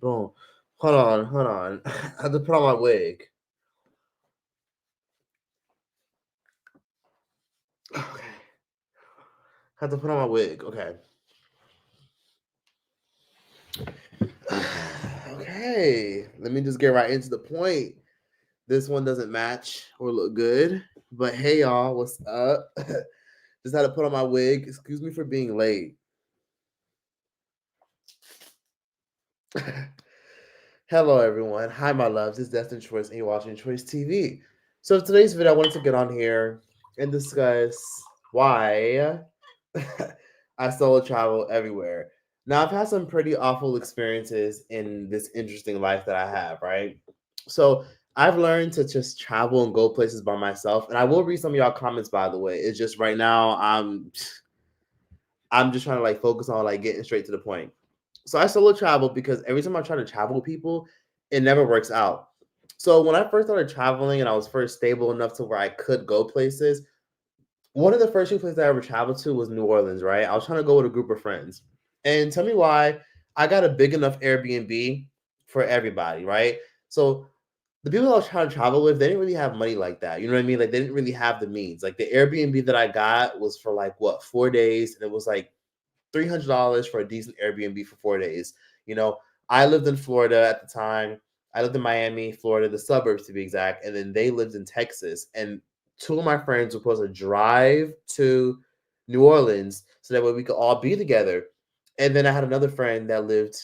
Boom. Hold on. I have to put on my wig. Okay. I have to put on my wig. Okay. Okay. Let me just get right into the point. This one doesn't match or look good. But hey y'all, what's up? Just had to put on my wig. Excuse me for being late. Hello everyone. Hi my loves. It's Destin Choice and you're watching Choice TV. So today's video I wanted to get on here and discuss why I solo travel everywhere. Now I've had some pretty awful experiences in this interesting life that I have, right? So I've learned to just travel and go places by myself. And I will read some of y'all comments by the way. It's just right now I'm just trying to like focus on like getting straight to the point. So I solo travel because every time I try to travel with people, it never works out. So when I first started traveling and I was first stable enough to where I could go places, one of the first few places I ever traveled to was New Orleans, right? I was trying to go with a group of friends. And tell me why I got a big enough Airbnb for everybody, right? So the people I was trying to travel with, they didn't really have money like that. You know what I mean? Like they didn't really have the means. Like the Airbnb that I got was for like what, 4 days, and it was like $300 for a decent Airbnb for 4 days. You know, I lived in Florida at the time. I lived in Miami, Florida, the suburbs to be exact, and then they lived in Texas. And two of my friends were supposed to drive to New Orleans so that way we could all be together. And then I had another friend that lived,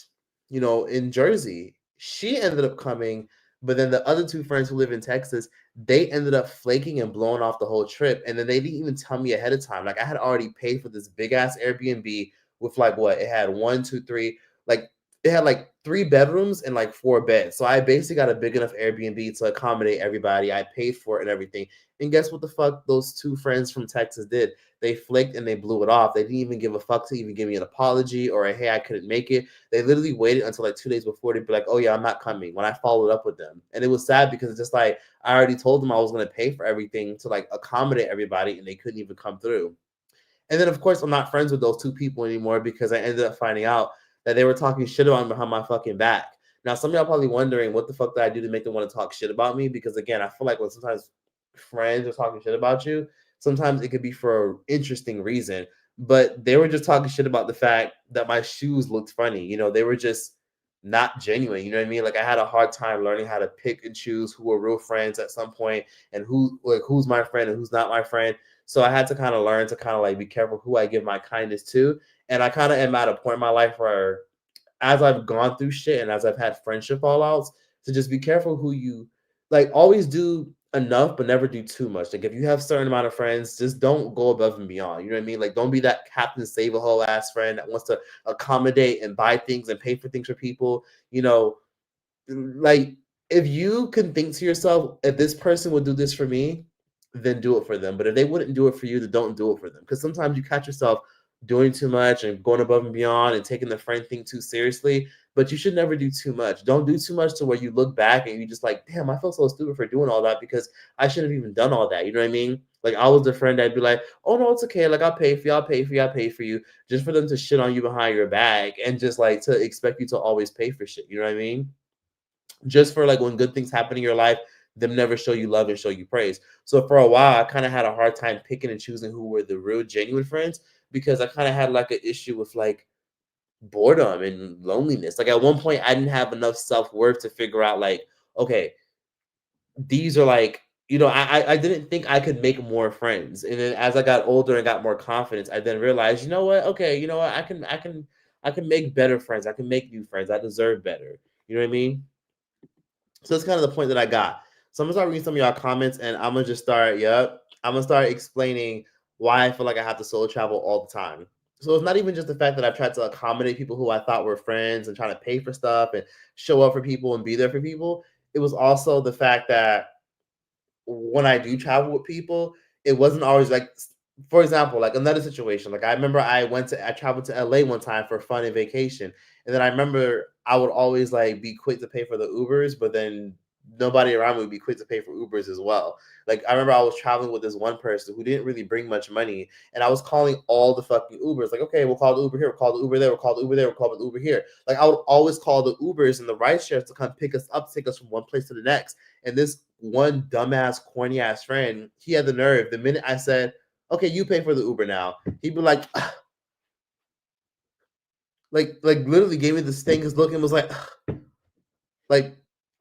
in Jersey. She ended up coming, but then the other two friends who live in Texas, they ended up flaking and blowing off the whole trip. And then they didn't even tell me ahead of time. Like I had already paid for this big ass Airbnb with like what it had one, two, three, like it had like 3 bedrooms and like 4 beds. So I basically got a big enough Airbnb to accommodate everybody. I paid for it and everything. And guess what the fuck those two friends from Texas did? They flicked and they blew it off. They didn't even give a fuck to even give me an apology or a hey, I couldn't make it. They literally waited until like 2 days before to be like, oh yeah, I'm not coming when I followed up with them. And it was sad because it's just like I already told them I was gonna pay for everything to like accommodate everybody and they couldn't even come through. And then, of course, I'm not friends with those two people anymore because I ended up finding out that they were talking shit about me behind my fucking back. Now, some of y'all probably wondering what the fuck did I do to make them want to talk shit about me? Because again, I feel like when sometimes friends are talking shit about you, sometimes it could be for an interesting reason. But they were just talking shit about the fact that my shoes looked funny. They were just not genuine. You know what I mean? Like I had a hard time learning how to pick and choose who were real friends at some point and who's my friend and who's not my friend. So I had to kind of learn to kind of like be careful who I give my kindness to. And I kind of am at a point in my life where as I've gone through shit and as I've had friendship fallouts, to just be careful who you like always do enough, but never do too much. Like if you have a certain amount of friends, just don't go above and beyond. You know what I mean? Like don't be that Captain Save a whole ass friend that wants to accommodate and buy things and pay for things for people. Like if you can think to yourself, if this person would do this for me, then do it for them. But if they wouldn't do it for you, then don't do it for them. Because sometimes you catch yourself doing too much and going above and beyond and taking the friend thing too seriously. But you should never do too much. Don't do too much to where you look back and you just like, damn, I feel so stupid for doing all that because I shouldn't have even done all that. You know what I mean? Like I was the friend that'd be like, oh no, it's okay. Like I'll pay for you, I'll pay for you, I'll pay for you, just for them to shit on you behind your back and just like to expect you to always pay for shit. You know what I mean? Just for like when good things happen in your life, them never show you love and show you praise. So for a while, I kind of had a hard time picking and choosing who were the real genuine friends because I kind of had like an issue with like boredom and loneliness. Like at one point, I didn't have enough self-worth to figure out like, okay, these are like, I didn't think I could make more friends. And then as I got older and got more confidence, I then realized, you know what? Okay, you know what? I can make better friends. I can make new friends. I deserve better. You know what I mean? So that's kind of the point that I got. So I'm gonna start reading some of y'all comments, and I'm gonna just start. Yep, I'm gonna start explaining why I feel like I have to solo travel all the time. So it's not even just the fact that I've tried to accommodate people who I thought were friends and trying to pay for stuff and show up for people and be there for people. It was also the fact that when I do travel with people, it wasn't always like, for example, like another situation. Like I remember I traveled to LA one time for fun and vacation. And then I remember I would always like be quick to pay for the Ubers, but then nobody around me would be quick to pay for Ubers as well. Like I remember I was traveling with this one person who didn't really bring much money, and I was calling all the fucking Ubers. Like, okay, we'll call the Uber here, we'll call the Uber there, we'll call the Uber there, we'll call the Uber here. Like I would always call the Ubers and the ride shares to come pick us up, take us from one place to the next. And this one dumbass, corny ass friend, he had the nerve. The minute I said, "Okay, you pay for the Uber now," he'd be like, like literally gave me this thing. His look and was like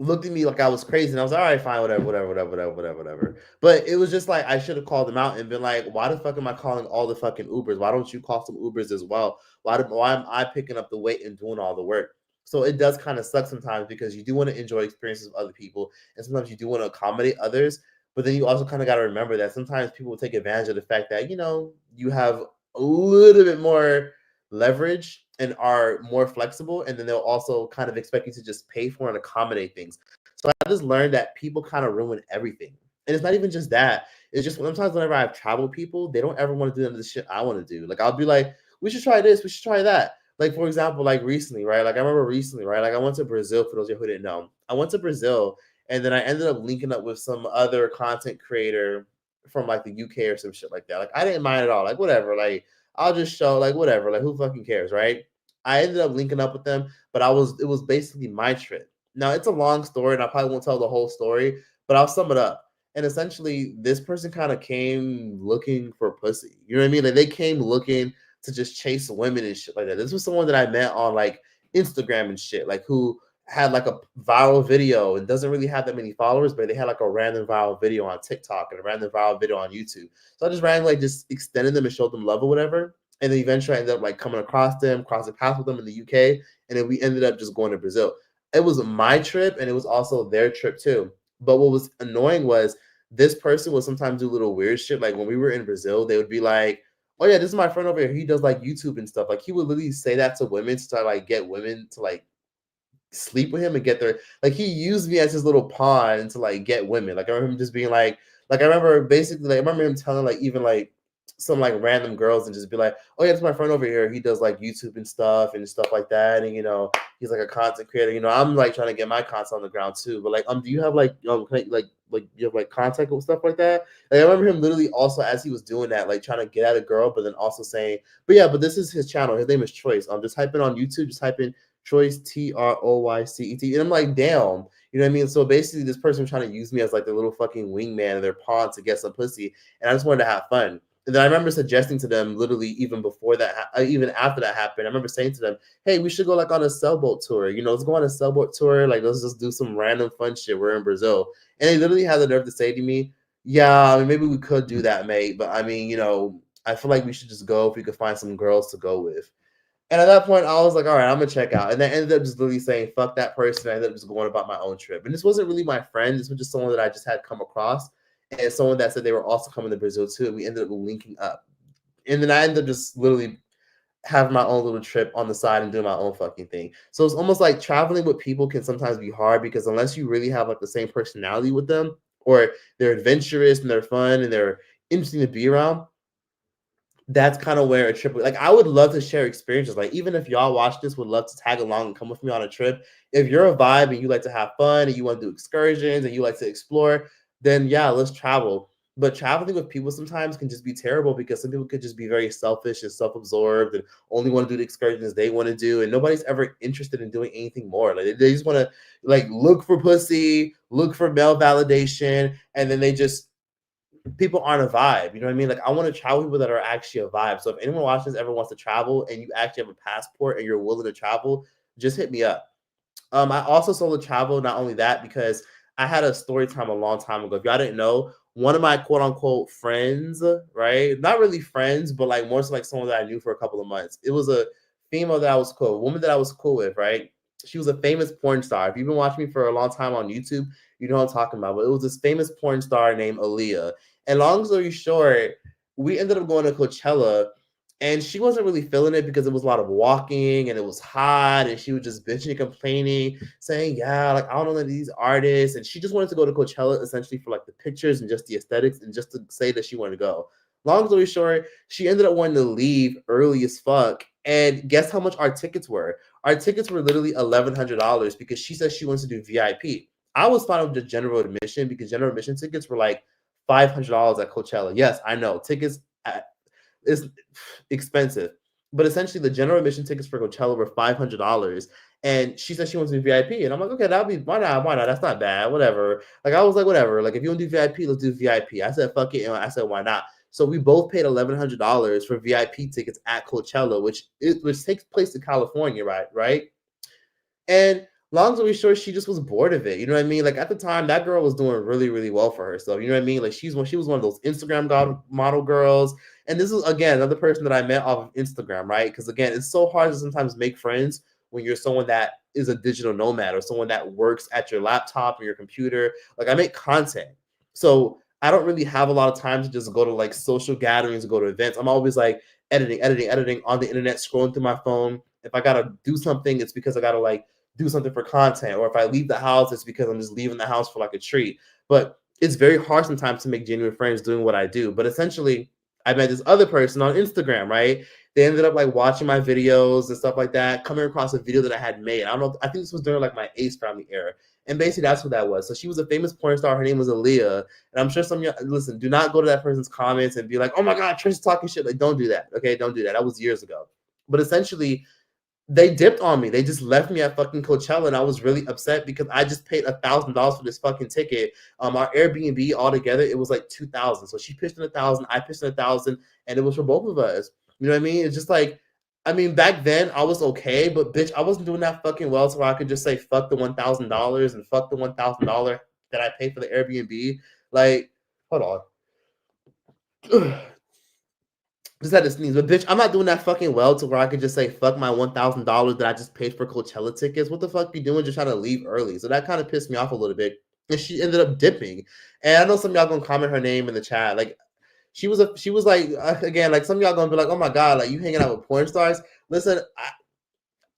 looked at me like I was crazy, and I was like, all right, fine, whatever. But it was just like I should have called him out and been like, why the fuck am I calling all the fucking Ubers? Why don't you call some Ubers as well? Why am I picking up the weight and doing all the work? So it does kind of suck sometimes because you do want to enjoy experiences of other people, and sometimes you do want to accommodate others. But then you also kind of got to remember that sometimes people will take advantage of the fact that you have a little bit more leverage and are more flexible, and then they'll also kind of expect you to just pay for and accommodate things. So I just learned that people kind of ruin everything. And it's not even just that. It's just sometimes whenever I've traveled people, they don't ever want to do the shit I want to do. Like I'll be like, we should try this, we should try that. Like for example, like recently, right? Like I remember recently, right? Like I went to Brazil, for those of you who didn't know. I went to Brazil and then I ended up linking up with some other content creator from like the UK or some shit like that. Like I didn't mind at all. Like whatever. Like I'll just show like whatever. Like who fucking cares, right? I ended up linking up with them, but it was basically my trip. Now it's a long story, and I probably won't tell the whole story, but I'll sum it up. And essentially, this person kind of came looking for pussy. You know what I mean? Like they came looking to just chase women and shit like that. This was someone that I met on like Instagram and shit, like who had like a viral video and doesn't really have that many followers, but they had like a random viral video on TikTok and a random viral video on YouTube. So I just randomly like just extended them and showed them love or whatever. And then eventually I ended up like coming across them, crossing paths with them in the UK. And then we ended up just going to Brazil. It was my trip and it was also their trip too. But what was annoying was this person would sometimes do little weird shit. Like when we were in Brazil, they would be like, oh yeah, this is my friend over here. He does like YouTube and stuff. Like he would literally say that to women to try to like get women to like sleep with him and get their like he used me as his little pawn to like get women. Like I remember him just being like I remember basically like I remember him telling like even like some like random girls and just be like, oh yeah, it's my friend over here. He does like YouTube and stuff like that. And he's like a content creator. I'm like trying to get my content on the ground too. But like do you have like like you have like contact with stuff like that? Like I remember him literally also as he was doing that, like trying to get at a girl, but then also saying, but yeah, but this is his channel. His name is Choice. Just type in on YouTube, just type in Choice Troycet. And I'm like, damn. You know what I mean? So basically, this person was trying to use me as like the little fucking wingman, their pawn to get some pussy, and I just wanted to have fun. And then I remember suggesting to them, literally, even before that, even after that happened, I remember saying to them, "Hey, we should go like on a sailboat tour. Let's go on a sailboat tour. Like, let's just do some random fun shit. We're in Brazil." And they literally had the nerve to say to me, "Yeah, I mean, maybe we could do that, mate. But I mean, I feel like we should just go if we could find some girls to go with." And at that point, I was like, all right, I'm gonna check out. And then I ended up just literally saying, fuck that person. I ended up just going about my own trip. And this wasn't really my friend. This was just someone that I just had come across. And someone that said they were also coming to Brazil too. And we ended up linking up. And then I ended up just literally having my own little trip on the side and doing my own fucking thing. So it's almost like traveling with people can sometimes be hard because unless you really have like the same personality with them, or they're adventurous and they're fun and they're interesting to be around, that's kind of where a trip like I would love to share experiences. Like even if y'all watch this, would love to tag along and come with me on a trip. If you're a vibe and you like to have fun and you want to do excursions and you like to explore, then yeah, let's travel. But traveling with people sometimes can just be terrible because some people could just be very selfish and self-absorbed and only want to do the excursions they want to do, and nobody's ever interested in doing anything more. Like they just want to like look for pussy, look for male validation, and then they just people aren't a vibe. You know what I mean? Like I want to travel with people that are actually a vibe. So if anyone watching this ever wants to travel and you actually have a passport and you're willing to travel, just hit me up. I also solo travel. Not only that, because I had a story time a long time ago. If y'all didn't know, one of my quote unquote friends, right? Not really friends, but like more so like someone that I knew for a couple of months. It was a female that I was cool, a woman that I was cool with, right? She was a famous porn star. If you've been watching me for a long time on YouTube, you know what I'm talking about. But it was this famous porn star named Aaliyah. And long story short, we ended up going to Coachella and she wasn't really feeling it because it was a lot of walking and it was hot and she was just bitching and complaining, saying, yeah, like I don't know these artists. And she just wanted to go to Coachella essentially for like the pictures and just the aesthetics and just to say that she wanted to go. Long story short, she ended up wanting to leave early as fuck. And guess how much our tickets were? Our tickets were literally $1,100 because she said she wants to do VIP. I was fine with just general admission because general admission tickets were like $500 at Coachella. Yes, I know tickets is expensive, but essentially the general admission tickets for Coachella were $500. And she said she wants to do VIP, and I'm like, okay, that'll be why not? Why not? That's not bad. Whatever. Like I was like, whatever. Like if you want to do VIP, let's do VIP. I said fuck it, and I said why not? So we both paid $1,100 for VIP tickets at Coachella, which takes place in California, right? Right. And long story short, she just was bored of it. You know what I mean? Like at the time, that girl was doing really, really well for herself. You know what I mean? Like she was one of those Instagram model girls. And this is again another person that I met off of Instagram, right? Because again, it's so hard to sometimes make friends when you're someone that is a digital nomad or someone that works at your laptop or your computer. Like I make content. So I don't really have a lot of time to just go to like social gatherings, go to events. I'm always like editing on the internet, scrolling through my phone. If I gotta do something, it's because I gotta like do something for content, or if I leave the house, it's because I'm just leaving the house for like a treat. But it's very hard sometimes to make genuine friends doing what I do. But essentially, I met this other person on Instagram, right? They ended up like watching my videos and stuff like that, coming across a video that I had made. I don't know, I think this was during like my Ace Family era. And basically that's what that was. So she was a famous porn star. Her name was Aaliyah. And I'm sure some of you listen, do not go to that person's comments and be like, oh my God, Trish talking shit. Like, don't do that. Okay, don't do that. That was years ago. But essentially, they dipped on me. They just left me at fucking Coachella, and I was really upset because I just paid $1,000 for this fucking ticket. Our Airbnb altogether, it was like 2,000. So she pitched in 1,000, I pitched in 1,000, and it was for both of us. You know what I mean? It's just like, I mean, back then I was okay, but bitch, I wasn't doing that fucking well, so I could just say fuck the $1,000 and fuck the $1,000 that I paid for the Airbnb. Like, hold on. Just had to sneeze, but bitch, I'm not doing that fucking well to where I could just say fuck my $1,000 that I just paid for Coachella tickets. What the fuck you doing? Just trying to leave early. So that kind of pissed me off a little bit. And she ended up dipping. And I know some of y'all gonna comment her name in the chat. Like she was like again, like some of y'all gonna be like, oh my God, like you hanging out with porn stars. Listen,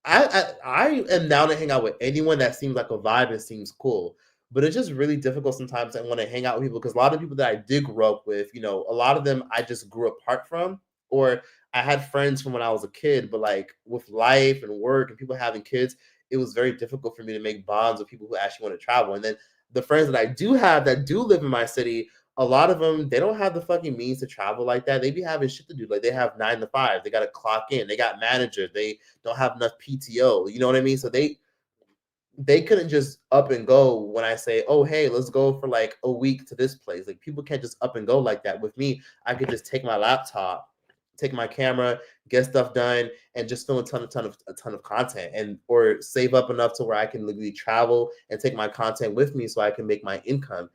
I am down to hang out with anyone that seems like a vibe and seems cool. But it's just really difficult sometimes to want to hang out with people because a lot of people that I did grow up with, you know, a lot of them I just grew apart from, or I had friends from when I was a kid, but like with life and work and people having kids, it was very difficult for me to make bonds with people who actually want to travel. And then the friends that I do have that do live in my city, a lot of them, they don't have the fucking means to travel like that. They be having shit to do. Like they have 9 to 5. They got to clock in. They got managers. They don't have enough PTO. You know what I mean? So they couldn't just up and go when I say, oh, hey, let's go for like a week to this place. Like people can't just up and go like that. With me, I could just take my laptop, take my camera, get stuff done, and just film a ton of content, and or save up enough to where I can literally travel and take my content with me so I can make my income.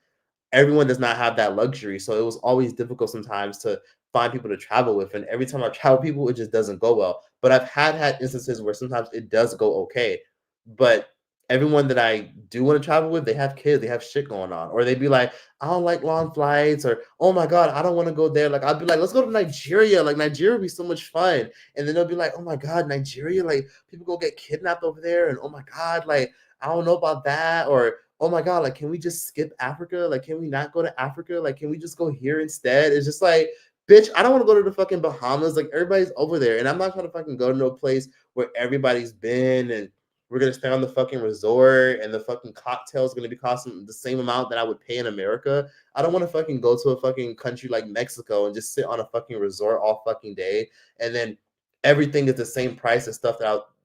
Everyone does not have that luxury. So it was always difficult sometimes to find people to travel with. And every time I travel people, it just doesn't go well. But I've had instances where sometimes it does go okay. But everyone that I do want to travel with, they have kids, they have shit going on. Or they'd be like, I don't like long flights, or oh my God, I don't want to go there. Like I'd be like, let's go to Nigeria. Like Nigeria would be so much fun. And then they'll be like, oh my God, Nigeria, like people go get kidnapped over there. And oh my God, like I don't know about that. Or oh my God, like, can we just skip Africa? Like, can we not go to Africa? Like, can we just go here instead? It's just like, bitch, I don't want to go to the fucking Bahamas. Like, everybody's over there. And I'm not trying to fucking go to no place where everybody's been and we're going to stay on the fucking resort and the fucking cocktail is going to be costing the same amount that I would pay in America. I don't want to fucking go to a fucking country like Mexico and just sit on a fucking resort all fucking day. And then everything is the same price as stuff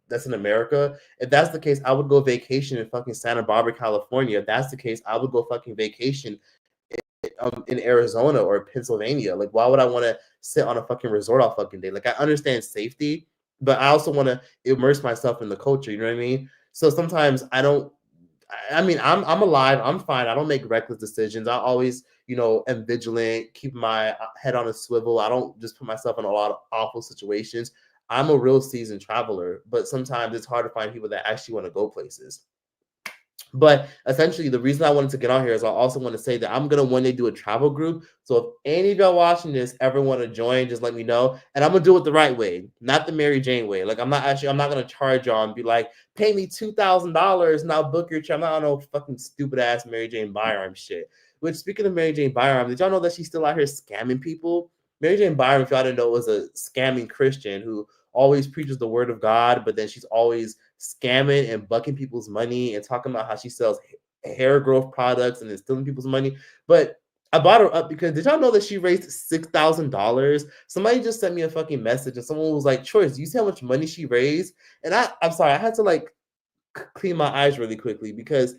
that's in America. If that's the case, I would go vacation in fucking Santa Barbara, California. If that's the case, I would go fucking vacation in Arizona or Pennsylvania. Like, why would I want to sit on a fucking resort all fucking day? Like, I understand safety, but I also want to immerse myself in the culture. You know what I mean? So sometimes I don't. I mean, I'm alive. I'm fine. I don't make reckless decisions. I always, you know, am vigilant, keep my head on a swivel. I don't just put myself in a lot of awful situations. I'm a real seasoned traveler, but sometimes it's hard to find people that actually want to go places. But essentially, the reason I wanted to get on here is I also want to say that I'm gonna one day do a travel group. So if any of y'all watching this ever want to join, just let me know. And I'm gonna do it the right way, not the Mary Jane way. Like I'm not gonna charge y'all and be like, pay me $2,000 and I'll book your trip. I'm not on no fucking stupid ass Mary Jane Byram shit. Which speaking of Mary Jane Byram, did y'all know that she's still out here scamming people? Mary Jane Byram, if y'all didn't know, was a scamming Christian who always preaches the word of God, but then she's always scamming and bucking people's money and talking about how she sells hair growth products and then stealing people's money. But I bought her up because did y'all know that she raised $6,000? Somebody just sent me a fucking message and someone was like, Choice, do you see how much money she raised? And I'm sorry, I had to like clean my eyes really quickly because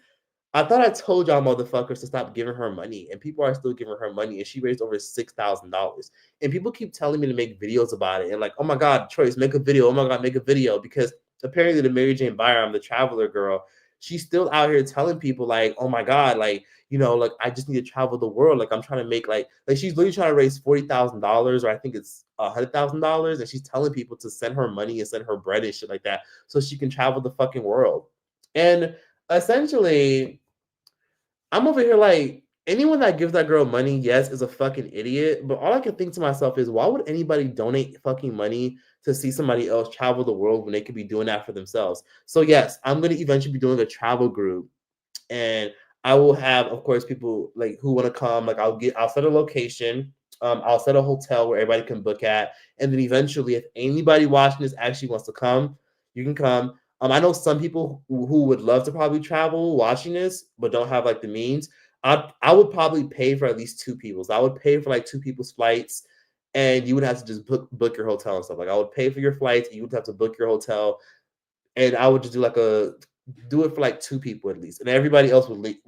I thought I told y'all motherfuckers to stop giving her money, and people are still giving her money, and she raised over $6,000. And people keep telling me to make videos about it, and like, oh my god, Choice, make a video. Oh my god, make a video because apparently the Mary Jane Byram, the traveler girl, she's still out here telling people like, oh my god, like like I just need to travel the world. Like I'm trying to make like she's literally trying to raise $40,000 or I think it's $100,000, and she's telling people to send her money and send her bread and shit like that so she can travel the fucking world. And essentially I'm over here like anyone that gives that girl money, yes, is a fucking idiot. But all I can think to myself is, why would anybody donate fucking money to see somebody else travel the world when they could be doing that for themselves? So yes, I'm gonna eventually be doing a travel group, and I will have, of course, people like who want to come. Like I'll set a location. I'll set a hotel where everybody can book at, and then eventually, if anybody watching this actually wants to come, you can come. I know some people who would love to probably travel watching this, but don't have like the means. I would probably pay for at least two people's. I would pay for like two people's flights, and you would have to just book your hotel and stuff. Like I would pay for your flights, and you would have to book your hotel, and I would just do it for like two people at least, and everybody else would it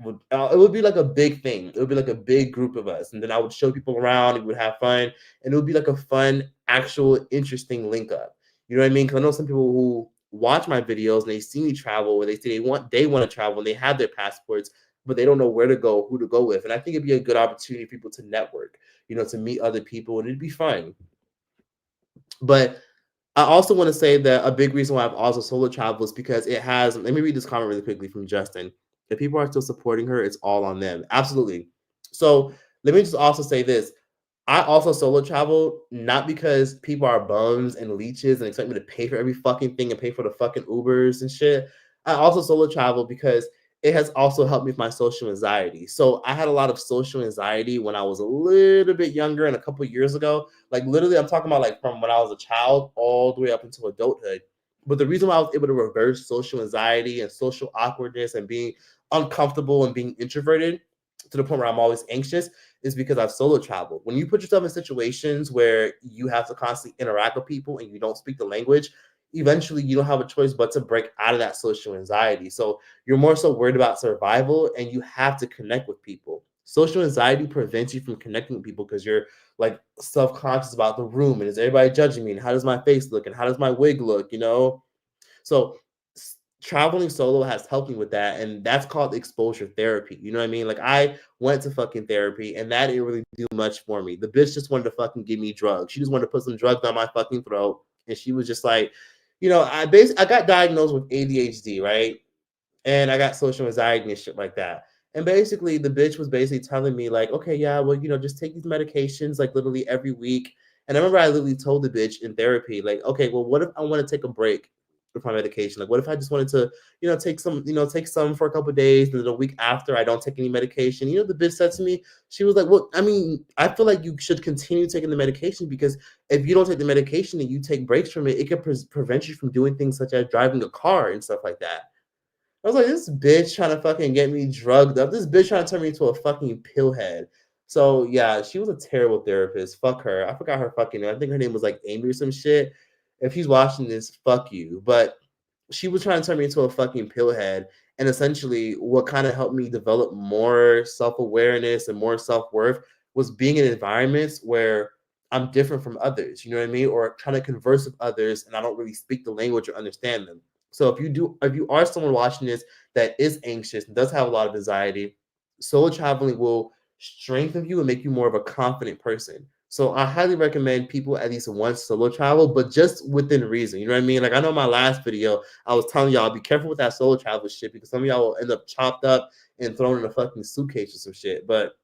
would be like a big thing. It would be like a big group of us, and then I would show people around. And we would have fun, and it would be like a fun, actual, interesting link up. You know what I mean? Because I know some people who watch my videos and they see me travel, or they say they want to travel, and they have their passports, but they don't know where to go, who to go with. And I think it'd be a good opportunity for people to network, to meet other people, and it'd be fun. But I also want to say that a big reason why I've also solo traveled is because it has. Let me read this comment really quickly from Justin. If people are still supporting her, it's all on them. Absolutely. So let me just also say this. I also solo travel not because people are bums and leeches and expect me to pay for every fucking thing and pay for the fucking Ubers and shit. I also solo travel because it has also helped me with my social anxiety. So I had a lot of social anxiety when I was a little bit younger and a couple years ago. Like literally, I'm talking about like from when I was a child all the way up into adulthood. But the reason why I was able to reverse social anxiety and social awkwardness and being uncomfortable and being introverted to the point where I'm always anxious is because I've solo traveled. When you put yourself in situations where you have to constantly interact with people and you don't speak the language, eventually you don't have a choice but to break out of that social anxiety. So you're more so worried about survival and you have to connect with people. Social anxiety prevents you from connecting with people because you're like self-conscious about the room and is everybody judging me and how does my face look and how does my wig look. So traveling solo has helped me with that, and that's called exposure therapy. You know what I mean? Like I went to fucking therapy, and that didn't really do much for me. The bitch just wanted to fucking give me drugs. She just wanted to put some drugs down my fucking throat, and she was just like, I got diagnosed with ADHD, right? And I got social anxiety and shit like that. And basically, the bitch was basically telling me, like, okay, yeah, well, just take these medications like literally every week. And I remember I literally told the bitch in therapy, like, okay, well, what if I want to take a break with my medication? Like, what if I just wanted to, take some for a couple of days, and then a week after I don't take any medication? The bitch said to me, she was like, well, I mean, I feel like you should continue taking the medication because if you don't take the medication and you take breaks from it, it can prevent you from doing things such as driving a car and stuff like that. I was like, this bitch trying to fucking get me drugged up. This bitch trying to turn me into a fucking pillhead. So yeah, she was a terrible therapist. Fuck her. I forgot her fucking name. I think her name was like Amy or some shit. If she's watching this, fuck you. But she was trying to turn me into a fucking pillhead. And essentially, what kind of helped me develop more self-awareness and more self-worth was being in environments where I'm different from others. You know what I mean? Or trying to converse with others and I don't really speak the language or understand them. So if you are someone watching this that is anxious and does have a lot of anxiety, solo traveling will strengthen you and make you more of a confident person. So I highly recommend people at least once solo travel, but just within reason. You know what I mean? Like I know my last video, I was telling y'all be careful with that solo travel shit because some of y'all will end up chopped up and thrown in a fucking suitcase or some shit. But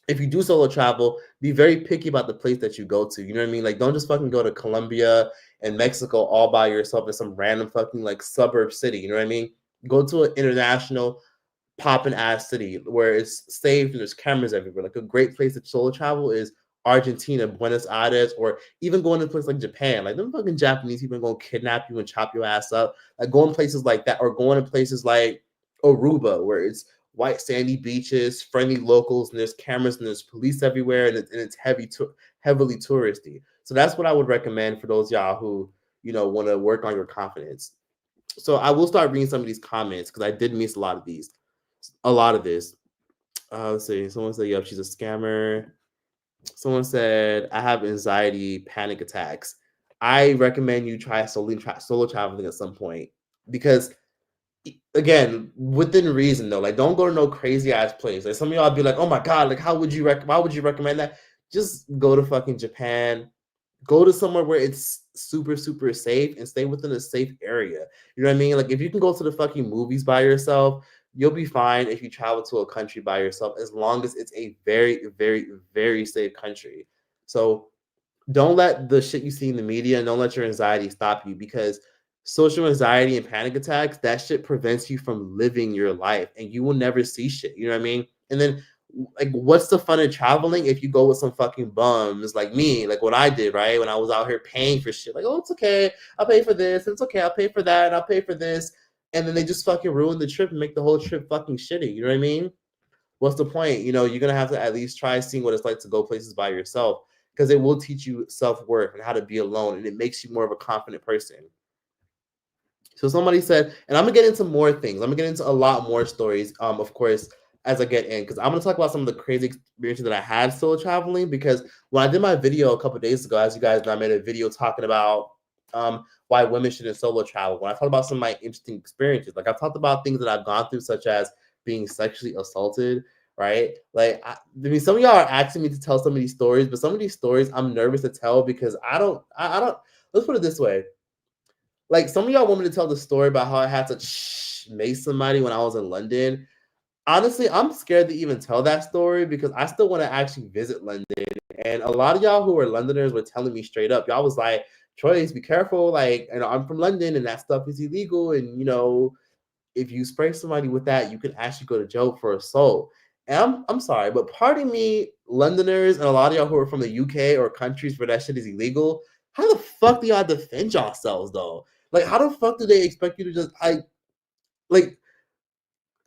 if you do solo travel, be very picky about the place that you go to. You know what I mean? Like, don't just fucking go to Colombia and Mexico all by yourself in some random fucking like suburb city. You know what I mean? Go to an international popping ass city where it's safe and there's cameras everywhere. Like a great place to solo travel is Argentina, Buenos Aires, or even going to a place like Japan. Like them fucking Japanese people are gonna kidnap you and chop your ass up. Like going places like that, or going to places like Aruba, where it's white sandy beaches, friendly locals, and there's cameras and there's police everywhere, and it's heavily touristy. So that's what I would recommend for those y'all who want to work on your confidence. So I will start reading some of these comments because I did miss a lot of this. Let's see. Someone said, "Yep, she's a scammer." Someone said, "I have anxiety, panic attacks." I recommend you try solo traveling at some point because, again, within reason though, like don't go to no crazy ass place. Like some of y'all be like, "Oh my god, like why would you recommend that?" Just go to fucking Japan. Go to somewhere where it's super super safe and stay within a safe area. You know what I mean? Like if you can go to the fucking movies by yourself, you'll be fine if you travel to a country by yourself as long as it's a very very very safe country. So don't let the shit you see in the media and don't let your anxiety stop you, because social anxiety and panic attacks, that shit prevents you from living your life and you will never see shit. You know what I mean? And then, like, what's the fun of traveling if you go with some fucking bums like me, like what I did, right? When I was out here paying for shit, like, oh, it's okay, I'll pay for this, it's okay, I'll pay for that, and I'll pay for this. And then they just fucking ruin the trip and make the whole trip fucking shitty. You know what I mean? What's the point? You're gonna have to at least try seeing what it's like to go places by yourself, because it will teach you self-worth and how to be alone, and it makes you more of a confident person. So somebody said, and I'm gonna get into more things. I'm gonna get into a lot more stories, of course, as I get in, because I'm gonna talk about some of the crazy experiences that I had solo traveling. Because when I did my video a couple days ago, as you guys know, I made a video talking about why women shouldn't solo travel. When I talked about some of my interesting experiences, like I've talked about things that I've gone through, such as being sexually assaulted, right? Like, I mean, some of y'all are asking me to tell some of these stories, but some of these stories I'm nervous to tell because I don't. Let's put it this way: like some of y'all want me to tell the story about how I had to mace somebody when I was in London. Honestly, I'm scared to even tell that story because I still want to actually visit London. And a lot of y'all who are Londoners were telling me straight up, y'all was like, Troyce, be careful. Like, I'm from London and that stuff is illegal. And, if you spray somebody with that, you can actually go to jail for assault. And I'm sorry, but pardon me, Londoners and a lot of y'all who are from the UK or countries where that shit is illegal, how the fuck do y'all defend yourselves though? Like, how the fuck do they expect you to just like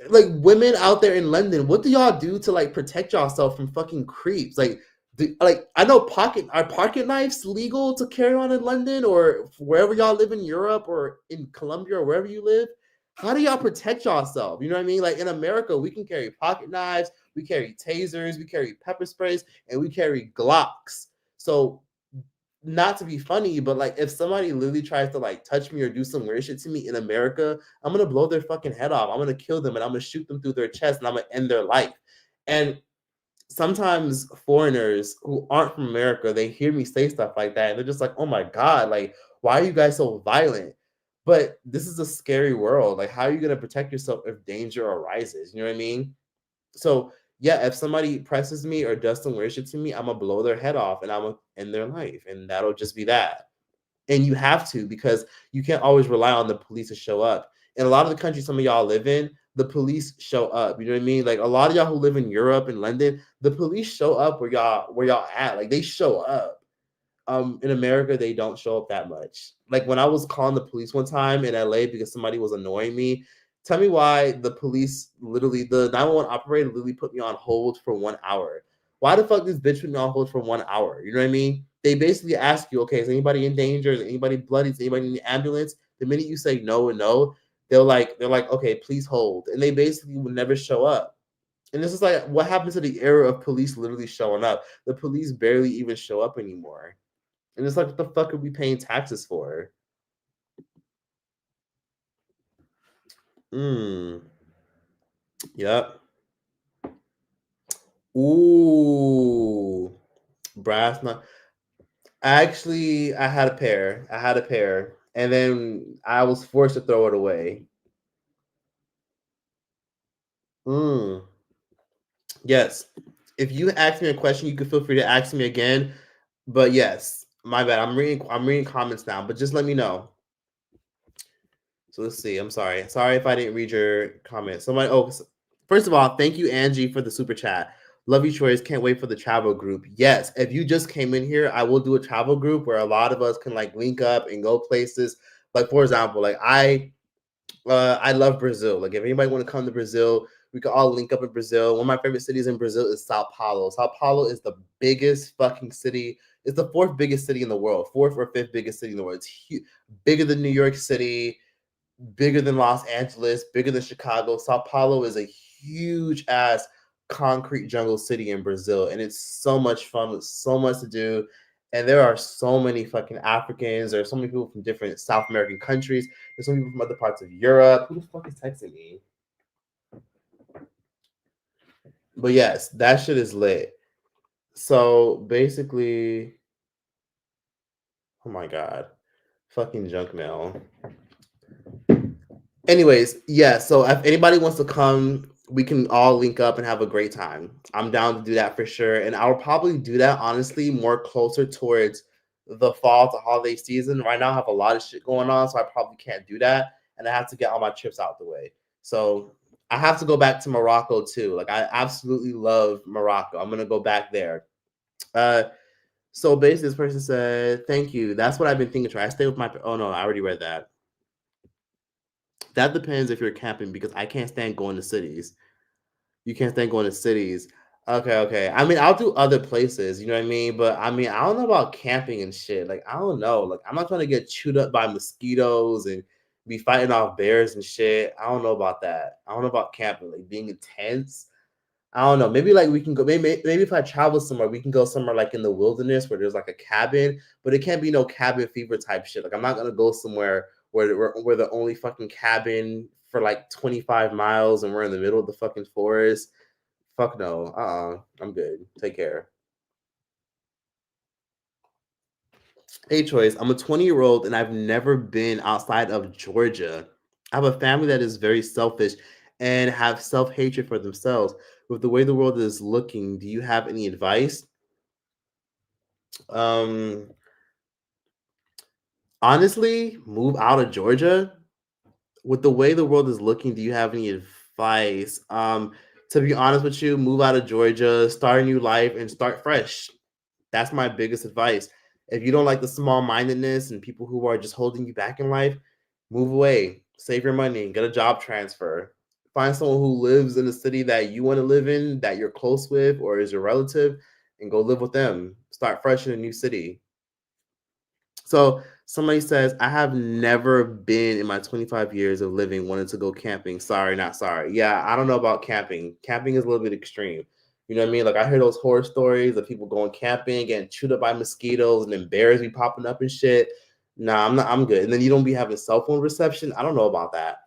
like women out there in London? What do y'all do to like protect yourself from fucking creeps? Like I know pocket knives legal to carry on in London or wherever y'all live in Europe or in Colombia or wherever you live? How do y'all protect yourself? You know what I mean? Like in America, we can carry pocket knives, we carry tasers, we carry pepper sprays, and we carry Glocks. So not to be funny, but like if somebody literally tries to like touch me or do some weird shit to me in America, I'm gonna blow their fucking head off. I'm gonna kill them and I'm gonna shoot them through their chest and I'm gonna end their life. And sometimes foreigners who aren't from America, they hear me say stuff like that and they're just like, oh my God, like, why are you guys so violent? But this is a scary world. Like, how are you gonna protect yourself if danger arises? You know what I mean? So yeah, if somebody presses me or does some weird shit to me, I'm gonna blow their head off and I'm gonna end their life, and that'll just be that. And you have to, because you can't always rely on the police to show up. In a lot of the countries some of y'all live in, the police show up. You know what I mean? Like a lot of y'all who live in Europe and London, the police show up where y'all at. Like they show up. In America, they don't show up that much. Like when I was calling the police one time in LA because somebody was annoying me, tell me why the police literally, the 911 operator literally put me on hold for 1 hour. Why the fuck this bitch put me on hold for 1 hour? You know what I mean? They basically ask you, okay, is anybody in danger? Is anybody bloody? Is anybody in the ambulance? The minute you say no and no, they're like, okay, please hold. And they basically would never show up. And this is like what happens to the era of police literally showing up. The police barely even show up anymore. And it's like, what the fuck are we paying taxes for? Mm. Yep. Ooh. Brass nut. Actually, I had a pair. And then I was forced to throw it away. Mm. Yes. If you ask me a question, you can feel free to ask me again. But yes, my bad. I'm reading comments now, but just let me know. So let's see. I'm sorry. Sorry if I didn't read your comment. First of all, thank you, Angie, for the super chat. Love you, Troyce. Can't wait for the travel group. Yes, if you just came in here, I will do a travel group where a lot of us can like link up and go places. Like for example, like I love Brazil. Like, if anybody want to come to Brazil, we can all link up in Brazil. One of my favorite cities in Brazil is Sao Paulo. Sao Paulo is the biggest fucking city. It's the fourth biggest city in the world, fourth or fifth biggest city in the world. It's bigger than New York City, bigger than Los Angeles, bigger than Chicago. Sao Paulo is a huge ass concrete jungle city in Brazil, and it's so much fun with so much to do. And there are so many fucking Africans. There are so many people from different South American countries. There's some people from other parts of Europe. Who the fuck is texting me? But yes, that shit is lit. So basically, oh my god, fucking junk mail. Anyways, yeah, so if anybody wants to come, we can all link up and have a great time. I'm down to do that for sure. And I'll probably do that honestly more closer towards the fall to holiday season. Right now I have a lot of shit going on, so I probably can't do that. And I have to get all my trips out the way. So I have to go back to Morocco too. Like, I absolutely love Morocco. I'm gonna go back there. Uh so basically this person said, thank you. That's what I've been thinking. Try. I stay with my oh no, I already read that. That depends if you're camping because I can't stand going to cities. You can't stand going to cities. Okay, okay. I mean, I'll do other places, you know what I mean? But I mean, I don't know about camping and shit. Like, I don't know. Like, I'm not trying to get chewed up by mosquitoes and be fighting off bears and shit. I don't know about that. I don't know about camping, like being intense. I don't know. Maybe like we can go. Maybe if I travel somewhere, we can go somewhere like in the wilderness where there's like a cabin, but it can't be no cabin fever type shit. Like, I'm not gonna go somewhere where we're the only fucking cabin for like 25 miles and we're in the middle of the fucking forest. Fuck no. I'm good. Take care. Hey, Choice. I'm a 20-year-old and I've never been outside of Georgia. I have a family that is very selfish and have self hatred for themselves. With the way the world is looking, do you have any advice? Um, Honestly, move out of Georgia. With the way the world is looking, do you have any advice? To be honest with you, move out of Georgia, start a new life, and start fresh. That's my biggest advice. If you don't like the small mindedness and people who are just holding you back in life, move away, save your money, get a job transfer, find someone who lives in the city that you want to live in, that you're close with, or is your relative, and go live with them. Start fresh in a new city. So somebody says, I have never been in my 25 years of living wanted to go camping. Sorry, not sorry. Yeah, I don't know about camping. Camping is a little bit extreme. You know what I mean? Like, I hear those horror stories of people going camping, getting chewed up by mosquitoes, and then bears be popping up and shit. Nah, I'm not. I'm good. And then you don't be having cell phone reception. I don't know about that.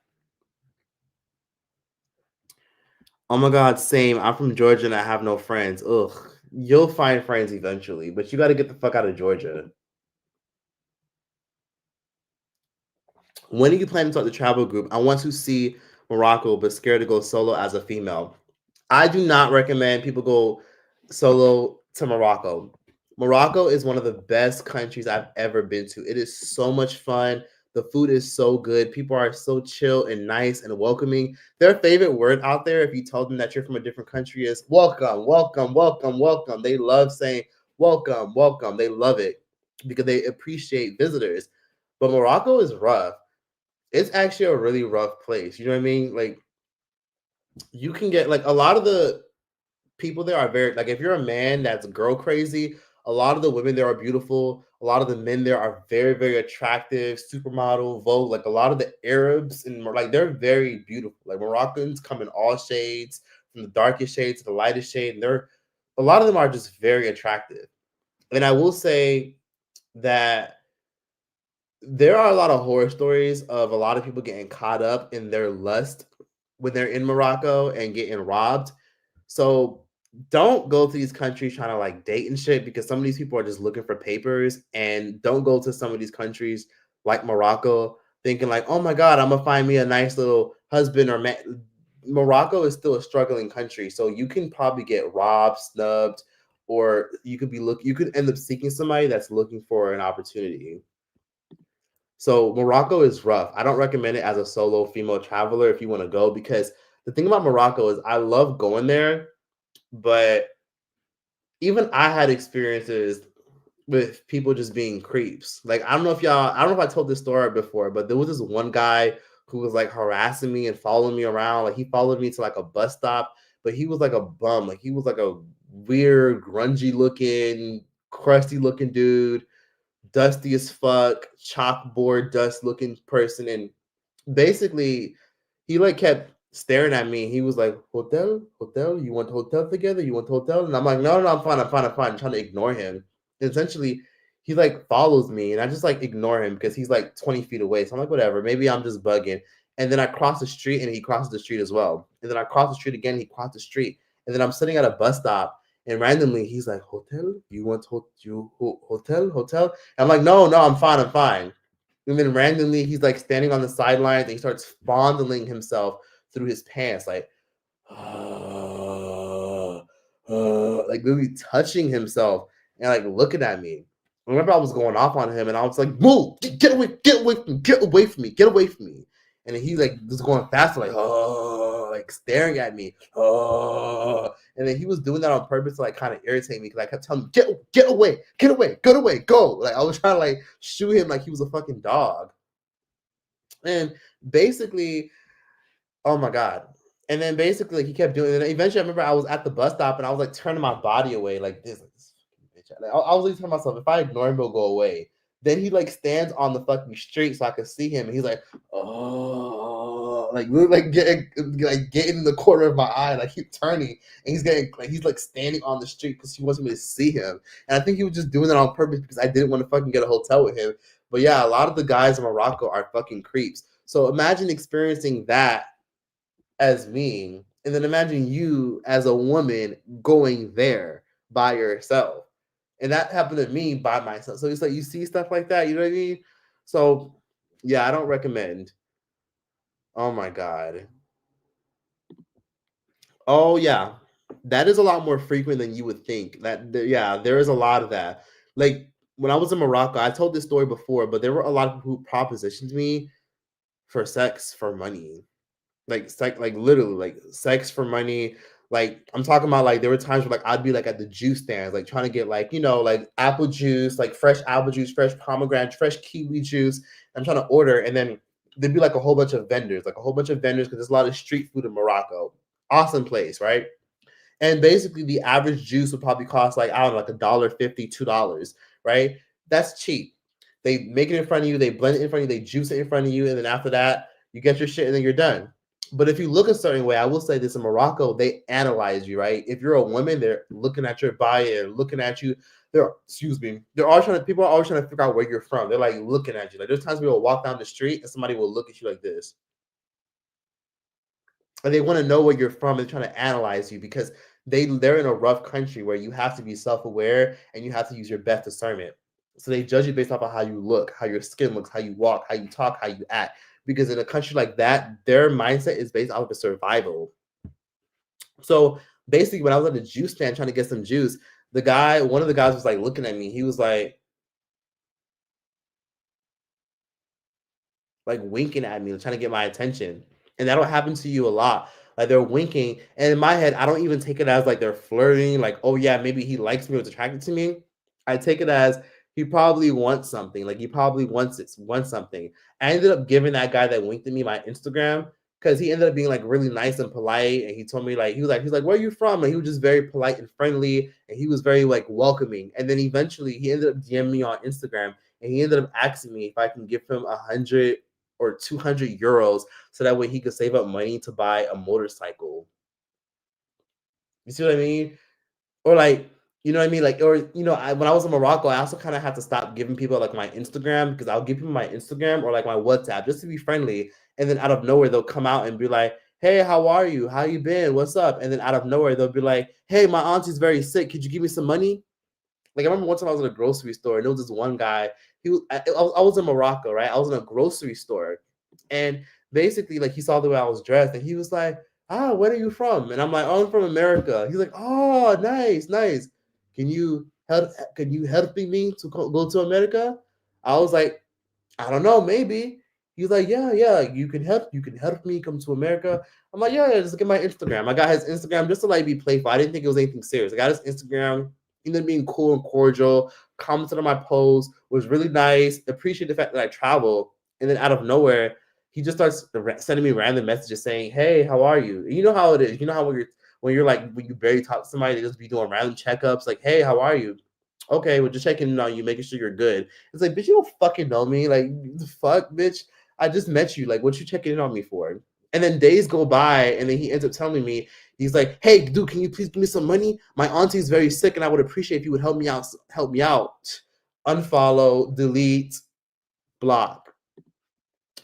Oh my God, same. I'm from Georgia and I have no friends. Ugh. You'll find friends eventually, but you got to get the fuck out of Georgia. When are you planning to start the travel group? I want to see Morocco, but scared to go solo as a female. I do not recommend people go solo to Morocco. Morocco is one of the best countries I've ever been to. It is so much fun. The food is so good. People are so chill and nice and welcoming. Their favorite word out there, if you told them that you're from a different country, is welcome, welcome, welcome, welcome. They love saying welcome, welcome. They love it because they appreciate visitors. But Morocco is rough. It's actually a really rough place. You know what I mean? Like, you can get like a lot of the people there are very like if you're a man that's girl crazy, a lot of the women there are beautiful. A lot of the men there are very, very attractive, supermodel, Vogue. Like, a lot of the Arabs and like they're very beautiful. Like, Moroccans come in all shades, from the darkest shade to the lightest shade, and they're a lot of them are just very attractive. And I will say that there are a lot of horror stories of a lot of people getting caught up in their lust when they're in Morocco and getting robbed. So don't go to these countries trying to like date and shit because some of these people are just looking for papers. And don't go to some of these countries like Morocco thinking like, oh my God, I'm gonna find me a nice little husband or man. Morocco is still a struggling country, so you can probably get robbed, snubbed, or you could end up seeking somebody that's looking for an opportunity. So Morocco is rough. I don't recommend it as a solo female traveler if you want to go because the thing about Morocco is I love going there, but even I had experiences with people just being creeps. Like, I don't know if I told this story before, but there was this one guy who was like harassing me and following me around. Like he followed me to like a bus stop, but he was like a bum. Like he was like a weird, grungy looking, crusty looking dude, dusty as fuck, chalkboard dust looking person. And basically he like kept staring at me. He was like, "Hotel, hotel, you want hotel together? You want hotel?" And I'm like, "No, no, I'm fine, I'm fine, I'm fine." I'm trying to ignore him. And essentially, he like follows me, and I just like ignore him because he's like 20 feet away. So I'm like, whatever, maybe I'm just bugging. And then I cross the street, and he crosses the street as well. And then I cross the street again, he crossed the street. And then I'm sitting at a bus stop, and randomly he's like, "Hotel, you want hotel, hotel?" And I'm like, "No, no, I'm fine, I'm fine." And then randomly, he's like standing on the sidelines and he starts fondling himself through his pants, like, like literally touching himself and like looking at me. I remember I was going off on him and I was like, "Move, get away, get away from me, get away from me, get away from me." And then he like was going faster, like, like staring at me. And then he was doing that on purpose to like kind of irritate me because I kept telling him, get away, get away, get away, go. Like I was trying to like shoot him like he was a fucking dog. And basically, oh my god. And then basically he kept doing it. And eventually I remember I was at the bus stop and I was like turning my body away like this, fucking bitch. Like, I was like telling myself, if I ignore him, he'll go away. Then he like stands on the fucking street so I could see him, and he's like, "Oh," like literally like getting in the corner of my eye, like keep turning, and he's like standing on the street because he wants me to see him. And I think he was just doing that on purpose because I didn't want to fucking get a hotel with him. But yeah, a lot of the guys in Morocco are fucking creeps. So imagine experiencing that as me, and then imagine you as a woman going there by yourself. And that happened to me by myself. So it's like you see stuff like that, you know what I mean? So yeah, I don't recommend. Oh my god. Oh yeah. That is a lot more frequent than you would think. Yeah, there is a lot of that. Like when I was in Morocco, I told this story before, but there were a lot of people who propositioned me for sex for money. Like literally like sex for money. Like I'm talking about like there were times where like I'd be like at the juice stands, like trying to get like, like apple juice, like fresh apple juice, fresh pomegranate, fresh kiwi juice. I'm trying to order, and then there'd be like a whole bunch of vendors, because there's a lot of street food in Morocco. Awesome place, right? And basically the average juice would probably cost like, I don't know, like $1.50, $2, right? That's cheap. They make it in front of you, they blend it in front of you, they juice it in front of you, and then after that, you get your shit and then you're done. But if you look a certain way, I will say this: in Morocco, they analyze you, right? If you're a woman, they're looking at your body, they're looking at you. They're all trying to, people are always trying to figure out where you're from. They're like looking at you. Like there's times we will walk down the street and somebody will look at you like this, and they want to know where you're from and trying to analyze you because they're in a rough country where you have to be self-aware and you have to use your best discernment. So they judge you based off of how you look, how your skin looks, how you walk, how you talk, how you act. Because in a country like that, their mindset is based off of survival. So basically, when I was at the juice stand trying to get some juice, one of the guys was like looking at me. He was like winking at me, trying to get my attention. And that'll happen to you a lot. Like they're winking, and in my head, I don't even take it as like they're flirting. Like, oh yeah, maybe he likes me or is attracted to me. I take it as he probably wants something. Like he probably wants something. I ended up giving that guy that winked at me my Instagram because he ended up being like really nice and polite. And he told me like he was like, "Where are you from?" And he was just very polite and friendly, and he was very like welcoming. And then eventually, he ended up DMing me on Instagram, and he ended up asking me if I can give him 100 or 200 euros so that way he could save up money to buy a motorcycle. You see what I mean? Or like, you know what I mean? Like, or when I was in Morocco, I also kind of had to stop giving people like my Instagram because I'll give people my Instagram or like my WhatsApp just to be friendly. And then out of nowhere, they'll come out and be like, "Hey, how are you? How you been? What's up?" And then out of nowhere, they'll be like, "Hey, my auntie's very sick. Could you give me some money?" Like I remember one time I was in a grocery store and there was this one guy. I was in Morocco, right? I was in a grocery store, and basically like he saw the way I was dressed and he was like, "Ah, where are you from?" And I'm like, "Oh, I'm from America." He's like, "Oh, nice, nice. Can you help? Can you help me to go to America?" I was like, "I don't know, maybe." He's like, "Yeah, yeah, you can help me come to America." I'm like, "Yeah, yeah, just get my Instagram." I got his Instagram just to like be playful. I didn't think it was anything serious. I got his Instagram, ended up being cool and cordial, commented on my post, was really nice, appreciate the fact that I travel. And then out of nowhere, he just starts sending me random messages saying, "Hey, how are you?" And you know how it is. You know how when you're like when you barely talk to somebody, they just be doing random checkups, like, "Hey, how are you?" Okay, well, just checking in on you, making sure you're good. It's like, bitch, you don't fucking know me. Like, the fuck, bitch. I just met you. Like, what you checking in on me for? And then days go by, and then he ends up telling me, he's like, "Hey, dude, can you please give me some money? My auntie's very sick, and I would appreciate if you would help me out. Help me out." Unfollow, delete, block.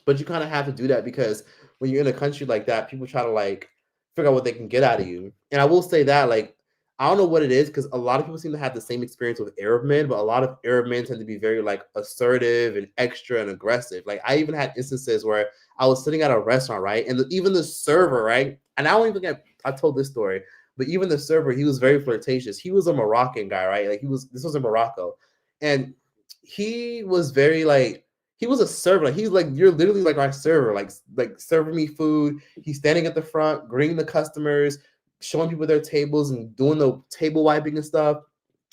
But you kind of have to do that because when you're in a country like that, people try to like figure out what they can get out of you. And I will say that, like, I don't know what it is because a lot of people seem to have the same experience with Arab men, but a lot of Arab men tend to be very like assertive and extra and aggressive. Like, I even had instances where I was sitting at a restaurant, right? And even the server, right? And I don't even get, I told this story, but even the server, he was very flirtatious. He was a Moroccan guy, right? Like, this was in Morocco. And he was very like, he was a server. Like, he's like, you're literally like our server, like serving me food. He's standing at the front, greeting the customers, showing people their tables and doing the table wiping and stuff.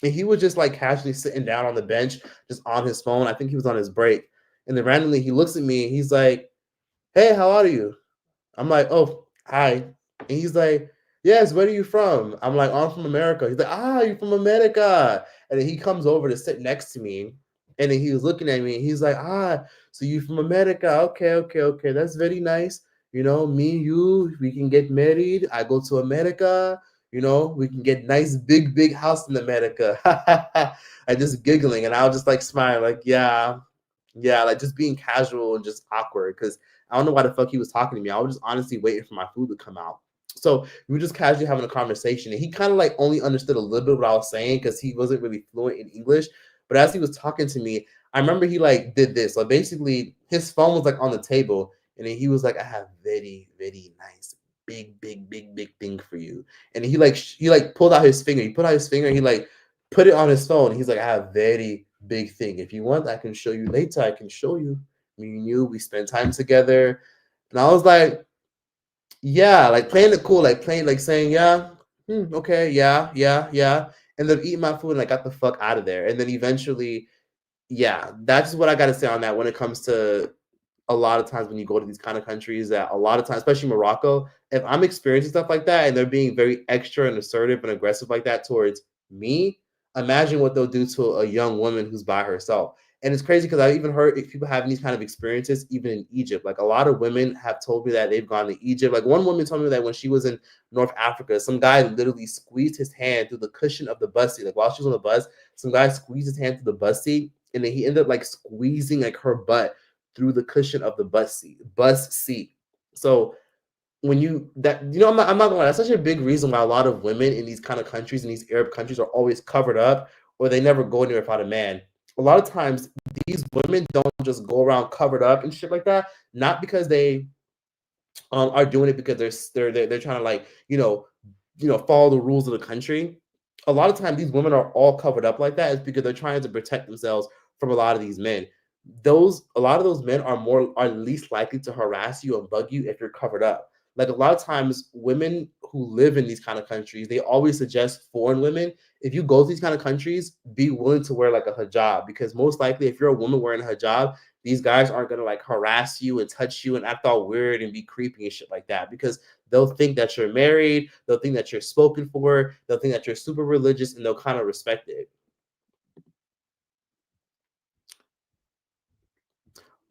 And he was just like casually sitting down on the bench, just on his phone. I think he was on his break. And then randomly he looks at me and he's like, "Hey, how are you?" I'm like, "Oh, hi." And he's like, "Yes, where are you from?" I'm like, "Oh, I'm from America." He's like, "Ah, you're from America." And then he comes over to sit next to me. And then he was looking at me and he's like, "Ah, so you from America. Okay, okay, okay. That's very nice. You know, me and you, we can get married. I go to America. You know, we can get nice big house in America." I just giggling and I was just like smiling, like, yeah, like just being casual and just awkward because I don't know why the fuck he was talking to me. I was just honestly waiting for my food to come out. So we were just casually having a conversation, and he kind of like only understood a little bit what I was saying because he wasn't really fluent in English. But as he was talking to me, I remember he like did this. So basically, his phone was like on the table, and then he was like, "I have very nice big thing for you." And he pulled out his finger. He put out his finger. And he like put it on his phone. He's like, "I have very big thing. If you want, I can show you later. I can show you. Me and you, we spend time together." And I was like, "Yeah," like playing it cool, like playing, like saying, "Yeah, okay, yeah." And then eating my food and like got the fuck out of there. And then eventually, yeah, that's what I got to say on that when it comes to a lot of times when you go to these kind of countries, that a lot of times, especially Morocco, if I'm experiencing stuff like that and they're being very extra and assertive and aggressive like that towards me, imagine what they'll do to a young woman who's by herself. And it's crazy because I even heard if people having these kind of experiences, even in Egypt. Like, a lot of women have told me that they've gone to Egypt. Like, one woman told me that when she was in North Africa, some guy literally squeezed his hand through the cushion of the bus seat. Like, while she was on the bus, some guy squeezed his hand through the bus seat, and then he ended up like squeezing like her butt through the cushion of the bus seat. So when you that you know I'm not gonna lie, that's such a big reason why a lot of women in these kind of countries, in these Arab countries, are always covered up, or they never go anywhere without a man. A lot of times these women don't just go around covered up and shit like that, not because they are doing it because they're trying to like follow the rules of the country. A lot of times these women are all covered up like that is because they're trying to protect themselves from a lot of these men. Those A lot of those men are least likely to harass you and bug you if you're covered up. Like, a lot of times women who live in these kind of countries, they always suggest foreign women, if you go to these kind of countries, be willing to wear like a hijab, because most likely if you're a woman wearing a hijab, these guys aren't gonna like harass you and touch you and act all weird and be creepy and shit like that, because they'll think that you're married, they'll think that you're spoken for, they'll think that you're super religious, and they'll kind of respect it.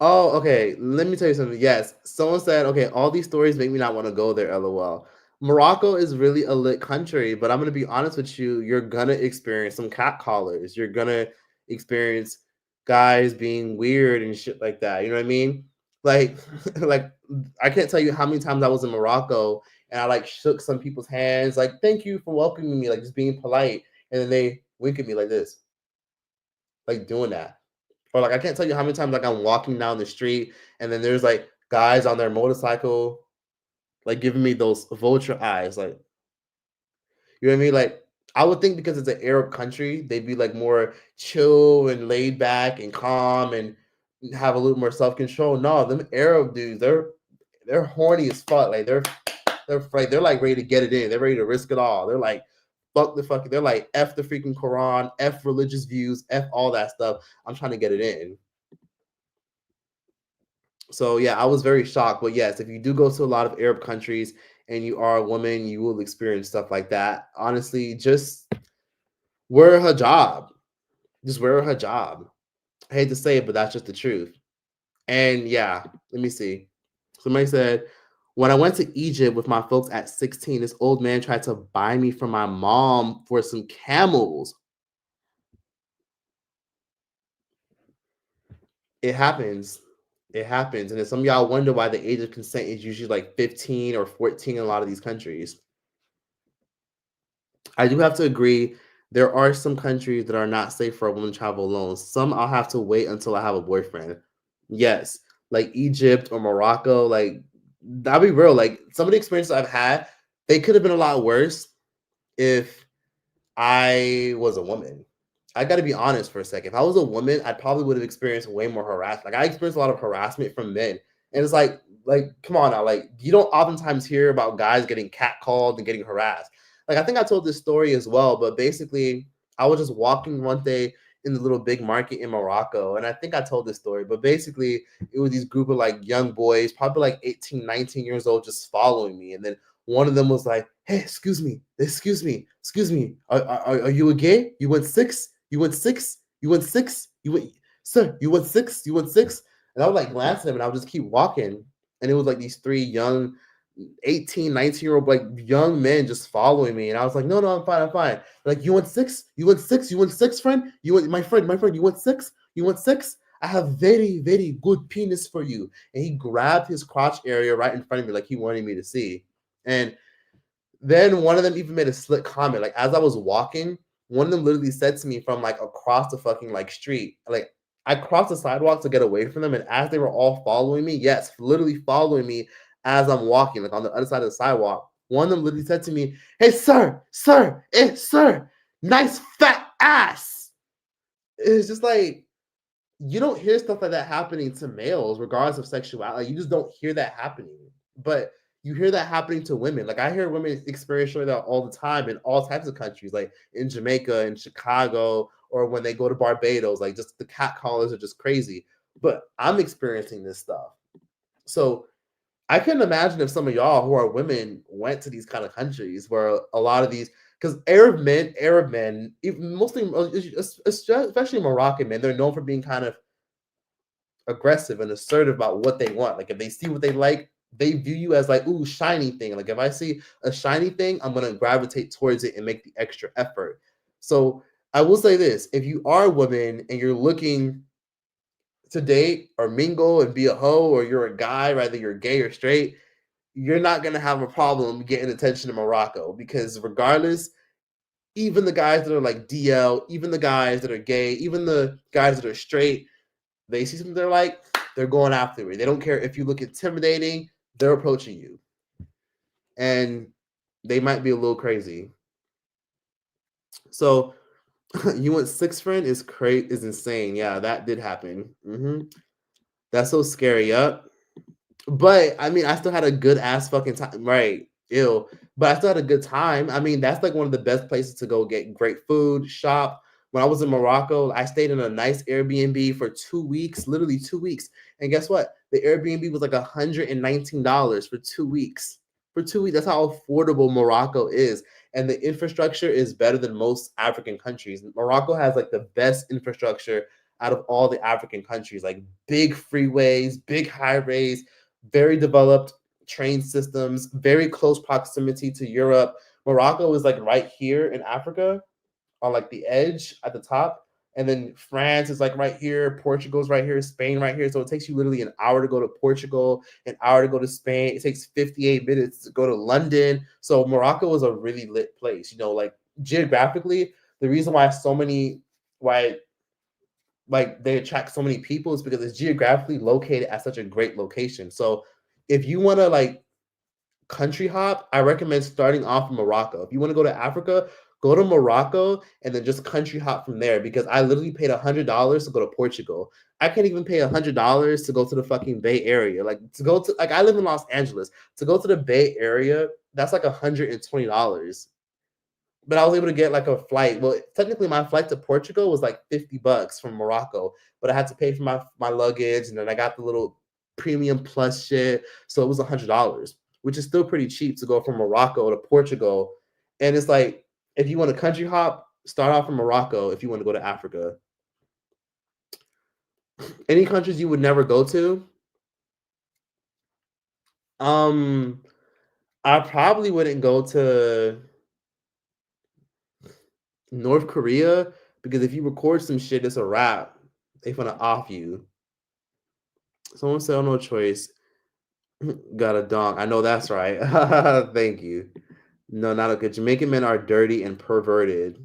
Oh, okay. Let me tell you something. Yes, someone said, okay, all these stories make me not want to go there, lol. Morocco is really a lit country, but I'm gonna be honest with you, you're gonna experience some cat callers. You're gonna experience guys being weird and shit like that. You know what I mean? Like, like I can't tell you how many times I was in Morocco and I like shook some people's hands, like, "Thank you for welcoming me," like just being polite, and then they wink at me like this, like doing that. Or like I can't tell you how many times like I'm walking down the street and then there's like guys on their motorcycle like giving me those vulture eyes, like, you know what I mean? Like, I would think because it's an Arab country, they'd be like more chill and laid back and calm and have a little more self control. No, them Arab dudes, they're horny as fuck. Like, they're like ready to get it in. They're ready to risk it all. They're like, fuck the fucking. They're like, f the freaking Quran, f religious views, f all that stuff. I'm trying to get it in. So yeah, I was very shocked. But yes, if you do go to a lot of Arab countries and you are a woman, you will experience stuff like that. Honestly, just wear a hijab. Just wear a hijab. I hate to say it, but that's just the truth. And yeah, let me see. Somebody said, when I went to Egypt with my folks at 16, this old man tried to buy me from my mom for some camels. It happens. It happens. And then some of y'all wonder why the age of consent is usually like 15 or 14 in a lot of these countries. I do have to agree. There are some countries that are not safe for a woman to travel alone. Some I'll have to wait until I have a boyfriend. Yes, like Egypt or Morocco. Like, I'll be real. Like, some of the experiences I've had, they could have been a lot worse if I was a woman. I got to be honest for a second. If I was a woman, I probably would have experienced way more harassment. Like, I experienced a lot of harassment from men, and it's like, come on now. Like, you don't oftentimes hear about guys getting catcalled and getting harassed. Like, I think I told this story as well, but basically, I was just walking one day in the little big market in Morocco, and I think I told this story, but basically, it was these group of like young boys, probably like 18, 19 years old, just following me, and then one of them was like, "Hey, excuse me. Are you a gay? You went six? You went six? You went six? You went, sir? You went six? You went six?" And I would like glance at him, and I would just keep walking, and it was like these three young 18, 19-year-old like young men just following me, and I was like, "No, no, I'm fine, I'm fine." Like, "You went six? You went six? You went six, friend? You went, my friend. You went six? You went six? I have very, very good penis for you." And he grabbed his crotch area right in front of me, like he wanted me to see. And then one of them even made a slick comment. Like, as I was walking, one of them literally said to me from like across the fucking like street, like, I crossed the sidewalk to get away from them, and as they were all following me, yes, literally following me as I'm walking, like on the other side of the sidewalk, one of them literally said to me, "Hey, sir, nice fat ass." It's just like, you don't hear stuff like that happening to males, regardless of sexuality. Like, you just don't hear that happening. But you hear that happening to women. Like, I hear women experience that all the time in all types of countries, like in Jamaica and Chicago, or when they go to Barbados. Like, just the catcallers are just crazy. But I'm experiencing this stuff. So I couldn't imagine if some of y'all who are women went to these kind of countries where a lot of these, because Arab men, mostly, especially Moroccan men, they're known for being kind of aggressive and assertive about what they want. Like, if they see what they like, they view you as like, "Ooh, shiny thing." Like, if I see a shiny thing, I'm gonna gravitate towards it and make the extra effort. So I will say this: if you are a woman and you're looking to date or mingle and be a hoe, or you're a guy, whether you're gay or straight, you're not gonna have a problem getting attention in Morocco, because regardless, even the guys that are like DL, even the guys that are gay, even the guys that are straight, they see something they're like, they're going after it. They don't care if you look intimidating, they're approaching you. And they might be a little crazy. So you went six, friend, is insane. Yeah, that did happen. That's so scary. Yep. But I mean, I still had a good ass fucking time. Right. Ew. But I still had a good time. I mean, that's like one of the best places to go get great food, shop. When I was in Morocco, I stayed in a nice Airbnb for 2 weeks, literally 2 weeks. And guess what? The Airbnb was like $119 for 2 weeks. For 2 weeks, that's how affordable Morocco is. And the infrastructure is better than most African countries. Morocco has like the best infrastructure out of all the African countries, like big freeways, big highways, very developed train systems, very close proximity to Europe. Morocco is like right here in Africa on like the edge at the top. And then France is like right here, Portugal's right here, Spain right here. So it takes you literally an hour to go to Portugal, an hour to go to Spain. It takes 58 minutes to go to London. So Morocco is a really lit place. You know, like geographically, the reason why why like they attract so many people is because it's geographically located at such a great location. So if you want to like country hop, I recommend starting off in Morocco. If you want to go to Africa, go to Morocco and then just country hop from there, because I literally paid $100 to go to Portugal. I can't even pay $100 to go to the fucking Bay Area. Like, to go to, like, I live in Los Angeles. To go to the Bay Area, that's like $120. But I was able to get like a flight. Well, technically, my flight to Portugal was like $50 from Morocco, but I had to pay for my luggage, and then I got the little premium plus shit. So it was $100, which is still pretty cheap to go from Morocco to Portugal. And it's like, if you want a country hop, start off from Morocco if you want to go to Africa. Any countries you would never go to? Um, I probably wouldn't go to North Korea because if you record some shit, it's a wrap. They gonna off you. Someone said, "Oh, no choice." Got a dong. I know that's right. Thank you. No, not okay. Jamaican men are dirty and perverted.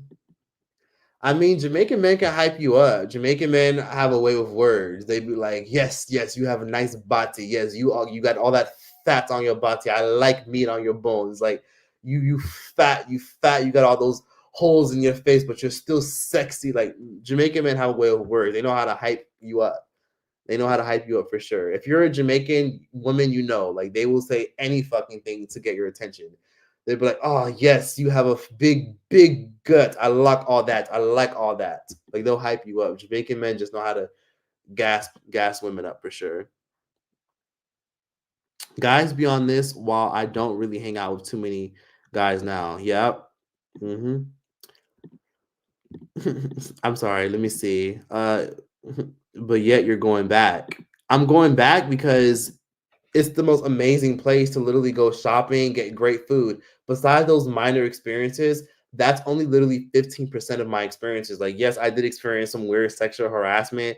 I mean, Jamaican men can hype you up. Jamaican men have a way with words. They be like, "Yes, yes, you have a nice body. Yes, you got all that fat on your body. I like meat on your bones. Like you fat, you fat. You got all those holes in your face, but you're still sexy." Like Jamaican men have a way with words. They know how to hype you up. They know how to hype you up for sure. If you're a Jamaican woman, you know, like they will say any fucking thing to get your attention. They'd be like, "Oh yes, you have a big, big gut. I like all that. I like all that." Like they'll hype you up. Jamaican men just know how to gas women up for sure. Guys beyond this, while I don't really hang out with too many guys now. Yep. hmm I'm sorry. Let me see. But yet you're going back. I'm going back because it's the most amazing place to literally go shopping, get great food. Besides those minor experiences, that's only literally 15% of my experiences. Like, yes, I did experience some weird sexual harassment,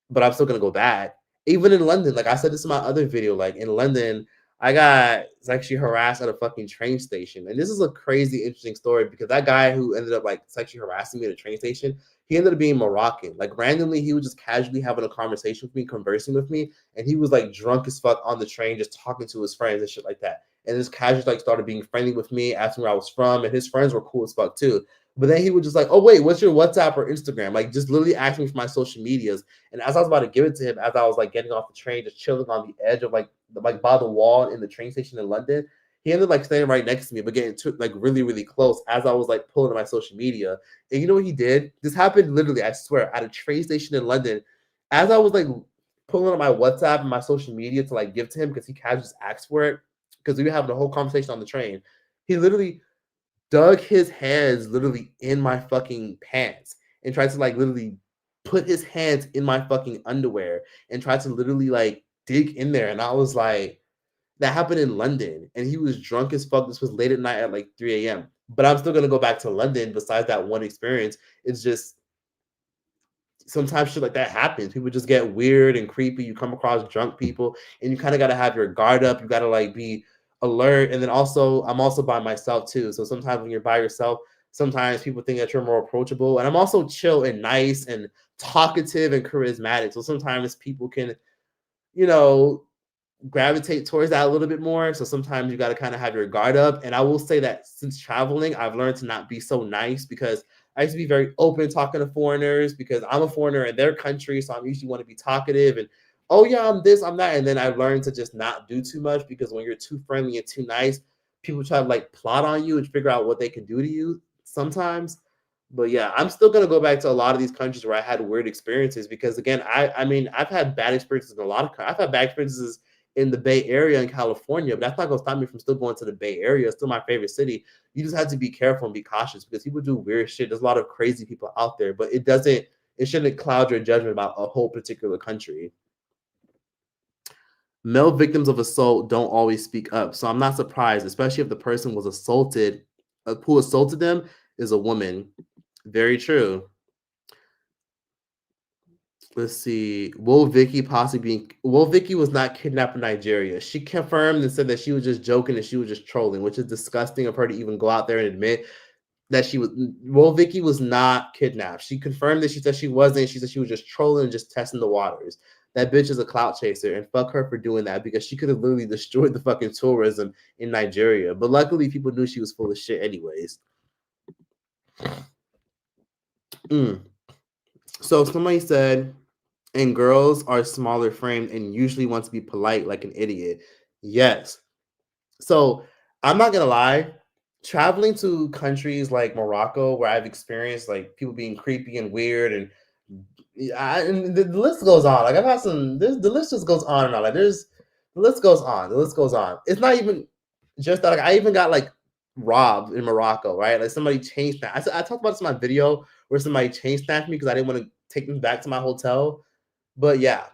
but I'm still gonna go back. Even in London, like I said this in my other video, like in London, I got sexually harassed at a fucking train station. And this is a crazy, interesting story because that guy who ended up like sexually harassing me at a train station, he ended up being Moroccan. Like randomly, he was just casually having a conversation with me, conversing with me, and he was like drunk as fuck on the train, just talking to his friends and shit like that. And this casually like started being friendly with me, asking where I was from, and his friends were cool as fuck too. But then he would just like, "Oh wait, what's your WhatsApp or Instagram?" Like just literally asking me for my social medias. And as I was about to give it to him, as I was like getting off the train, just chilling on the edge of like by the wall in the train station in London, he ended up like standing right next to me, but getting like really, really close as I was like pulling to my social media. And you know what he did? This happened literally, I swear, at a train station in London. As I was like pulling on my WhatsApp and my social media to like give to him because he casually just asked for it because we were having a whole conversation on the train. He literally dug his hands literally in my fucking pants and tried to like literally put his hands in my fucking underwear and tried to literally like dig in there. And I was like, that happened in London. And he was drunk as fuck. This was late at night at like 3 a.m. But I'm still gonna go back to London besides that one experience. It's just sometimes shit like that happens. People just get weird and creepy. You come across drunk people, and you kind of got to have your guard up. You got to like be alert. And then also, I'm also by myself too. So sometimes when you're by yourself, sometimes people think that you're more approachable. And I'm also chill and nice and talkative and charismatic. So sometimes people can, you know, gravitate towards that a little bit more. So sometimes you got to kind of have your guard up. And I will say that since traveling, I've learned to not be so nice because I used to be very open talking to foreigners because I'm a foreigner in their country. So I'm usually want to be talkative and, oh, yeah, I'm this, I'm that. And then I've learned to just not do too much because when you're too friendly and too nice, people try to like plot on you and figure out what they can do to you sometimes. But yeah, I'm still gonna go back to a lot of these countries where I had weird experiences because again, I mean I've had bad experiences in a lot of I've had bad experiences in the Bay Area in California, but that's not gonna stop me from still going to the Bay Area. It's still my favorite city. You just have to be careful and be cautious because people do weird shit. There's a lot of crazy people out there, but it shouldn't cloud your judgment about a whole particular country. Male victims of assault don't always speak up, so I'm not surprised, especially if the person was assaulted, who assaulted them is a woman. Very true. Let's see. Will Vicky was not kidnapped in Nigeria. She confirmed and said that she was just joking and she was just trolling, which is disgusting of her to even go out there and admit that she was. Will Vicky was not kidnapped. She confirmed that she said she wasn't. She said she was just trolling and just testing the waters. That bitch is a clout chaser, and fuck her for doing that because she could have literally destroyed the fucking tourism in Nigeria. But luckily, people knew she was full of shit, anyways. Mm. So somebody said, and girls are smaller framed and usually want to be polite like an idiot. Yes. So I'm not gonna lie, traveling to countries like Morocco, where I've experienced like people being creepy and weird and Yeah, and the list goes on. Like I've had some. The list just goes on and on. Like there's the list goes on. The list goes on. It's not even just that. Like I even got like robbed in Morocco, right? Like somebody changed that. I talked about this in my video where somebody chain snatched me because I didn't want to take them back to my hotel. But yeah,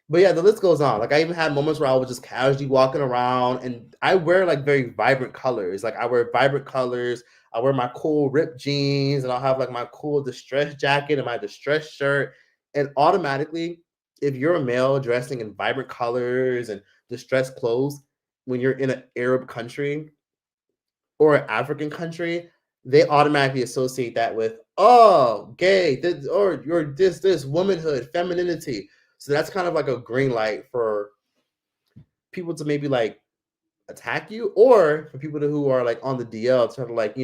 the list goes on. Like I even had moments where I was just casually walking around, and I wear like very vibrant colors. Like I wear vibrant colors. I wear my cool ripped jeans, and I'll have like my cool distressed jacket and my distressed shirt. And automatically, if you're a male dressing in vibrant colors and distressed clothes, when you're in an Arab country or an African country, they automatically associate that with gay, or you're this womanhood, femininity. So that's kind of like a green light for people to maybe like attack you, or for people who are like on the DL to like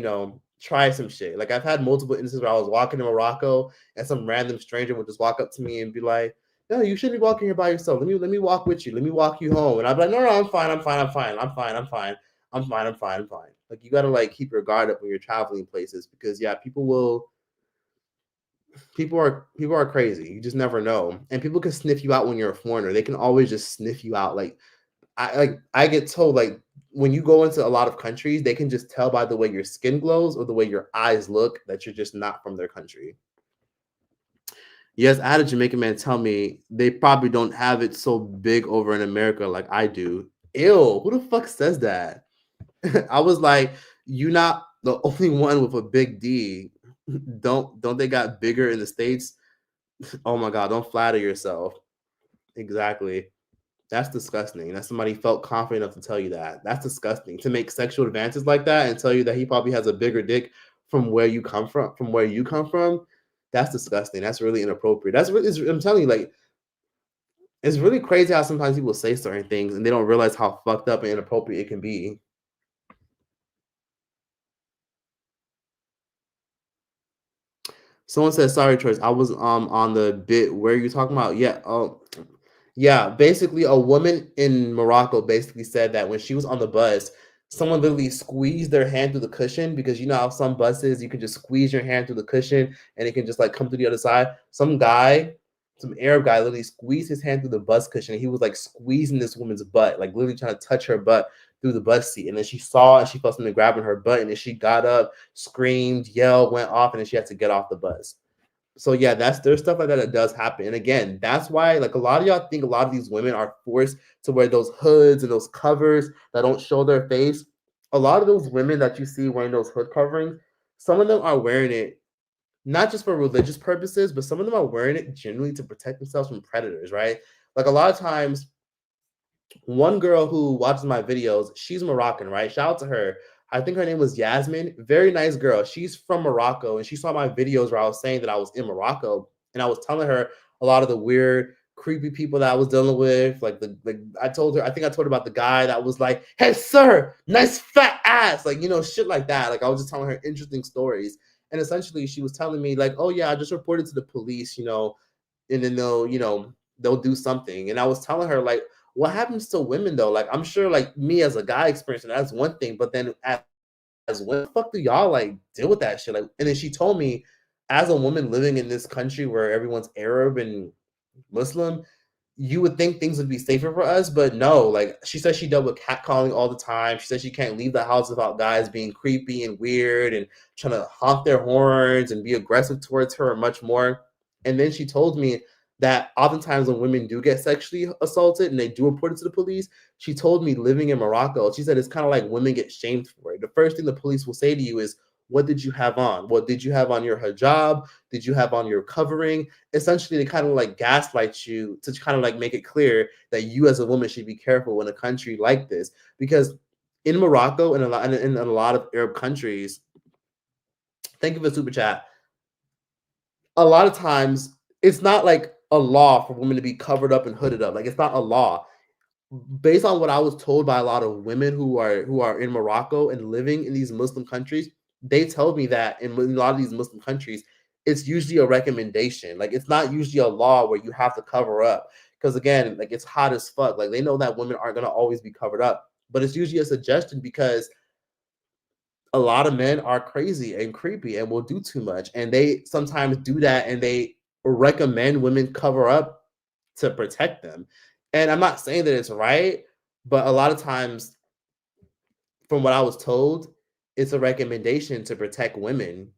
try some shit. Like I've had multiple instances where I was walking in Morocco and some random stranger would just walk up to me and be like, "No, you shouldn't be walking here by yourself. Let me walk with you. Let me walk you home." And I'd be like, "No, I'm fine. I'm fine. I'm fine. I'm fine. I'm fine. I'm fine. I'm fine. I'm fine." Like you gotta like keep your guard up when you're traveling places because yeah, people are crazy. You just never know, and people can sniff you out when you're a foreigner. They can always just sniff you out. I get told like when you go into a lot of countries, they can just tell by the way your skin glows or the way your eyes look that you're just not from their country. Yes, I had a Jamaican man tell me they probably don't have it so big over in America like I do. Ew, who the fuck says that? I was like, you not the only one with a big D. Don't they got bigger in the States? Oh my god, don't flatter yourself. Exactly. That's disgusting. That somebody felt confident enough to tell you that. That's disgusting. To make sexual advances like that and tell you that he probably has a bigger dick from where you come from, that's disgusting. That's really inappropriate. That's really, I'm telling you, like, it's really crazy how sometimes people say certain things and they don't realize how fucked up and inappropriate it can be. Someone said, "Sorry, Troy, I was on the bit where you talking about." Yeah, yeah. Basically, a woman in Morocco basically said that when she was on the bus, someone literally squeezed their hand through the cushion because you know how some buses you can just squeeze your hand through the cushion and it can just like come to the other side. Some Arab guy, literally squeezed his hand through the bus cushion. And he was like squeezing this woman's butt, like literally trying to touch her butt through the bus seat. And then she saw and she felt something grabbing her butt, and then she got up, screamed, yelled, went off, and then she had to get off the bus. So yeah, there's stuff like that that does happen. And again, that's why like a lot of y'all think a lot of these women are forced to wear those hoods and those covers that don't show their face. A lot of those women that you see wearing those hood coverings, some of them are wearing it not just for religious purposes, but some of them are wearing it genuinely to protect themselves from predators, right? Like a lot of times one girl who watches my videos, she's Moroccan, right? Shout out to her. I think her name was Yasmin. Very nice girl. She's from Morocco, and she saw my videos where I was saying that I was in Morocco, and I was telling her a lot of the weird, creepy people that I was dealing with. Like I told her, I think I told her about the guy that was like, "Hey, sir, nice fat ass," like shit like that. Like I was just telling her interesting stories, and essentially she was telling me like, "Oh yeah, I just reported to the police, and then they'll do something." And I was telling her like, what happens to women though? Like I'm sure like me as a guy experiencing that's one thing, but then as women, fuck do y'all like deal with that shit? Like, and then she told me, as a woman living in this country where everyone's Arab and Muslim, you would think things would be safer for us, but no. Like she said, she dealt with catcalling all the time. She said she can't leave the house without guys being creepy and weird and trying to honk their horns and be aggressive towards her and much more. And then she told me that oftentimes when women do get sexually assaulted and they do report it to the police, she told me living in Morocco, she said it's kind of like women get shamed for it. The first thing the police will say to you is, "What did you have on? What did you have on your hijab? Did you have on your covering?" Essentially, they kind of like gaslight you to kind of like make it clear that you as a woman should be careful in a country like this. Because in Morocco and in a lot of Arab countries, thank you for the super chat, a lot of times it's not like a law for women to be covered up and hooded up. Like it's not a law. Based on what I was told by a lot of women who are in Morocco and living in these Muslim countries, they tell me that in a lot of these Muslim countries, it's usually a recommendation. Like it's not usually a law where you have to cover up. Because again, like it's hot as fuck. Like they know that women aren't gonna always be covered up. But it's usually a suggestion because a lot of men are crazy and creepy and will do too much. And they sometimes do that and they recommend women cover up to protect them. And I'm not saying that it's right, but a lot of times, from what I was told, it's a recommendation to protect women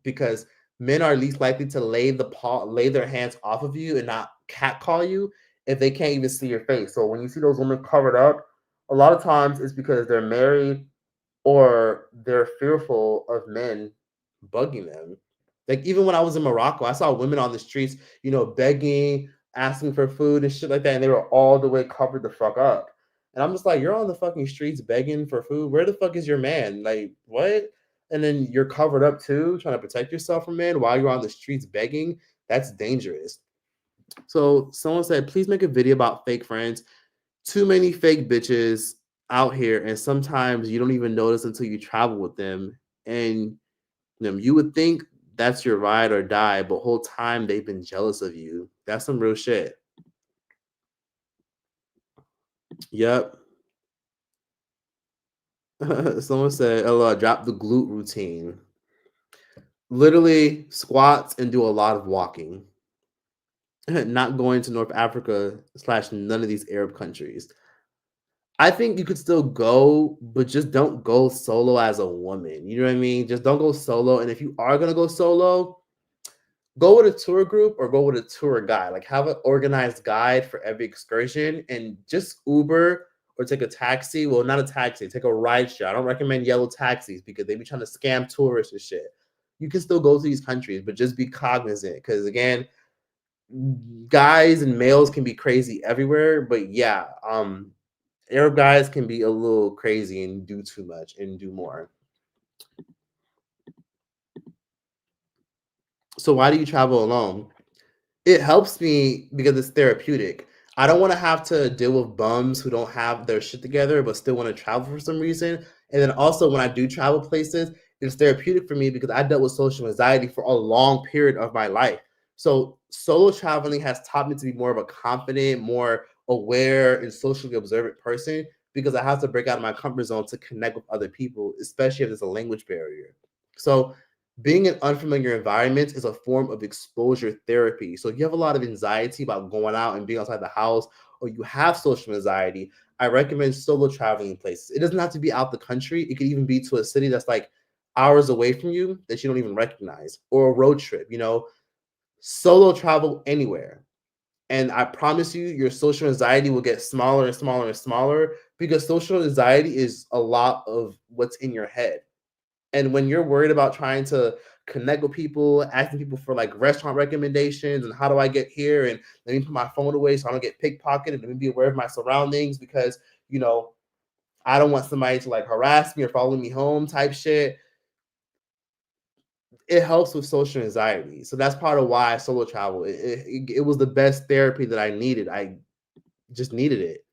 because men are least likely to lay their hands off of you and not catcall you if they can't even see your face. So when you see those women covered up, a lot of times it's because they're married or they're fearful of men bugging them. Like even when I was in Morocco, I saw women on the streets, begging, asking for food and shit like that, and they were all the way covered the fuck up. And I'm just like, you're on the fucking streets begging for food. Where the fuck is your man? Like, what? And then you're covered up too, trying to protect yourself from men while you're on the streets begging. That's dangerous. So someone said, please make a video about fake friends. Too many fake bitches out here, and sometimes you don't even notice until you travel with them. And you would think that's your ride or die, but whole time they've been jealous of you. That's some real shit. Yep. Someone said, "Oh, drop the glute routine. Literally squats and do a lot of walking. Not going to North Africa / none of these Arab countries. I think you could still go, but just don't go solo as a woman. You know what I mean? Just don't go solo. And if you are gonna go solo, go with a tour group or go with a tour guide. Like have an organized guide for every excursion and just Uber or take a taxi. Well, not a taxi, take a ride share. I don't recommend yellow taxis because they be trying to scam tourists and shit. You can still go to these countries, but just be cognizant because again, guys and males can be crazy everywhere. But yeah, Arab guys can be a little crazy and do too much and do more. So why do you travel alone? It helps me because it's therapeutic. I don't want to have to deal with bums who don't have their shit together but still want to travel for some reason. And then also when I do travel places, it's therapeutic for me because I dealt with social anxiety for a long period of my life. So solo traveling has taught me to be more of a confident, more aware and socially observant person because I have to break out of my comfort zone to connect with other people, especially if there's a language barrier. So being in unfamiliar environments is a form of exposure therapy. So if you have a lot of anxiety about going out and being outside the house, or you have social anxiety, I recommend solo traveling places. It doesn't have to be out the country. It could even be to a city that's like hours away from you that you don't even recognize, or a road trip, solo travel anywhere. And I promise you, your social anxiety will get smaller and smaller and smaller because social anxiety is a lot of what's in your head. And when you're worried about trying to connect with people, asking people for like restaurant recommendations and how do I get here and let me put my phone away so I don't get pickpocketed, let me be aware of my surroundings because you know I don't want somebody to like harass me or follow me home type shit. It helps with social anxiety. So that's part of why I solo travel. It was the best therapy that I needed. I just needed it.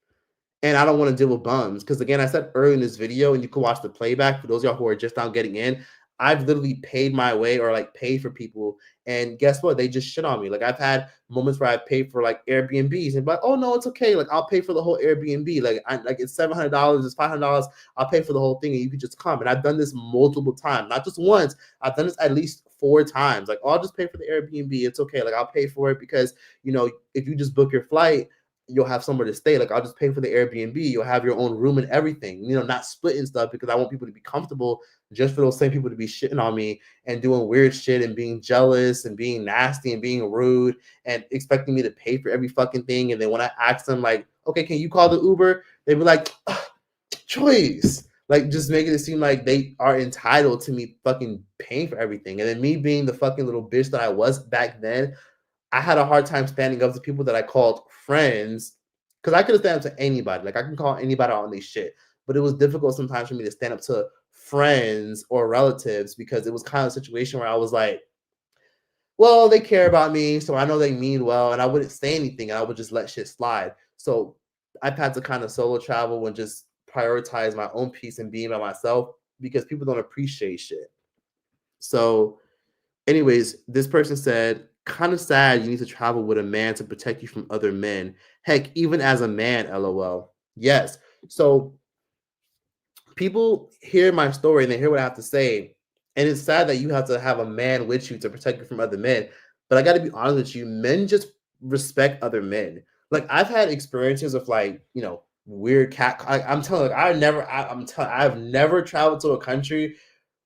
And I don't want to deal with bums because again, I said earlier in this video, and you can watch the playback for those of y'all who are just now getting in. I've literally paid my way or like paid for people, and guess what? They just shit on me. Like I've had moments where I paid for like Airbnbs and like, oh no, it's okay. Like I'll pay for the whole Airbnb. Like it's $700, it's $500. I'll pay for the whole thing, and you can just come. And I've done this multiple times, not just once. I've done this at least 4 times. Like, oh, I'll just pay for the Airbnb. It's okay. Like I'll pay for it because if you just book your flight you'll have somewhere to stay. Like I'll just pay for the Airbnb. You'll have your own room and everything. Not splitting stuff because I want people to be comfortable. Just for those same people to be shitting on me and doing weird shit and being jealous and being nasty and being rude and expecting me to pay for every fucking thing. And then when I ask them like, okay, can you call the Uber? They be like, choice. Like just making it seem like they are entitled to me fucking paying for everything. And then me being the fucking little bitch that I was back then, I had a hard time standing up to people that I called friends because I could have stand up to anybody. Like I can call anybody out on these shit, but it was difficult sometimes for me to stand up to friends or relatives because it was kind of a situation where I was like, well, they care about me, so I know they mean well, and I wouldn't say anything, and I would just let shit slide. So I've had to kind of solo travel and just prioritize my own peace and being by myself because people don't appreciate shit. So anyways, this person said, kind of sad you need to travel with a man to protect you from other men. Heck, even as a man, lol. Yes. So people hear my story and they hear what I have to say, and it's sad that you have to have a man with you to protect you from other men. But I got to be honest with you, men just respect other men. Like I've had experiences of like weird cat. I'm telling you, like I'm telling, I've never traveled to a country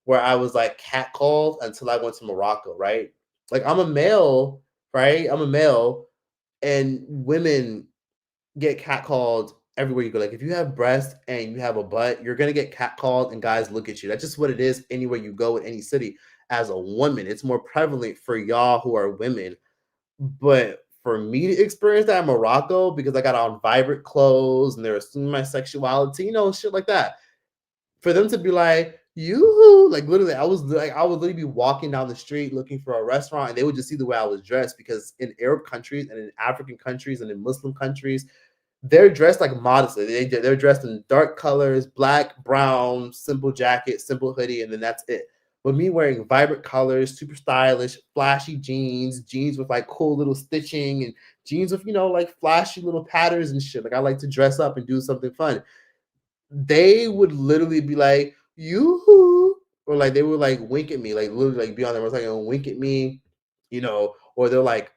where I was like catcalled until I went to Morocco. Right? Like I'm a male, right? I'm a male, and women get catcalled everywhere you go. Like if you have breasts and you have a butt, you're gonna get catcalled and guys look at you. That's just what it is anywhere you go in any city. As a woman, it's more prevalent for y'all who are women. But for me to experience that in Morocco, because I got on vibrant clothes and they're assuming my sexuality, shit like that. For them to be like, you like literally, I would literally be walking down the street looking for a restaurant, and they would just see the way I was dressed because in Arab countries and in African countries and in Muslim countries, they're dressed like modestly. They're dressed in dark colors, black, brown, simple jacket, simple hoodie, and then that's it. But me wearing vibrant colors, super stylish, flashy jeans with like cool little stitching, and jeans with like flashy little patterns and shit. Like I like to dress up and do something fun. They would literally be like, "You," or like they would like wink at me, like literally like be on their motorcycle and wink at me, or they're like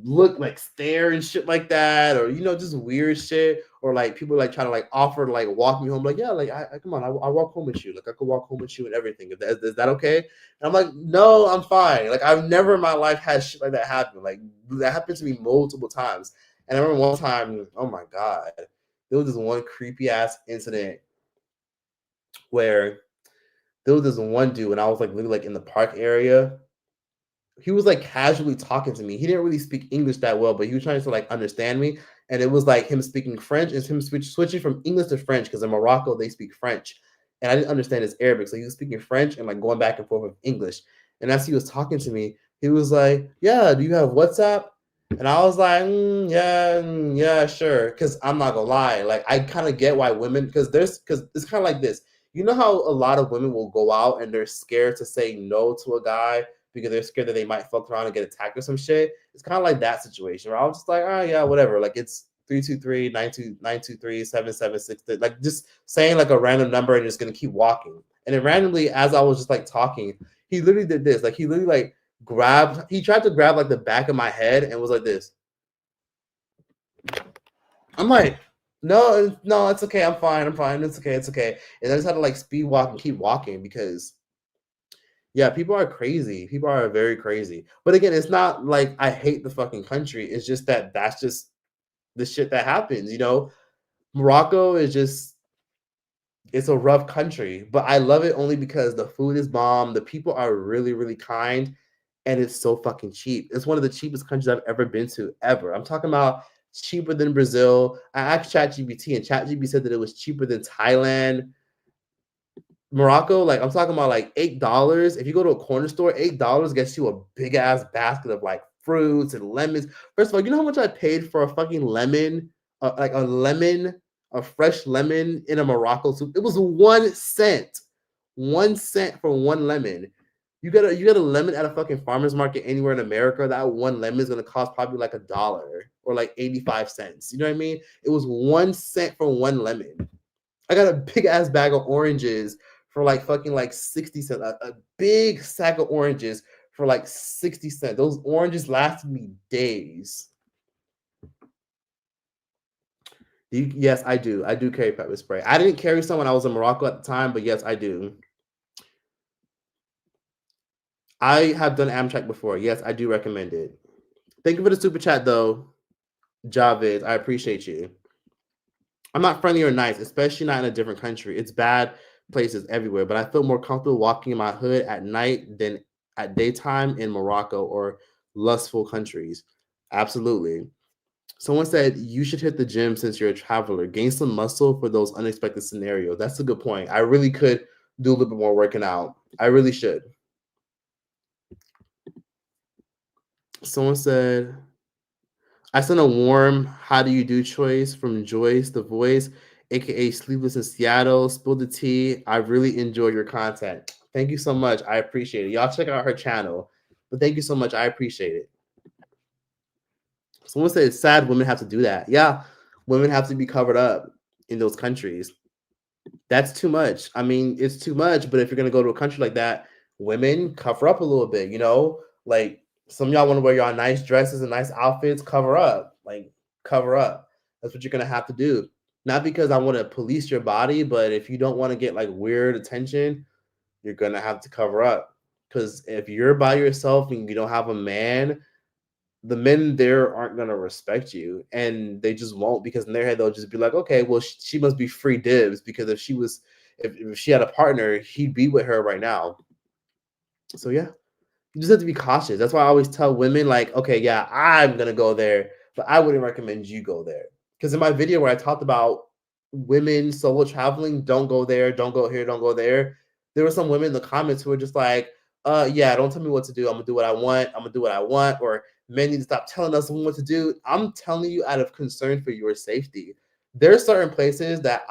look like stare and shit like that, or just weird shit, or like people like trying to like offer to like walk me home, like yeah, like I come on, I walk home with you, like I could walk home with you and everything. Is that okay? And I'm like, no, I'm fine. Like I've never in my life had shit like that happen. Like that happened to me multiple times. And I remember one time, oh my god, there was this one creepy ass incident where there was this one dude, and I was like literally like in the park area. He was like casually talking to me. He didn't really speak English that well, but he was trying to like understand me. And it was like him speaking French and him switching from English to French because in Morocco they speak French. And I didn't understand his Arabic. So he was speaking French and like going back and forth with English. And as he was talking to me, he was like, yeah, do you have WhatsApp? And I was like, yeah, yeah, sure. Cause I'm not gonna lie. Like I kind of get why women, because it's kind of like this. You know how a lot of women will go out and they're scared to say no to a guy because they're scared that they might fuck around and get attacked or some shit. It's kind of like that situation where I was just like, oh yeah, whatever. Like it's 323-923-776. Like just saying like a random number and just gonna keep walking. And then randomly, as I was just like talking, he literally did this. Like he literally like he tried to grab like the back of my head and was like this. I'm like, no, no, it's okay. I'm fine. It's okay. It's okay. And I just had to like speed walk and keep walking because yeah, people are crazy. People are very crazy. But again, it's not like I hate the fucking country. It's just that that's just the shit that happens. Morocco is just it's a rough country, but I love it only because the food is bomb. The people are really, really kind, and it's so fucking cheap. It's one of the cheapest countries I've ever been to, ever. I'm talking about cheaper than Brazil. I asked ChatGPT, and ChatGPT said that it was cheaper than Thailand. Morocco, like I'm talking about like $8. If you go to a corner store, $8 gets you a big ass basket of like fruits and lemons. First of all, you know how much I paid for a fucking lemon, like a lemon, a fresh lemon in a Morocco soup? It was 1 cent. 1 cent for one lemon. You get a lemon at a fucking farmer's market anywhere in America, that one lemon is gonna cost probably like $1 or like 85 cents. You know what I mean? It was 1 cent for one lemon. I got a big ass bag of oranges for like fucking like 60 cents. A big sack of oranges for like 60 cents. Those oranges lasted me days. Yes, I do. I do carry pepper spray. I didn't carry some when I was in Morocco at the time, but yes, I do. I have done Amtrak before. Yes, I do recommend it. Thank you for the super chat though, Javed. I appreciate you. I'm not friendly or nice, especially not in a different country. It's bad places everywhere, but I feel more comfortable walking in my hood at night than at daytime in Morocco or lustful countries. Absolutely. Someone said you should hit the gym since you're a traveler. Gain some muscle for those unexpected scenarios. That's a good point. I really could do a little bit more working out. I really should. Someone said I sent a warm "How do you do" choice from Joyce, the voice, aka Sleepless in Seattle. Spill the tea. I really enjoyed your content. Thank you so much. I appreciate it. Y'all check out her channel. But thank you so much. I appreciate it. Someone said it's sad women have to do that. Yeah, women have to be covered up in those countries. That's too much. I mean, it's too much, but if you're gonna go to a country like that, women cover up a little bit, you know? Like some of y'all want to wear y'all nice dresses and nice outfits, cover up. Like cover up. That's what you're gonna have to do. Not because I want to police your body, but if you don't want to get like weird attention, you're gonna have to cover up. Because if you're by yourself and you don't have a man, the men there aren't gonna respect you, and they just won't because in their head they'll just be like, okay, well she must be free dibs because if she had a partner, he'd be with her right now. So yeah, you just have to be cautious. That's why I always tell women, like, okay, yeah, I'm gonna go there, but I wouldn't recommend you go there. Because in my video where I talked about women solo traveling, don't go there, don't go here, don't go there were some women in the comments who were just like, yeah, don't tell me what to do. I'm gonna do what I want, I'm gonna do what I want, or men need to stop telling us what to do. I'm telling you out of concern for your safety. There's certain places that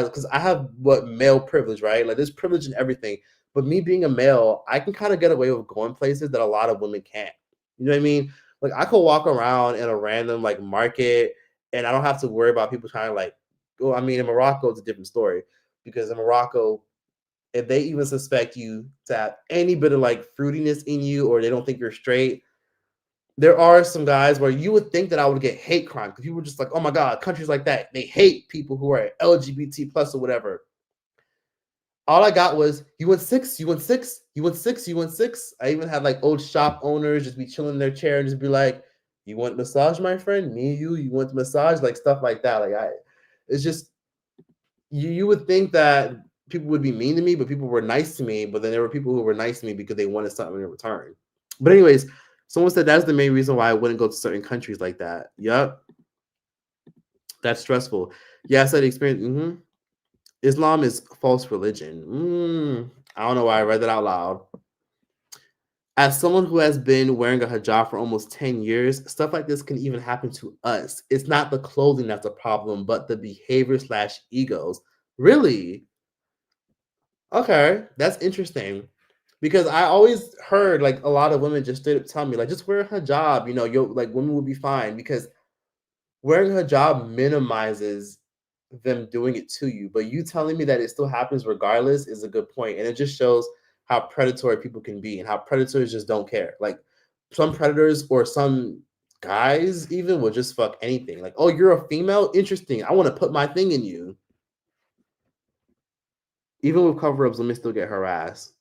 because I have what male privilege, right? Like there's privilege in everything. But me being a male, I can kind of get away with going places that a lot of women can't. You know what I mean? Like I could walk around in a random like market and I don't have to worry about people trying to like, well, I mean, in Morocco, it's a different story because in Morocco, if they even suspect you to have any bit of like fruitiness in you or they don't think you're straight, there are some guys where you would think that I would get hate crime because people were just like, oh my God, countries like that, they hate people who are LGBT plus or whatever. All I got was you went six, you went six, you went six, you went six. I even had like old shop owners just be chilling in their chair and just be like, "You want massage, my friend? Me and you want massage?" Like stuff like that. It's just you would think that people would be mean to me, but people were nice to me. But then there were people who were nice to me because they wanted something in return. But anyways, someone said that's the main reason why I wouldn't go to certain countries like that. Yep, that's stressful. Yeah, I said experience. Islam is false religion. I don't know why I read that out loud. As someone who has been wearing a hijab for almost 10 years, stuff like this can even happen to us. It's not the clothing that's a problem, but the behavior slash egos. Really? Okay, that's interesting. Because I always heard like a lot of women just straight up tell me, like, just wear a hijab, you'll like women will be fine because wearing a hijab minimizes them doing it to you, but you telling me that it still happens regardless is a good point, and it just shows how predatory people can be and how predators just don't care. Like some predators or some guys even will just fuck anything. Like, oh, you're a female, interesting. I want to put my thing in you. Even with cover-ups, women still get harassed.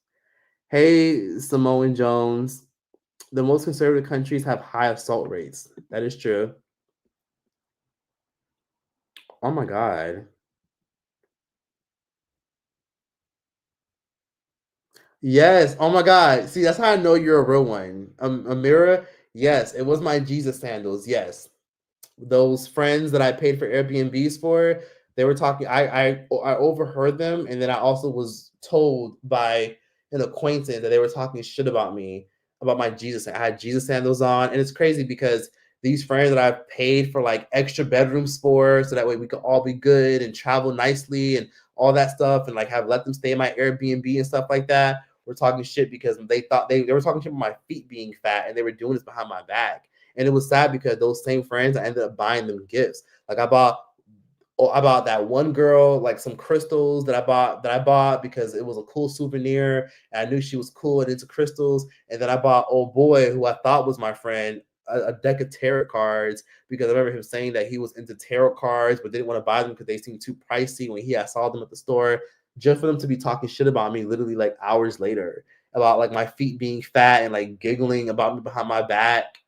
Hey, Samoan Jones, the most conservative countries have high assault rates. That is true. Oh my god. Yes. Oh my God. See, that's how I know you're a real one. Amira, yes, it was my Jesus sandals. Yes. Those friends that I paid for Airbnbs for, they were talking. I overheard them, and then I also was told by an acquaintance that they were talking shit about me about my Jesus. I had Jesus sandals on, and it's crazy because these friends that I've paid for like extra bedrooms for, so that way we could all be good and travel nicely and all that stuff, and like have let them stay in my Airbnb and stuff like that. We're talking shit because they thought they were talking shit about my feet being fat, and they were doing this behind my back. And it was sad because those same friends, I ended up buying them gifts. Like I bought that one girl like some crystals that I bought because it was a cool souvenir. And I knew she was cool and into crystals. And then I bought old boy who I thought was my friend a deck of tarot cards because I remember him saying that he was into tarot cards but didn't want to buy them because they seemed too pricey when I saw them at the store. Just for them to be talking shit about me literally like hours later about like my feet being fat and like giggling about me behind my back.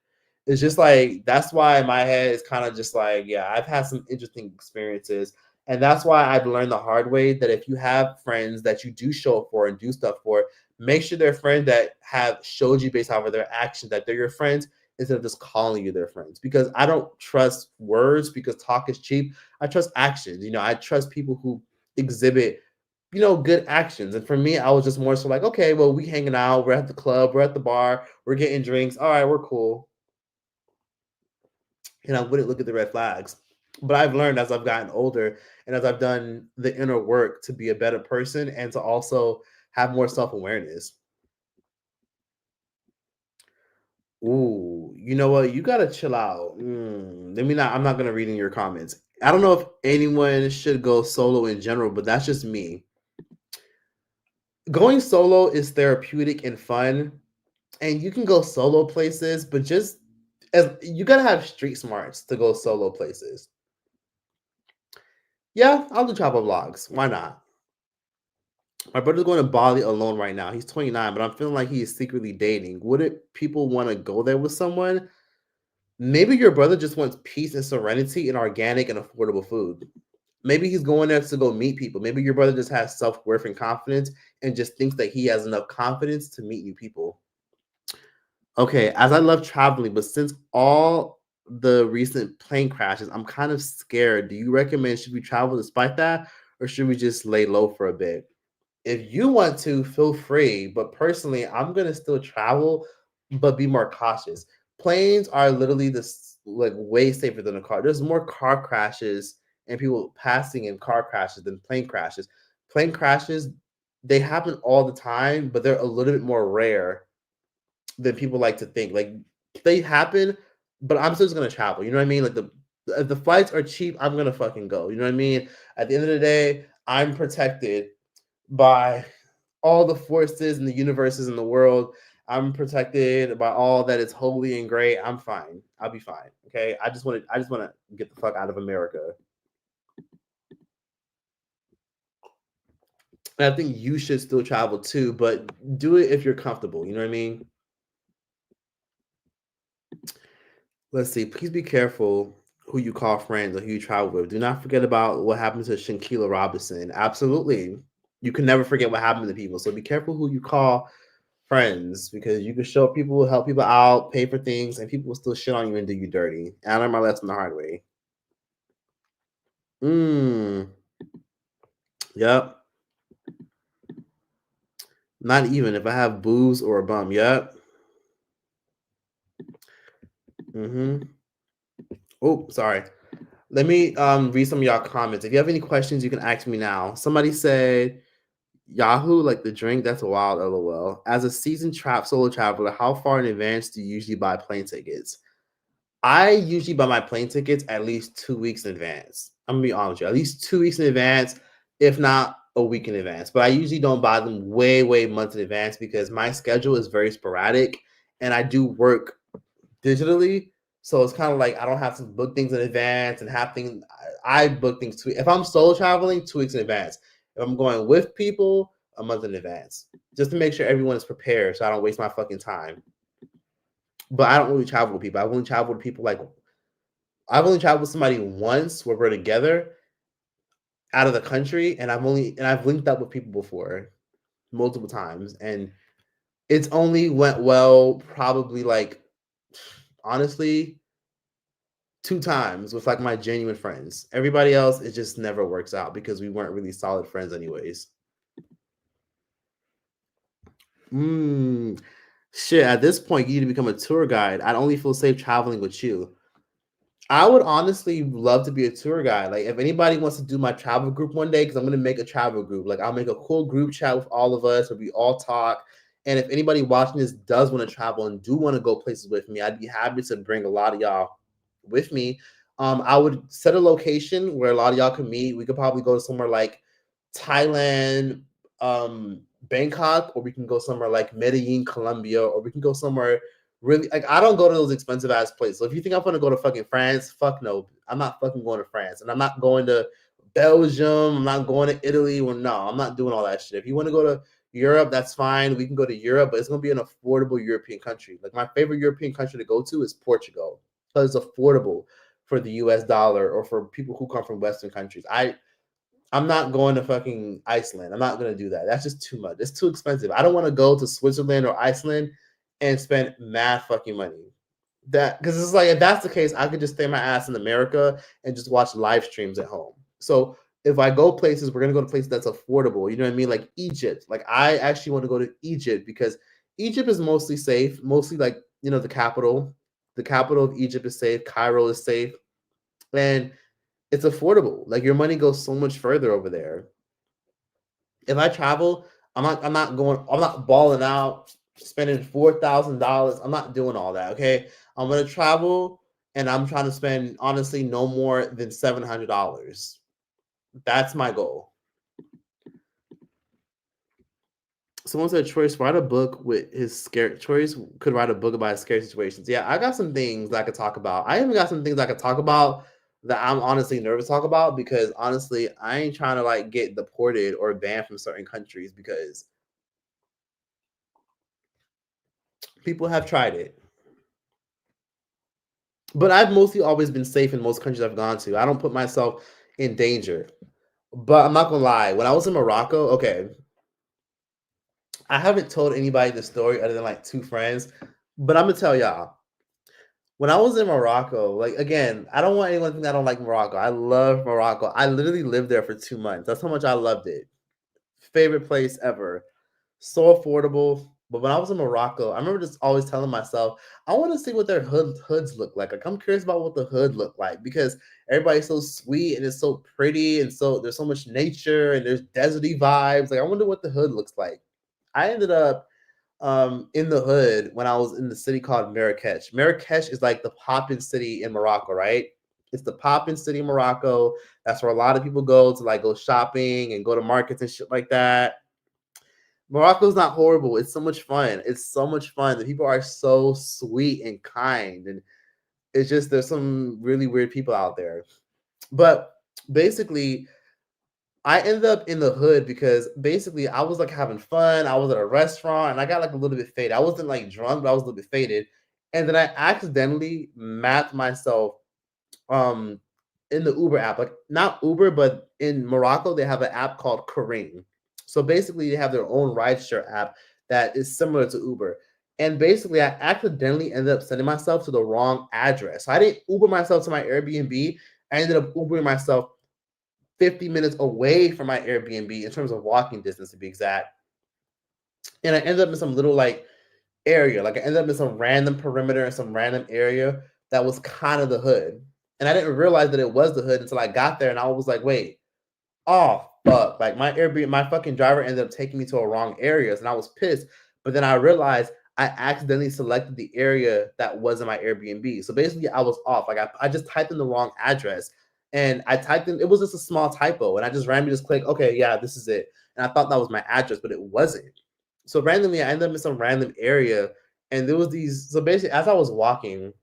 It's just like that's why my head is kind of just like, yeah, I've had some interesting experiences. And that's why I've learned the hard way that if you have friends that you do show up for and do stuff for, make sure they're friends that have showed you based off of their actions that they're your friends instead of just calling you their friends. Because I don't trust words because talk is cheap. I trust actions. I trust people who exhibit good actions. And for me, I was just more so like, okay, well, we hanging out, we're at the club, we're at the bar, we're getting drinks. All right, we're cool, and I wouldn't look at the red flags. But I've learned as I've gotten older and as I've done the inner work to be a better person and to also have more self awareness. Ooh, you know what? You gotta chill out. Let me not. I'm not gonna read in your comments. I don't know if anyone should go solo in general, but that's just me. Going solo is therapeutic and fun, and you can go solo places, but just as you gotta have street smarts to go solo places. Yeah, I'll do travel vlogs. Why not? My brother's going to Bali alone right now. He's 29, but I'm feeling like he is secretly dating. Wouldn't people want to go there with someone? Maybe your brother just wants peace and serenity and organic and affordable food. Maybe he's going there to go meet people. Maybe your brother just has self worth and confidence and just thinks that he has enough confidence to meet new people. Okay, as I love traveling, but since all the recent plane crashes, I'm kind of scared. Do you recommend should we travel despite that, or should we just lay low for a bit? If you want to, feel free. But personally, I'm gonna still travel, but be more cautious. Planes are literally this like way safer than a car. There's more car crashes and people passing in car crashes than plane crashes. Plane crashes, they happen all the time, but they're a little bit more rare than people like to think. Like they happen, but I'm still just gonna travel. You know what I mean? Like the if the flights are cheap, I'm gonna fucking go. You know what I mean? At the end of the day, I'm protected by all the forces and the universes in the world. I'm protected by all that is holy and great. I'm fine. I'll be fine. Okay. I just want to get the fuck out of America. And I think you should still travel too, but do it if you're comfortable. You know what I mean? Let's see. Please be careful who you call friends or who you travel with. Do not forget about what happened to Shankila Robinson. Absolutely. You can never forget what happened to people. So be careful who you call friends because you can show people, help people out, pay for things, and people will still shit on you and do you dirty. And I learned my lesson the hard way. Mm. Yep. Not even if I have booze or a bum. Yep. Mm-hmm. Oh, sorry. Let me read some of y'all comments. If you have any questions, you can ask me now. Somebody said Yahoo, like the drink, that's wild, lol. As a seasoned solo traveler, how far in advance do you usually buy plane tickets? I usually buy my plane tickets at least 2 weeks in advance. I'm gonna be honest with you, at least 2 weeks in advance, if not a week in advance. But I usually don't buy them way months in advance because my schedule is very sporadic and I do work digitally. So it's kind of like I don't have to book things in advance and have things. I book things if I'm solo traveling 2 weeks in advance. If I'm going with people, a month in advance, just to make sure everyone is prepared, so I don't waste my fucking time. But I don't really travel with people. I've only traveled with somebody once where we're together out of the country, and I've linked up with people before multiple times, and it's only went well probably like honestly 2 times with like my genuine friends. Everybody else, it just never works out because we weren't really solid friends, anyways. Mm, shit. At this point, you need to become a tour guide. I'd only feel safe traveling with you. I would honestly love to be a tour guide. Like, if anybody wants to do my travel group one day, because I'm gonna make a travel group. Like, I'll make a cool group chat with all of us where we all talk. And if anybody watching this does want to travel and do want to go places with me, I'd be happy to bring a lot of y'all with me. I would set a location where a lot of y'all can meet. We could probably go to somewhere like Thailand, Bangkok, or we can go somewhere like Medellin, Colombia, or we can go somewhere really like I don't go to those expensive ass places. So if you think I'm gonna go to fucking France, fuck no, I'm not fucking going to France, and I'm not going to Belgium. I'm not going to Italy. Well, no, I'm not doing all that shit. If you want to go to Europe, that's fine. We can go to Europe, but it's gonna be an affordable European country. Like my favorite European country to go to is Portugal because it's affordable for the U.S. dollar or for people who come from Western countries. I'm not going to fucking Iceland. I'm not going to do that. That's just too much. It's too expensive. I don't want to go to Switzerland or Iceland and spend mad fucking money. That because it's like if that's the case, I could just stay my ass in America and just watch live streams at home. So if I go places, we're gonna go to places that's affordable. You know what I mean? Like Egypt. Like I actually want to go to Egypt because Egypt is mostly safe. Mostly like the capital. The capital of Egypt is safe. Cairo is safe, and it's affordable. Like your money goes so much further over there. If I travel, I'm not balling out, spending $4,000. I'm not doing all that. Okay. I'm gonna travel and I'm trying to spend honestly no more than $700. That's my goal. Someone said Choice write a book with his scare. Choice could write a book about his scary situations. Yeah, I got some things that I could talk about. I even got some things I could talk about that I'm honestly nervous to talk about because honestly, I ain't trying to like get deported or banned from certain countries because people have tried it. But I've mostly always been safe in most countries I've gone to. I don't put myself in danger. But I'm not gonna lie, when I was in Morocco, okay, I haven't told anybody the story other than like two friends, but I'm gonna tell y'all. When I was in Morocco, like again, I don't want anyone to think I don't like Morocco. I love Morocco. I literally lived there for 2 months. That's how much I loved it. Favorite place ever. So affordable. But when I was in Morocco, I remember just always telling myself, I want to see what their hoods look like. Like I'm curious about what the hood look like because everybody's so sweet and it's so pretty and so there's so much nature and there's deserty vibes. Like I wonder what the hood looks like. I ended up in the hood when I was in the city called Marrakech. Marrakech is like the poppin' city in Morocco, right? It's the poppin' city in Morocco. That's where a lot of people go to like go shopping and go to markets and shit like that. Morocco's not horrible. It's so much fun. It's so much fun. The people are so sweet and kind. And it's just there's some really weird people out there. But basically, I ended up in the hood because basically I was like having fun. I was at a restaurant and I got like a little bit faded. I wasn't like drunk, but I was a little bit faded. And then I accidentally mapped myself um in the Uber app. Like not Uber, but in Morocco, they have an app called Kareem. So basically they have their own rideshare app that is similar to Uber. And basically I accidentally ended up sending myself to the wrong address. So I didn't Uber myself to my Airbnb. I ended up Ubering myself 50 minutes away from my Airbnb in terms of walking distance to be exact. And I ended up in some little like area. Like I ended up in some random perimeter in some random area that was kind of the hood. And I didn't realize that it was the hood until I got there and I was like, wait, oh fuck. Like my Airbnb, my fucking driver ended up taking me to a wrong areas and I was pissed. But then I realized I accidentally selected the area that wasn't my Airbnb. So basically I was off. Like I just typed in the wrong address and I typed in, it was just a small typo. And I just randomly just clicked, okay, yeah, this is it. And I thought that was my address, but it wasn't. So randomly I ended up in some random area and there was these, so basically as I was walking,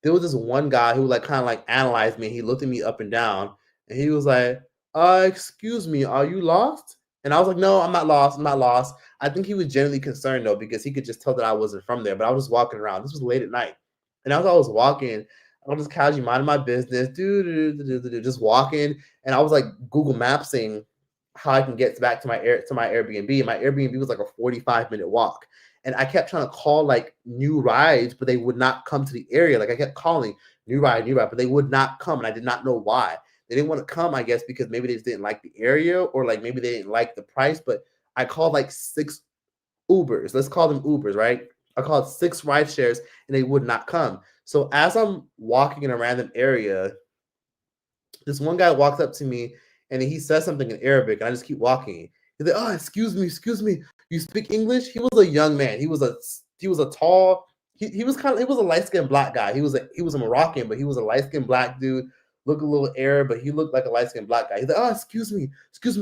there was this one guy who like kind of like analyzed me. He looked at me up and down and he was like, excuse me, are you lost? And I was like, no, I'm not lost. I'm not lost. I think he was genuinely concerned though, because he could just tell that I wasn't from there, but I was just walking around. This was late at night. And as I was walking, I was just casually minding my business, just walking. And I was like Google Mapsing how I can get back to my Airbnb. My Airbnb was like a 45-minute walk. And I kept trying to call like new rides, but they would not come to the area. Like I kept calling new ride, but they would not come. And I did not know why. They didn't want to come, I guess, because maybe they just didn't like the area or like maybe they didn't like the price. But I called like 6 Ubers. Let's call them Ubers, right? I called 6 ride shares and they would not come. So as I'm walking in a random area, this one guy walks up to me and he says something in Arabic, and I just keep walking. He's like, "Oh, excuse me. You speak English?" He was a young man. He was a tall. He was a light skinned black guy. He was a Moroccan, but he was a light skinned black dude. Looked a little Arab, but he looked like a light skinned black guy. He's like, "Oh, excuse me.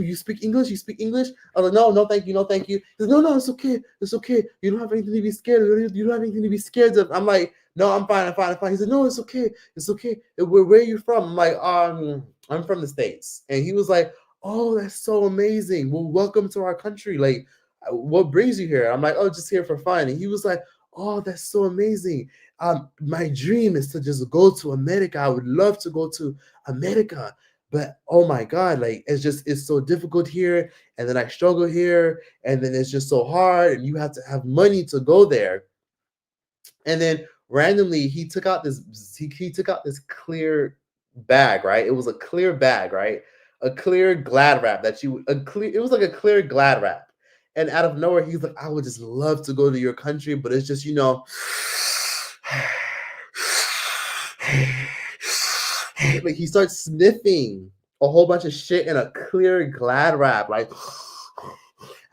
You speak English? You speak English?" I was like, "No, no, thank you, no, thank you." He's like, "No, it's okay, it's okay. You don't have anything to be scared of. You don't have anything to be scared of." I'm like, "No, I'm fine, I'm fine, I'm fine." He said, "No, it's okay, it's okay. Where are you from?" I'm like, I'm from the States. And he was like, "Oh, that's so amazing. Well, welcome to our country. Like, what brings you here?" I'm like, "Oh, just here for fun." And he was like, "Oh, that's so amazing. My dream is to just go to America. I would love to go to America. But oh my God, like it's so difficult here. And then I struggle here, and then it's just so hard, and you have to have money to go there." And then randomly he took out this clear bag, right? It was a clear bag, right? A clear glad wrap that you a clear it was like a clear glad wrap. And out of nowhere, he's like, "I would just love to go to your country, but it's just, like he starts sniffing a whole bunch of shit in a clear glad wrap, like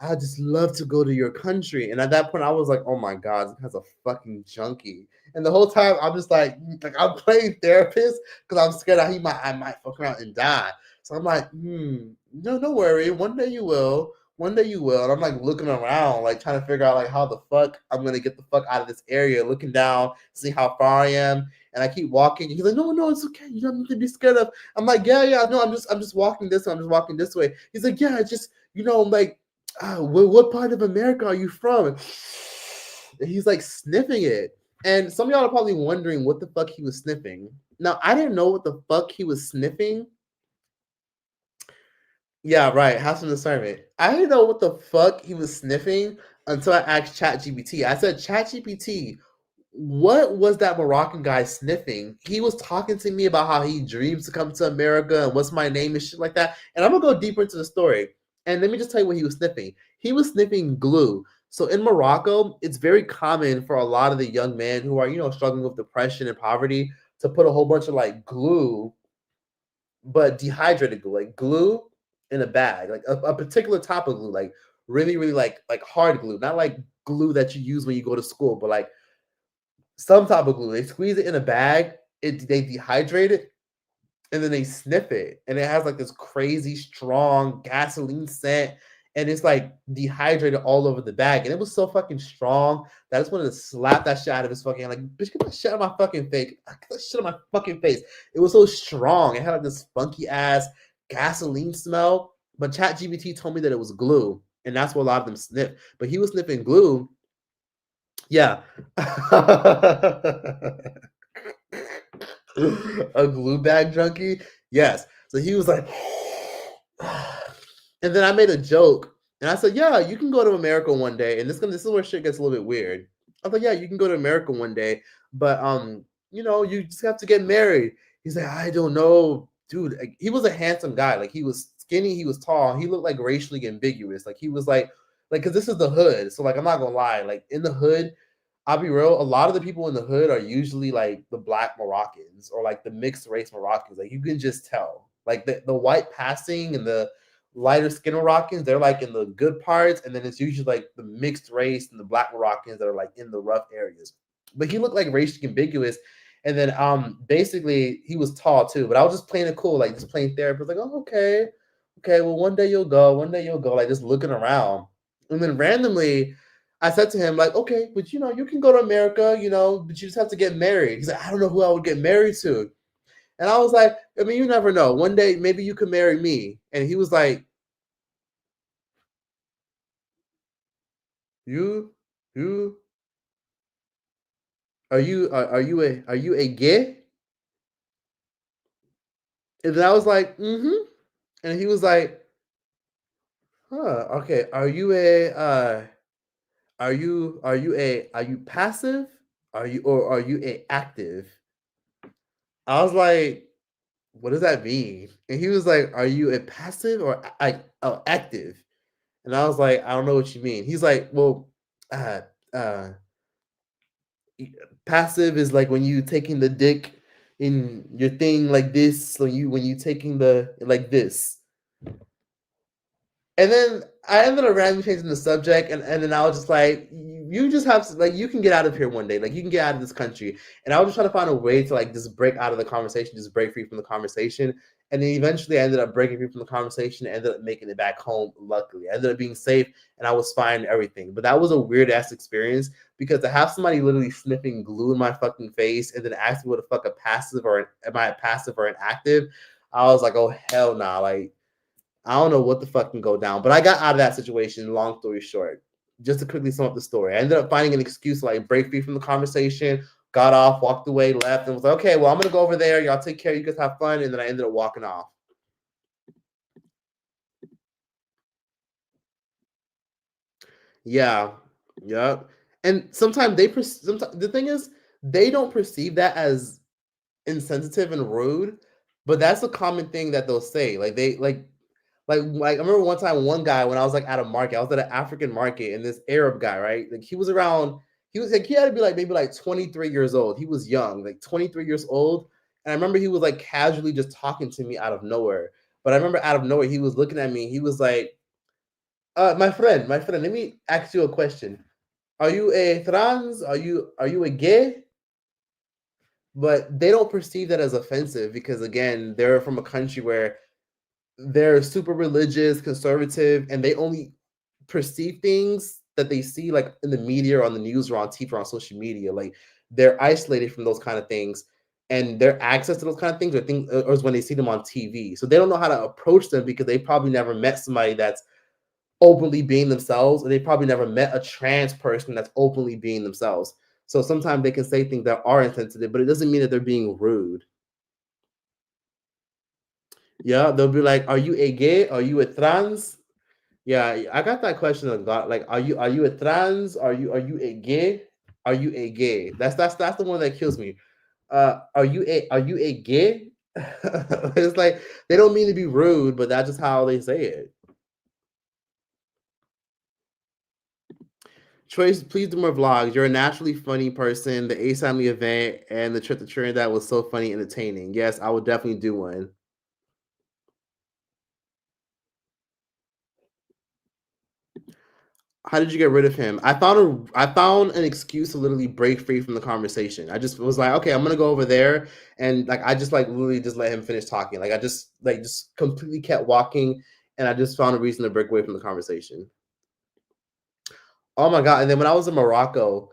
I just love to go to your country. And at that point, I was like, oh my God, this guy's a fucking junkie. And the whole time, I'm just like I'm playing therapist because I'm scared that I might fuck around and die. So I'm like, no, don't worry. One day you will. One day you will. And I'm like looking around, like trying to figure out like how the fuck I'm gonna get the fuck out of this area, looking down, see how far I am. And I keep walking. He's like, no, no, it's okay. You don't need to be scared of. I'm like, yeah, no, I'm just walking this way. I'm just walking this way. He's like, yeah, it's just, like, what part of America are you from? And he's like sniffing it. And some of y'all are probably wondering what the fuck he was sniffing. Now, I didn't know what the fuck he was sniffing. Yeah, right. Have some discernment. I didn't know what the fuck he was sniffing until I asked ChatGPT. I said, ChatGPT, what was that Moroccan guy sniffing? He was talking to me about how he dreams to come to America and what's my name and shit like that. And I'm gonna go deeper into the story. And let me just tell you what he was sniffing. He was sniffing glue. So in Morocco, it's very common for a lot of the young men who are, struggling with depression and poverty to put a whole bunch of like glue, but dehydrated glue, like glue in a bag, like a particular type of glue, like really, really like hard glue, not like glue that you use when you go to school, but like some type of glue. They squeeze it in a bag, they dehydrate it, and then they sniff it. And it has like this crazy strong gasoline scent. And it's like dehydrated all over the bag. And it was so fucking strong that I just wanted to slap that shit out of his fucking hand. Like, bitch, get that shit out of my fucking face. Get that shit out of my fucking face. It was so strong. It had like this funky ass gasoline smell. But ChatGPT told me that it was glue. And that's what a lot of them sniff. But he was sniffing glue. Yeah. A glue bag junkie? Yes. So he was like, and then I made a joke and I said, yeah, you can go to America one day. And this is where shit gets a little bit weird. I was like, yeah, you can go to America one day, but you just have to get married. He's like, I don't know, dude. Like, he was a handsome guy. Like he was skinny, he was tall, he looked like racially ambiguous. Like he was like, because this is the hood. So like I'm not gonna lie, like in the hood, I'll be real. A lot of the people in the hood are usually like the black Moroccans or like the mixed race Moroccans. Like you can just tell. Like the white passing and the lighter skin Moroccans, they're like in the good parts, and then it's usually like the mixed race and the black Moroccans that are like in the rough areas. But he looked like racially ambiguous. And then basically he was tall too. But I was just playing it cool, like just playing therapist, like, oh, okay. Okay, well, one day you'll go, like just looking around. And then randomly I said to him, like, okay, but you can go to America, but you just have to get married. He's like, I don't know who I would get married to. And I was like, I mean, you never know. One day, maybe you could marry me. And he was like, you, you, are you a gay? And then I was like, mm-hmm. And he was like, huh, okay. Are you passive? Are you a active? I was like, what does that mean? And he was like, are you a passive or active? And I was like, I don't know what you mean. He's like, well, uh, uh, passive is like when you taking the dick in your thing like this. So when you taking the like this. And then I ended up randomly changing the subject, and then I was just like, you just have to, like, you can get out of here one day, like you can get out of this country. And I was just trying to find a way to like just break out of the conversation, just break free from the conversation. And then eventually I ended up breaking free from the conversation, and ended up making it back home. Luckily, I ended up being safe, and I was fine and everything. But that was a weird ass experience because to have somebody literally sniffing glue in my fucking face and then ask me what the fuck a passive or am I a passive or an active, I was like, oh hell nah, like I don't know what the fuck can go down, but I got out of that situation. Long story short, just to quickly sum up the story, I ended up finding an excuse to like break free from the conversation, got off, walked away, left, and was like, okay, well, I'm gonna go over there. Y'all take care. You guys have fun. And then I ended up walking off. Yeah, yep. And sometimes sometimes the thing is, they don't perceive that as insensitive and rude, but that's a common thing that they'll say. Like they like I remember one time one guy when I was like at a market, I was at an African market, and this Arab guy, right? Like he was like he had to be like maybe like 23 years old. He was young, like 23 years old. And I remember he was like casually just talking to me out of nowhere. But I remember out of nowhere, he was looking at me. He was like, My friend, let me ask you a question. Are you a trans? Are you a gay? But they don't perceive that as offensive because again, they're from a country where they're super religious, conservative, and they only perceive things that they see like in the media or on the news or on TV or on social media. Like they're isolated from those kind of things, and their access to those kind of things or is when they see them on TV. So they don't know how to approach them because they probably never met somebody that's openly being themselves, and they probably never met a trans person that's openly being themselves. So sometimes they can say things that are insensitive, but it doesn't mean that they're being rude. Yeah, they'll be like, "Are you a gay? Are you a trans?" Yeah, I got that question a lot. Like, are you a trans? Are you a gay? Are you a gay? That's the one that kills me. Are you a gay? It's like they don't mean to be rude, but that's just how they say it. Choice, please do more vlogs. You're a naturally funny person. The Ace Family event and the trip to Trinidad was so funny, entertaining. Yes, I would definitely do one. How did you get rid of him? I found an excuse to literally break free from the conversation. I just was like, okay, I'm gonna go over there, and like I just like literally just let him finish talking. Like I just completely kept walking, and I just found a reason to break away from the conversation. Oh my god! And then when I was in Morocco,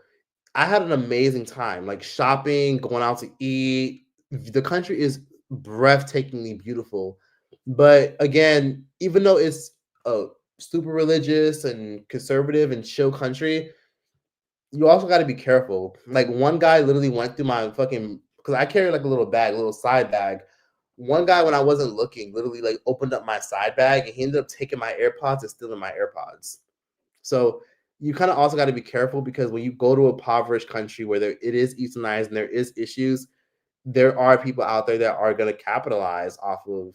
I had an amazing time, like shopping, going out to eat. The country is breathtakingly beautiful. But again, even though it's a super religious and conservative and chill country, you also got to be careful. Like one guy literally went through my fucking because I carry like a little bag, a little side bag. One guy, when I wasn't looking, literally like opened up my side bag and he ended up taking my AirPods and stealing my AirPods. So you kind of also got to be careful because when you go to a impoverished country where it is easternized and there is issues, there are people out there that are going to capitalize off of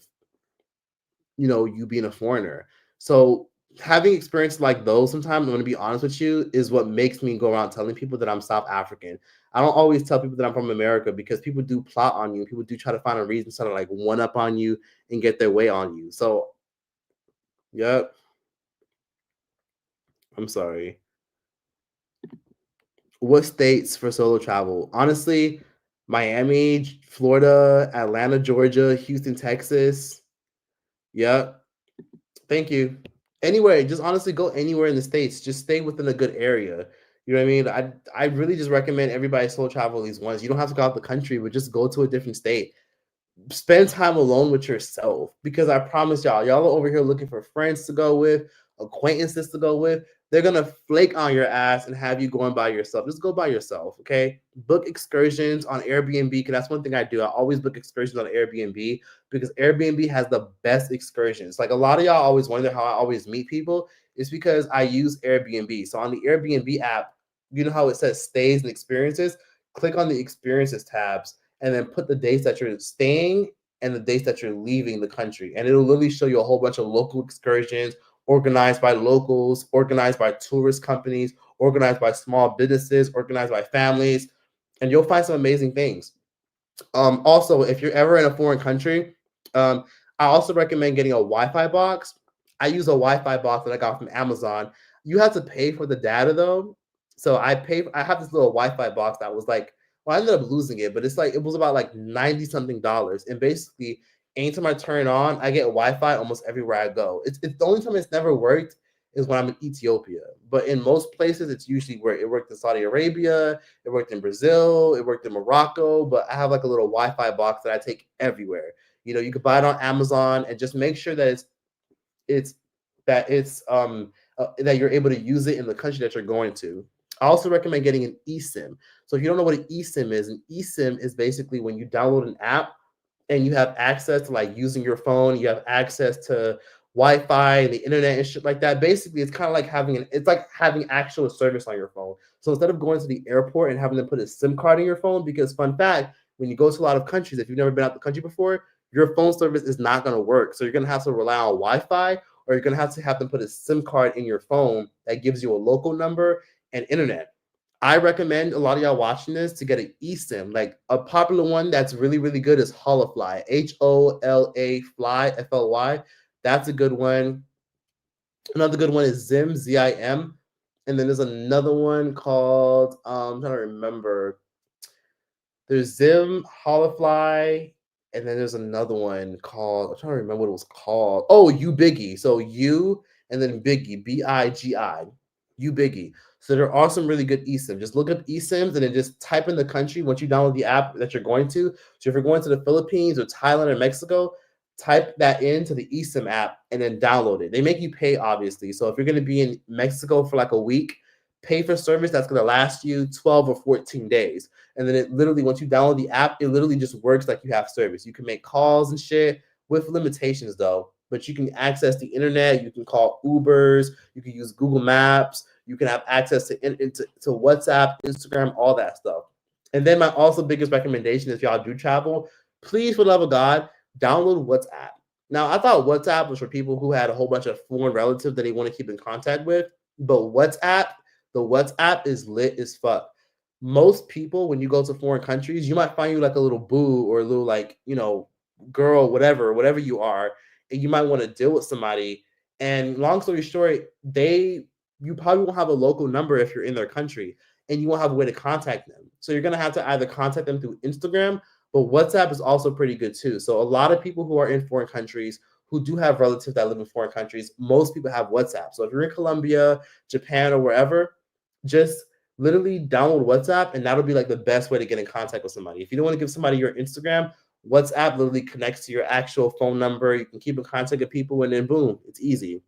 you being a foreigner. So having experiences like those sometimes, I'm going to be honest with you, is what makes me go around telling people that I'm South African. I don't always tell people that I'm from America because people do plot on you. People do try to find a reason to sort of like one up on you and get their way on you. So, yep, I'm sorry. What states for solo travel? Honestly, Miami, Florida, Atlanta, Georgia, Houston, Texas. Yep. Thank you. Anywhere, just honestly go anywhere in the states. Just stay within a good area. You know what I mean? I really just recommend everybody solo travel at least once. You don't have to go out the country, but just go to a different state. Spend time alone with yourself because I promise y'all are over here looking for friends to go with, acquaintances to go with. They're gonna flake on your ass and have you going by yourself. Just go by yourself, okay? Book excursions on Airbnb because that's one thing I do. I always book excursions on Airbnb because Airbnb has the best excursions. Like a lot of y'all always wonder how I always meet people. It's because I use Airbnb. So on the Airbnb app, you know how it says stays and experiences? Click on the experiences tabs and then put the dates that you're staying and the dates that you're leaving the country. And it'll literally show you a whole bunch of local excursions organized by locals, organized by tourist companies, organized by small businesses, organized by families, and you'll find some amazing things. Also, if you're ever in a foreign country, I also recommend getting a Wi-Fi box. I use a Wi-Fi box that I got from Amazon. You have to pay for the data though, so I have this little Wi-Fi box that was like, well, I ended up losing it, but it's like it was about like 90 something dollars, and basically, anytime I turn it on, I get Wi-Fi almost everywhere I go. It's the only time it's never worked is when I'm in Ethiopia, but in most places, it's usually where it worked in Saudi Arabia, it worked in Brazil, it worked in Morocco, but I have like a little Wi-Fi box that I take everywhere. You could buy it on Amazon and just make sure that it's that you're able to use it in the country that you're going to. I also recommend getting an eSIM. So if you don't know what an eSIM is, an eSIM is basically when you download an app and you have access to like using your phone, you have access to Wi-Fi and the internet and shit like that. Basically, it's kind of like it's like having actual service on your phone. So instead of going to the airport and having them put a SIM card in your phone, because fun fact, when you go to a lot of countries, if you've never been out the country before, your phone service is not going to work. So you're going to have to rely on Wi-Fi, or you're going to have them put a SIM card in your phone that gives you a local number and internet. I recommend a lot of y'all watching this to get an eSIM. Like a popular one that's really, really good is Holafly, HOLA Fly, FLY. That's a good one. Another good one is Zim, ZIM. And then there's another one called, I'm trying to remember. There's Zim, Holofly, and then there's another one called, I'm trying to remember what it was called. Oh, You Biggie. So you and then Biggie, Bigi, You Biggie. So there are some really good eSIMs. Just look up eSIMs and then just type in the country once you download the app that you're going to. So if you're going to the Philippines or Thailand or Mexico, type that into the eSIM app and then download it. They make you pay, obviously. So if you're going to be in Mexico for like a week, pay for service that's going to last you 12 or 14 days. And then it literally, once you download the app, it literally just works like you have service. You can make calls and shit with limitations though, but you can access the internet. You can call Ubers. You can use Google Maps. You can have access to WhatsApp, Instagram, all that stuff. And then my also biggest recommendation is if y'all do travel, please, for the love of God, download WhatsApp. Now, I thought WhatsApp was for people who had a whole bunch of foreign relatives that they want to keep in contact with, but the WhatsApp is lit as fuck. Most people, when you go to foreign countries, you might find you like a little boo or a little like, girl, whatever you are, and you might want to deal with somebody. And long story short, you probably won't have a local number if you're in their country, and you won't have a way to contact them. So you're gonna have to either contact them through Instagram, but WhatsApp is also pretty good too. So a lot of people who are in foreign countries who do have relatives that live in foreign countries, most people have WhatsApp. So if you're in Colombia, Japan, or wherever, just literally download WhatsApp, and that'll be like the best way to get in contact with somebody. If you don't want to give somebody your Instagram, WhatsApp literally connects to your actual phone number. You can keep in contact with people, and then boom, it's easy.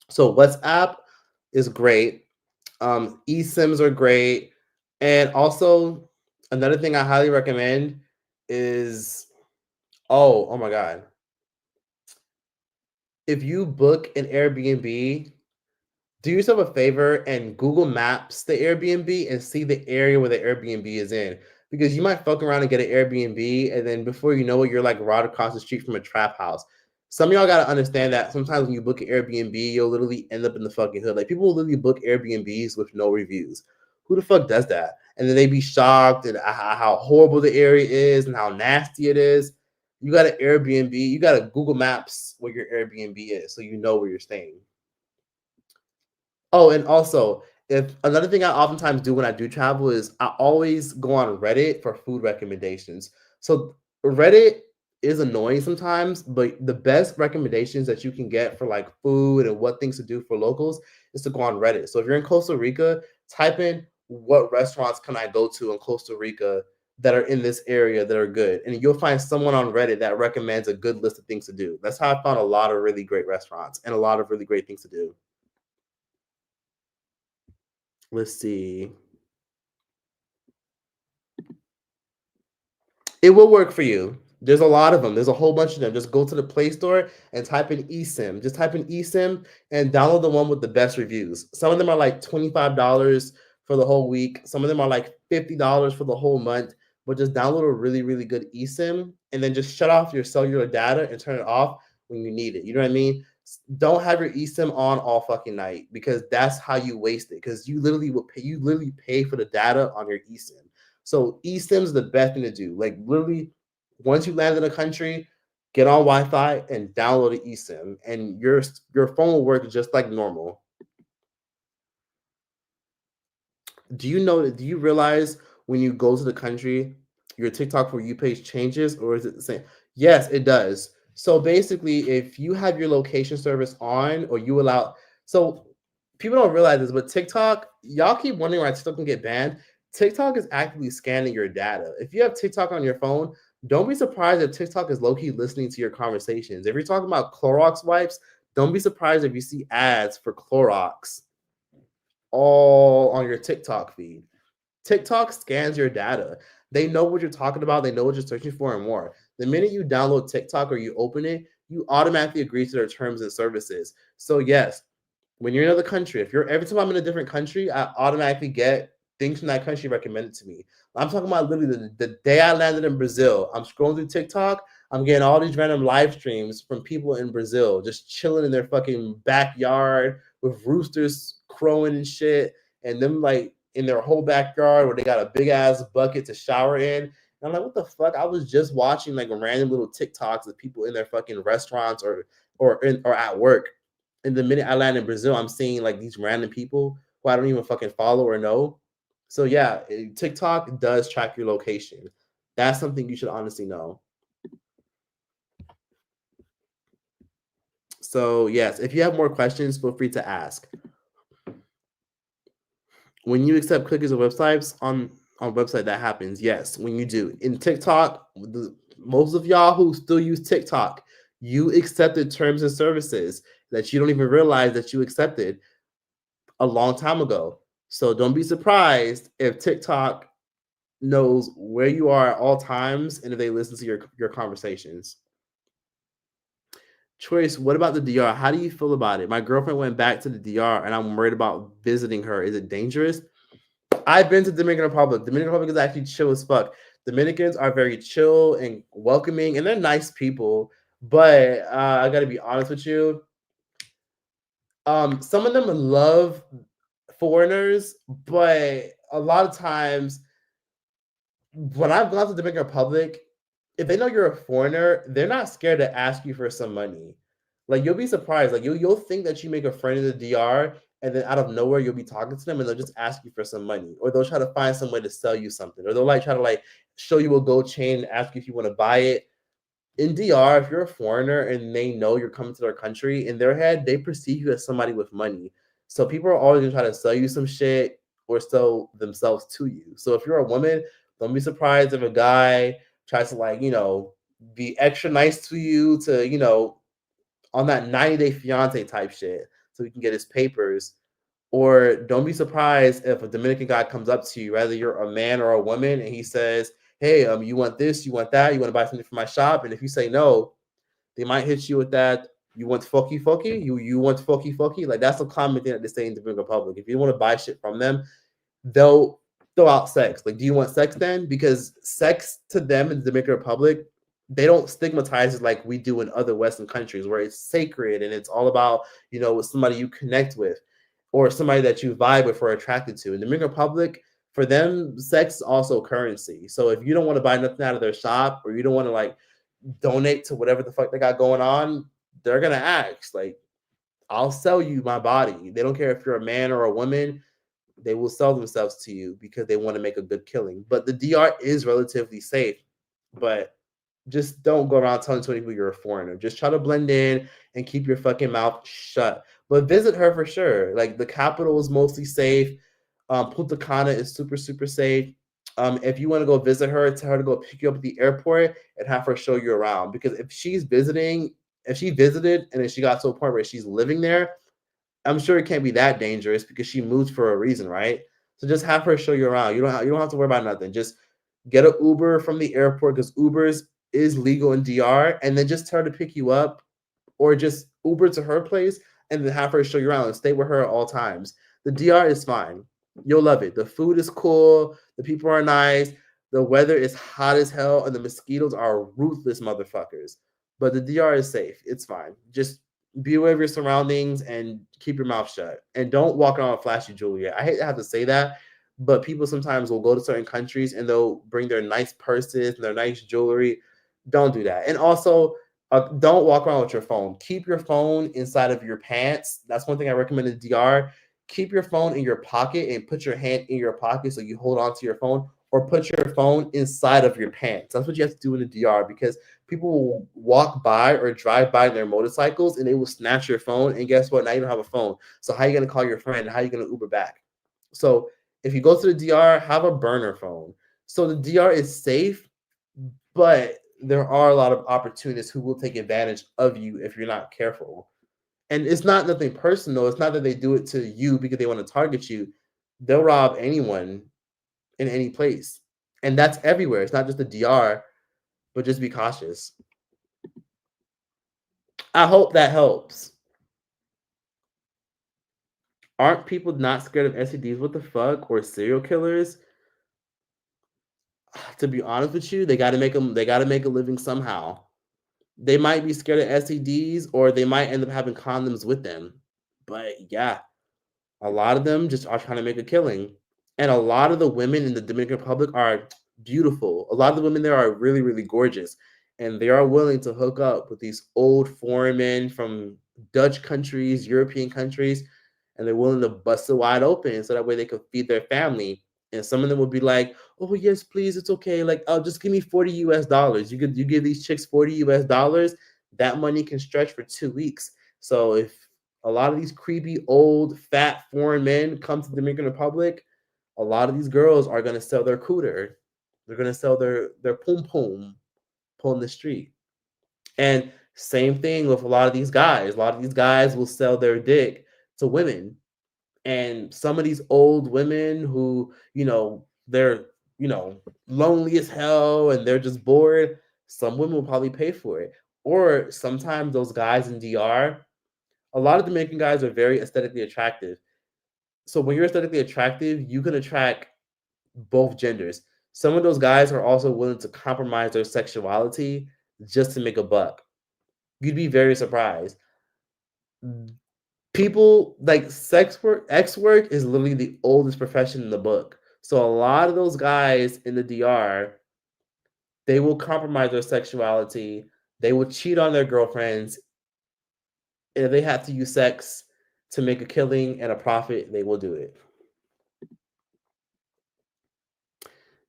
So WhatsApp is great. eSIMs are great. And also, another thing I highly recommend is, oh my God. If you book an Airbnb, do yourself a favor and Google Maps the Airbnb and see the area where the Airbnb is in. Because you might fuck around and get an Airbnb, and then before you know it, you're like right across the street from a trap house. Some of y'all gotta understand that sometimes when you book an Airbnb, you'll literally end up in the fucking hood. Like people will literally book Airbnbs with no reviews. Who the fuck does that? And then they be shocked at how horrible the area is and how nasty it is. You got an Airbnb, you got a Google Maps where your Airbnb is, so you know where you're staying. Oh, and also, if another thing I oftentimes do when I do travel is I always go on Reddit for food recommendations. So Reddit is annoying sometimes, but the best recommendations that you can get for like food and what things to do for locals is to go on Reddit. So if you're in Costa Rica, type in what restaurants can I go to in Costa Rica that are in this area that are good. And you'll find someone on Reddit that recommends a good list of things to do. That's how I found a lot of really great restaurants and a lot of really great things to do. Let's see. It will work for you. There's a lot of them. There's a whole bunch of them. Just go to the Play Store and type in eSIM. Just type in eSIM and download the one with the best reviews. Some of them are like $25 for the whole week. Some of them are like $50 for the whole month. But just download a really, really good eSIM and then just shut off your cellular data and turn it off when you need it. You know what I mean? Don't have your eSIM on all fucking night because that's how you waste it. Because you literally pay for the data on your eSIM. So eSIM is the best thing to do. Like literally, once you land in a country, get on Wi-Fi and download an eSIM, and your phone will work just like normal. Do you realize when you go to the country, your TikTok for you page changes, or is it the same? Yes, it does. So basically, if you have your location service on, or you allow, so people don't realize this, but TikTok, y'all keep wondering why TikTok can get banned. TikTok is actively scanning your data. If you have TikTok on your phone, don't be surprised if TikTok is low-key listening to your conversations. If you're talking about Clorox wipes, don't be surprised if you see ads for Clorox all on your TikTok feed. TikTok scans your data. They know what you're talking about. They know what you're searching for and more. The minute you download TikTok or you open it, you automatically agree to their terms and services. So yes, when you're in another country, if you're every time I'm in a different country, I automatically get things from that country recommended to me. I'm talking about literally the day I landed in Brazil. I'm scrolling through TikTok. I'm getting all these random live streams from people in Brazil just chilling in their fucking backyard with roosters crowing and shit, and them like in their whole backyard where they got a big ass bucket to shower in. And I'm like, what the fuck? I was just watching like random little TikToks of people in their fucking restaurants or at work. And the minute I land in Brazil, I'm seeing like these random people who I don't even fucking follow or know. So yeah, TikTok does track your location. That's something you should honestly know. So yes, if you have more questions, feel free to ask. When you accept cookies of websites on website, that happens. Yes, when you do. In TikTok, most of y'all who still use TikTok, you accepted terms and services that you don't even realize that you accepted a long time ago. So don't be surprised if TikTok knows where you are at all times and if they listen to your conversations. Choice, what about the DR? How do you feel about it? My girlfriend went back to the DR and I'm worried about visiting her. Is it dangerous? I've been to Dominican Republic. Dominican Republic is actually chill as fuck. Dominicans are very chill and welcoming, and they're nice people. But I gotta be honest with you. Some of them love foreigners, but a lot of times when I've gone to the Dominican Republic, if they know you're a foreigner, they're not scared to ask you for some money. Like you'll be surprised. Like you'll think that you make a friend in the DR, and then out of nowhere you'll be talking to them, and they'll just ask you for some money, or they'll try to find some way to sell you something, or they'll like try to like show you a gold chain and ask you if you want to buy it. In DR, if you're a foreigner and they know you're coming to their country, in their head, they perceive you as somebody with money. So people are always gonna try to sell you some shit or sell themselves to you. So if you're a woman, don't be surprised if a guy tries to like, be extra nice to you to, on that 90-day fiance type shit so he can get his papers. Or don't be surprised if a Dominican guy comes up to you, whether you're a man or a woman, and he says, "Hey, you want this? You want that? You want to buy something from my shop?" And if you say no, they might hit you with that. You want fucky fucky? You want fucky fucky? Like that's a common thing that they say in the Dominican Republic. If you want to buy shit from them, they'll throw out sex. Like, do you want sex then? Because sex to them in the Dominican Republic, they don't stigmatize it like we do in other Western countries where it's sacred and it's all about, with somebody you connect with or somebody that you vibe with or attracted to. In the Dominican Republic, for them, sex is also currency. So if you don't want to buy nothing out of their shop or you don't want to like donate to whatever the fuck they got going on, they're gonna ask, like, I'll sell you my body. They don't care if you're a man or a woman, they will sell themselves to you because they want to make a good killing. But the DR is relatively safe. But just don't go around telling 20 people you're a foreigner. Just try to blend in and keep your fucking mouth shut. But visit her for sure. Like the capital is mostly safe. Punta Cana is super, super safe. If you want to go visit her, tell her to go pick you up at the airport and have her show you around. Because if she visited and then she got to a point where she's living there, I'm sure it can't be that dangerous because she moved for a reason, right? So just have her show you around. You don't have to worry about nothing. Just get an Uber from the airport because Ubers is legal in DR, and then just tell her to pick you up, or just Uber to her place and then have her show you around and stay with her at all times. The DR is fine. You'll love it. The food is cool. The people are nice. The weather is hot as hell, and the mosquitoes are ruthless motherfuckers. But the DR is safe. It's fine. Just be aware of your surroundings and keep your mouth shut. And don't walk around with flashy jewelry. I hate to have to say that, but people sometimes will go to certain countries and they'll bring their nice purses and their nice jewelry. Don't do that. And also, don't walk around with your phone. Keep your phone inside of your pants. That's one thing I recommend in DR. Keep your phone in your pocket and put your hand in your pocket so you hold on to your phone, or put your phone inside of your pants. That's what you have to do in the DR because people will walk by or drive by their motorcycles and they will snatch your phone. And guess what? Now you don't have a phone. So how are you going to call your friend? How are you going to Uber back? So if you go to the DR, have a burner phone. So the DR is safe, but there are a lot of opportunists who will take advantage of you if you're not careful. And it's not nothing personal. It's not that they do it to you because they want to target you. They'll rob anyone in any place. And that's everywhere. It's not just the DR, but just be cautious. I hope that helps. Aren't people not scared of STDs? What the fuck? Or serial killers? To be honest with you, they got to make them. They got to make a living somehow. They might be scared of STDs, or they might end up having condoms with them. But yeah, a lot of them just are trying to make a killing. And a lot of the women in the Dominican Republic are beautiful. A lot of the women there are really, really gorgeous. And they are willing to hook up with these old foreign men from Dutch countries, European countries, and they're willing to bust it wide open so that way they can feed their family. And some of them will be like, "Oh yes, please, it's okay. Like, oh, just give me $40 US. You give these chicks $40 US. That money can stretch for 2 weeks. So if a lot of these creepy old fat foreign men come to the Dominican Republic, a lot of these girls are gonna sell their cooter. They're gonna sell their pum pum on the street. And same thing with a lot of these guys. A lot of these guys will sell their dick to women. And some of these old women who, they're, lonely as hell and they're just bored, some women will probably pay for it. Or sometimes those guys in DR, a lot of Dominican guys are very aesthetically attractive. So when you're aesthetically attractive, you can attract both genders. Some of those guys are also willing to compromise their sexuality just to make a buck. You'd be very surprised. People like sex work, X work is literally the oldest profession in the book. So a lot of those guys in the DR, they will compromise their sexuality. They will cheat on their girlfriends. And if they have to use sex to make a killing and a profit, they will do it.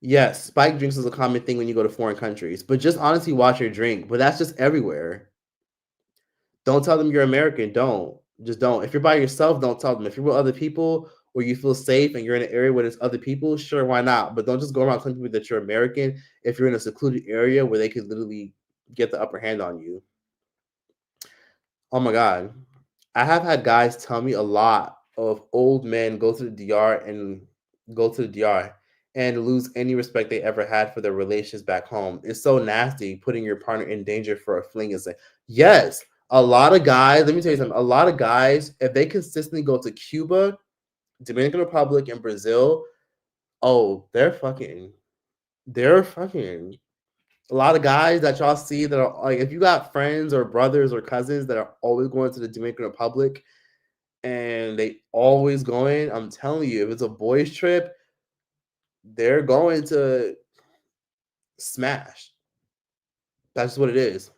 Yes, spiked drinks is a common thing when you go to foreign countries, but just honestly watch your drink. But that's just everywhere. Don't tell them you're American. Don't. Just don't. If you're by yourself, don't tell them. If you're with other people or you feel safe and you're in an area where there's other people, sure, why not? But don't just go around telling people that you're American if you're in a secluded area where they could literally get the upper hand on you. Oh my God. I have had guys tell me a lot of old men go to the DR and lose any respect they ever had for their relations back home. It's so nasty putting your partner in danger for a fling and say, yes, a lot of guys, let me tell you something, a lot of guys, if they consistently go to Cuba, Dominican Republic, and Brazil, oh, they're fucking. They're fucking. A lot of guys that y'all see that are like, if you got friends or brothers or cousins that are always going to the Dominican Republic and they always going, I'm telling you, if it's a boys' trip, they're going to smash. That's what it is.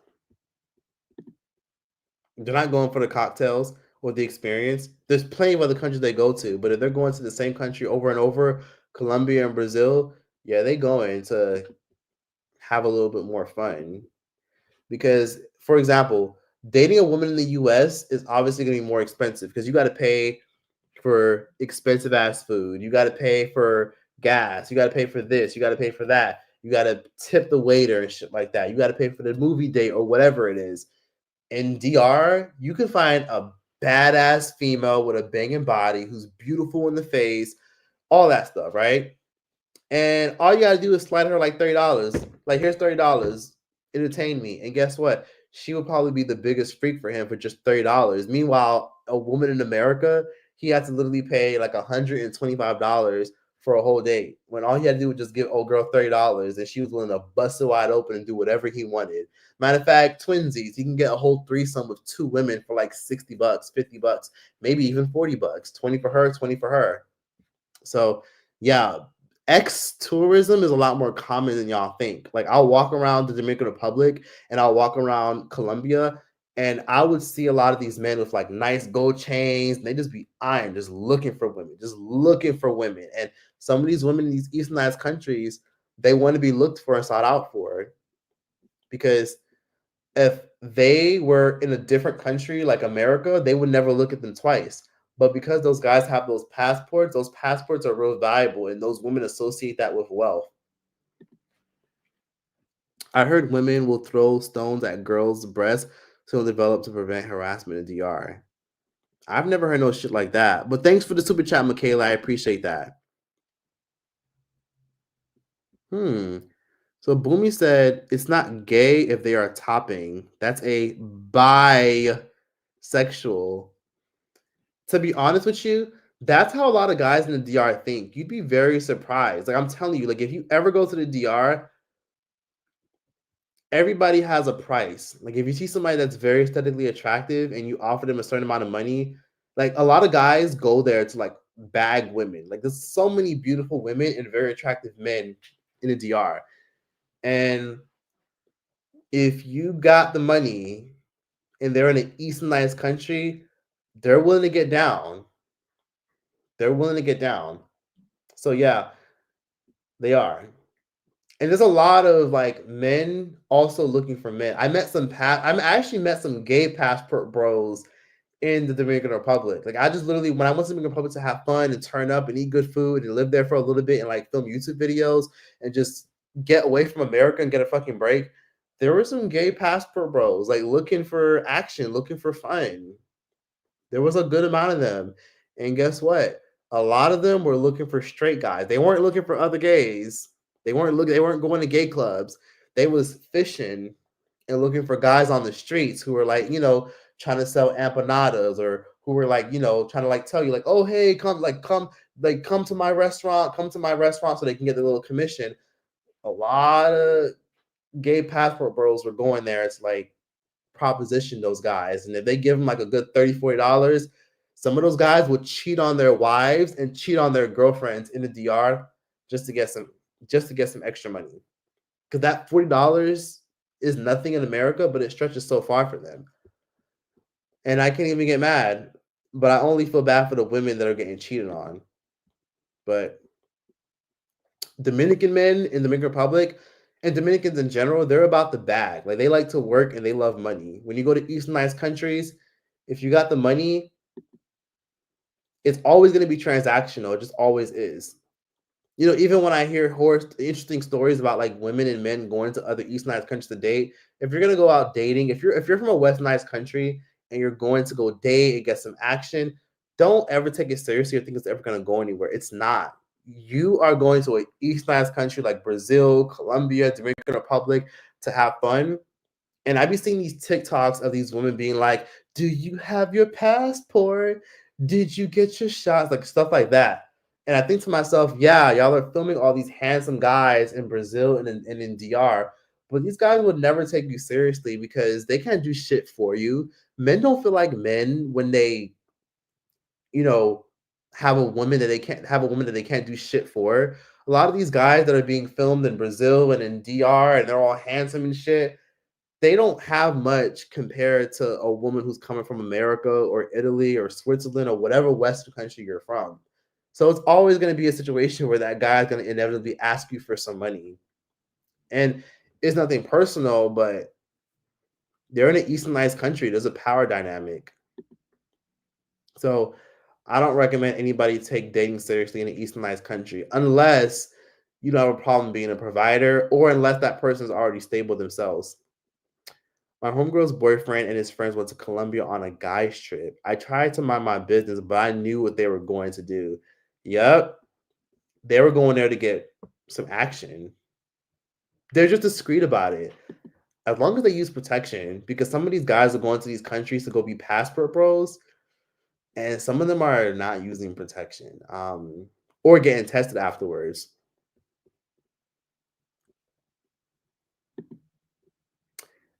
They're not going for the cocktails or the experience. There's plenty of other countries they go to, but if they're going to the same country over and over, Colombia and Brazil, yeah, they going to have a little bit more fun. Because, for example, dating a woman in the US is obviously going to be more expensive because you got to pay for expensive ass food. You got to pay for gas. You got to pay for this. You got to pay for that. You got to tip the waiter and shit like that. You got to pay for the movie date or whatever it is. In DR, you can find a badass female with a banging body who's beautiful in the face, all that stuff, right? And all you gotta do is slide her like $30. Like, here's $30. Entertain me. And guess what? She would probably be the biggest freak for him for just $30. Meanwhile, a woman in America, he had to literally pay like $125 for a whole date. When all he had to do was just give old girl $30 and she was willing to bust it wide open and do whatever he wanted. Matter of fact, twinsies, he can get a whole threesome with two women for like $60, $50, maybe even $40. 20 for her, 20 for her. So yeah, X tourism is a lot more common than y'all think. Like, I'll walk around the Dominican Republic and I'll walk around Colombia and I would see a lot of these men with like nice gold chains. And they just be eyeing, just looking for women, just looking for women. And some of these women in these Easternized countries, they want to be looked for and sought out for because if they were in a different country like America, they would never look at them twice. But because those guys have those passports are real valuable, and those women associate that with wealth. I heard women will throw stones at girls' breasts so they'll develop to prevent harassment in DR. I've never heard no shit like that. But thanks for the super chat, Michaela. I appreciate that. Hmm. So Boomy said it's not gay if they are topping. That's a bisexual. To be honest with you, that's how a lot of guys in the DR think. You'd be very surprised. Like, I'm telling you, like, if you ever go to the DR, everybody has a price. Like, if you see somebody that's very aesthetically attractive and you offer them a certain amount of money, like, a lot of guys go there to like bag women. Like, there's so many beautiful women and very attractive men in the DR. And if you got the money and they're in an Easternized country, they're willing to get down. They're willing to get down. So yeah, they are. And there's a lot of like men also looking for men. I actually met some gay passport bros in the Dominican Republic. Like I just literally when I went to the Dominican Republic to have fun and turn up and eat good food and live there for a little bit and like film YouTube videos and just get away from America and get a fucking break. There were some gay passport bros like looking for action, looking for fun. There was a good amount of them. And guess what? A lot of them were looking for straight guys. They weren't looking for other gays. They weren't going to gay clubs. They was fishing and looking for guys on the streets who were like, trying to sell empanadas or who were like, trying to like tell you like, "Oh, hey, come to my restaurant so they can get the little commission." A lot of gay passport bros were going there. It's like proposition those guys. And if they give them like a good $30, $40, some of those guys would cheat on their wives and cheat on their girlfriends in the DR just to get some extra money. Because that $40 is nothing in America, but it stretches so far for them. And I can't even get mad, but I only feel bad for the women that are getting cheated on. But Dominican men in the Dominican Republic and Dominicans in general, they're about the bag. Like they like to work and they love money. When you go to Easternized countries, if you got the money, it's always going to be transactional. It just always is. Even when I hear interesting stories about like women and men going to other Easternized countries to date, if you're gonna go out dating, if you're from a Westernized country and you're going to go date and get some action, don't ever take it seriously or think it's ever gonna go anywhere. It's not. You are going to an Easternized country like Brazil, Colombia, Dominican Republic to have fun. And I be seeing these TikToks of these women being like, "Do you have your passport? Did you get your shots?" Like stuff like that. And I think to myself, yeah, y'all are filming all these handsome guys in Brazil and in DR, but these guys would never take you seriously because they can't do shit for you. Men don't feel like men when they, you know, have a woman that they can't do shit for. A lot of these guys that are being filmed in Brazil and in DR and they're all handsome and shit, they don't have much compared to a woman who's coming from America or Italy or Switzerland or whatever Western country you're from. So it's always going to be a situation where that guy is going to inevitably ask you for some money. And it's nothing personal, but they're in an Easternized country. There's a power dynamic. So I don't recommend anybody take dating seriously in an Easternized country unless you don't have a problem being a provider or unless that person is already stable themselves. My homegirl's boyfriend and his friends went to Colombia on a guy's trip. I tried to mind my business, but I knew what they were going to do. Yep. They were going there to get some action. They're just discreet about it. As long as they use protection, because some of these guys are going to these countries to go be passport bros, and some of them are not using protection or getting tested afterwards.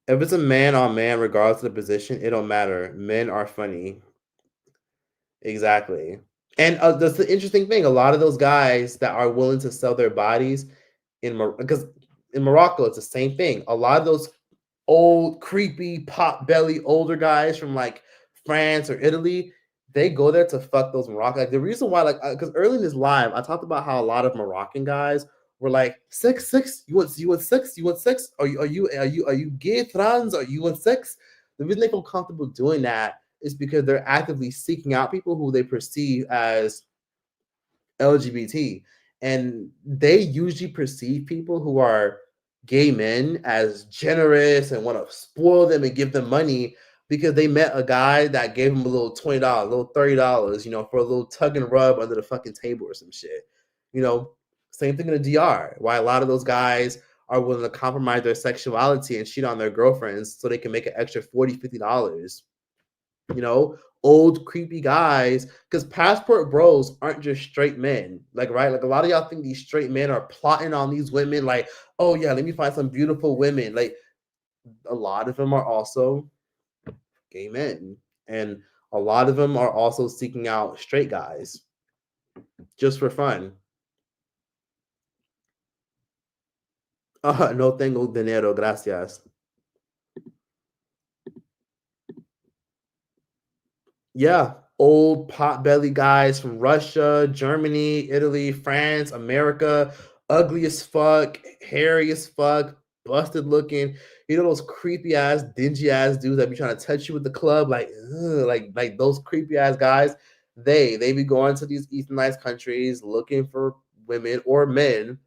If it's a man on man, regardless of the position, it don't matter. Men are funny. Exactly. And that's the interesting thing. A lot of those guys that are willing to sell their bodies because in Morocco, it's the same thing. A lot of those old, creepy, pot belly, older guys from like France or Italy, they go there to fuck those Moroccan. Like the reason why, like, because early in this live, I talked about how a lot of Moroccan guys were like, sex. You want sex? You want sex? Are you gay, trans? Are you want sex? The reason they feel comfortable doing that is because they're actively seeking out people who they perceive as LGBT. And they usually perceive people who are gay men as generous and want to spoil them and give them money because they met a guy that gave them a little $20, a little $30, for a little tug and rub under the fucking table or some shit. Same thing in the DR, why a lot of those guys are willing to compromise their sexuality and cheat on their girlfriends so they can make an extra $40, $50. Old creepy guys, because passport bros aren't just straight men, like, right? Like a lot of y'all think these straight men are plotting on these women, like, oh yeah, let me find some beautiful women. Like a lot of them are also gay men, and a lot of them are also seeking out straight guys just for fun. No tengo dinero, gracias. Yeah, old pot-belly guys from Russia, Germany, Italy, France, America, ugly as fuck, hairy as fuck, busted looking. You know those creepy ass, dingy ass dudes that be trying to touch you with the club, like, ugh, like those creepy ass guys. They be going to these Easternized countries looking for women or men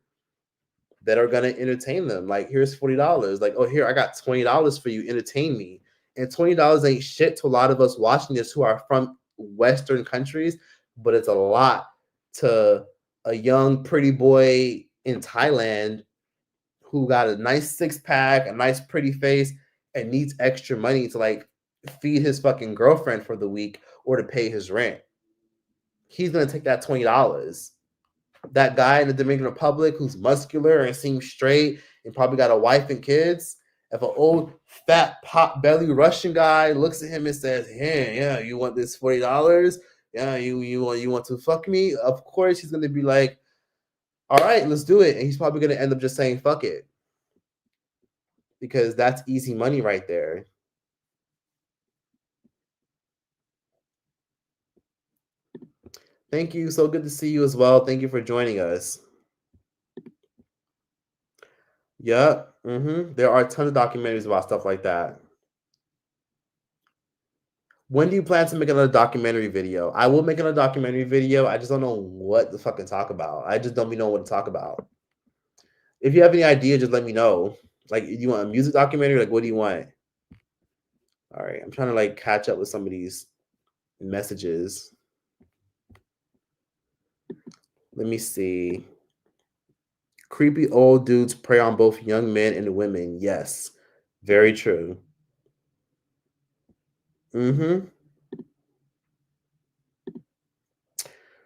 that are gonna entertain them. Like, here's $40. Like, oh, here I got $20 for you. Entertain me. And $20 ain't shit to a lot of us watching this who are from Western countries, but it's a lot to a young pretty boy in Thailand who got a nice six pack, a nice pretty face, and needs extra money to like feed his fucking girlfriend for the week or to pay his rent. He's gonna take that $20. That guy in the Dominican Republic who's muscular and seems straight and probably got a wife and kids, if an old fat pot belly Russian guy looks at him and says, "Hey, yeah, you want this $40? Yeah, you want to fuck me?" Of course, he's gonna be like, "All right, let's do it," and he's probably gonna end up just saying "fuck it" because that's easy money right there. Thank you. So good to see you as well. Thank you for joining us. Yep. There are a ton of documentaries about stuff like that. When do you plan to make another documentary video? I will make another documentary video. I just don't know what to fucking talk about. I just don't be know what to talk about. If you have any idea, just let me know. Like, you want a music documentary? Like, what do you want? All right, I'm trying to like catch up with some of these messages. Let me see. Creepy old dudes prey on both young men and women. Yes, very true. Mm-hmm.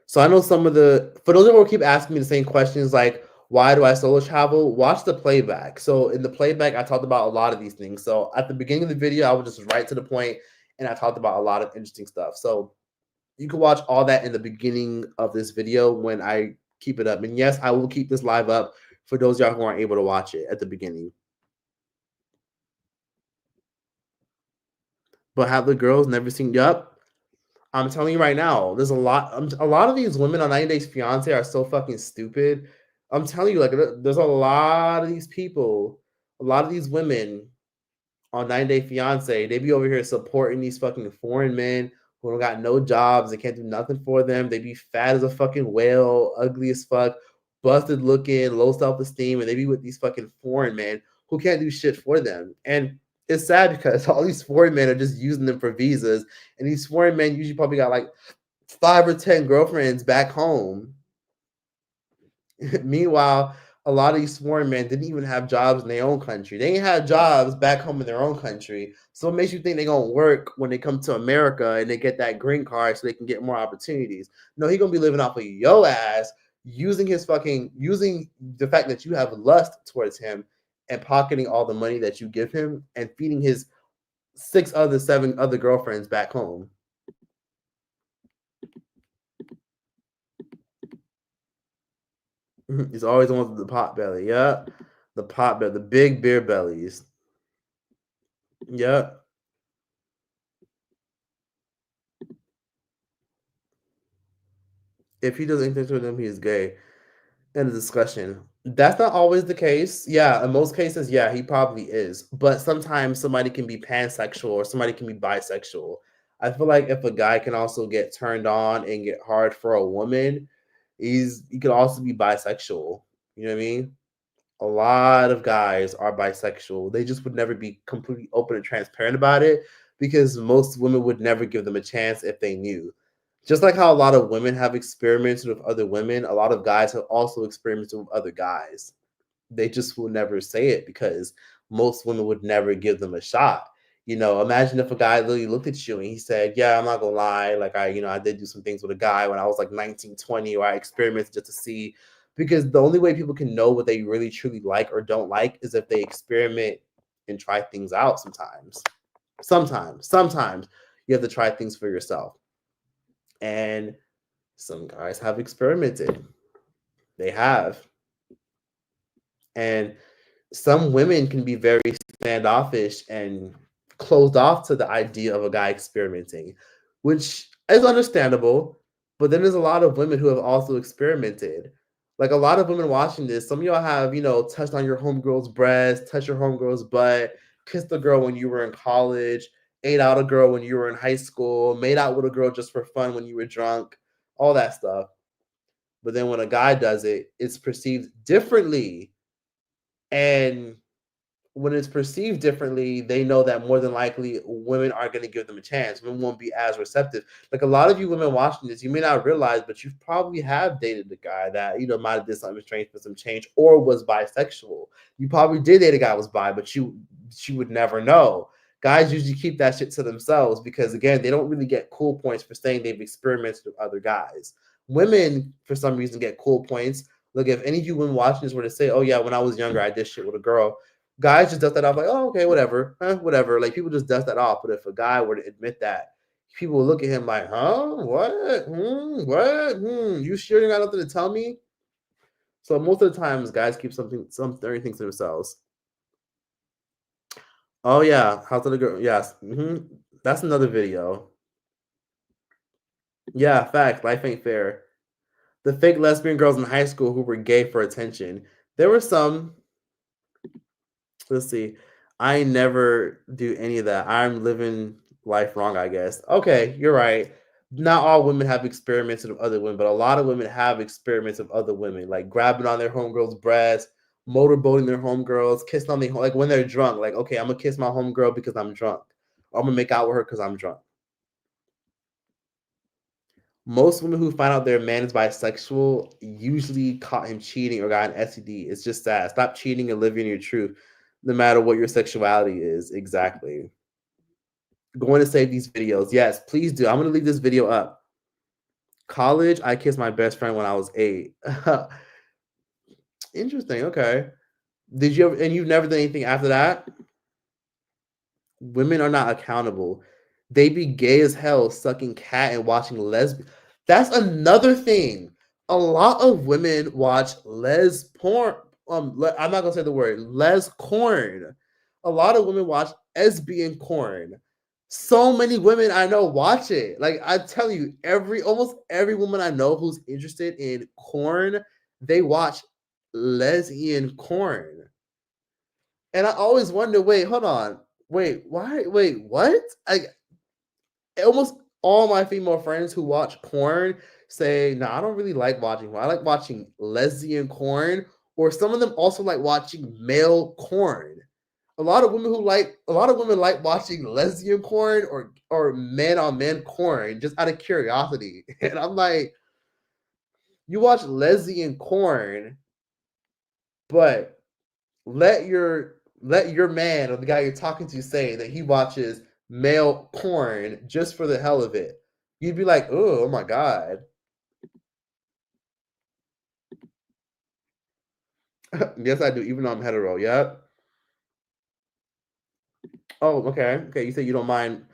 So I know some of the for those who keep asking me the same questions, like why do I solo travel? Watch the playback. So in the playback, I talked about a lot of these things. So at the beginning of the video, I was just right to the point, and I talked about a lot of interesting stuff. So you can watch all that in the beginning of this video when I keep it up. And yes, I will keep this live up for those of y'all who aren't able to watch it at the beginning. But have the girls never seen? Yup. I'm telling you right now, there's a lot of these women on 90 Days Fiance are so fucking stupid. I'm telling you, like, there's a lot of these people, a lot of these women on 90 Day Fiance, they be over here supporting these fucking foreign men who don't got no jobs. They can't do nothing for them. They be fat as a fucking whale, ugly as fuck, busted looking, low self esteem, and they be with these fucking foreign men who can't do shit for them. And it's sad because all these foreign men are just using them for visas, and these foreign men usually probably got like 5 or 10 girlfriends back home. Meanwhile, a lot of these foreign men didn't even have jobs in their own country. They ain't had jobs back home in their own country. So it makes you think they're gonna work when they come to America and they get that green card so they can get more opportunities. No, he gonna be living off of your ass, using the fact that you have lust towards him and pocketing all the money that you give him and feeding his 7 other girlfriends back home. He's always the ones with the pot belly. Yeah. The pot belly, the big beer bellies. Yeah. If he doesn't interact with them, he is gay. End of discussion. That's not always the case. Yeah, in most cases, yeah, he probably is. But sometimes somebody can be pansexual or somebody can be bisexual. I feel like if a guy can also get turned on and get hard for a woman, he could also be bisexual. You know what I mean? A lot of guys are bisexual. They just would never be completely open and transparent about it because most women would never give them a chance if they knew. Just like how a lot of women have experimented with other women, a lot of guys have also experimented with other guys. They just will never say it because most women would never give them a shot. Imagine if a guy literally looked at you and he said, "Yeah, I'm not gonna lie, like I did do some things with a guy when I was like 19, 20, or I experimented just to see." Because the only way people can know what they really truly like or don't like is if they experiment and try things out sometimes. Sometimes you have to try things for yourself. And some guys have experimented. They have. And some women can be very standoffish and closed off to the idea of a guy experimenting. which is understandable. But then there's a lot of women who have also experimented. Like a lot of women watching this, some of y'all have, touched on your homegirl's breast, touched your homegirl's butt, kissed a girl when you were in college, ate out a girl when you were in high school, made out with a girl just for fun when you were drunk, all that stuff. But then when a guy does it, it's perceived differently. And when it's perceived differently, they know that more than likely women aren't going to give them a chance. Women won't be as receptive. Like a lot of you women watching this, you may not realize, but you probably have dated a guy that might have did something strange for some change, or was bisexual. You probably did date a guy who was bi, but you would never know. Guys usually keep that shit to themselves because again, they don't really get cool points for saying they've experimented with other guys. Women, for some reason, get cool points. Look, if any of you women watching this were to say, "Oh yeah, when I was younger, I did shit with a girl," guys just dust that off like, "Oh, okay, whatever, whatever." Like people just dust that off. But if a guy were to admit that, people will look at him like, "Huh? What? What? You sure you got nothing to tell me?" So most of the times, guys keep some things to themselves. Oh yeah, House of the Girl. Yes, that's another video. Yeah, fact. Life ain't fair. The fake lesbian girls in high school who were gay for attention. There were some. Let's see. I never do any of that. I'm living life wrong, I guess. Okay, you're right. Not all women have experimented with other women, but a lot of women have experimented with other women, like grabbing on their homegirl's breast, motorboating their homegirls, kissing on like when they're drunk. Like, okay, I'm gonna kiss my homegirl because I'm drunk. Or I'm gonna make out with her because I'm drunk. Most women who find out their man is bisexual usually caught him cheating or got an STD. It's just sad. Stop cheating and live in your truth, no matter what your sexuality is. Exactly. Going to save these videos. Yes, please do. I'm going to leave this video up. College, I kissed my best friend when I was 8. Interesting. Okay. Did you ever, and you've never done anything after that? Women are not accountable. They be gay as hell sucking cat and watching lesbian. That's another thing. A lot of women watch les porn. I'm not gonna say the word les corn. A lot of women watch lesbian corn. So many women I know watch it. Like I tell you, almost every woman I know who's interested in corn, they watch lesbian corn. And I always wonder, wait, hold on. Wait, why? Wait, what? Almost all my female friends who watch porn say, "No, I don't really like watching porn. I like watching lesbian porn." Or some of them also like watching male porn. A lot of women like watching lesbian porn or men on men porn just out of curiosity. And I'm like, you watch lesbian porn, but let your man or the guy you're talking to say that he watches male porn just for the hell of it. You'd be like, oh my God. Yes, I do, even though I'm hetero. Yep. Oh, okay. Okay. You say you don't mind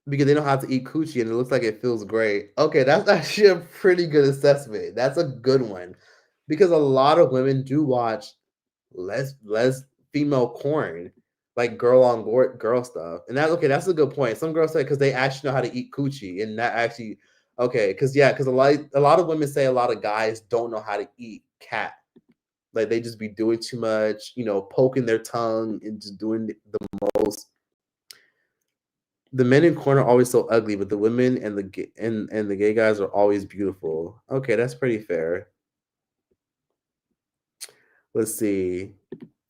because they know how to eat coochie and it looks like it feels great. Okay, that's actually a pretty good assessment. That's a good one. Because a lot of women do watch less female porn, like girl on girl stuff. And that's okay, that's a good point. Some girls say because they actually know how to eat coochie, and that actually okay, because a lot of women say a lot of guys don't know how to eat cat. Like they just be doing too much, poking their tongue and just doing the most. The men in corn are always so ugly, but the women and the gay guys are always beautiful. Okay, that's pretty fair. Let's see.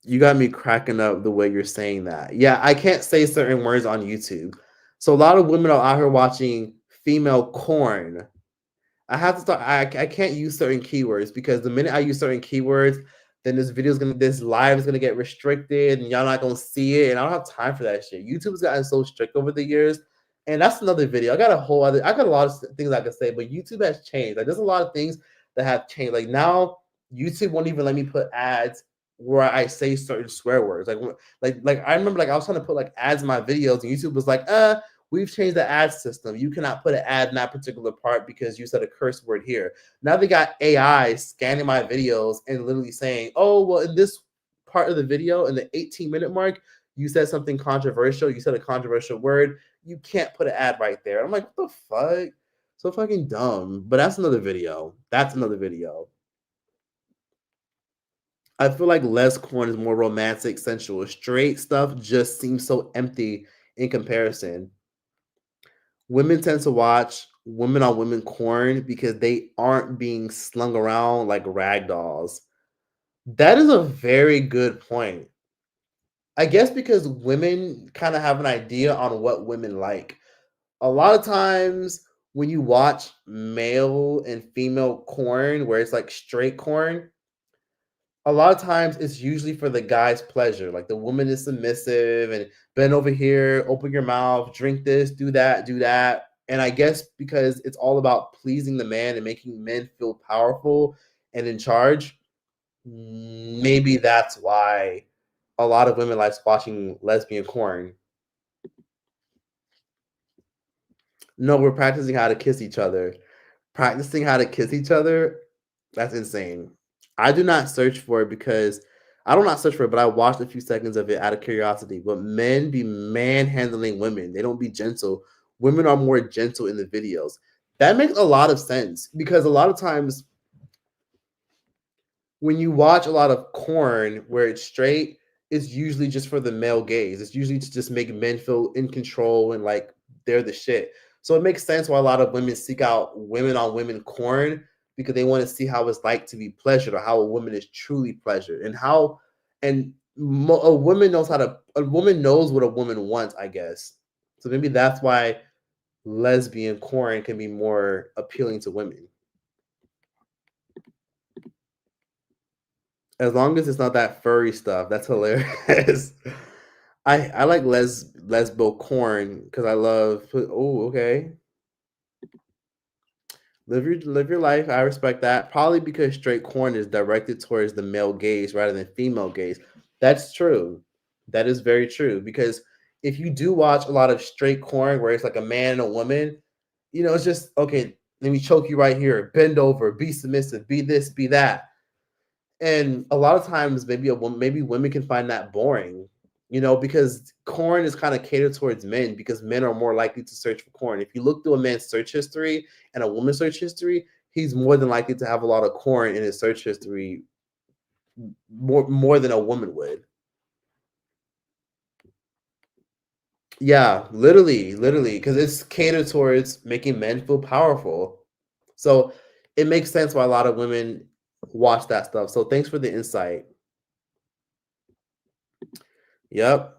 You got me cracking up the way you're saying that. Yeah, I can't say certain words on YouTube. So a lot of women are out here watching female corn. I have to start. I can't use certain keywords because the minute I use certain keywords, then this live is gonna get restricted, and y'all not gonna see it. And I don't have time for that shit. YouTube's gotten so strict over the years, and that's another video. I got a lot of things I could say, but YouTube has changed. Like there's a lot of things that have changed. Like now, YouTube won't even let me put ads where I say certain swear words. Like I remember I was trying to put ads in my videos, and YouTube was like, we've changed the ad system. You cannot put an ad in that particular part because you said a curse word here. Now they got AI scanning my videos and literally saying, oh, well, in this part of the video, in the 18-minute mark, you said something controversial. You said a controversial word. you can't put an ad right there. I'm like, what the fuck? So fucking dumb. But that's another video. That's another video. I feel like less corn is more romantic, sensual. Straight stuff just seems so empty in comparison. Women tend to watch women on women corn because they aren't being slung around like rag dolls. That is a very good point. I guess because women kind of have an idea on what women like. A lot of times when you watch male and female corn, where it's like straight corn, a lot of times it's usually for the guy's pleasure. Like the woman is submissive and bend over here, open your mouth, drink this, do that, do that. And I guess because it's all about pleasing the man and making men feel powerful and in charge, maybe that's why a lot of women likes watching lesbian corn. No, we're practicing how to kiss each other. Practicing how to kiss each other, that's insane. I do not search for it because I do not search for it, but I watched a few seconds of it out of curiosity. But men be manhandling women. They don't be gentle. Women are more gentle in the videos. That makes a lot of sense because a lot of times when you watch a lot of corn where it's straight, it's usually just for the male gaze. It's usually to just make men feel in control and like they're the shit. So it makes sense why a lot of women seek out women on women corn because they want to see how it's like to be pleasured or how a woman is truly pleasured and how and a woman knows how to a woman knows what a woman wants, I guess. So maybe that's why lesbian corn can be more appealing to women. As long as it's not that furry stuff, that's hilarious. I like lesbo corn because I love. Oh, okay. Live your life. I respect that. Probably because straight corn is directed towards the male gaze rather than female gaze. That's true. That is very true because if you do watch a lot of straight corn where it's like a man and a woman, it's just okay. Let me choke you right here. Bend over. Be submissive. Be this. Be that. And a lot of times, maybe women can find that boring, because corn is kind of catered towards men because men are more likely to search for corn. If you look through a man's search history and a woman's search history, he's more than likely to have a lot of corn in his search history, more than a woman would. Yeah, literally, because it's catered towards making men feel powerful. So it makes sense why a lot of women watch that stuff. So thanks for the insight. Yep.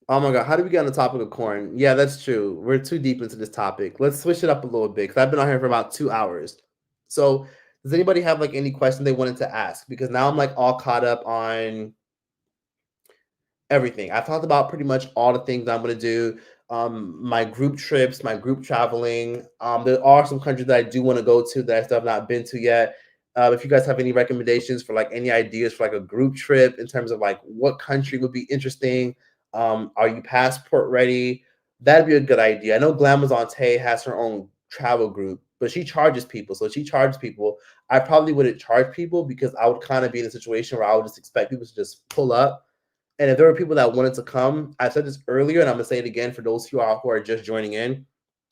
Oh my god, how did we get on the topic of corn? Yeah, that's true. We're too deep into this topic. Let's switch it up a little bit because I've been on here for about 2 hours. So, does anybody have like any question they wanted to ask? Because now I'm like all caught up on everything. I've talked about pretty much all the things I'm going to do. My group trips, my group traveling. There are some countries that I do want to go to that I still have not been to yet. If you guys have any recommendations for like any ideas for like a group trip in terms of like what country would be interesting, are you passport ready? That'd be a good idea. I know Glamazon Tay has her own travel group, but she charges people. So she charges people. I probably wouldn't charge people because I would kind of be in a situation where I would just expect people to just pull up and if there were people that wanted to come, I said this earlier, and I'm gonna say it again for those who are just joining in.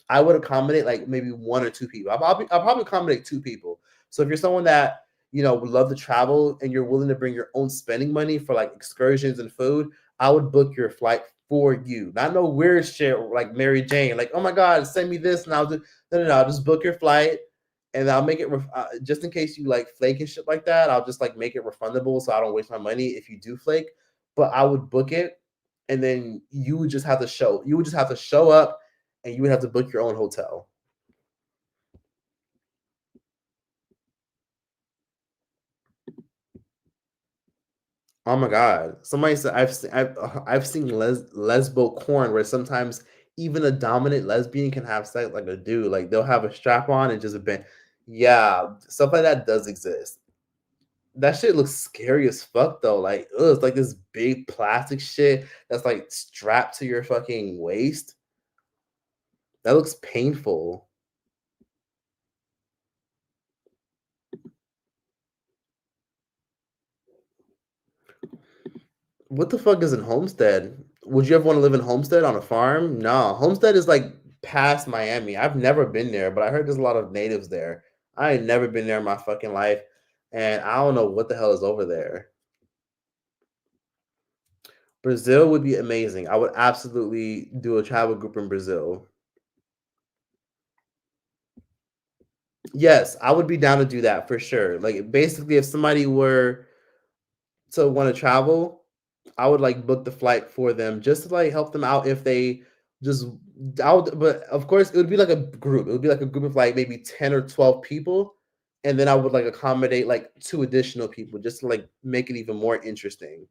I would accommodate like maybe one or two people. I'll probably accommodate two people. So if you're someone that would love to travel and you're willing to bring your own spending money for like excursions and food, I would book your flight for you. Not no weird shit like Mary Jane, like oh my god, send me this and I'll do. No. I'll just book your flight and I'll make it just in case you like flake and shit like that. I'll just like make it refundable so I don't waste my money if you do flake. But I would book it, and then you would just have to show. You would just have to show up and you would have to book your own hotel. Oh my god! Somebody said I've seen lesbo corn where sometimes even a dominant lesbian can have sex like a dude. Like they'll have a strap on and just a bend. Yeah, stuff like that does exist. That shit looks scary as fuck though. Like, it's like this big plastic shit that's like strapped to your fucking waist. That looks painful. What the fuck is in Homestead? Would you ever want to live in Homestead on a farm? No, Homestead is like past Miami. I've never been there, but I heard there's a lot of natives there. I ain't never been there in my fucking life, and I don't know what the hell is over there. Brazil would be amazing. I would absolutely do a travel group in Brazil. Yes, I would be down to do that for sure. Like basically, if somebody were to want to travel, I would like book the flight for them just to like help them out if they just out. But of course, it would be like a group. It would be like a group of like maybe 10 or 12 people, and then I would like accommodate like two additional people just to like make it even more interesting.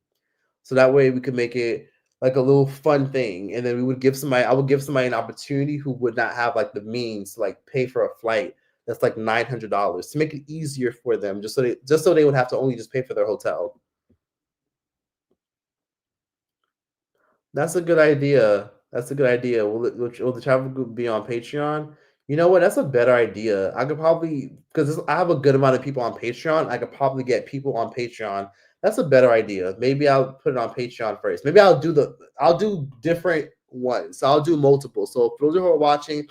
So that way we could make it like a little fun thing, and then we would give somebody. I would give somebody an opportunity who would not have like the means to like pay for a flight that's like $900 to make it easier for them, just so they would have to only just pay for their hotel. That's a good idea. That's a good idea. Will the travel group be on Patreon? You know what? That's a better idea. I could probably because I have a good amount of people on Patreon. I could probably get people on Patreon. That's a better idea. Maybe I'll put it on Patreon first. Maybe I'll do different ones. So I'll do multiple. So for those who are watching,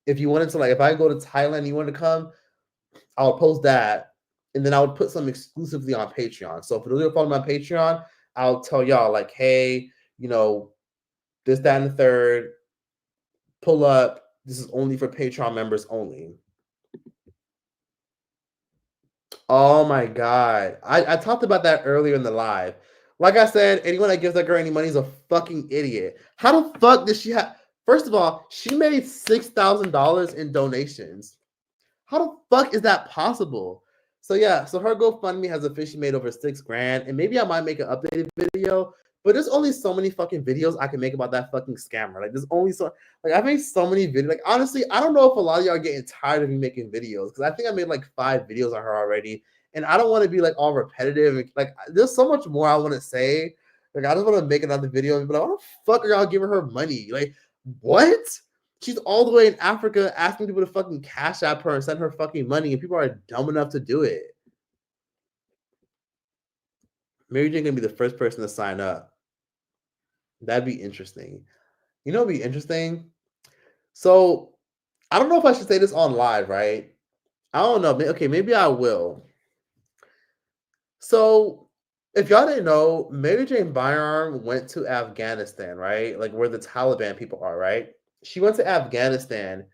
if you wanted to like if I go to Thailand, you want to come, I'll post that, and then I would put some exclusively on Patreon. So for those who are following me on Patreon, I'll tell y'all like, hey, you know, this, that, and the third. Pull up. This is only for Patreon members only. Oh my god. I talked about that earlier in the live. Like I said, anyone that gives that girl any money is a fucking idiot. How the fuck did she have? First of all, she made $6,000 in donations. How the fuck is that possible? So yeah, so her GoFundMe has officially made over 6 grand, and maybe I might make an updated video. But there's only so many fucking videos I can make about that fucking scammer. Like there's only so like I've made so many videos. Like honestly, I don't know if a lot of y'all are getting tired of me making videos because I think I made like 5 videos on her already, and I don't want to be like all repetitive. And, like there's so much more I want to say. Like I just want to make another video and be like, what the fuck are y'all giving her money? Like what? She's all the way in Africa asking people to fucking cash app her and send her fucking money, and people are dumb enough to do it. Mary Jane gonna be the first person to sign up. That'd be interesting. You know, it'd be interesting. So I don't know if I should say this on live, right? I don't know. Okay, maybe I will. So if y'all didn't know, Mary Jane Byron went to Afghanistan, right? Like where the Taliban people are, right? She went to Afghanistan,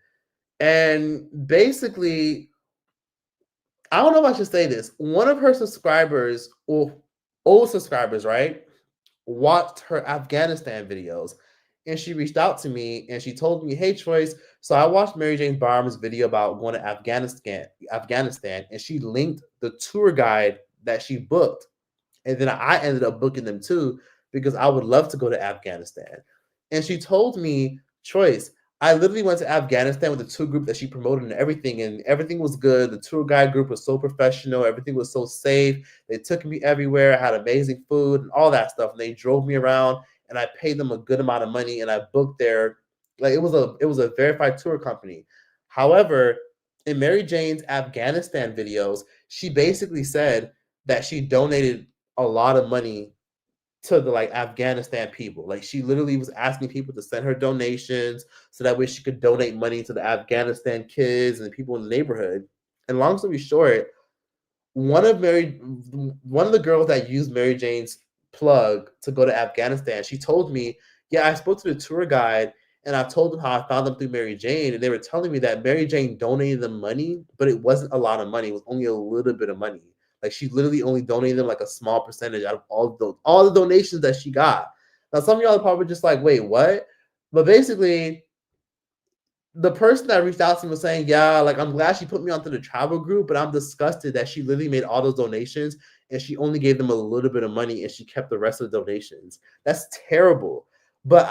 and basically I don't know if I should say this. One of her subscribers, or old subscribers, right, watched her Afghanistan videos. And she reached out to me and she told me, hey, Choice. So I watched Mary Jane Barham's video about going to Afghanistan, and she linked the tour guide that she booked. And then I ended up booking them too because I would love to go to Afghanistan. And she told me, Choice, I literally went to Afghanistan with the tour group that she promoted and everything was good. The tour guide group was so professional. Everything was so safe. They took me everywhere. I had amazing food and all that stuff. And they drove me around, and I paid them a good amount of money, and I booked their like it was a verified tour company. However, in Mary Jane's Afghanistan videos, she basically said that she donated a lot of money to the like Afghanistan people. Like she literally was asking people to send her donations so that way she could donate money to the Afghanistan kids and the people in the neighborhood. And long story short, one of the girls that used Mary Jane's plug to go to Afghanistan, she told me, yeah, I spoke to the tour guide and I told them how I found them through Mary Jane, and they were telling me that Mary Jane donated them money, but it wasn't a lot of money. It was only a little bit of money. Like she literally only donated them like a small percentage out of all the donations that she got. Now some of y'all are probably just like, wait, what? But basically, the person that reached out to me was saying, yeah, like I'm glad she put me onto the travel group, but I'm disgusted that she literally made all those donations and she only gave them a little bit of money and she kept the rest of the donations. That's terrible. But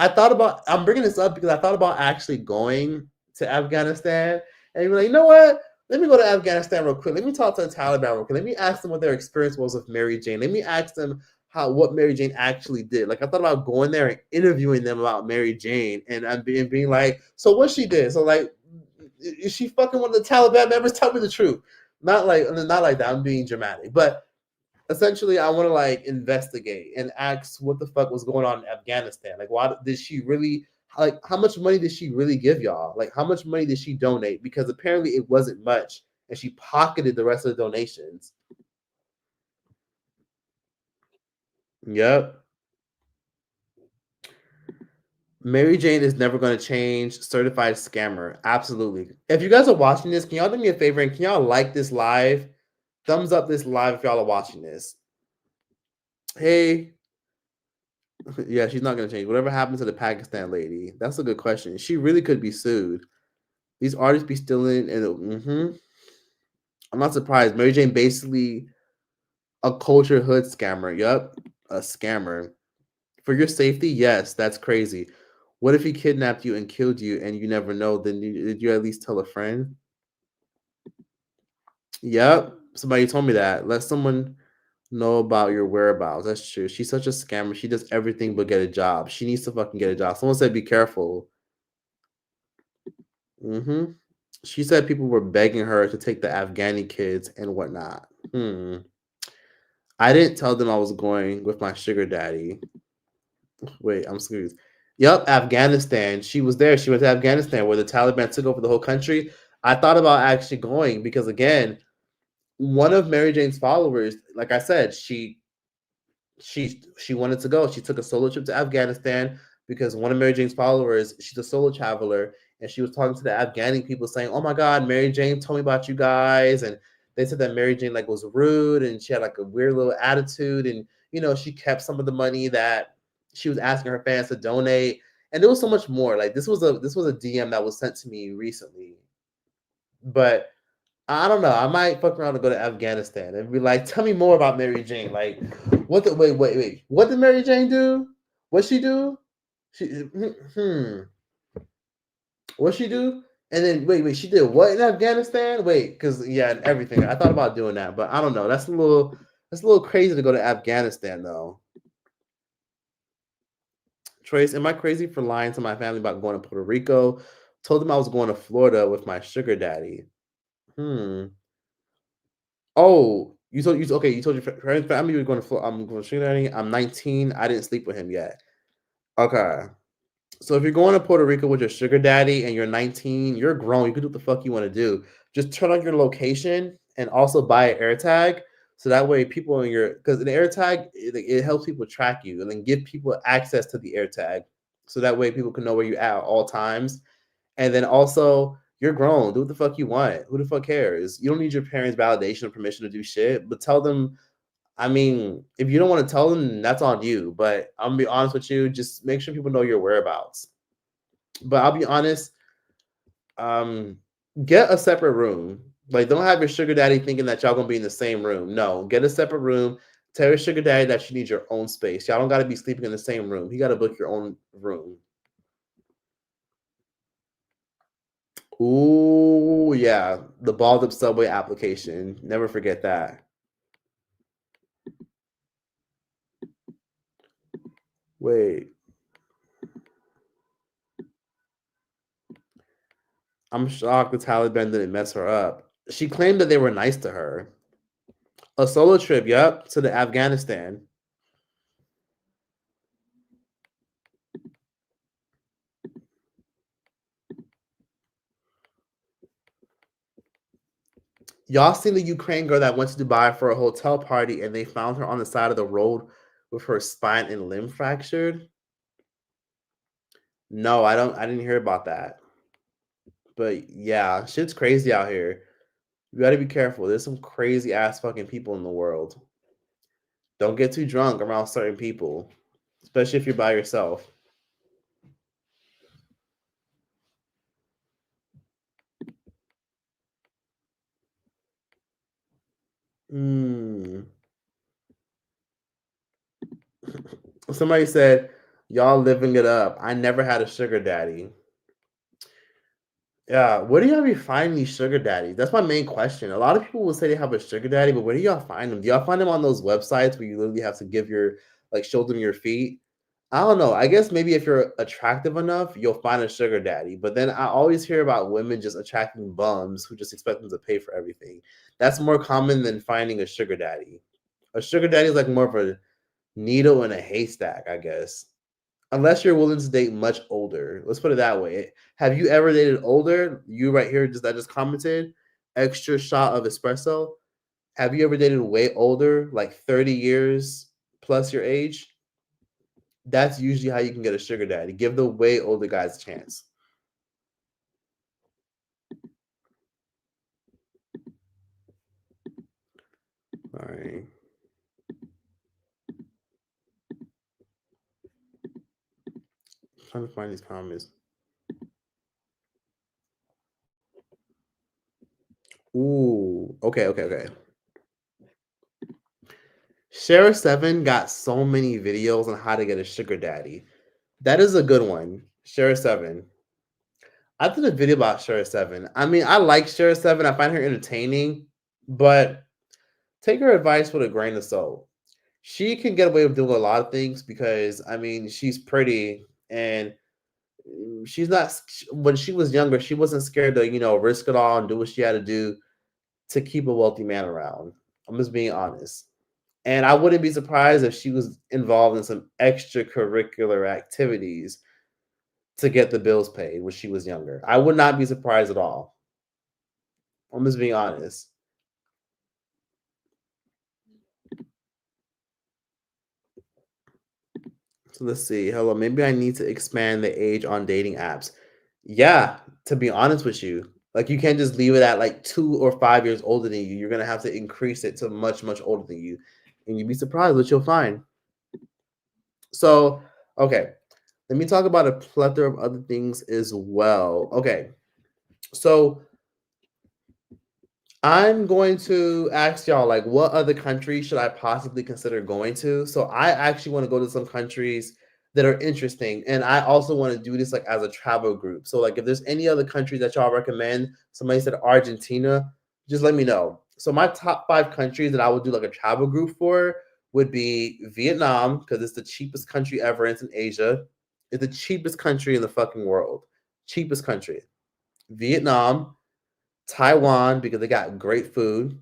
I'm bringing this up because I thought about actually going to Afghanistan, and you're like, you know what? Let me go to Afghanistan real quick. Let me talk to the Taliban real quick. Let me ask them what their experience was with Mary Jane. Let me ask them what Mary Jane actually did. Like I thought about going there and interviewing them about Mary Jane, and I'm being like, so what she did? So like, is she fucking one of the Taliban members? Tell me the truth. Not like that. I'm being dramatic, but essentially I want to like investigate and ask what the fuck was going on in Afghanistan. Like, why did she really like how much money did she really give y'all? Like, how much money did she donate? Because apparently it wasn't much, and she pocketed the rest of the donations. Yep. Mary Jane is never going to change. Certified scammer. Absolutely. If you guys are watching this, can y'all do me a favor and can y'all like this live? Thumbs up this live if y'all are watching this. Hey, yeah, she's not going to change. Whatever happened to the Pakistan lady? That's a good question. She really could be sued. These artists be stealing, and I'm not surprised. Mary Jane basically a culture hood scammer. Yup, a scammer. For your safety, yes, that's crazy. What if he kidnapped you and killed you and you never know? Then did you at least tell a friend? Yep, somebody told me that. Let someone know about your whereabouts. That's true. She's such a scammer. She does everything but get a job. She needs to fucking get a job. Someone said, "Be careful." Hmm. She said people were begging her to take the Afghani kids and whatnot. I didn't tell them I was going with my sugar daddy. Wait, I'm serious. Yep, Afghanistan. She was there. She went to Afghanistan where the Taliban took over the whole country. I thought about actually going because again, one of Mary Jane's followers, like I said, she wanted to go. She took a solo trip to Afghanistan because one of Mary Jane's followers, she's a solo traveler, and she was talking to the Afghani people saying, "Oh my God, Mary Jane told me about you guys," and they said that Mary Jane like was rude and she had like a weird little attitude, and she kept some of the money that she was asking her fans to donate, and there was so much more. Like this was a DM that was sent to me recently, but I don't know. I might fuck around and go to Afghanistan and be like, tell me more about Mary Jane. Like, what the wait. What did Mary Jane do? What she do? She what she do? And then she did what in Afghanistan? Wait, because yeah, and everything. I thought about doing that, but I don't know. That's a little crazy to go to Afghanistan though. Trace, am I crazy for lying to my family about going to Puerto Rico? Told them I was going to Florida with my sugar daddy. Hmm. Oh, okay. You told your friends, family you were going to. I'm going to sugar daddy. I'm 19. I didn't sleep with him yet. Okay. So if you're going to Puerto Rico with your sugar daddy and you're 19, you're grown. You can do what the fuck you want to do. Just turn on your location and also buy an air tag. So that way, people in your because an air tag it helps people track you and then give people access to the air tag. So that way, people can know where you're at all times. And then also, you're grown. Do what the fuck you want. Who the fuck cares? You don't need your parents' validation or permission to do shit. But tell them. I mean, if you don't want to tell them, that's on you. But I'm gonna be honest with you. Just make sure people know your whereabouts. But I'll be honest. Um, get a separate room. Like, don't have your sugar daddy thinking that y'all gonna be in the same room. No, get a separate room. Tell your sugar daddy that you need your own space. Y'all don't got to be sleeping in the same room. You got to book your own room. Ooh, yeah. The balled up subway application. Never forget that. Wait, I'm shocked the Taliban didn't mess her up. She claimed that they were nice to her. A solo trip, yep, to the Afghanistan. Y'all seen the Ukraine girl that went to Dubai for a hotel party and they found her on the side of the road with her spine and limb fractured? No, I didn't hear about that. But yeah, shit's crazy out here. You gotta be careful. There's some crazy ass fucking people in the world. Don't get too drunk around certain people, especially if you're by yourself. Mm. Somebody said, y'all living it up. I never had a sugar daddy. Yeah, where do y'all be finding these sugar daddies? That's my main question. A lot of people will say they have a sugar daddy, but where do y'all find them? Do y'all find them on those websites where you literally have to show them your feet? I don't know. I guess maybe if you're attractive enough, you'll find a sugar daddy. But then I always hear about women just attracting bums who just expect them to pay for everything. That's more common than finding a sugar daddy. A sugar daddy is like more of a needle in a haystack, I guess. Unless you're willing to date much older. Let's put it that way. Have you ever dated older? You right here just that just commented. Extra shot of espresso. Have you ever dated way older, like 30 years plus your age? That's usually how you can get a sugar daddy. Give the way older guys a chance. All right. I'm trying to find these comments. Ooh. Okay. Share 7 got so many videos on how to get a sugar daddy. That is a good one. Share 7. I did a video about Share 7. I mean, I like Share 7. I find her entertaining, but take her advice with a grain of salt. She can get away with doing a lot of things because I mean, she's pretty and she's not when she was younger, she wasn't scared to, risk it all and do what she had to do to keep a wealthy man around. I'm just being honest. And I wouldn't be surprised if she was involved in some extracurricular activities to get the bills paid when she was younger. I would not be surprised at all. I'm just being honest. So let's see. Hello, maybe I need to expand the age on dating apps. Yeah, to be honest with you, like you can't just leave it at like 2 or 5 years older than you. You're gonna have to increase it to much older than you, and you'd be surprised what you'll find. So, okay, let me talk about a plethora of other things as well. Okay, so I'm going to ask y'all, like, what other countries should I possibly consider going to? So I actually want to go to some countries that are interesting, and I also want to do this like as a travel group. So like, if there's any other countries that y'all recommend, somebody said Argentina, just let me know. So my top 5 countries that I would do like a travel group for would be Vietnam because it's the cheapest country ever. It's in Asia. It's the cheapest country in the fucking world. Cheapest country. Vietnam. Taiwan because they got great food,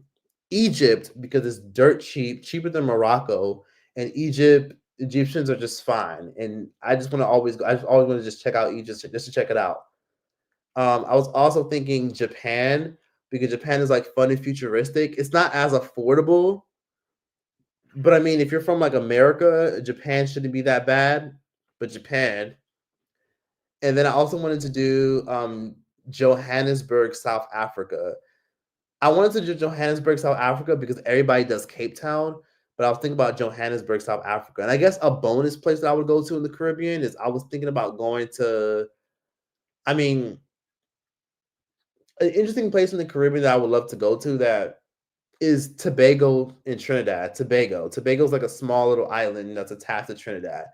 Egypt because it's dirt cheap, cheaper than Morocco, and Egyptians are just fine. And I just want to always go. I just always want to just check out Egypt just to check it out. I was also thinking Japan because Japan is like fun and futuristic. It's not as affordable, but I mean, if you're from like America, Japan shouldn't be that bad. But Japan, and then I also wanted to do Johannesburg, South Africa. I wanted to do Johannesburg, South Africa because everybody does Cape Town, but I was thinking about Johannesburg, South Africa. And I guess a bonus place that I would go to in the Caribbean is I was thinking about going to, I mean, an interesting place in the Caribbean that I would love to go to that is Tobago in Trinidad. Tobago. Tobago's like a small little island that's attached to Trinidad.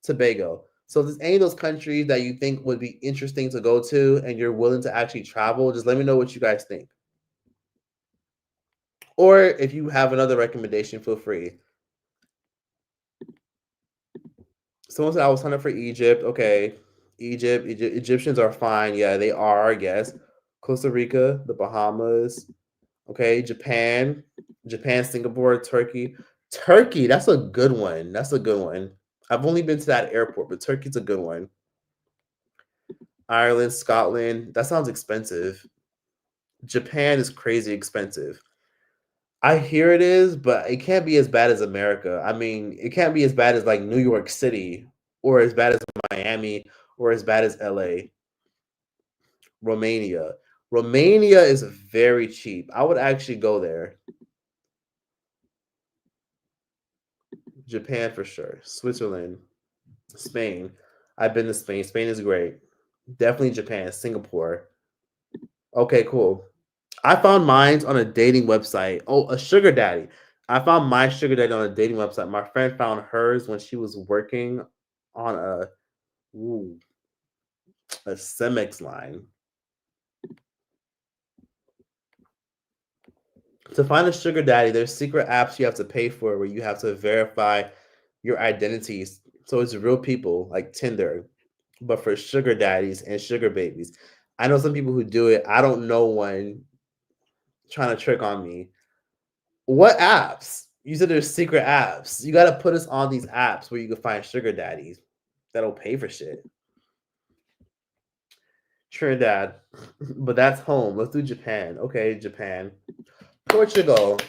Tobago. So if there's any of those countries that you think would be interesting to go to and you're willing to actually travel, just let me know what you guys think. Or if you have another recommendation, feel free. Someone said I was hunting for Egypt. Okay. Egyptians are fine. Yeah, they are, I guess. Costa Rica, the Bahamas. Okay. Japan, Singapore, Turkey. Turkey, that's a good one. That's a good one. I've only been to that airport, but Turkey's a good one. Ireland, Scotland. That sounds expensive. Japan is crazy expensive. I hear it is, but it can't be as bad as America. I mean, it can't be as bad as like New York City or as bad as Miami or as bad as LA. Romania. Romania is very cheap. I would actually go there. Japan for sure. Switzerland. Spain. I've been to Spain. Spain is great. Definitely Japan. Singapore. Okay, cool. I found mine on a dating website. Oh, a sugar daddy. I found my sugar daddy on a dating website. My friend found hers when she was working on ooh, a Cemex line. To find a sugar daddy, there's secret apps you have to pay for where you have to verify your identities. So it's real people like Tinder, but for sugar daddies and sugar babies. I know some people who do it. I don't know one trying to trick on me. What apps? You said there's secret apps. You got to put us on these apps where you can find sugar daddies that'll pay for shit. Trinidad, but that's home. Let's do Japan. Okay, Japan. Portugal.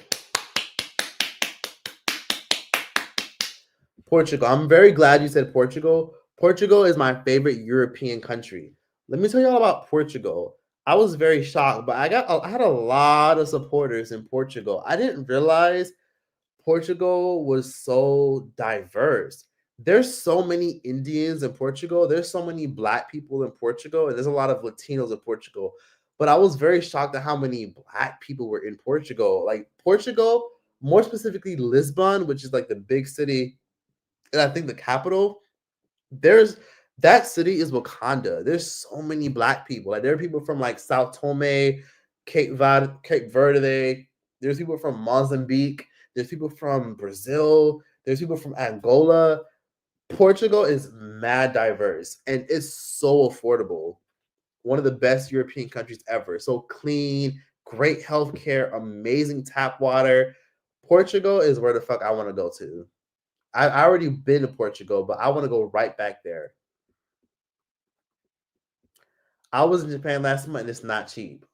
Portugal. I'm very glad you said Portugal. Portugal is my favorite European country. Let me tell you all about Portugal. I was very shocked, but I had a lot of supporters in Portugal. I didn't realize Portugal was so diverse. There's so many Indians in Portugal. There's so many black people in Portugal, and there's a lot of Latinos in Portugal. But I was very shocked at how many black people were in Portugal. Like Portugal, more specifically Lisbon, which is like the big city, and I think the capital. There's that city is Wakanda. There's so many black people. Like there are people from like Sao Tome, Cape Verde. There's people from Mozambique. There's people from Brazil. There's people from Angola. Portugal is mad diverse and it's so affordable. One of the best European countries ever. So clean, great healthcare, amazing tap water. Portugal is where the fuck I want to go to. I already been to Portugal, but I want to go right back there. I was in Japan last month and it's not cheap.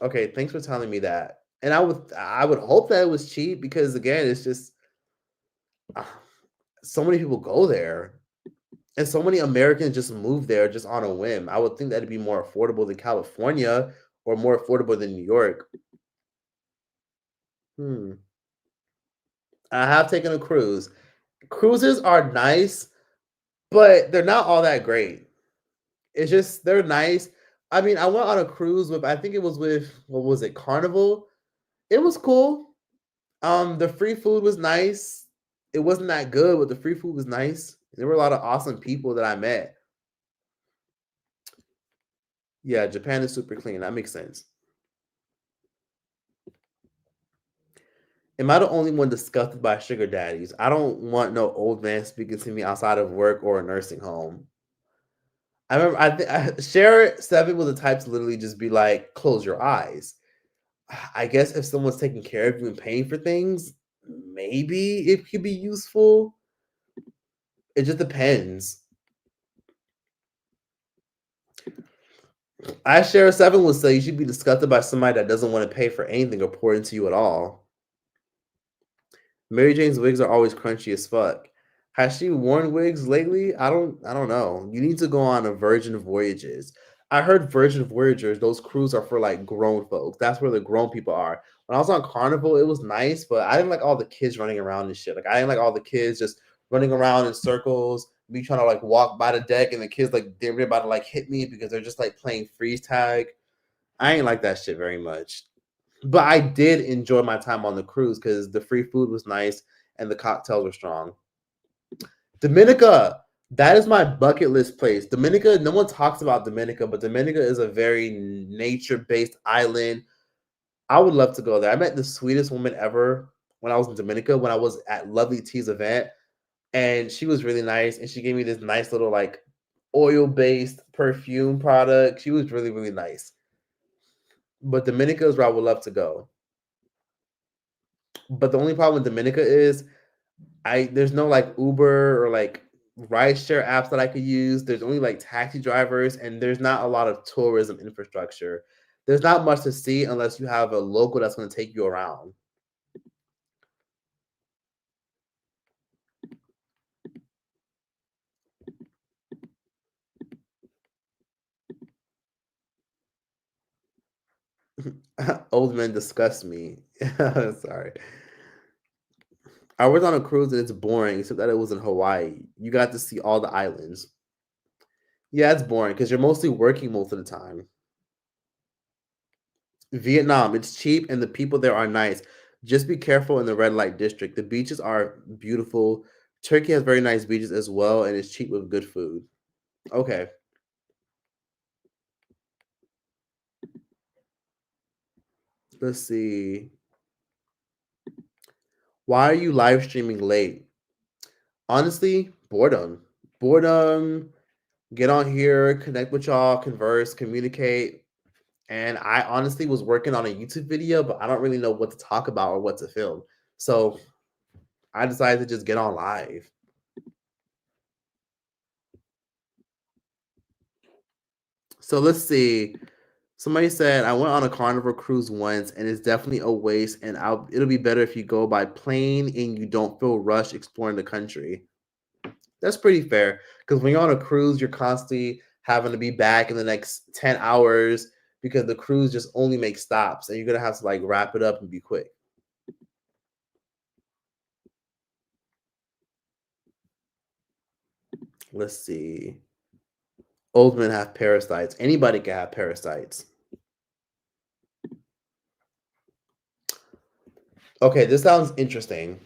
Okay, thanks for telling me that. And I would hope that it was cheap because again, it's just uh, so many people go there. And so many Americans just move there just on a whim. I would think that'd be more affordable than California or more affordable than New York. Hmm. I have taken a cruise. Cruises are nice, but they're not all that great. It's just they're nice. I mean, I went on a cruise with I think it was with what was it, Carnival? It was cool. The free food was nice. It wasn't that good, but the free food was nice. There were a lot of awesome people that I met. Yeah, Japan is super clean. That makes sense. Am I the only one disgusted by sugar daddies? I don't want no old man speaking to me outside of work or a nursing home. I remember Share Seven was the type to literally just be like, close your eyes. I guess if someone's taking care of you and paying for things, maybe it could be useful. It just depends. I Share Seven would say you should be disgusted by somebody that doesn't want to pay for anything or pour into you at all. Mary Jane's wigs are always crunchy as fuck. Has she worn wigs lately? I don't know. You need to go on a Virgin Voyages. I heard Virgin Voyagers, those crews are for like grown folks. That's where the grown people are. When I was on Carnival, it was nice, but I didn't like all the kids running around and shit. Like I didn't like all the kids just running around in circles, me trying to like walk by the deck and the kids like they're about to like hit me because they're just like playing freeze tag. I ain't like that shit very much. But I did enjoy my time on the cruise because the free food was nice and the cocktails were strong. Dominica, that is my bucket list place. Dominica, no one talks about Dominica, but Dominica is a very nature based island. I would love to go there. I met the sweetest woman ever when I was in Dominica, when I was at Lovely T's event, and she was really nice. And she gave me this nice little like oil based perfume product. She was really, really nice. But Dominica is where I would love to go. But the only problem with Dominica is there's no like Uber or like rideshare apps that I could use. There's only like taxi drivers, and there's not a lot of tourism infrastructure. There's not much to see unless you have a local that's going to take you around. Old men disgust me. Sorry. I was on a cruise and it's boring, except that it was in Hawaii. You got to see all the islands. Yeah, it's boring because you're mostly working most of the time. Vietnam, it's cheap and the people there are nice. Just be careful in the red light district. The beaches are beautiful. Turkey has very nice beaches as well, and it's cheap with good food. Okay, let's see. Why are you live streaming late? Honestly, boredom. Boredom. Get on here, connect with y'all, converse, communicate. And I honestly was working on a YouTube video, but I don't really know what to talk about or what to film. So I decided to just get on live. So let's see. Somebody said I went on a carnival cruise once and it's definitely a waste and it'll be better if you go by plane and you don't feel rushed exploring the country. That's pretty fair because when you're on a cruise, you're constantly having to be back in the next 10 hours because the cruise just only makes stops and you're gonna have to like wrap it up and be quick. Let's see. Old men have parasites. Anybody can have parasites. Okay, this sounds interesting.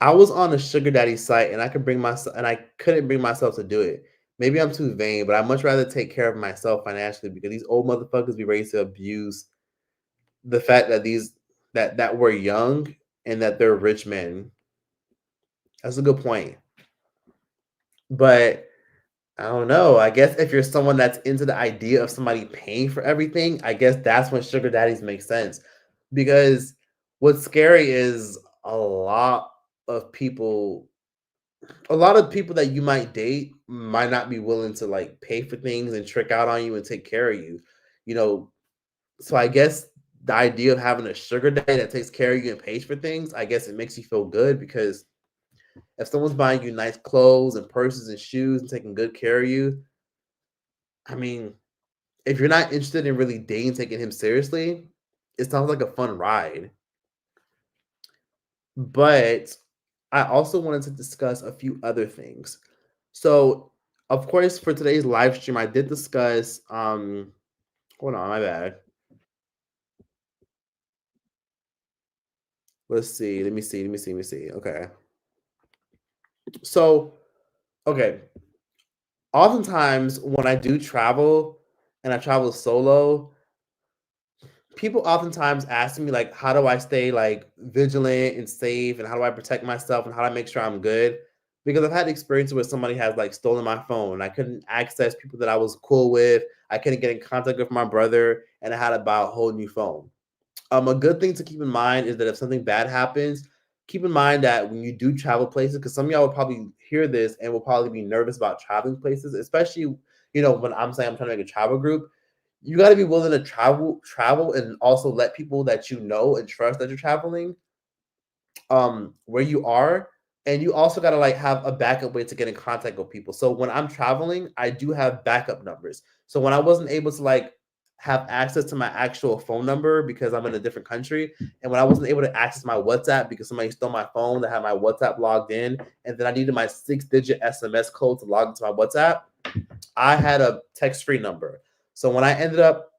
I was on a sugar daddy site and I couldn't bring myself to do it. Maybe I'm too vain, but I'd much rather take care of myself financially because these old motherfuckers be ready to abuse the fact that that we're young and that they're rich men. That's a good point. But I don't know. I guess if you're someone that's into the idea of somebody paying for everything, I guess that's when sugar daddies make sense. Because what's scary is a lot of people a lot of people that you might date might not be willing to like pay for things and trick out on you and take care of you. You know, so I guess the idea of having a sugar daddy that takes care of you and pays for things, I guess it makes you feel good because if someone's buying you nice clothes and purses and shoes and taking good care of you, I mean, if you're not interested in really dating, taking him seriously, it sounds like a fun ride. But I also wanted to discuss a few other things. So, of course, for today's live stream, I did discuss. Hold on, my bad. Let's see. Let me see. Let me see. Let me see. Okay. So, okay. Oftentimes, when I do travel and I travel solo, people oftentimes ask me like, how do I stay like vigilant and safe, and how do I protect myself, and how do I make sure I'm good? Because I've had experiences where somebody has like stolen my phone. I couldn't access people that I was cool with. I couldn't get in contact with my brother, and I had to buy a whole new phone. A good thing to keep in mind is that if something bad happens, keep in mind that when you do travel places, because some of y'all will probably hear this and will probably be nervous about traveling places, especially when I'm saying I'm trying to make a travel group, you got to be willing to travel, and also let people that you know and trust that you're traveling where you are, and you also got to like have a backup way to get in contact with people. So when I'm traveling, I do have backup numbers. So when I wasn't able to like have access to my actual phone number because I'm in a different country, and when I wasn't able to access my WhatsApp because somebody stole my phone that had my WhatsApp logged in, and then I needed my 6-digit SMS code to log into my WhatsApp, I had a text-free number. So when I ended up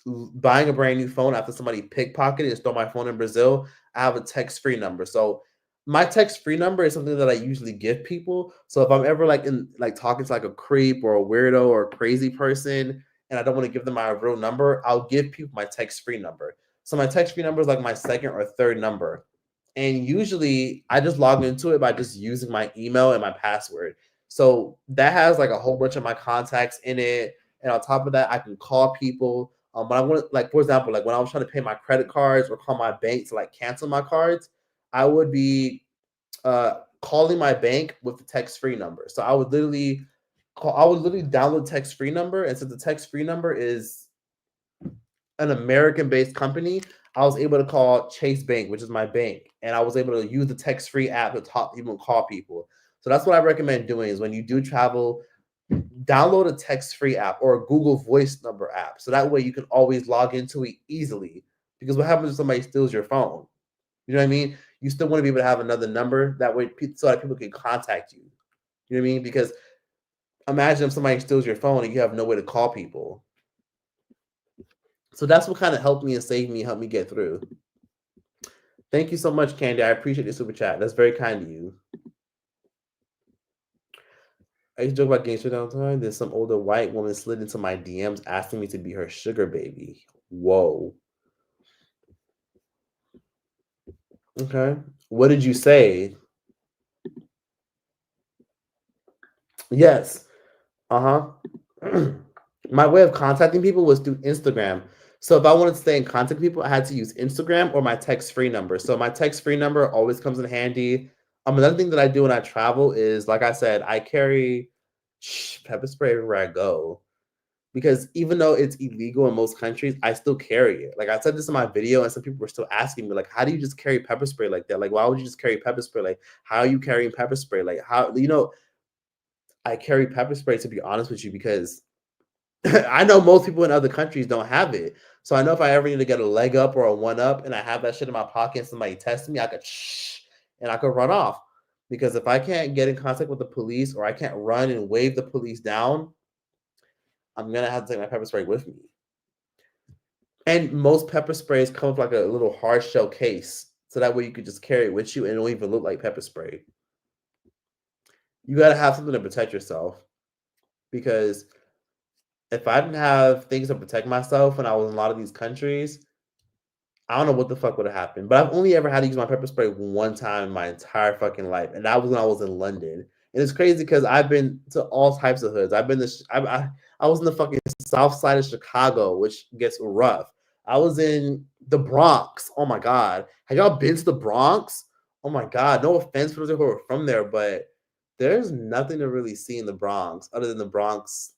buying a brand new phone after somebody pickpocketed and stole my phone in Brazil, I have a text-free number. So my text-free number is something that I usually give people. So if I'm ever like in like talking to like a creep or a weirdo or a crazy person and I don't want to give them my real number, I'll give people my text-free number. So my text-free number is like my second or third number. And usually I just log into it by just using my email and my password. So that has like a whole bunch of my contacts in it. And on top of that, I can call people. But I want like, for example, like when I was trying to pay my credit cards or call my bank to like cancel my cards, I would be calling my bank with the text-free number. So I would literally download text-free number. And since the text-free number is an American-based company, I was able to call Chase Bank, which is my bank, and I was able to use the text-free app to talk to people and call people. So that's what I recommend doing is when you do travel, download a text-free app or a Google Voice number app. So that way you can always log into it easily. Because what happens if somebody steals your phone? You know what I mean? You still want to be able to have another number that way so that people can contact you. You know what I mean? Because imagine if somebody steals your phone and you have no way to call people. So that's what kind of helped me and saved me, helped me get through. Thank you so much, Candy. I appreciate the super chat. That's very kind of you. I used to joke about getting shit all the time. Then some older white woman slid into my DMs asking me to be her sugar baby. Whoa. Okay. What did you say? Yes. Uh-huh. My way of contacting people was through Instagram. So if I wanted to stay in contact with people, I had to use Instagram or my text-free number. So my text-free number always comes in handy. Another thing that I do when I travel is, like I said, I carry pepper spray everywhere I go because even though it's illegal in most countries, I still carry it. Like I said this in my video, and some people were still asking me, like, how do you just carry pepper spray like that? Like, why would you just carry pepper spray? Like, how are you carrying pepper spray? Like, how, I carry pepper spray to be honest with you because I know most people in other countries don't have it. So I know if I ever need to get a leg up or a one up and I have that shit in my pocket and somebody tests me, I could and I could run off. Because if I can't get in contact with the police or I can't run and wave the police down, I'm gonna have to take my pepper spray with me. And most pepper sprays come with like a little hard shell case. So that way you could just carry it with you and it don't even look like pepper spray. You gotta have something to protect yourself. Because if I didn't have things to protect myself when I was in a lot of these countries, I don't know what the fuck would have happened. But I've only ever had to use my pepper spray one time in my entire fucking life, and that was when I was in London. And it's crazy because I've been to all types of hoods. I've been to I was in the fucking south side of Chicago, which gets rough. I was in the Bronx. Oh my god, have y'all been to the Bronx? Oh my god, no offense for those who are from there, but there's nothing to really see in the Bronx other than the Bronx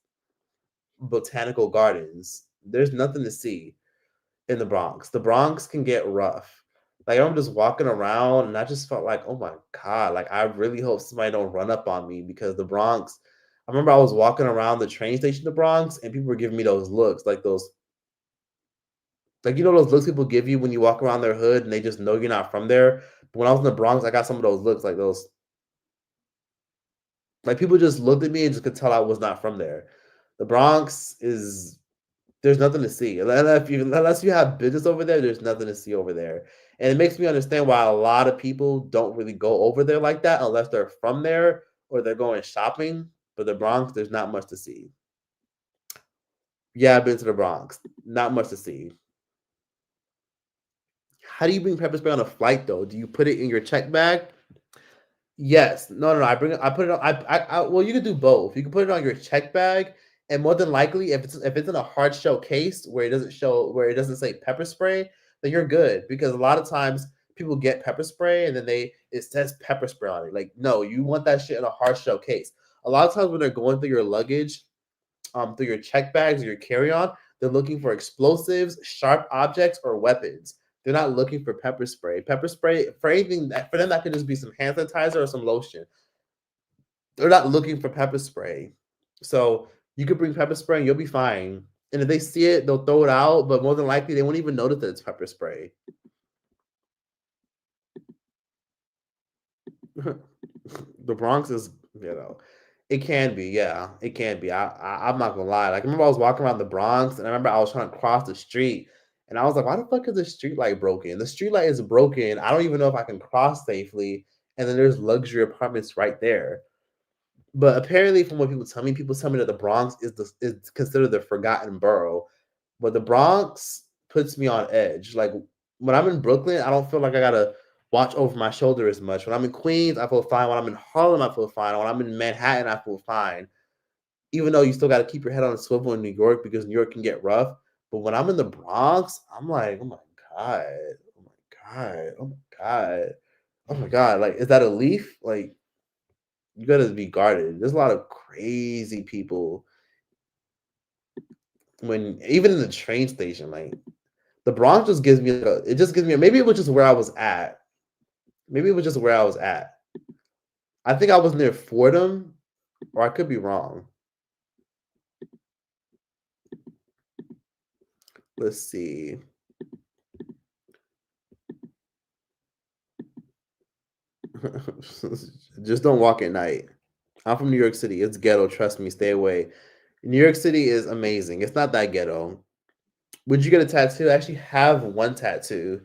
botanical gardens. There's nothing to see in the Bronx. The Bronx can get rough. Like I'm just walking around and I just felt like, oh my God, like I really hope somebody don't run up on me because the Bronx. I remember I was walking around the train station in the Bronx and people were giving me those looks, like those, like those looks people give you when you walk around their hood and they just know you're not from there. But when I was in the Bronx, I got some of those looks, like those, like people just looked at me and just could tell I was not from there. The Bronx is there's nothing to see. Unless you have business over there, there's nothing to see over there. And it makes me understand why a lot of people don't really go over there like that unless they're from there or they're going shopping. But the Bronx, there's not much to see. Yeah, I've been to the Bronx. Not much to see. How do you bring pepper spray on a flight though? Do you put it in your check bag? Yes. No, no, no. I put it on. Well, you could do both. You can put it on your check bag, and more than likely, if it's in a hard shell case where it doesn't say pepper spray, then you're good because a lot of times people get pepper spray and then it says pepper spray on it. Like, no, you want that shit in a hard shell case. A lot of times when they're going through your luggage, through your check bags or your carry on, they're looking for explosives, sharp objects, or weapons. They're not looking for pepper spray. Pepper spray for anything for them that could just be some hand sanitizer or some lotion. They're not looking for pepper spray. So you could bring pepper spray and you'll be fine. And if they see it, they'll throw it out, but more than likely they won't even notice that it's pepper spray. The Bronx is, it can be, yeah, it can be. I'm not gonna lie. Like, I remember I was walking around the Bronx, and I remember I was trying to cross the street, and I was like, "Why the fuck is the street light broken? The street light is broken. I don't even know if I can cross safely." And then there's luxury apartments right there. But apparently, from what people tell me that the Bronx is considered the forgotten borough. But the Bronx puts me on edge. Like when I'm in Brooklyn, I don't feel like I gotta watch over my shoulder as much. When I'm in Queens, I feel fine. When I'm in Harlem, I feel fine. When I'm in Manhattan, I feel fine. Even though you still got to keep your head on a swivel in New York because New York can get rough. But when I'm in the Bronx, I'm like, oh my god, oh my god, oh my god, oh my god. Like, is that a leaf? Like, you gotta be guarded. There's a lot of crazy people when even in the train station. Like, the Bronx just gives me it just gives me maybe it was just where I was at. Maybe it was just where I was at. I think I was near Fordham, or I could be wrong. Let's see. Just don't walk at night. I'm from New York City. It's ghetto. Trust me. Stay away. New York City is amazing. It's not that ghetto. Would you get a tattoo? I actually have one tattoo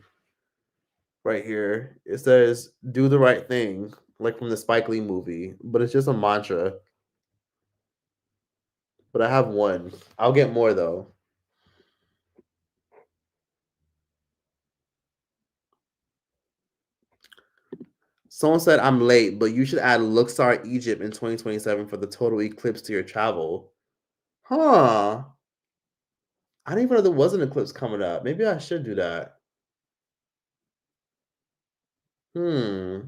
right here. It says "Do the right thing," like from the Spike Lee movie, but it's just a mantra. But I have one. I'll get more though. Someone said I'm late, but you should add Luxor Egypt in 2027 for the total eclipse to your travel. Huh. I didn't even know there was an eclipse coming up. Maybe I should do that. Hmm.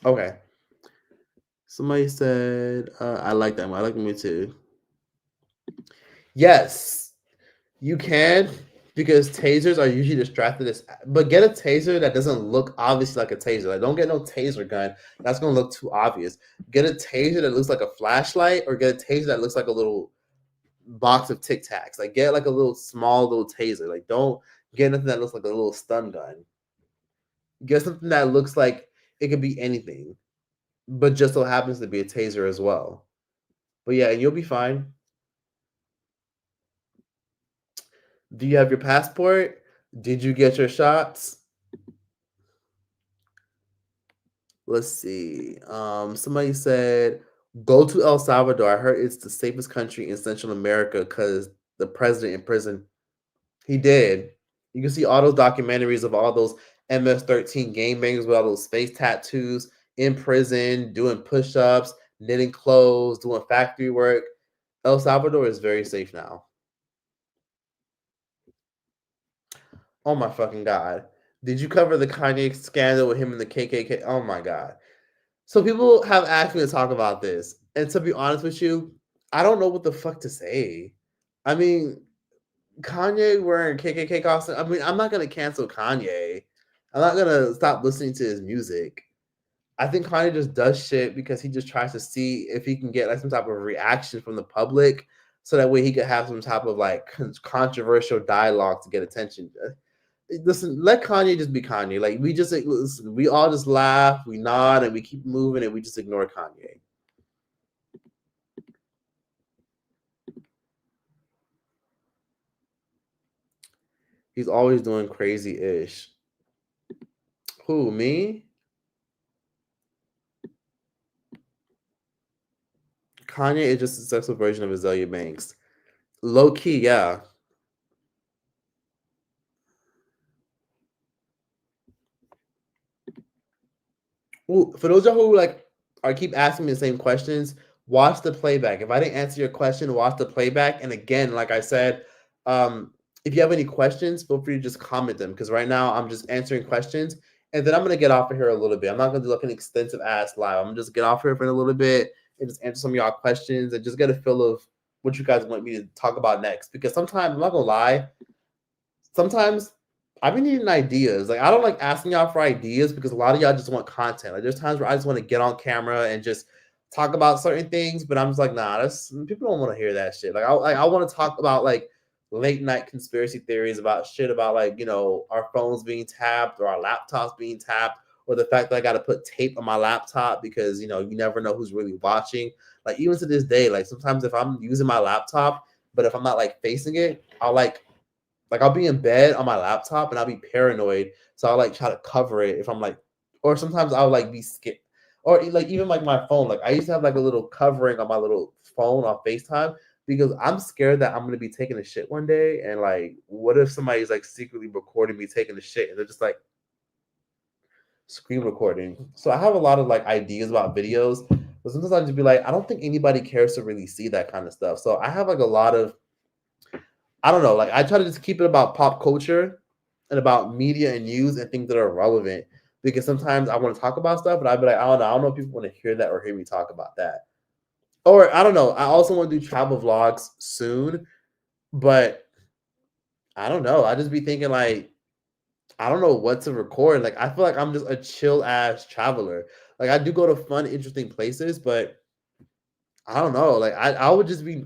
Okay. Somebody said, I like that one. I like the movie too. Yes, you can because tasers are usually distracted. But get a taser that doesn't look obviously like a taser. Like, don't get no taser gun. That's gonna look too obvious. Get a taser that looks like a flashlight, or get a taser that looks like a little box of Tic Tacs. Like, get like a little small little taser. Like, don't get nothing that looks like a little stun gun. Get something that looks like it could be anything, but just so happens to be a taser as well. But yeah, you'll be fine. Do you have your passport? Did you get your shots? Let's see. Somebody said go to El Salvador. I heard it's the safest country in Central America because the president in prison. He did. You can see all those documentaries of all those MS-13 game bangers with all those face tattoos in prison, doing push-ups, knitting clothes, doing factory work. El Salvador is very safe now. Oh my fucking god. Did you cover the Kanye scandal with him and the KKK? Oh my god. So people have asked me to talk about this. And to be honest with you, I don't know what the fuck to say. I mean, Kanye wearing KKK costume. I mean, I'm not gonna cancel Kanye. I'm not gonna stop listening to his music. I think Kanye just does shit because he just tries to see if he can get like some type of reaction from the public, so that way he could have some type of like controversial dialogue to get attention. Listen, let Kanye just be Kanye. Like we just listen, we all just laugh, we nod, and we keep moving, and we just ignore Kanye. He's always doing crazy ish. Who, me? Kanye is just a successful version of Azalea Banks. Low key, yeah. Well, for those of y'all who like are keep asking me the same questions, watch the playback. If I didn't answer your question, watch the playback. And again, like I said, if you have any questions, feel free to just comment them because right now I'm just answering questions, and then I'm gonna get off of here a little bit. I'm not gonna do like an extensive ass live. I'm gonna just get off here for a little bit and just answer some of y'all questions and just get a feel of what you guys want me to talk about next. Because sometimes I'm not gonna lie, sometimes I've been needing ideas. Like I don't like asking y'all for ideas because a lot of y'all just want content. Like there's times where I just want to get on camera and just talk about certain things, but I'm just like, nah, that's people don't want to hear that shit. Like I want to talk about like late night conspiracy theories about shit about like our phones being tapped or our laptops being tapped or the fact that I got to put tape on my laptop because you never know who's really watching. Like even to this day, like sometimes if I'm using my laptop, but if I'm not like facing it, I'll like I'll be in bed on my laptop and I'll be paranoid. So I'll like try to cover it if I'm like, or sometimes I'll like be scared. Or like even like my phone, like I used to have like a little covering on my little phone on FaceTime because I'm scared that I'm gonna be taking a shit one day and like what if somebody's like secretly recording me taking a shit and they're just like screen recording. So I have a lot of like ideas about videos, but sometimes I just be like, I don't think anybody cares to really see that kind of stuff. So I have like a lot of I don't know. Like I try to just keep it about pop culture and about media and news and things that are relevant because sometimes I want to talk about stuff, but I'd be like, I don't know if people want to hear that or hear me talk about that. Or I don't know. I also want to do travel vlogs soon, but I don't know. I just be thinking like I don't know what to record. Like I feel like I'm just a chill ass traveler. Like I do go to fun, interesting places, but I don't know. Like I would just be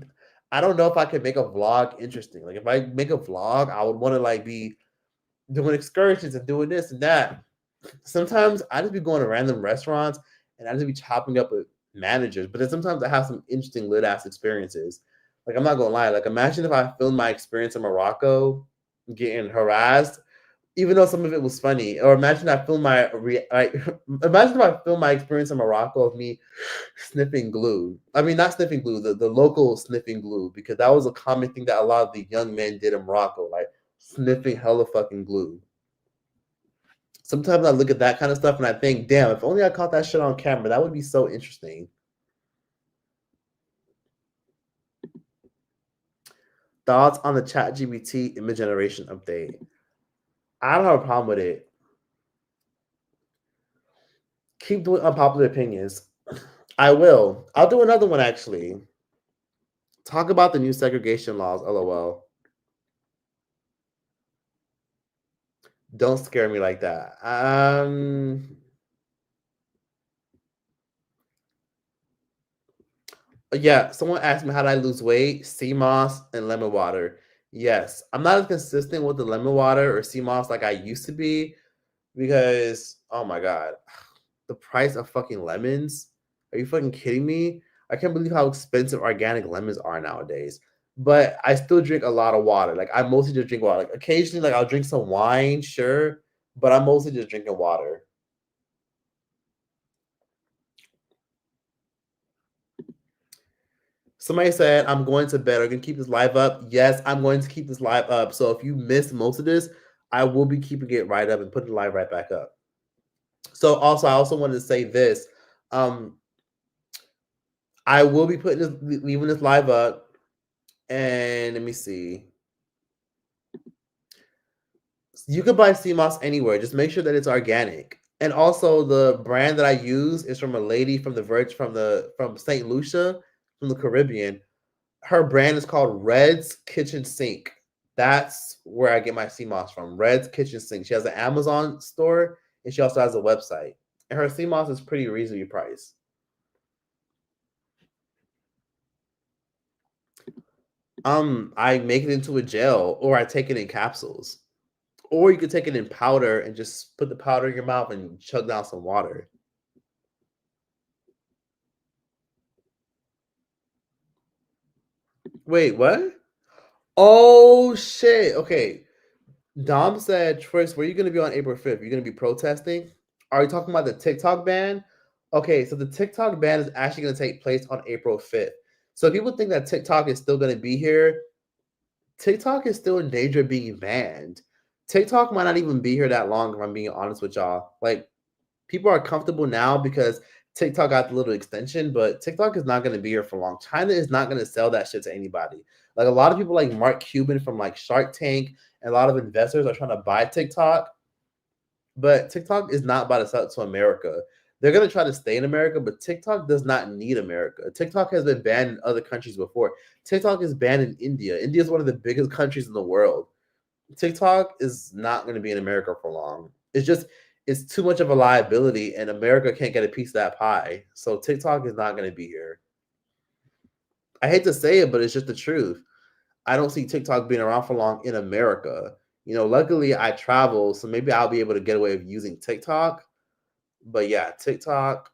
I don't know if I could make a vlog interesting. Like if I make a vlog, I would want to like be doing excursions and doing this and that. Sometimes I just be going to random restaurants and I just be chopping up with managers. But then sometimes I have some interesting lit ass experiences. Like I'm not gonna lie. Like imagine if I filmed my experience in Morocco getting harassed, even though some of it was funny. Or imagine I filmed my like imagine if I filmed my experience in Morocco of me sniffing glue. I mean not sniffing glue, the local sniffing glue, because that was a common thing that a lot of the young men did in Morocco, like sniffing hella fucking glue. Sometimes I look at that kind of stuff and I think, damn, if only I caught that shit on camera, that would be so interesting. Thoughts on the ChatGPT image generation update? I don't have a problem with it. Keep doing unpopular opinions. I will. I'll do another one actually. Talk about the new segregation laws. LOL. Don't scare me like that. Yeah, someone asked me how did I lose weight? Sea moss and lemon water. Yes, I'm not as consistent with the lemon water or sea moss like I used to be because oh my god, the price of fucking lemons. Are you fucking kidding me? I can't believe how expensive organic lemons are nowadays. But I still drink a lot of water. Like I mostly just drink water. Like occasionally, like I'll drink some wine, sure, but I'm mostly just drinking water. Somebody said, I'm going to bed. Are you going to keep this live up? Yes, I'm going to keep this live up. So if you missed most of this, I will be keeping it right up and putting the live right back up. So also, I also wanted to say this. Um, I will be putting this, leaving this live up. And let me see. You can buy sea moss anywhere. Just make sure that it's organic. And also, the brand that I use is from a lady from the Verge from Saint Lucia, from the Caribbean. Her brand is called Red's Kitchen Sink. That's where I get my sea moss from. Red's Kitchen Sink. She has an Amazon store and she also has a website. And her sea moss is pretty reasonably priced. I make it into a gel or I take it in capsules. Or you could take it in powder and just put the powder in your mouth and chug down some water. Wait, what? Oh shit. Okay. Dom said, Tris, where are you going to be on April 5th? You're going to be protesting? Are you talking about the TikTok ban? Okay, so the TikTok ban is actually going to take place on April 5th. So people think that TikTok is still going to be here. TikTok is still in danger of being banned. TikTok might not even be here that long, if I'm being honest with y'all. Like, people are comfortable now because TikTok got the little extension, but TikTok is not going to be here for long. China is not going to sell that shit to anybody. Like a lot of people like Mark Cuban from like Shark Tank and a lot of investors are trying to buy TikTok, but TikTok is not about to sell it to America. They're going to try to stay in America, but TikTok does not need America. TikTok has been banned in other countries before. TikTok is banned in India. India is one of the biggest countries in the world. TikTok is not going to be in America for long. It's too much of a liability, and America can't get a piece of that pie. So TikTok is not going to be here. I hate to say it, but it's just the truth. I don't see TikTok being around for long in America. You know, luckily I travel, so maybe I'll be able to get away with using TikTok. But yeah, TikTok.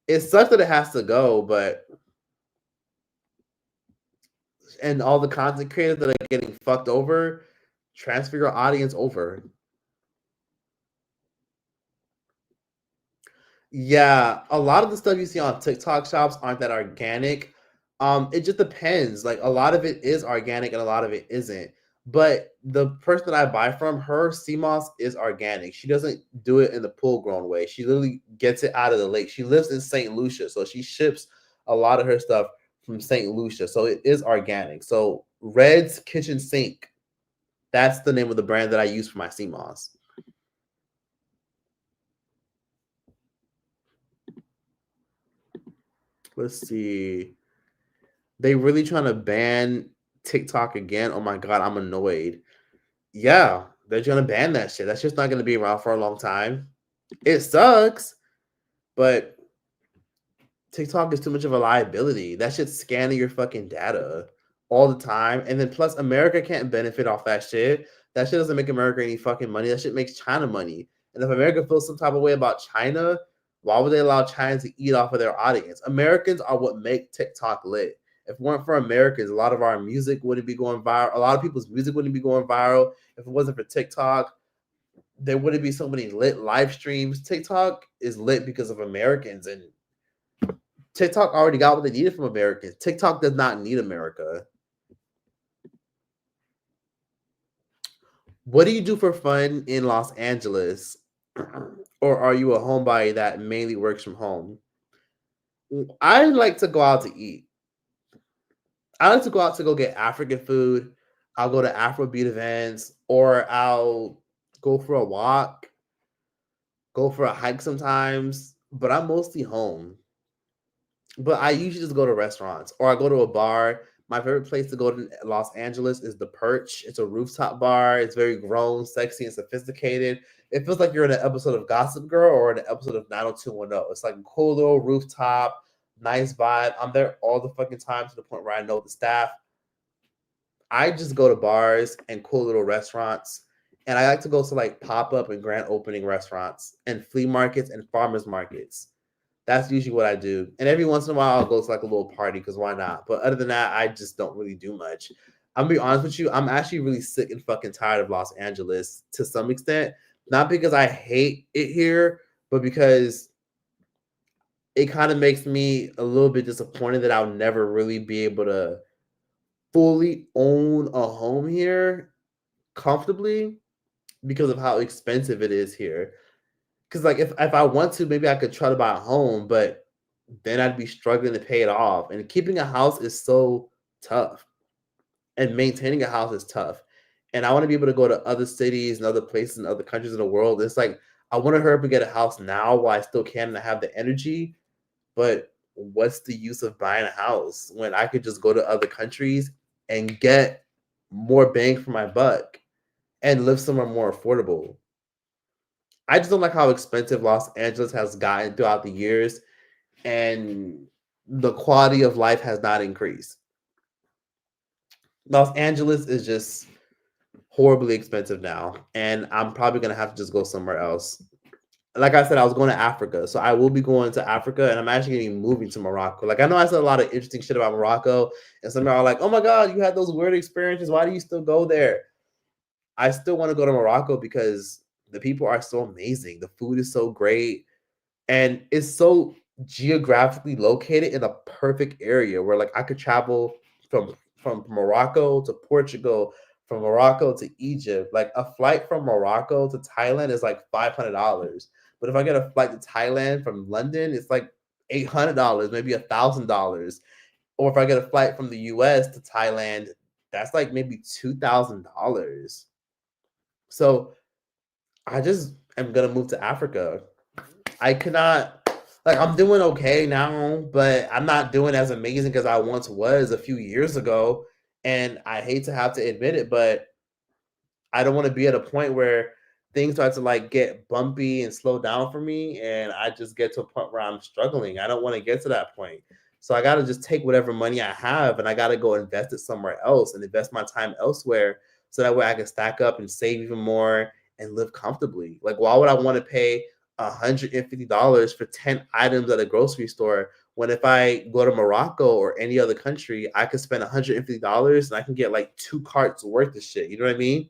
It sucks that it has to go, but and all the content creators that are getting fucked over, transfer your audience over. Yeah, a lot of the stuff you see on TikTok shops aren't that organic. It just depends. Like a lot of it is organic and a lot of it isn't. But the person that I buy from, her sea moss is organic. She doesn't do it in the pool grown way. She literally gets it out of the lake. She lives in St. Lucia, so she ships a lot of her stuff from St. Lucia. So it is organic. So Red's Kitchen Sink, that's the name of the brand that I use for my sea moss. Let's see. They really trying to ban TikTok again. Oh my god, I'm annoyed. Yeah, they're gonna ban that shit. That's just not gonna be around for a long time. It sucks, but TikTok is too much of a liability. That shit's scanning your fucking data all the time. And then plus America can't benefit off that shit. That shit doesn't make America any fucking money. That shit makes China money. And if America feels some type of way about China, why would they allow China to eat off of their audience? Americans are what make TikTok lit. If it weren't for Americans, a lot of our music wouldn't be going viral. A lot of people's music wouldn't be going viral. If it wasn't for TikTok, there wouldn't be so many lit live streams. TikTok is lit because of Americans, and TikTok already got what they needed from Americans. TikTok does not need America. What do you do for fun in Los Angeles? Or are you a homebody that mainly works from home? I like to go out to eat. I like to go out to go get African food. I'll go to Afrobeat events or I'll go for a walk. go for a hike sometimes, but I'm mostly home. But I usually just go to restaurants or I go to a bar. My favorite place to go to Los Angeles is the Perch. It's a rooftop bar. It's very grown, sexy, and sophisticated. It feels like you're in an episode of Gossip Girl or in an episode of 90210. It's like a cool little rooftop, nice vibe. I'm there all the fucking time to the point where I know the staff. I just go to bars and cool little restaurants. And I like to go to like pop up and grand opening restaurants and flea markets and farmers markets. That's usually what I do. And every once in a while, I'll go to like a little party because why not? But other than that, I just don't really do much. I'm gonna be honest with you. I'm actually really sick and fucking tired of Los Angeles to some extent. Not because I hate it here, but because it kind of makes me a little bit disappointed that I'll never really be able to fully own a home here comfortably because of how expensive it is here. Because like if I want to, maybe I could try to buy a home, but then I'd be struggling to pay it off. And keeping a house is so tough. And maintaining a house is tough. And I want to be able to go to other cities and other places and other countries in the world. It's like I want to hurry up and get a house now while I still can and I have the energy. But what's the use of buying a house when I could just go to other countries and get more bang for my buck and live somewhere more affordable? I just don't like how expensive Los Angeles has gotten throughout the years, and the quality of life has not increased. Los Angeles is just horribly expensive now, and I'm probably gonna have to just go somewhere else. Like I said, I was going to Africa, so I will be going to Africa, and I'm actually going to be moving to Morocco. Like I know I said a lot of interesting shit about Morocco, and some of y'all are like, "Oh my god, you had those weird experiences. Why do you still go there?" I still want to go to Morocco because the people are so amazing. The food is so great. And it's so geographically located in a perfect area where like I could travel from Morocco to Portugal, from Morocco to Egypt. Like a flight from Morocco to Thailand is like $500, but if I get a flight to Thailand from London, it's like $800, maybe $1,000. Or if I get a flight from the US to Thailand, that's like maybe $2,000. So I just am gonna move to Africa. I cannot, like I'm doing okay now, but I'm not doing as amazing as I once was a few years ago. And I hate to have to admit it, but I don't want to be at a point where things start to like get bumpy and slow down for me, and I just get to a point where I'm struggling. I don't want to get to that point. So I got to just take whatever money I have and I got to go invest it somewhere else and invest my time elsewhere so that way I can stack up and save even more and live comfortably. Like, why would I want to pay $150 for 10 items at a grocery store when if I go to Morocco or any other country, I could spend $150 and I can get like 2 carts worth of shit. You know what I mean?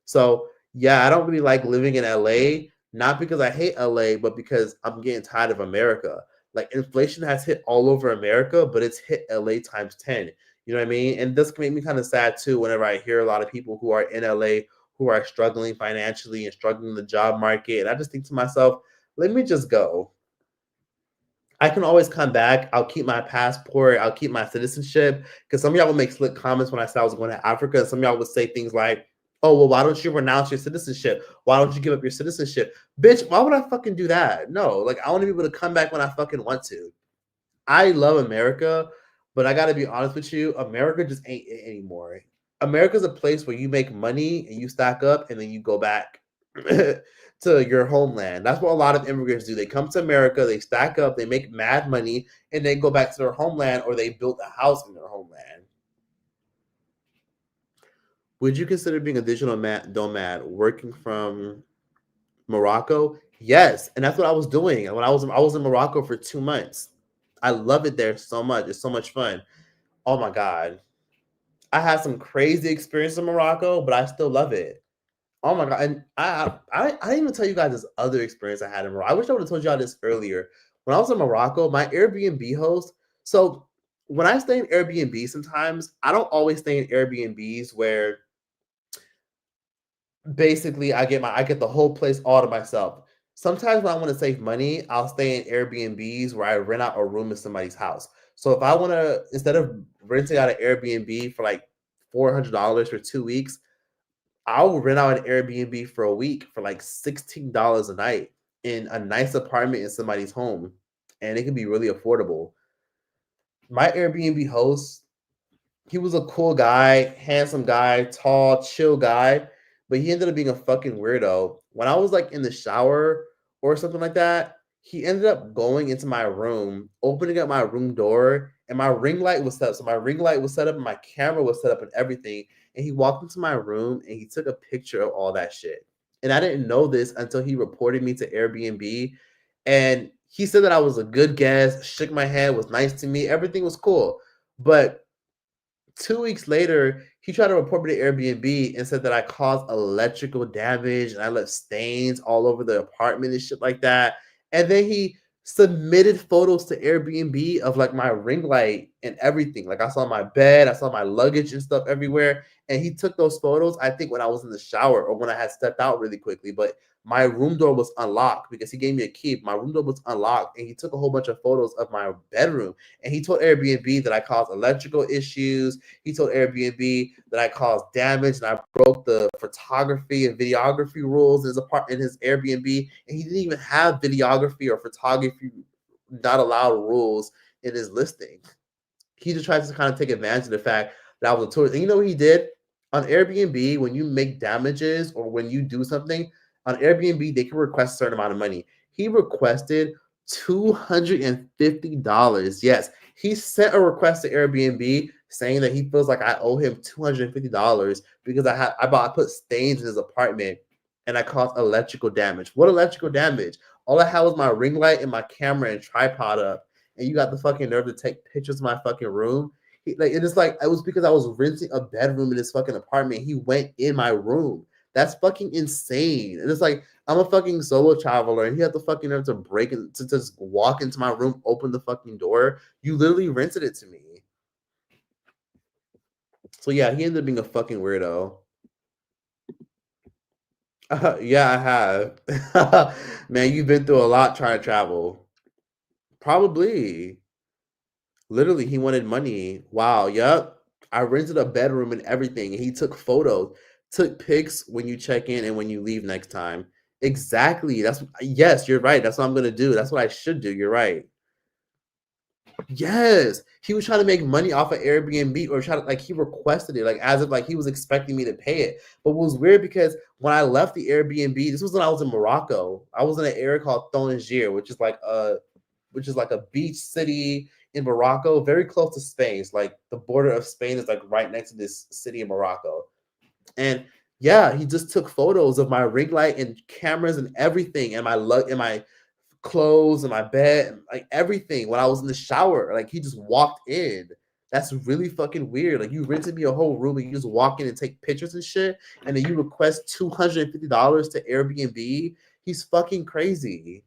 So yeah, I don't really like living in LA, not because I hate LA, but because I'm getting tired of America. Like inflation has hit all over America, but it's hit LA times 10. You know what I mean? And this can make me kind of sad too whenever I hear a lot of people who are in LA who are struggling financially and struggling in the job market. And I just think to myself, let me just go. I can always come back. I'll keep my passport. I'll keep my citizenship. Because some of y'all would make slick comments when I said I was going to Africa. And some of y'all would say things like, oh, well, why don't you renounce your citizenship? Why don't you give up your citizenship? Bitch, why would I fucking do that? No, like I want to be able to come back when I fucking want to. I love America, but I got to be honest with you, America just ain't it anymore. America's a place where you make money and you stack up and then you go back to your homeland. That's what a lot of immigrants do. They come to America, they stack up, they make mad money, and they go back to their homeland or they build a house in their homeland. Would you consider being a digital nomad working from Morocco? Yes, and that's what I was doing. When I was in Morocco for 2 months. I love it there so much. It's so much fun. Oh my god, I had some crazy experience in Morocco, but I still love it. Oh my god, and I didn't even tell you guys this other experience I had in Morocco. I wish I would have told y'all this earlier. When I was in Morocco, my Airbnb host. So when I stay in Airbnb, sometimes I don't always stay in Airbnbs where basically I get the whole place all to myself. Sometimes when I want to save money, I'll stay in Airbnbs where I rent out a room in somebody's house. So if I want to, instead of renting out an Airbnb for like $400 for 2 weeks, I'll rent out an Airbnb for a week for like $16 a night in a nice apartment in somebody's home, and it can be really affordable. My Airbnb host, he was a cool guy, handsome guy, tall, chill guy, but he ended up being a fucking weirdo. When I was like in the shower or something like that, he ended up going into my room, opening up my room door, and my ring light was set up. So my ring light was set up and my camera was set up and everything. And he walked into my room and he took a picture of all that shit. And I didn't know this until he reported me to Airbnb. And he said that I was a good guest, shook my hand, was nice to me, everything was cool. But 2 weeks later, he tried to report me to Airbnb and said that I caused electrical damage and I left stains all over the apartment and shit like that. And then he submitted photos to Airbnb of like my ring light and everything. Like I saw my bed, I saw my luggage and stuff everywhere. And he took those photos, I think, when I was in the shower or when I had stepped out really quickly. But my room door was unlocked because he gave me a key. My room door was unlocked and he took a whole bunch of photos of my bedroom. And he told Airbnb that I caused electrical issues. He told Airbnb that I caused damage and I broke the photography and videography rules in his Airbnb, and he didn't even have videography or photography not allowed rules in his listing. He just tried to kind of take advantage of the fact that I was a tourist. And you know what he did? On Airbnb, when you make damages or when you do something, on Airbnb, they can request a certain amount of money. He requested $250. Yes, he sent a request to Airbnb saying that he feels like I owe him $250 because I put stains in his apartment and I caused electrical damage. What electrical damage? All I had was my ring light and my camera and tripod up, and you got the fucking nerve to take pictures of my fucking room. It is like it was because I was renting a bedroom in his fucking apartment. He went in my room. That's fucking insane. And it's like I'm a fucking solo traveler, and he had the fucking nerve to break in, to just walk into my room, open the fucking door. You literally rented it to me. So yeah, he ended up being a fucking weirdo. Yeah, I have. Man, you've been through a lot trying to travel. Probably. Literally, he wanted money. Wow. Yep. I rented a bedroom and everything. And he took photos, took pics when you check in and when you leave next time. Exactly. Yes, you're right. That's what I'm gonna do. That's what I should do. You're right. Yes. He was trying to make money off of Airbnb or try to like he requested it, like as if like he was expecting me to pay it. But what was weird because when I left the Airbnb, this was when I was in Morocco. I was in an area called Thonangir, which is like a beach city in Morocco, very close to Spain. It's like the border of Spain is like right next to this city in Morocco. And yeah, he just took photos of my ring light and cameras and everything, and my clothes and my bed, and like everything. When I was in the shower, like he just walked in. That's really fucking weird. Like you rented me a whole room and you just walk in and take pictures and shit, and then you request $250 to Airbnb. He's fucking crazy.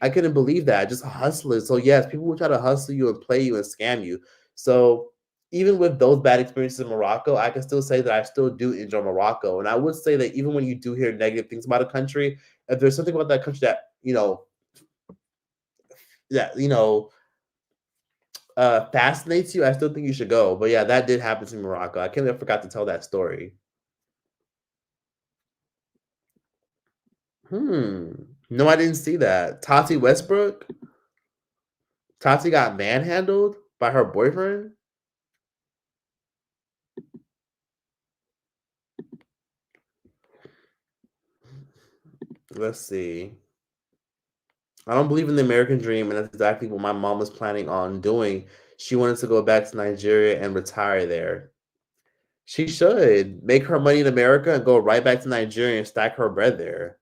I couldn't believe that. Just hustlers. So yes, people will try to hustle you and play you and scam you. So even with those bad experiences in Morocco, I can still say that I still do enjoy Morocco. And I would say that even when you do hear negative things about a country, if there's something about that country that fascinates you, I still think you should go. But yeah, that did happen to me in Morocco. I can't believe I forgot to tell that story. No, I didn't see that. Tati Westbrook. Tati got manhandled by her boyfriend. Let's see. I don't believe in the American dream, and that's exactly what my mom was planning on doing. She wanted to go back to Nigeria and retire there. She should make her money in America and go right back to Nigeria and stack her bread there.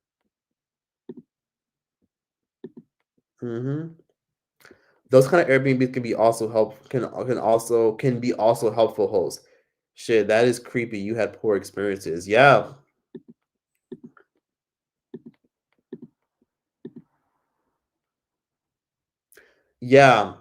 Hmm. Those kind of Airbnbs can be also help can be also helpful hosts. Shit, that is creepy. You had poor experiences. Yeah, yeah.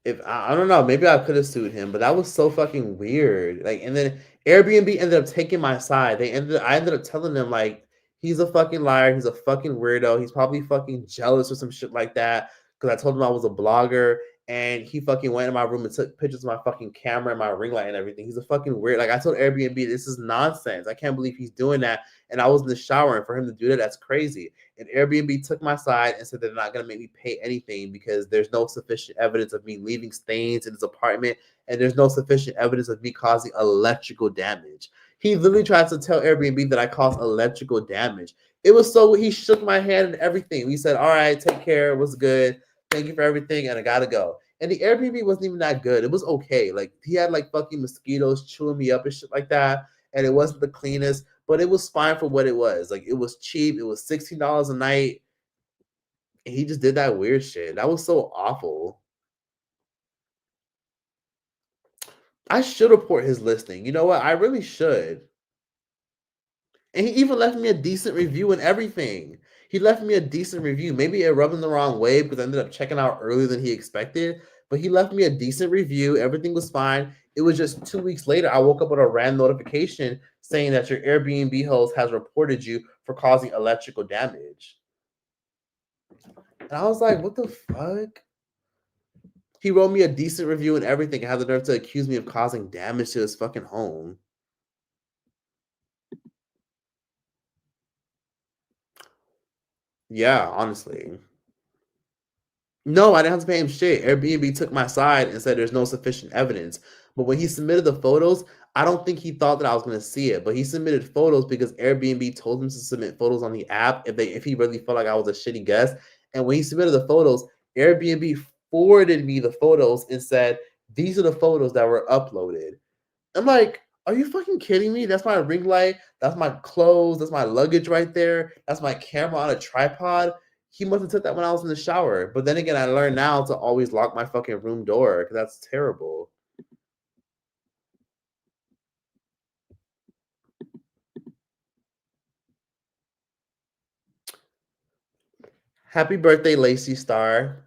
If I don't know, maybe I could have sued him, but that was so fucking weird. Like, and then Airbnb ended up taking my side. I ended up telling them like he's a fucking liar, he's a fucking weirdo, he's probably fucking jealous or some shit like that. Because I told him I was a blogger, and he fucking went in my room and took pictures of my fucking camera and my ring light and everything. He's a fucking weird. Like I told Airbnb, this is nonsense. I can't believe he's doing that. And I was in the shower, and for him to do that, that's crazy. And Airbnb took my side and said they're not gonna make me pay anything because there's no sufficient evidence of me leaving stains in his apartment, and there's no sufficient evidence of me causing electrical damage. He literally tried to tell Airbnb that I caused electrical damage. It was so he shook my hand and everything. We said, all right, take care, it was good. Thank you for everything, and I gotta go. And the Airbnb wasn't even that good. It was okay. Like he had like fucking mosquitoes chewing me up and shit like that. And it wasn't the cleanest, but it was fine for what it was. Like it was cheap. It was $16 a night. And he just did that weird shit. That was so awful. I should report his listing. You know what? I really should. And he even left me a decent review and everything. He left me a decent review. Maybe it rubbed him the wrong way because I ended up checking out earlier than he expected. But he left me a decent review. Everything was fine. It was just 2 weeks later, I woke up with a random notification saying that your Airbnb host has reported you for causing electrical damage. And I was like, what the fuck? He wrote me a decent review and everything. And had the nerve to accuse me of causing damage to his fucking home. Yeah, honestly. No, I didn't have to pay him shit. Airbnb took my side and said there's no sufficient evidence. But when he submitted the photos, I don't think he thought that I was going to see it. But he submitted photos because Airbnb told him to submit photos on the app if he really felt like I was a shitty guest. And when he submitted the photos, Airbnb forwarded me the photos and said, these are the photos that were uploaded. I'm like, are you fucking kidding me? That's my ring light. That's my clothes. That's my luggage right there. That's my camera on a tripod. He must have took that when I was in the shower. But then again, I learned now to always lock my fucking room door because that's terrible. Happy birthday, Lacey Star.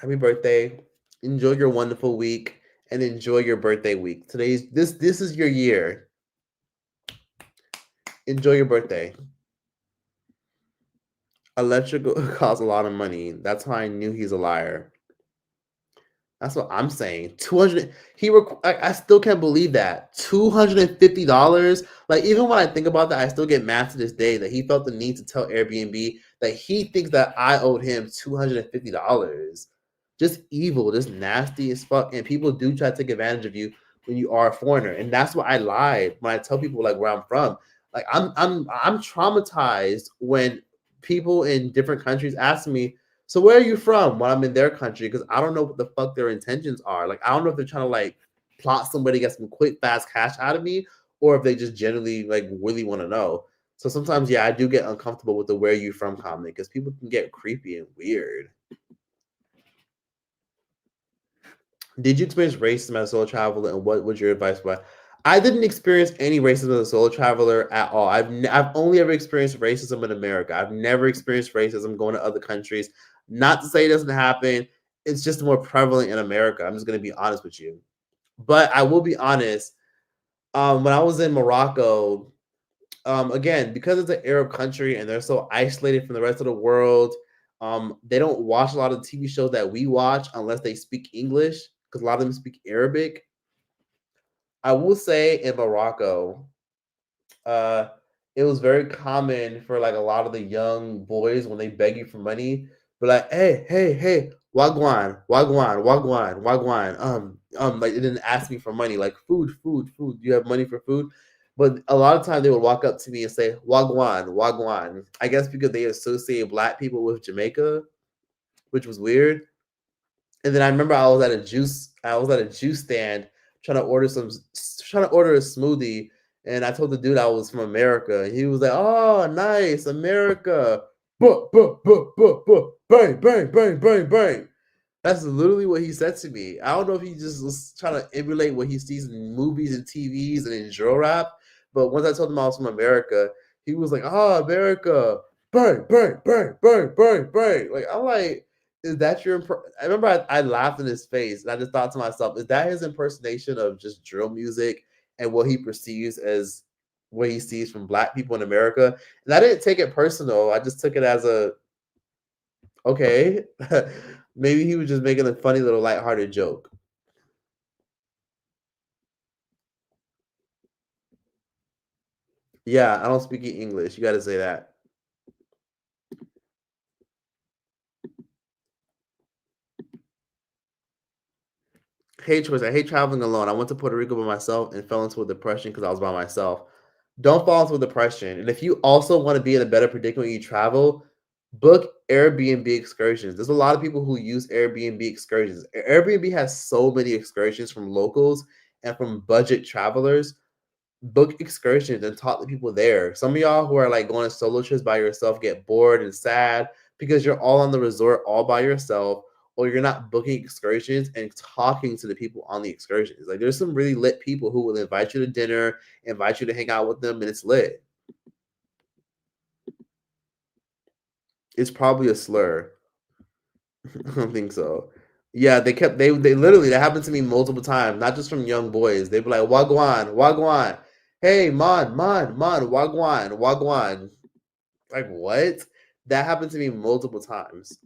Happy birthday. Enjoy your wonderful week and enjoy your birthday week. This is your year. Enjoy your birthday. Electrical costs a lot of money. That's how I knew he's a liar. That's what I'm saying. 200. I still can't believe that. $250. Like even when I think about that, I still get mad to this day that he felt the need to tell Airbnb that he thinks that I owed him $250. Just evil, just nasty as fuck. And people do try to take advantage of you when you are a foreigner. And that's why I lied when I tell people like where I'm from. Like I'm traumatized when people in different countries ask me, so where are you from when I'm in their country? Because I don't know what the fuck their intentions are. Like I don't know if they're trying to like plot somebody, get some quick, fast cash out of me, or if they just generally like really want to know. So sometimes, yeah, I do get uncomfortable with the "where you from" comment because people can get creepy and weird. Did you experience racism as a solo traveler, and what would your advice be? I didn't experience any racism as a solo traveler at all. I've only ever experienced racism in America. I've never experienced racism going to other countries. Not to say it doesn't happen. It's just more prevalent in America. I'm just going to be honest with you. But I will be honest. When I was in Morocco, again, because it's an Arab country and they're so isolated from the rest of the world, they don't watch a lot of the TV shows that we watch unless they speak English because a lot of them speak Arabic. I will say in Morocco, uh, it was very common for like a lot of the young boys when they beg you for money, but like, hey, wagwan, wagwan, wagwan, wagwan. Like it didn't ask me for money, like food. Do you have money for food? But a lot of times they would walk up to me and say wagwan, wagwan. I guess because they associate black people with Jamaica, which was weird. And then I remember I was at a juice stand trying to trying to order a smoothie. And I told the dude I was from America. And he was like, oh, nice, America. Bang, bang, bang, bang, bang. That's literally what he said to me. I don't know if he just was trying to emulate what he sees in movies and TVs and in drill rap. But once I told him I was from America, he was like, oh, America. Bang, bang, bang, bang, bang, bang. Like, I'm like, is that your I remember I laughed in his face and I just thought to myself, is that his impersonation of just drill music and what he perceives as what he sees from black people in America? And I didn't take it personal. I just took it as a okay. Maybe he was just making a funny little lighthearted joke. Yeah, I don't speak English. You got to say that. Hate choice. I hate traveling alone. I went to Puerto Rico by myself and fell into a depression because I was by myself. Don't fall into a depression. And if you also want to be in a better predicament when you travel, book Airbnb excursions. There's a lot of people who use Airbnb excursions. Airbnb has so many excursions from locals and from budget travelers. Book excursions and talk to people there. Some of y'all who are like going on solo trips by yourself get bored and sad because you're all on the resort all by yourself, or you're not booking excursions and talking to the people on the excursions. Like there's some really lit people who will invite you to dinner, invite you to hang out with them, and it's lit. It's probably a slur. I don't think so. Yeah, they literally that happened to me multiple times, not just from young boys. They'd be like, Wagwan, Wagwan. Hey, man, Wagwan, Wagwan. Like what? That happened to me multiple times.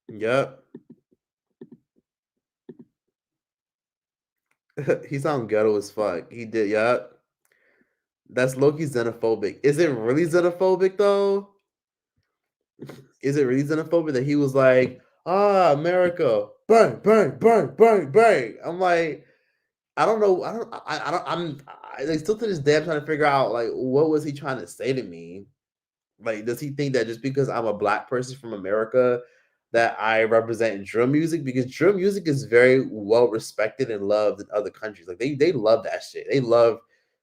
Yep. He sound ghetto as fuck. He did, yep. That's Loki xenophobic. Is it really xenophobic though? Is it really xenophobic that he was like, America, burn, burn, burn, burn, burn? I'm like, I don't know. I don't. Like, still to this day, I'm trying to figure out like what was he trying to say to me. Like, does he think that just because I'm a black person from America that I represent drill music? Because drill music is very well respected and loved in other countries. Like they love that shit. They love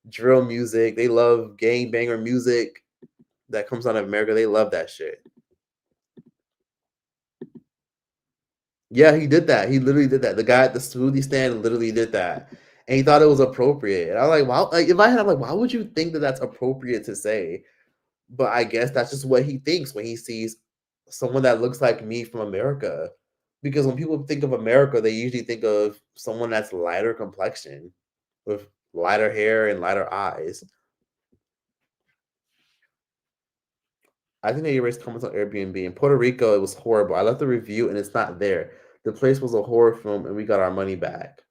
drill music. They love gang banger music that comes out of America. They love that shit. Yeah, he did that. He literally did that. The guy at the smoothie stand literally did that, and he thought it was appropriate. And I was like, "Wow!" Like in my head, I'm like, "Why would you think that that's appropriate to say?" But I guess that's just what he thinks when he sees someone that looks like me from America. Because when people think of America, they usually think of someone that's lighter complexion with lighter hair and lighter eyes. I think they erased comments on Airbnb. In Puerto Rico, it was horrible. I left a review and it's not there. The place was a horror film and we got our money back.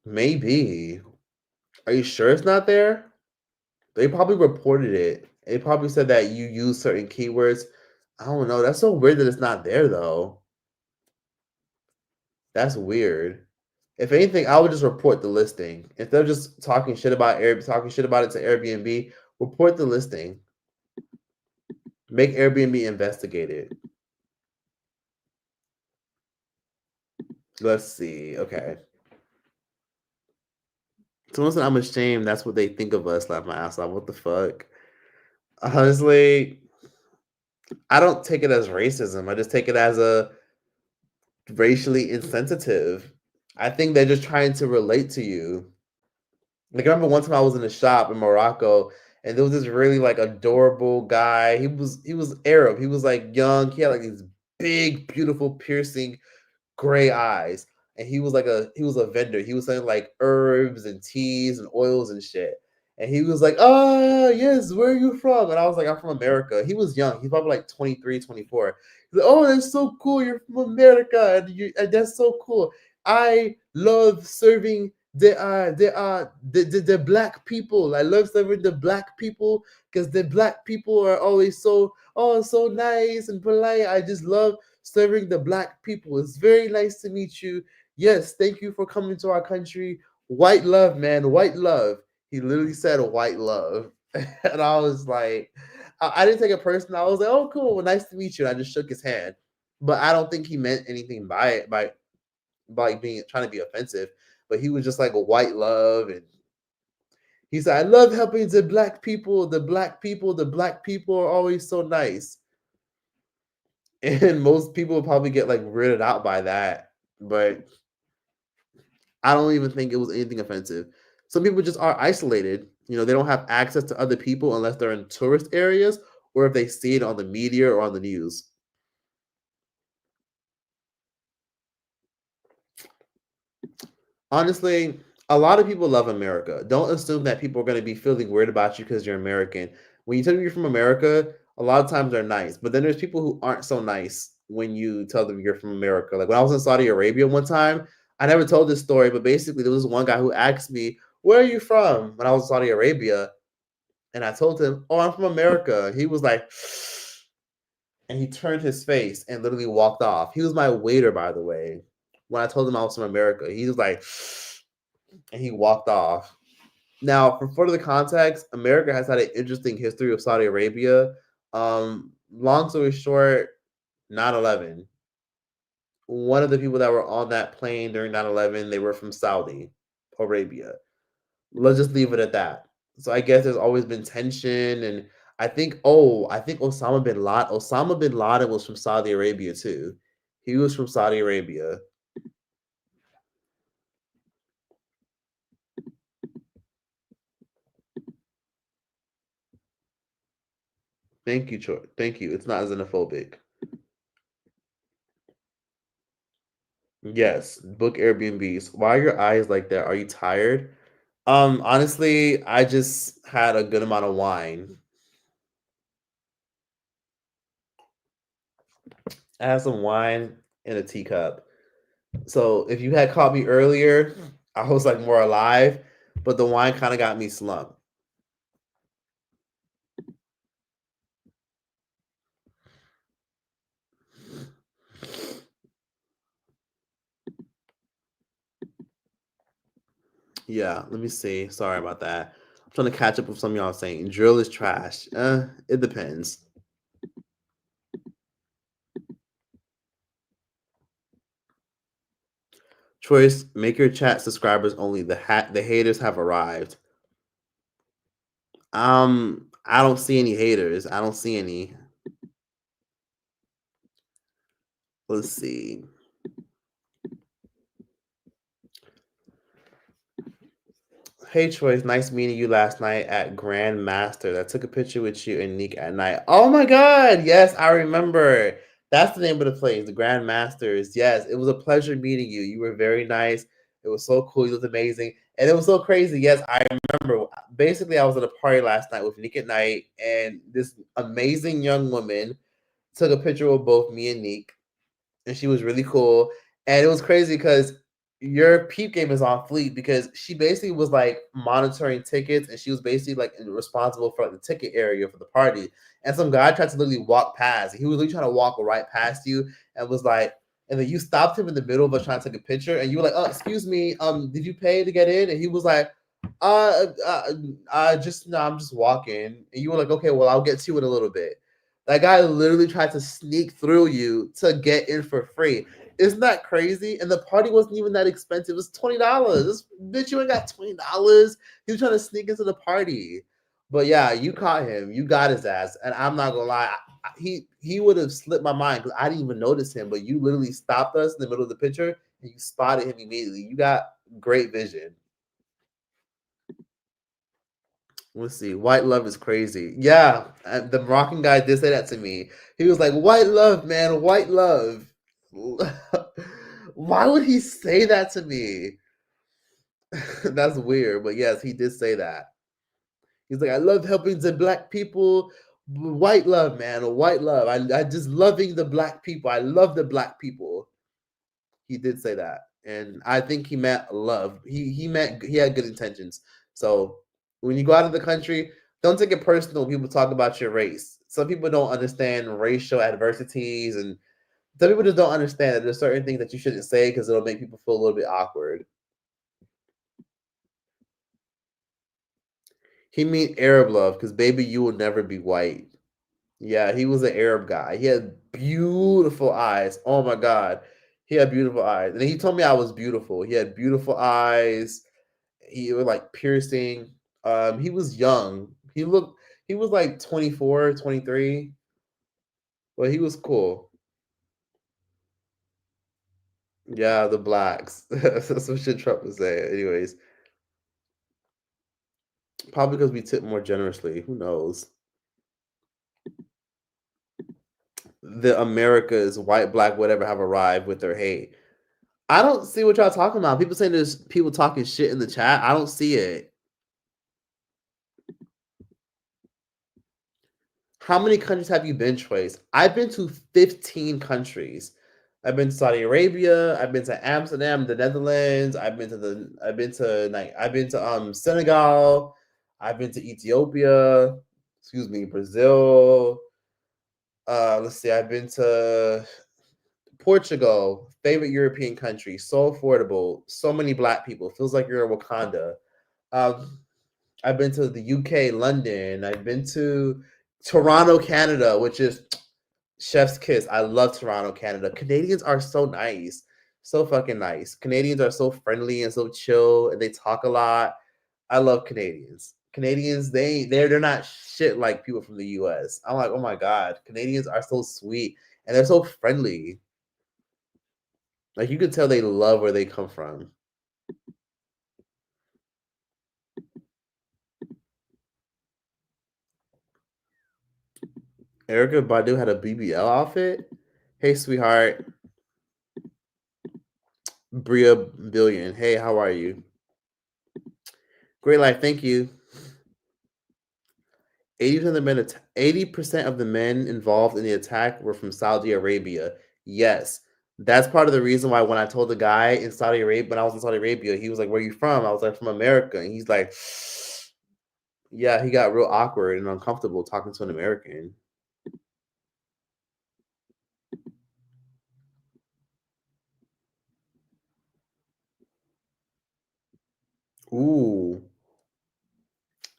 Maybe. Are you sure it's not there? They probably reported it. They probably said that you use certain keywords. I don't know. That's so weird that it's not there though. That's weird. If anything, I would just report the listing instead of just talking shit about it to Airbnb. Report the listing. Make Airbnb investigate it. Let's see. Okay. Someone said I'm ashamed. That's what they think of us. Laugh my ass off. What the fuck? Honestly, I don't take it as racism. I just take it as a racially insensitive. I think they're just trying to relate to you. Like I remember one time I was in a shop in Morocco and there was this really like adorable guy. He was Arab. He was like young. He had like these big, beautiful, piercing gray eyes. And he was a vendor. He was selling like herbs and teas and oils and shit. And he was like, yes, where are you from? And I was like, I'm from America. He was young. He's probably like 23, 24. He's like, oh, that's so cool. You're from America. And that's so cool. I love serving the black people. I love serving the black people because the black people are always so nice and polite. I just love serving the black people. It's very nice to meet you. Yes, thank you for coming to our country. White love, man, white love. He literally said white love. And I was like, I didn't take it personal. I was like, oh, cool. Well, nice to meet you. And I just shook his hand. But I don't think he meant anything by it, by being trying to be offensive. But he was just like a white love. And he said, I love helping the black people. The black people, the black people are always so nice. And most people would probably get like weirded out by that. But I don't even think it was anything offensive. Some people just are isolated. They don't have access to other people unless they're in tourist areas or if they see it on the media or on the news. Honestly, a lot of people love America. Don't assume that people are going to be feeling weird about you because you're American. When you tell them you're from America, a lot of times they're nice, but then there's people who aren't so nice when you tell them you're from America. Like when I was in Saudi Arabia one time, I never told this story, but basically there was one guy who asked me, "Where are you from?" When I was in Saudi Arabia, and I told him, "Oh, I'm from America." He was like, and he turned his face and literally walked off. He was my waiter, by the way. When I told him I was from America, he was like, and he walked off. Now, for further context, America has had an interesting history with Saudi Arabia. Long story short, 9/11. One of the people that were on that plane during 9/11, they were from Saudi Arabia. Let's just leave it at that. So I guess there's always been tension, and I think Osama bin Laden was from Saudi Arabia too. He was from Saudi Arabia. Thank you, Troy. Thank you. It's not xenophobic. Yes, book Airbnbs. Why are your eyes like that? Are you tired? Honestly, I just had a good amount of wine. I had some wine in a teacup. So if you had caught me earlier, I was like more alive, but the wine kind of got me slumped. Yeah, let me see. Sorry about that. I'm trying to catch up with some of y'all saying drill is trash. It depends. Choice, make your chat subscribers only. The haters have arrived. I don't see any haters. I don't see any. Let's see. Hey Choice, nice meeting you last night at Grandmaster. I took a picture with you and Nick at night. Oh my god, yes, I remember. That's the name of the place, the Grandmasters. Yes, it was a pleasure meeting you. You were very nice. It was so cool. You looked amazing. And it was so crazy. Yes, I remember. Basically, I was at a party last night with Nick at night, and this amazing young woman took a picture of both me and Nick, and she was really cool. And it was crazy because your peep game is on fleek because she basically was like monitoring tickets and she was basically like responsible for like the ticket area for the party. And some guy tried to literally walk past. He was literally trying to walk right past you and was like, and then you stopped him in the middle of us trying to take a picture and you were like, "Oh, excuse me, did you pay to get in?" And he was like, just no, I'm just walking. And you were like, "Okay, well, I'll get to you in a little bit." That guy literally tried to sneak through you to get in for free. Isn't that crazy? And the party wasn't even that expensive. It was $20. This bitch, you ain't got $20. He was trying to sneak into the party. But yeah, you caught him. You got his ass. And I'm not gonna lie, he would have slipped my mind because I didn't even notice him. But you literally stopped us in the middle of the picture and you spotted him immediately. You got great vision. Let's see. White love is crazy. Yeah, the Moroccan guy did say that to me. He was like, "White love, man, white love." Why would he say that to me? That's weird, but yes, he did say that. He's like, "I love helping the black people. White love, man, white love. I just loving the black people. I love the black people." He did say that, and I think he meant love. He meant he had good intentions. So when you go out of the country, don't take it personal when people talk about your race. Some people don't understand racial adversities, and some people just don't understand that there's certain things that you shouldn't say because it'll make people feel a little bit awkward. He mean Arab love because baby, you will never be white. Yeah, he was an Arab guy. He had beautiful eyes. Oh my god, he had beautiful eyes, and he told me I was beautiful. He had beautiful eyes. He was like piercing. He was young. He was like 24, 23, but he was cool. Yeah, the blacks. That's what shit Trump was saying. Anyways, probably because we tip more generously. Who knows? The Americas, white, black, whatever, have arrived with their hate. I don't see what y'all talking about. People saying there's people talking shit in the chat. I don't see it. How many countries have you been, Trace? I've been to 15 countries. I've been to Saudi Arabia. I've been to Amsterdam, the Netherlands. I've been to Senegal. I've been to Ethiopia. Excuse me, Brazil. Let's see. I've been to Portugal, favorite European country, so affordable, so many black people. Feels like you're in Wakanda. Um, I've been to the UK, London. I've been to Toronto, Canada, which is chef's kiss. I love Toronto, Canada. Canadians are so nice, so fucking nice. Canadians are so friendly and so chill, and they talk a lot. I love Canadians. Canadians, they're not shit like people from the US. I'm like, oh my god, Canadians are so sweet and they're so friendly. Like you could tell they love where they come from. Erica Badu had a BBL outfit. Hey, sweetheart. Bria Billion. Hey, how are you? Great life. Thank you. 80% of the men involved in the attack were from Saudi Arabia. Yes. That's part of the reason why when I told the guy in Saudi Arabia, when I was in Saudi Arabia, he was like, "Where are you from?" I was like, "From America." And he's like, yeah, he got real awkward and uncomfortable talking to an American. Ooh.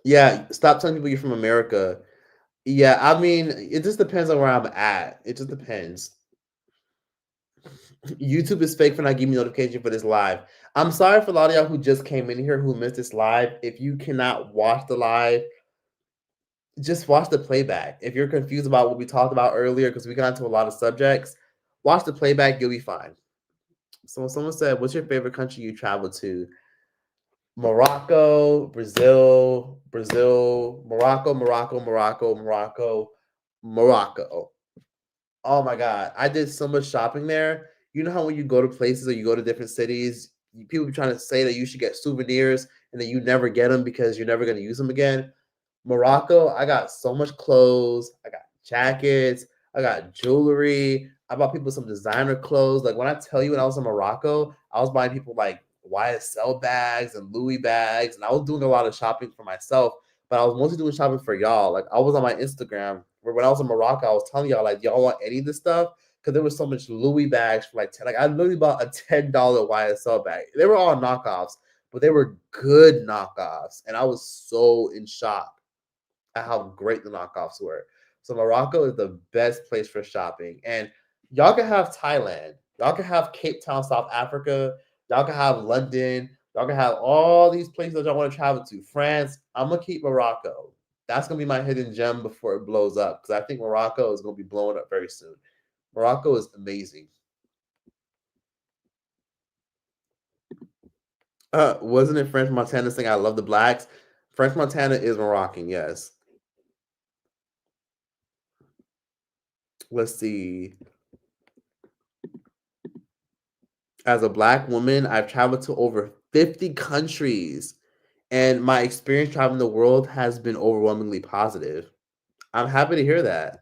Yeah, stop telling people you're from America. Yeah, I mean, it just depends on where I'm at. It just depends. YouTube is fake for not giving me notification for this live. I'm sorry for a lot of y'all who just came in here who missed this live. If you cannot watch the live, just watch the playback. If you're confused about what we talked about earlier, because we got into a lot of subjects, watch the playback, you'll be fine. So someone said, what's your favorite country you traveled to? Morocco, Brazil, Morocco. Oh my god, I did so much shopping there. You know how when you go to places or you go to different cities, people be trying to say that you should get souvenirs and then you never get them because you're never going to use them again. Morocco, I got so much clothes. I got jackets. I got jewelry. I bought people some designer clothes. Like when I tell you when I was in Morocco, I was buying people like YSL bags and Louis bags, and I was doing a lot of shopping for myself. But I was mostly doing shopping for y'all. Like I was on my Instagram where when I was in Morocco, I was telling y'all like, y'all want any of this stuff? Because there was so much Louis bags for like 10. Like I literally bought a $10 YSL bag. They were all knockoffs, but they were good knockoffs, and I was so in shock at how great the knockoffs were. So Morocco is the best place for shopping. And y'all can have Thailand. Y'all can have Cape Town, South Africa. Y'all can have London. Y'all can have all these places that y'all want to travel to. France. I'm gonna keep Morocco. That's gonna be my hidden gem before it blows up. Because I think Morocco is gonna be blowing up very soon. Morocco is amazing. Wasn't it French Montana saying I love the blacks? French Montana is Moroccan, yes. Let's see. As a black woman, I've traveled to over 50 countries, and my experience traveling the world has been overwhelmingly positive. I'm happy to hear that.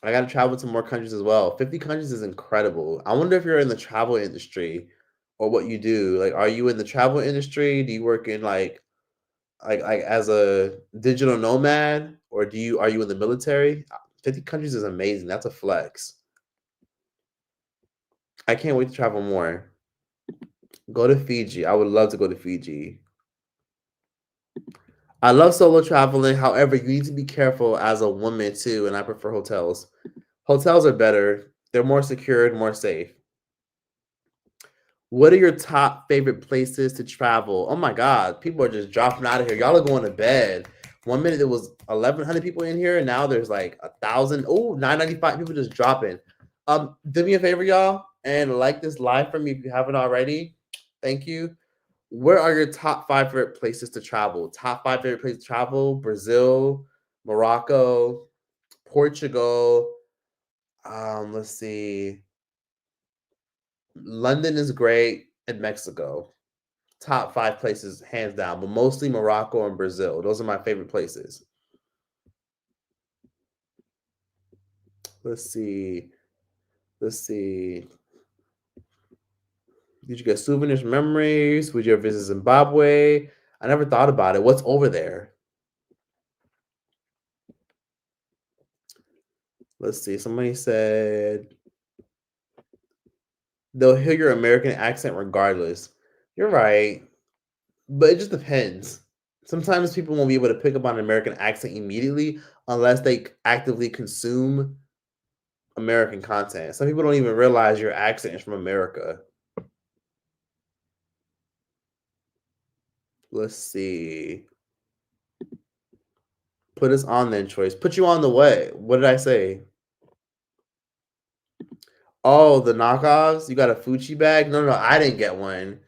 I got to travel to more countries as well. 50 countries is incredible. I wonder if you're in the travel industry or what you do. Like, are you in the travel industry? Do you work in like as a digital nomad, or are you in the military? 50 countries is amazing. That's a flex. I can't wait to travel more. Go to Fiji. I would love to go to Fiji. I love solo traveling. However, you need to be careful as a woman too, and I prefer hotels. Hotels are better. They're more secured, more safe. What are your top favorite places to travel? Oh my god, people are just dropping out of here. Y'all are going to bed. 1 minute there was 1,100 people in here, and now there's like 1,000. Oh, 995 people just dropping. Do me a favor, y'all, and like this live for me if you haven't already. Thank you. Where are your top 5 favorite places to travel? Top 5 favorite places to travel: Brazil, Morocco, Portugal. Let's see. London is great, and Mexico. Top 5 places, hands down, but mostly Morocco and Brazil. Those are my favorite places. Let's see. Let's see. Did you get souvenirs, memories? Would you ever visit Zimbabwe? I never thought about it. What's over there? Let's see. Somebody said they'll hear your American accent regardless. You're right, but it just depends. Sometimes people won't be able to pick up on an American accent immediately unless they actively consume American content. Some people don't even realize your accent is from America. Let's see. Put us on then, choice. Put you on the way. What did I say? Oh, the knockoffs? You got a Fucci bag? No, no, I didn't get one.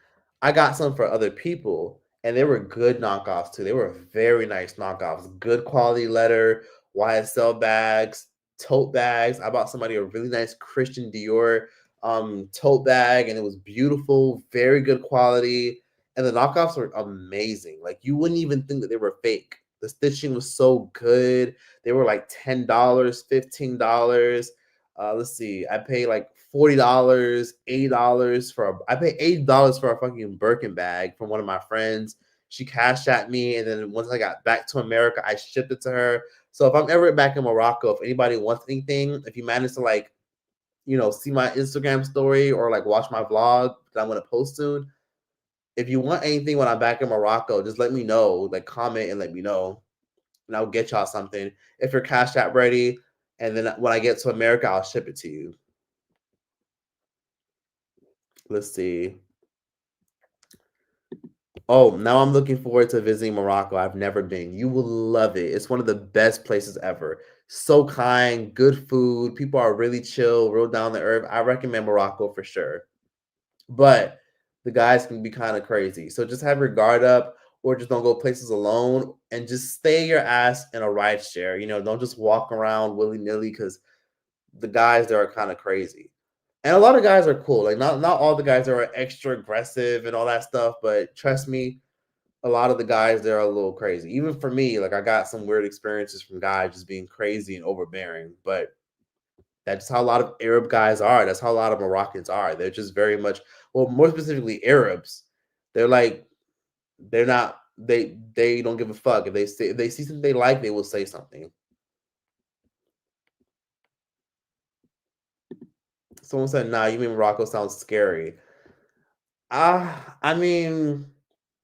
I got some for other people, and they were good knockoffs too. They were very nice knockoffs. Good quality leather, YSL bags, tote bags. I bought somebody a really nice Christian Dior tote bag, and it was beautiful, very good quality. And the knockoffs were amazing. Like you wouldn't even think that they were fake. The stitching was so good. They were like $10, $15. Let's see. I paid like $40, $80 for I paid $80 for a fucking Birkin bag from one of my friends. She cashed at me, and then once I got back to America, I shipped it to her. So if I'm ever back in Morocco, if anybody wants anything, if you manage to like, see my Instagram story or like watch my vlog that I'm gonna post soon. If you want anything when I'm back in Morocco, just let me know. Like comment and let me know, and I'll get y'all something. If your cash app ready, and then when I get to America, I'll ship it to you. Let's see. Oh, now I'm looking forward to visiting Morocco. I've never been. You will love it. It's one of the best places ever. So kind, good food. People are really chill, real down to earth. I recommend Morocco for sure. But the guys can be kind of crazy. So just have your guard up or just don't go places alone and just stay your ass in a ride share. Don't just walk around willy-nilly because the guys there are kind of crazy. And a lot of guys are cool. Like not all the guys are extra aggressive and all that stuff, but trust me, a lot of the guys there are a little crazy. Even for me, like I got some weird experiences from guys just being crazy and overbearing. But that's how a lot of Arab guys are. That's how a lot of Moroccans are. They're just very much, well, more specifically Arabs. They're like they're not they don't give a fuck. If they see something they like, they will say something. Someone said, "Nah, you mean Morocco sounds scary." I mean,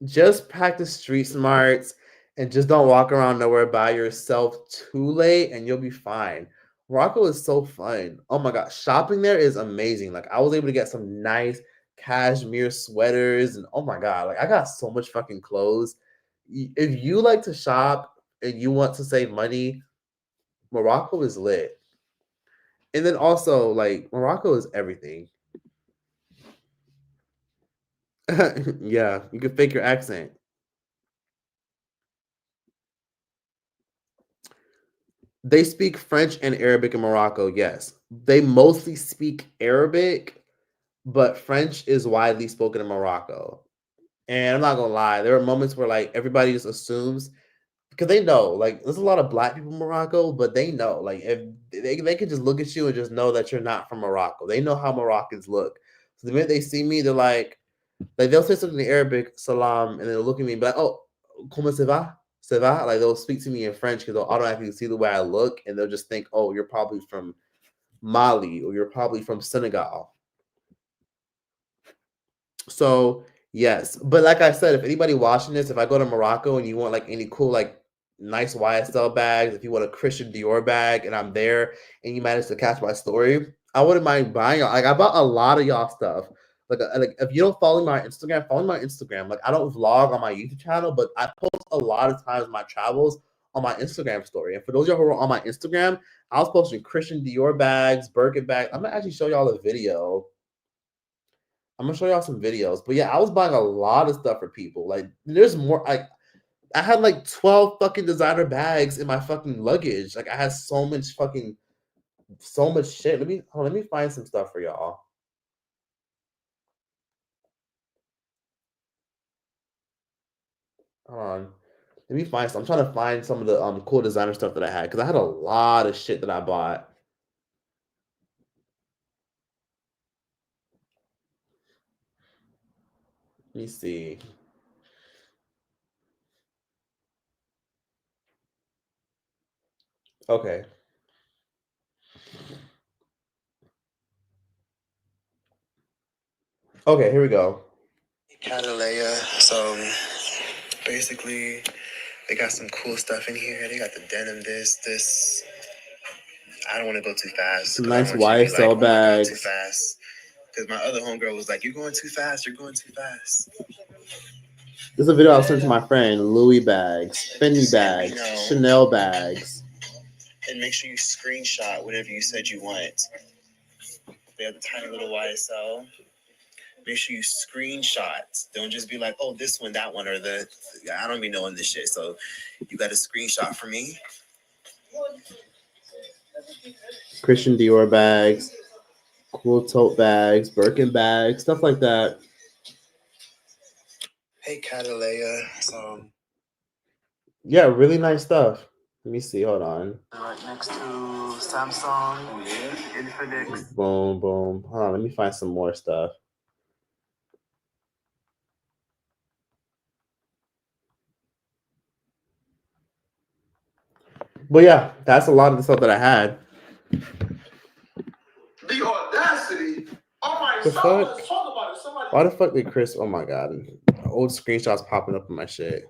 just practice street smarts and just don't walk around nowhere by yourself too late, and you'll be fine. Morocco is so fun. Oh my god, shopping there is amazing. Like I was able to get some nice cashmere sweaters, and oh my god, like I got so much fucking clothes. If you like to shop and you want to save money, Morocco is lit. And then also, like Morocco is everything. Yeah, you can fake your accent. They speak French and Arabic in Morocco, yes. They mostly speak Arabic, but French is widely spoken in Morocco. And I'm not gonna lie, there are moments where like everybody just assumes because they know, like, there's a lot of black people in Morocco, but they know, like, if they can just look at you and just know that you're not from Morocco. They know how Moroccans look. So the minute they see me, they're like they'll say something in Arabic, salam, and they'll look at me and be like, "Oh, comment ça va? Ça va?" Like they'll speak to me in French because they'll automatically see the way I look, and they'll just think, "Oh, you're probably from Mali or you're probably from Senegal." So yes, but like I said, if anybody watching this, if I go to Morocco and you want like any cool like nice YSL bags, if you want a Christian Dior bag, and I'm there and you manage to catch my story, I wouldn't mind buying y'all. Like I bought a lot of y'all stuff. Like if you don't follow my Instagram, follow my Instagram. Like I don't vlog on my YouTube channel, but I post a lot of times my travels on my Instagram story. And for those of y'all who are on my Instagram, I was posting Christian Dior bags, Birkin bags. I'm gonna actually show y'all a video. I'm gonna show y'all some videos. But yeah, I was buying a lot of stuff for people. Like there's more like I had like 12 fucking designer bags in my fucking luggage. Like I had so much shit. Let me find some stuff for y'all. Hold on. Let me I'm trying to find some of the cool designer stuff that I had because I had a lot of shit that I bought. Let me see. Okay. Okay, here we go. Catalea. So basically, they got some cool stuff in here. They got the denim, this. I don't want to go too fast. Some nice YSL bags. Too fast. Because my other homegirl was like, "You're going too fast. You're going too fast." This is a video I sent to my friend. Louis bags, Fendi bags, Chanel bags. And make sure you screenshot whatever you said you want. They have the tiny little YSL. Make sure you screenshot. Don't just be like, "Oh, this one, that one," or the. I don't be knowing this shit. So you got a screenshot for me. Christian Dior bags, cool tote bags, Birkin bags, stuff like that. Hey, Catalea. So, yeah, really nice stuff. Let me see. Hold on. Right next to Samsung, Infinix. Boom, boom. Hold on. Let me find some more stuff. But yeah, that's a lot of the stuff that I had. The audacity. All right, the so let's talk about it. Somebody. Why the fuck did Chris? Oh my god, old screenshots popping up in my shit.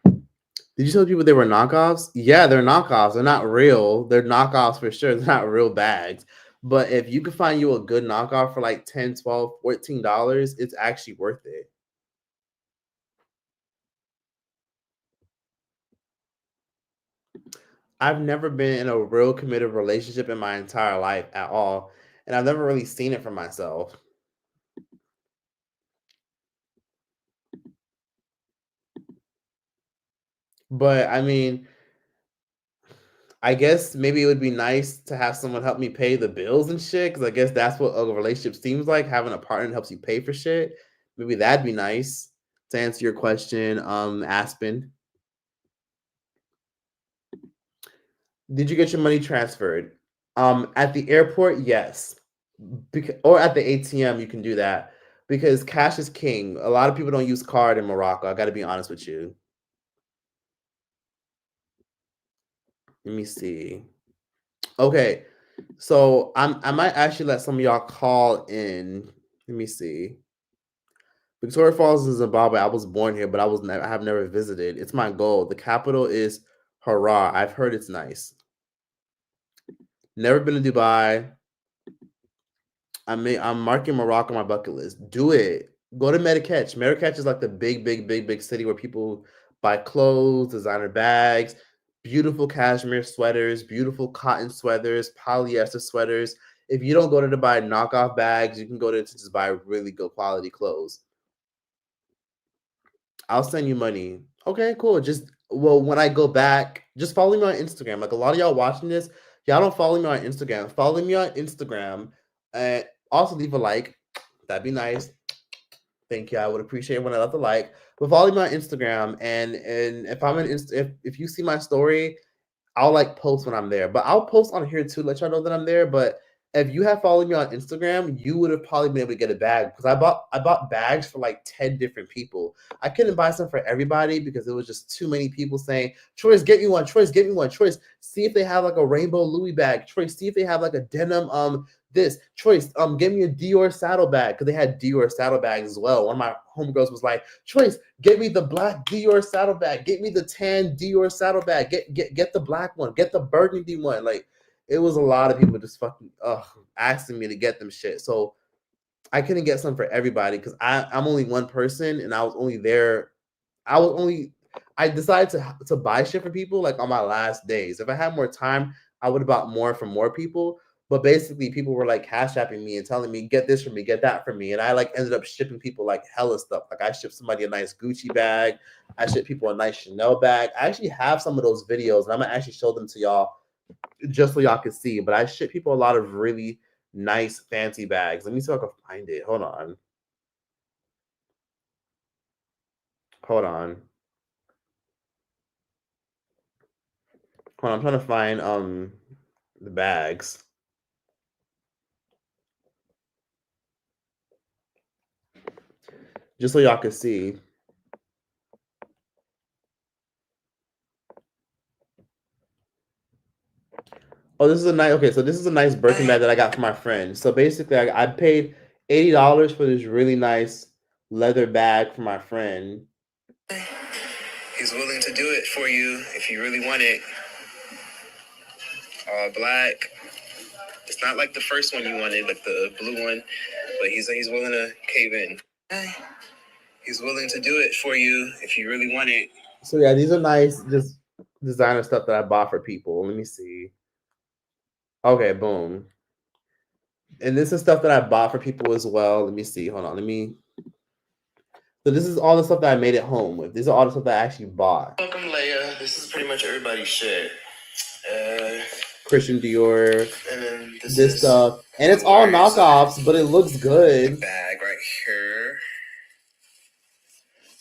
Did you tell people they were knockoffs? Yeah, they're knockoffs. They're not real. They're knockoffs for sure. They're not real bags. But if you could find you a good knockoff for like $10, $12, $14, it's actually worth it. I've never been in a real committed relationship in my entire life at all. And I've never really seen it for myself. But I mean, I guess maybe it would be nice to have someone help me pay the bills and shit. Cause I guess that's what a relationship seems like, having a partner that helps you pay for shit. Maybe that'd be nice to answer your question, Aspen. Did you get your money transferred? At the airport, yes. Or at the ATM, you can do that because cash is king. A lot of people don't use card in Morocco. I got to be honest with you. Let me see. Okay, so I might actually let some of y'all call in. Let me see. Victoria Falls is Zimbabwe. I was born here, but I have never visited. It's my goal. The capital is Harare. I've heard it's nice. Never been to Dubai. I'm marking Morocco on my bucket list. Do it. Go to Marrakech. Marrakech is like the big city where people buy clothes, designer bags, beautiful cashmere sweaters, beautiful cotton sweaters, polyester sweaters. If you don't go to buy knockoff bags, you can go to just buy really good quality clothes. I'll send you money. Okay, cool. When I go back, just follow me on Instagram. Like a lot of y'all watching this, y'all don't follow me on Instagram. Follow me on Instagram and also leave a like. That'd be nice. Thank you. I would appreciate it when I left a like. But follow me on Instagram and if I'm if you see my story, I'll like post when I'm there, but I'll post on here too, let y'all know that I'm there. But if you have followed me on Instagram, you would have probably been able to get a bag because I bought bags for like 10 different people. I couldn't buy some for everybody because it was just too many people saying, Choice, get me one, Choice, get me one, Choice. See if they have like a rainbow Louis bag. Choice, see if they have like a denim this. Choice, get me a Dior saddle bag because they had Dior saddle bags as well. One of my homegirls was like, Choice, get me the black Dior saddle bag. Get me the tan Dior saddle bag. Get the black one. Get the burgundy one. Like it was a lot of people just fucking asking me to get them shit. So I couldn't get some for everybody because I'm only one person and I was only there. I decided to buy shit for people like on my last days. If I had more time, I would have bought more from more people. But basically, people were like cash apping me and telling me, get this for me, get that for me. And I like ended up shipping people like hella stuff. Like I shipped somebody a nice Gucci bag. I shipped people a nice Chanel bag. I actually have some of those videos and I'm gonna actually show them to y'all just so y'all can see. But I ship people a lot of really nice fancy bags. Let me see if I can find it. Hold on. Hold on. Hold on. I'm trying to find the bags. just so y'all can see. Oh, this is a nice. Okay, so this is a nice Birkin bag that I got for my friend. So basically, I paid $80 for this really nice leather bag for my friend. He's willing to do it for you if you really want it. All black. It's not like the first one you wanted, like the blue one, but he's willing to cave in. He's willing to do it for you if you really want it. So yeah, these are nice, just designer stuff that I bought for people. Let me see. Okay, boom. And this is stuff that I bought for people as well. Let me see. Hold on. So this is all the stuff that I made at home with. These are all the stuff that I actually bought. Welcome, Leia. This is pretty much everybody's shit. Christian Dior. And then this stuff. And it's all knockoffs, but it looks good. Bag right here.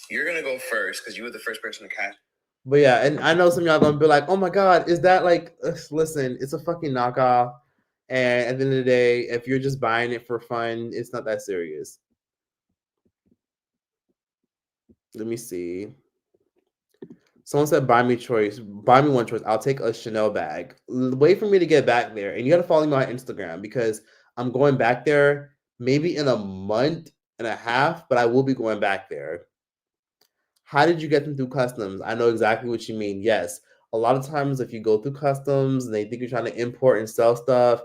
You're gonna go first because you were the first person to catch. But yeah, and I know some of y'all gonna be like, "Oh my god, is that like?" Listen, it's a fucking knockoff, and at the end of the day, if you're just buying it for fun, it's not that serious. Let me see. Someone said, "Buy me choice. Buy me one choice. I'll take a Chanel bag." Wait for me to get back there, and you got to follow me on Instagram because I'm going back there maybe in a month and a half, but I will be going back there. How did you get them through customs? I know exactly what you mean. Yes. A lot of times, if you go through customs and they think you're trying to import and sell stuff,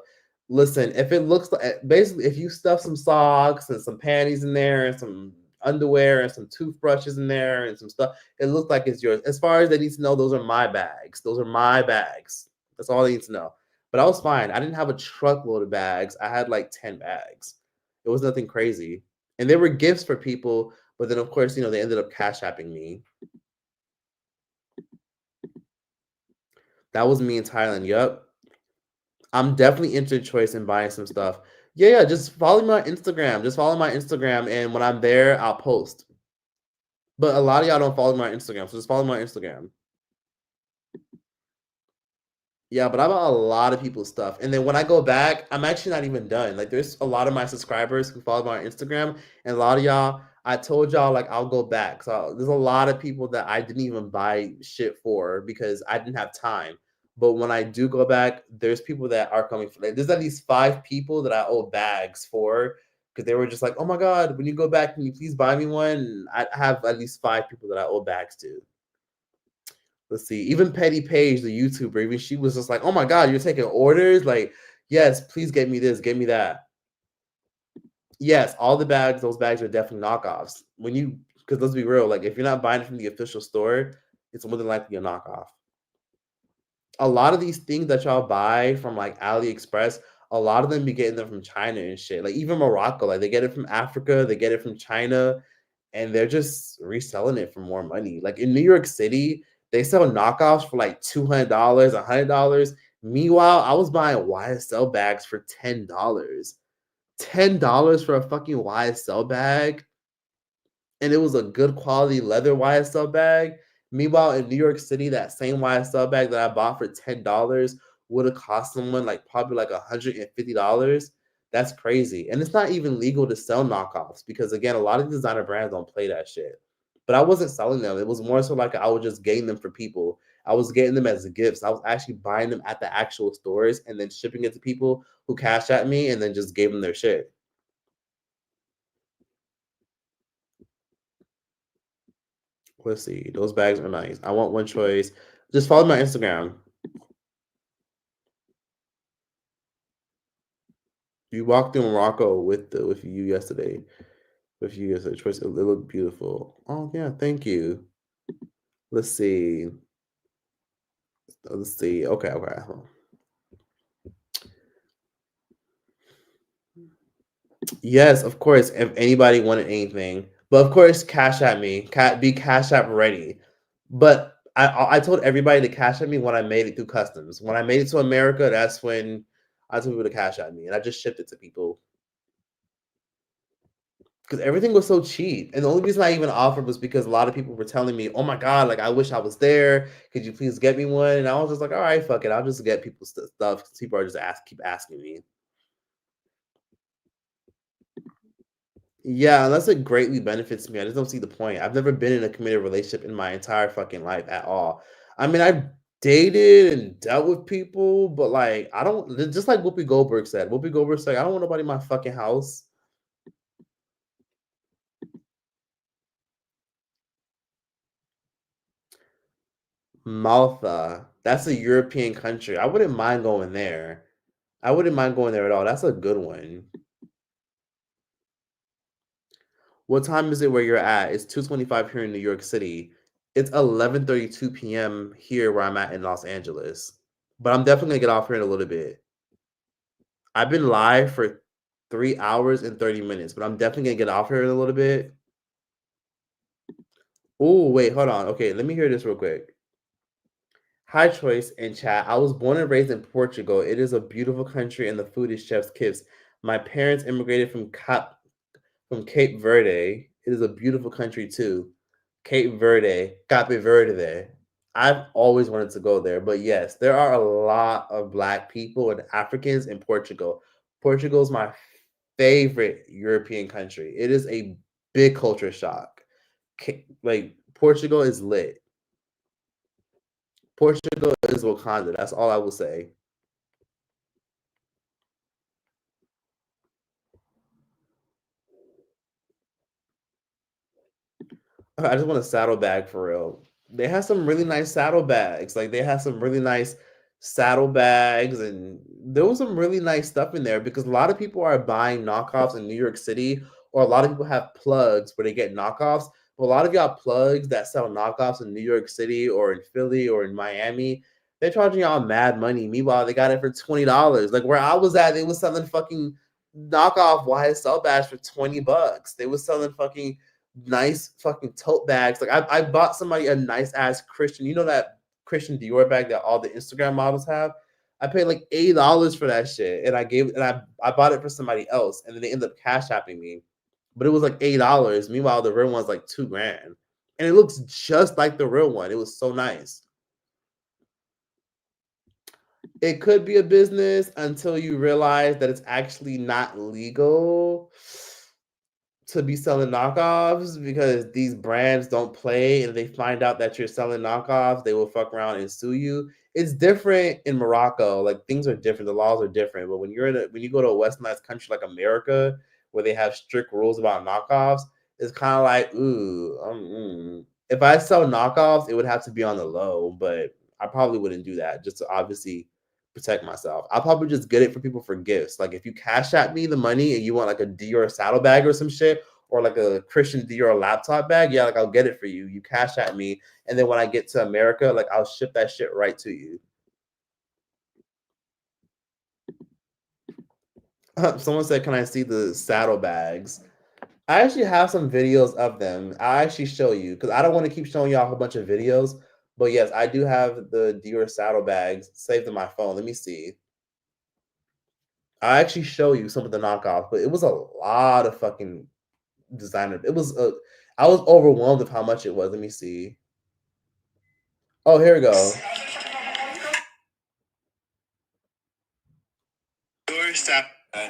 listen, if it looks like basically, if you stuff some socks and some panties in there and some underwear and some toothbrushes in there and some stuff, it looks like it's yours. As far as they need to know, those are my bags. Those are my bags. That's all they need to know. But I was fine. I didn't have a truckload of bags. I had like 10 bags. It was nothing crazy. And they were gifts for people, but then, of course, they ended up cash apping me. That was me in Thailand. Yep. I'm definitely into choice and buying some stuff. Yeah, just follow me on Instagram. Just follow my Instagram, and when I'm there, I'll post. But a lot of y'all don't follow my Instagram, so just follow my Instagram. Yeah, but I bought a lot of people's stuff. And then when I go back, I'm actually not even done. Like, there's a lot of my subscribers who follow me on Instagram, and a lot of y'all, I told y'all, like, I'll go back. So there's a lot of people that I didn't even buy shit for because I didn't have time. But when I do go back, there's people that are coming for, like, there's at least 5 people that I owe bags for because they were just like, oh my God, when you go back, can you please buy me one? And I have at least 5 people that I owe bags to. Let's see. Even Petty Page, the YouTuber, even she was just like, "Oh my God, you're taking orders? Like, yes, please get me this, get me that." Yes, all the bags, those bags are definitely knockoffs. Because let's be real, like if you're not buying it from the official store, it's more than likely a knockoff. A lot of these things that y'all buy from like AliExpress, a lot of them be getting them from China and shit. Like even Morocco, like they get it from Africa, they get it from China, and they're just reselling it for more money. Like in New York City, they sell knockoffs for like $200, $100. Meanwhile, I was buying YSL bags for $10. $10 for a fucking YSL bag, and it was a good quality leather YSL bag. Meanwhile, in New York City, that same YSL bag that I bought for $10 would have cost someone like probably like $150. That's crazy. And it's not even legal to sell knockoffs because again, a lot of designer brands don't play that shit. But I wasn't selling them. It was more so like I was just getting them for people. I was getting them as gifts. I was actually buying them at the actual stores and then shipping it to people who cashed at me and then just gave them their shit. Let's see. Those bags are nice. I want one choice. Just follow my Instagram. You walked through Morocco with you yesterday. With you yesterday. Choice. It looked beautiful. Oh yeah, thank you. Let's see. Let's see. Okay, okay. Yes, of course. If anybody wanted anything, but of course, cash at me. Be cash app ready. But I told everybody to cash at me when I made it through customs. When I made it to America, that's when I told people to cash at me, and I just shipped it to people because everything was so cheap. And the only reason I even offered was because a lot of people were telling me, "Oh my God, like I wish I was there. Could you please get me one?" And I was just like, "All right, fuck it. I'll just get people stuff." 'Cause people are just keep asking me. Yeah, unless it greatly benefits me, I just don't see the point. I've never been in a committed relationship in my entire fucking life at all. I mean, I've dated and dealt with people, but like, I don't. Just like Whoopi Goldberg said. Whoopi Goldberg said, "I don't want nobody in my fucking house." Malta, that's a European country. I wouldn't mind going there. I wouldn't mind going there at all. That's a good one. What time is it where you're at? It's 2:25 here in New York City. It's 11:32 p.m. here where I'm at in Los Angeles. But I'm definitely gonna get off here in a little bit. I've been live for 3 hours and 30 minutes, but I'm definitely gonna get off here in a little bit. Oh, wait, hold on. Okay, let me hear this real quick. Hi, Choice and chat. I was born and raised in Portugal. It is a beautiful country and the food is chef's kiss. My parents immigrated from Cape Verde. It is a beautiful country too. Cape Verde. I've always wanted to go there, but yes, there are a lot of black people and Africans in Portugal. Portugal is my favorite European country. It is a big culture shock. Like Portugal is lit. Portugal is Wakanda. That's all I will say. I just want a saddlebag for real. They have some really nice saddlebags. Like they have some really nice saddlebags, and there was some really nice stuff in there because a lot of people are buying knockoffs in New York City, or a lot of people have plugs where they get knockoffs. But a lot of y'all plugs that sell knockoffs in New York City or in Philly or in Miami, they're charging y'all mad money. Meanwhile, they got it for $20. Like where I was at, they was selling fucking knockoff YSL bags for $20. They was selling fucking nice fucking tote bags. Like I bought somebody a nice ass Christian, that Christian Dior bag that all the Instagram models have. I paid like $80 for that shit, and I bought it for somebody else, and then they ended up cash apping me, but it was like $8. Meanwhile, the real one's like 2 grand, and it looks just like the real one. It was so nice. It could be a business until you realize that it's actually not legal to be selling knockoffs because these brands don't play, and they find out that you're selling knockoffs, they will fuck around and sue you. It's different in Morocco. Like things are different, the laws are different. But when you go to a westernized country like America, where they have strict rules about knockoffs, it's kind of like, ooh, if I sell knockoffs, it would have to be on the low, but I probably wouldn't do that just to obviously protect myself. I'll probably just get it for people for gifts. Like if you cash at me the money and you want like a Dior saddlebag or some shit, or like a Christian Dior laptop bag, yeah, like I'll get it for you. You cash at me, and then when I get to America, like I'll ship that shit right to you. Someone said, "Can I see the saddlebags?" I actually have some videos of them. I'll actually show you because I don't want to keep showing y'all a whole bunch of videos. But yes, I do have the Dior saddlebags saved in my phone. Let me see. I'll actually show you some of the knockoffs, but it was a lot of fucking designer. I was overwhelmed of how much it was. Let me see. Oh, here we go.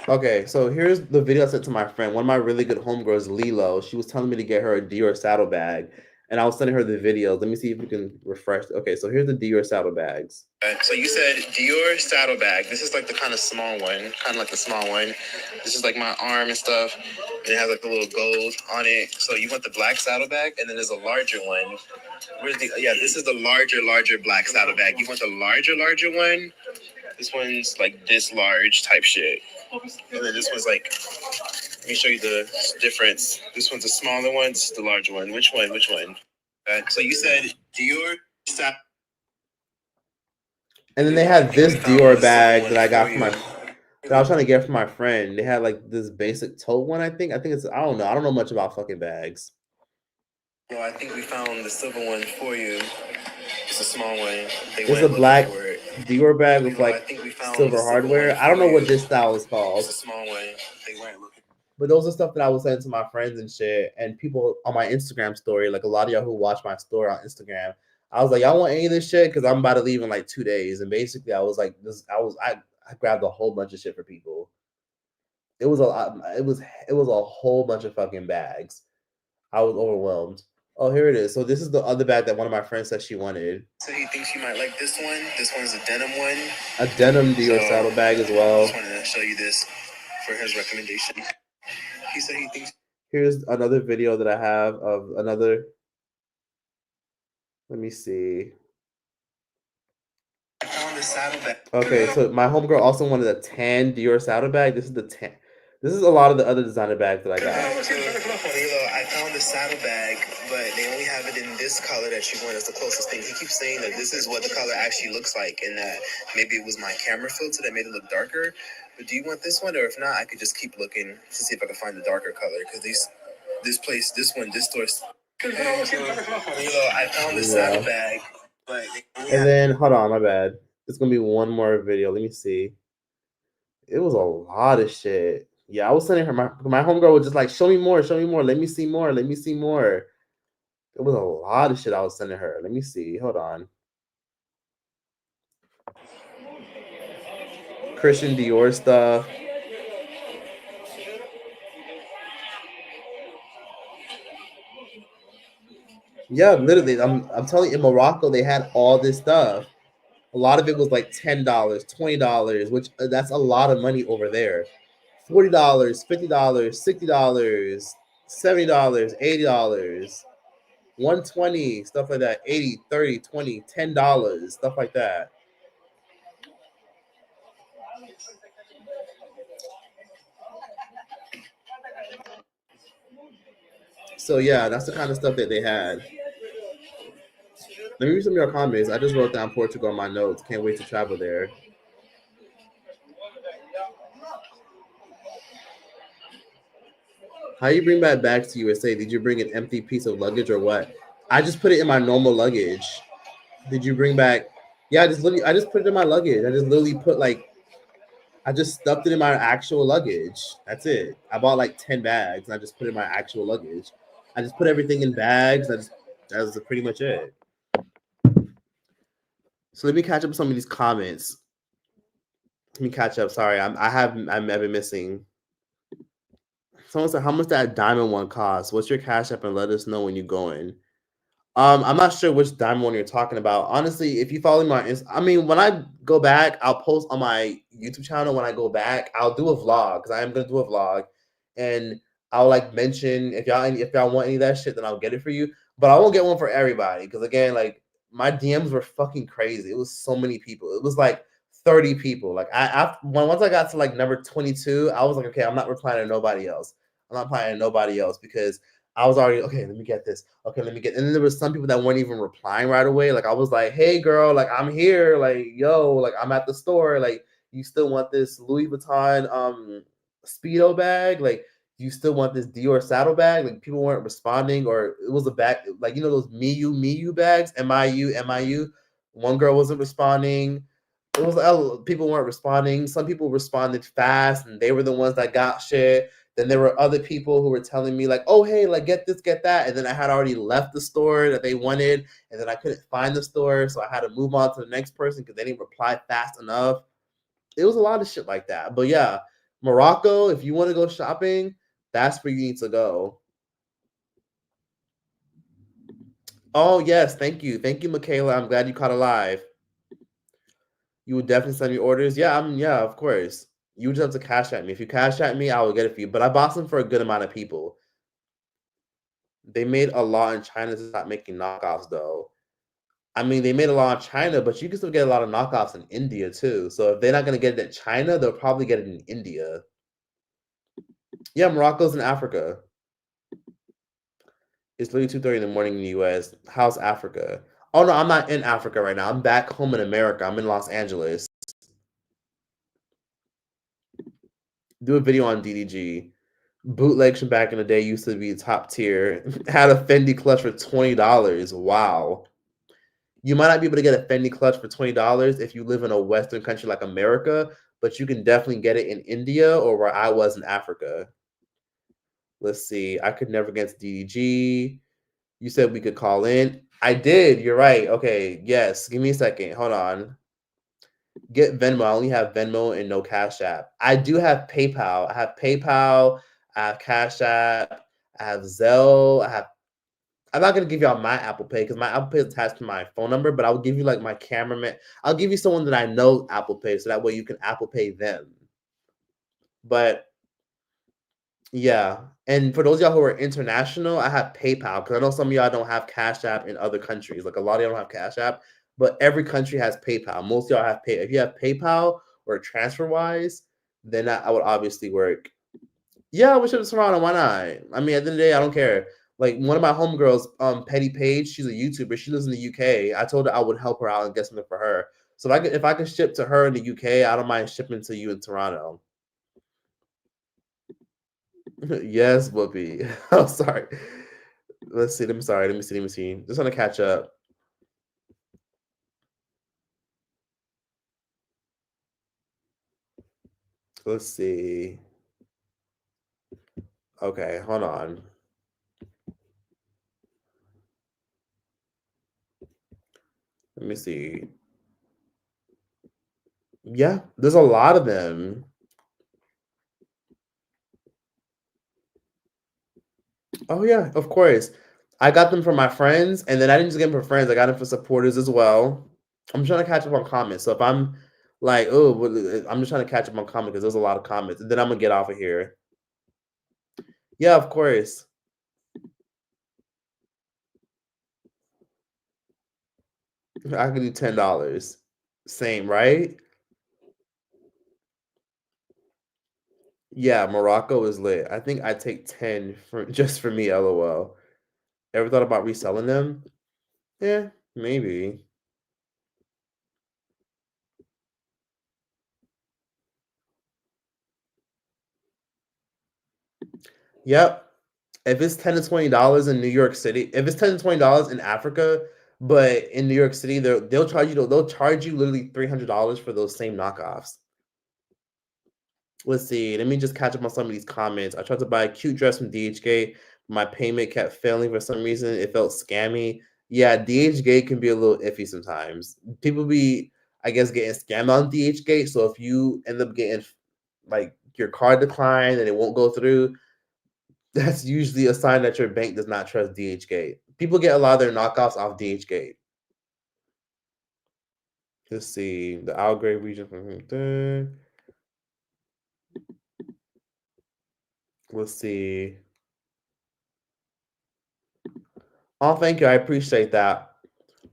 Okay, so here's the video I sent to my friend. One of my really good homegirls, Lilo. She was telling me to get her a Dior saddlebag, and I was sending her the videos. Let me see if we can refresh. Okay, so here's the Dior saddlebags. So you said Dior saddlebag. This is like the kind of small one, kind of like the small one. This is like my arm and stuff. And it has like a little gold on it. So you want the black saddlebag, and then there's a larger one. This is the larger black saddlebag. You want the larger one? This one's like this large type shit. And then this one's like, let me show you the difference. This one's a smaller one. This is the larger one. Which one? Which one? So you said Dior. And then they had this Dior bag that I got from that I was trying to get from my friend. They had like this basic tote one. I think it's. I don't know. I don't know much about fucking bags. Well, I think we found the silver one for you. It's a small one. It's a black Dior bag with like silver hardware. I don't know what this style is called. It's a small one. They weren't looking. But those are stuff that I was sending to my friends and shit, and people on my Instagram story. Like a lot of y'all who watch my story on Instagram, I was like, y'all want any of this shit? Because I'm about to leave in like 2 days. And basically, I was like, I grabbed a whole bunch of shit for people. It was a lot. It was a whole bunch of fucking bags. I was overwhelmed. Oh, here it is. So this is the other bag that one of my friends said she wanted. So he thinks you might like this one. This one's a denim one. A denim Dior saddle bag as well. I just wanted to show you this for his recommendation. He said he thinks. Here's another video that I have of another. Let me see. I found this saddlebag. Okay, so my homegirl also wanted a tan Dior saddlebag. This is the tan. This is a lot of the other designer bags that I got. I found the saddlebag, but they only have it in this color that you want. It's the closest thing. He keeps saying that this is what the color actually looks like, and that maybe it was my camera filter that made it look darker. But do you want this one, or if not, I could just keep looking to see if I can find the darker color. Because this store. I found the saddlebag, but and then hold on, my bad. It's gonna be one more video. Let me see. It was a lot of shit. Yeah, I was sending her my homegirl was just like, show me more, let me see more, let me see more. It was a lot of shit I was sending her. Let me see. Hold on. Christian Dior stuff. Yeah, literally. I'm telling you, in Morocco, they had all this stuff. A lot of it was like $10, $20, which that's a lot of money over there. $40, $50, $60, $70, $80, 120, stuff like that. 80, 30, 20, $10, stuff like that. So yeah, that's the kind of stuff that they had. Let me read some of your comments. I just wrote down Portugal on my notes. Can't wait to travel there. How you bring back bags to USA? Did you bring an empty piece of luggage or what? I just put it in my normal luggage. Did you bring back? Yeah, I just put it in my luggage. I just literally put I just stuffed it in my actual luggage. That's it. I bought like 10 bags and I just put it in my actual luggage. I just put everything in bags. That's pretty much it. So let me catch up with some of these comments. Let me catch up. Sorry, I'm been missing. Someone said, "How much that diamond one cost? What's your cash app and let us know when you're going." I'm not sure which diamond one you're talking about. Honestly, if you follow me on I mean, when I go back, I'll post on my YouTube channel. When I go back, I'll do a vlog because I am gonna do a vlog, and I'll like mention if y'all want any of that shit, then I'll get it for you. But I won't get one for everybody because again, like my DMs were fucking crazy. It was so many people. It was like 30 people. Like once I got to like number 22, I was like, okay, I'm not replying to nobody else. I'm not replying to nobody else because I was already okay. Let me get this. Okay, let me get. And then there was some people that weren't even replying right away. Like I was like, "Hey, girl, like I'm here. Like yo, like I'm at the store. Like you still want this Louis Vuitton Speedo bag? Like you still want this Dior saddle bag?" Like people weren't responding, or it was a bag like those Miu bags, MIU. One girl wasn't responding. It was people weren't responding. Some people responded fast, and they were the ones that got shit. Then there were other people who were telling me like, "Oh, hey, like get this, get that," and then I had already left the store that they wanted, and then I couldn't find the store, so I had to move on to the next person because they didn't reply fast enough. It was a lot of shit like that. But yeah, Morocco, if you want to go shopping, that's where you need to go. Oh yes, thank you, Michaela. I'm glad you caught a live. You would definitely send me orders. Yeah, of course. You just have to cash at me. If you cash at me, I will get it for you. But I bought some for a good amount of people. They made a law in China to stop making knockoffs, though. I mean, they made a law in China, but you can still get a lot of knockoffs in India too. So if they're not gonna get it in China, they'll probably get it in India. Yeah, Morocco's in Africa. It's literally 2:30 in the morning in the US. How's Africa? Oh no, I'm not in Africa right now. I'm back home in America. I'm in Los Angeles. Do a video on DDG. Bootlegs from back in the day used to be top tier. Had a Fendi clutch for $20. Wow. You might not be able to get a Fendi clutch for $20 if you live in a Western country like America, but you can definitely get it in India or where I was in Africa. Let's see. I could never get DDG. You said we could call in. I did. You're right. Okay. Yes. Give me a second. Hold on. Get Venmo. I only have Venmo and no Cash App. I do have PayPal. I have PayPal. I have Cash App. I have Zelle. I have. I'm not gonna give y'all my Apple Pay because my Apple Pay is attached to my phone number, but I'll give you like my cameraman. I'll give you someone that I know Apple Pay, so that way you can Apple Pay them. But yeah, and for those of y'all who are international, I have PayPal because I know some of y'all don't have Cash App in other countries. Like a lot of y'all don't have Cash App, but every country has PayPal. Most of y'all have Pay. If you have PayPal or TransferWise, then that would obviously work. Yeah, we should have Toronto. Why not? I mean, at the end of the day, I don't care. Like one of my homegirls, Petty Page, she's a YouTuber. She lives in the UK. I told her I would help her out and get something for her. So if I can ship to her in the UK, I don't mind shipping to you in Toronto. Yes, Whoopi. I'm sorry. Let's see. I'm sorry. Let me see. Let me see. Just want to catch up. Let's see. Okay, hold on. Let me see. Yeah, there's a lot of them. Oh yeah, of course. I got them for my friends, and then I didn't just get them for friends. I got them for supporters as well. I'm trying to catch up on comments. So if I'm like, oh, I'm just trying to catch up on comments because there's a lot of comments, and then I'm gonna get off of here. Yeah, of course. I can do $10. Same, right? Yeah, Morocco is lit. I think I take 10 for just for me, LOL. Ever thought about reselling them? Yeah, maybe. Yep. If it's $10 to $20 in New York City, if it's $10 to $20 in Africa, but in New York City, they'll charge you literally $300 for those same knockoffs. Let's see. Let me just catch up on some of these comments. I tried to buy a cute dress from DHK. My payment kept failing for some reason. It felt scammy. Yeah, DHK can be a little iffy sometimes. People be, I guess, getting scammed on DHK. So if you end up getting like your card declined and it won't go through, that's usually a sign that your bank does not trust DHgate. People get a lot of their knockoffs off DHgate. Let's see the Algrave region from there. Let's see. Oh, thank you. I appreciate that.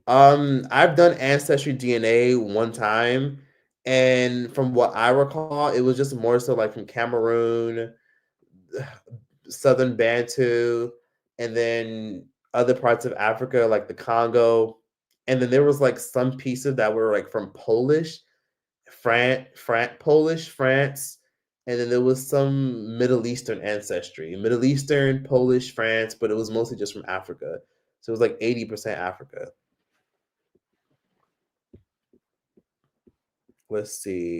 I've done ancestry DNA one time, and from what I recall, it was just more so like from Cameroon, Southern Bantu, and then other parts of Africa like the Congo, and then there was like some pieces that were like from Polish, Polish, France, and then there was some Middle Eastern ancestry, Middle Eastern, Polish, France, but it was mostly just from Africa. So it was like 80% Africa. Let's see.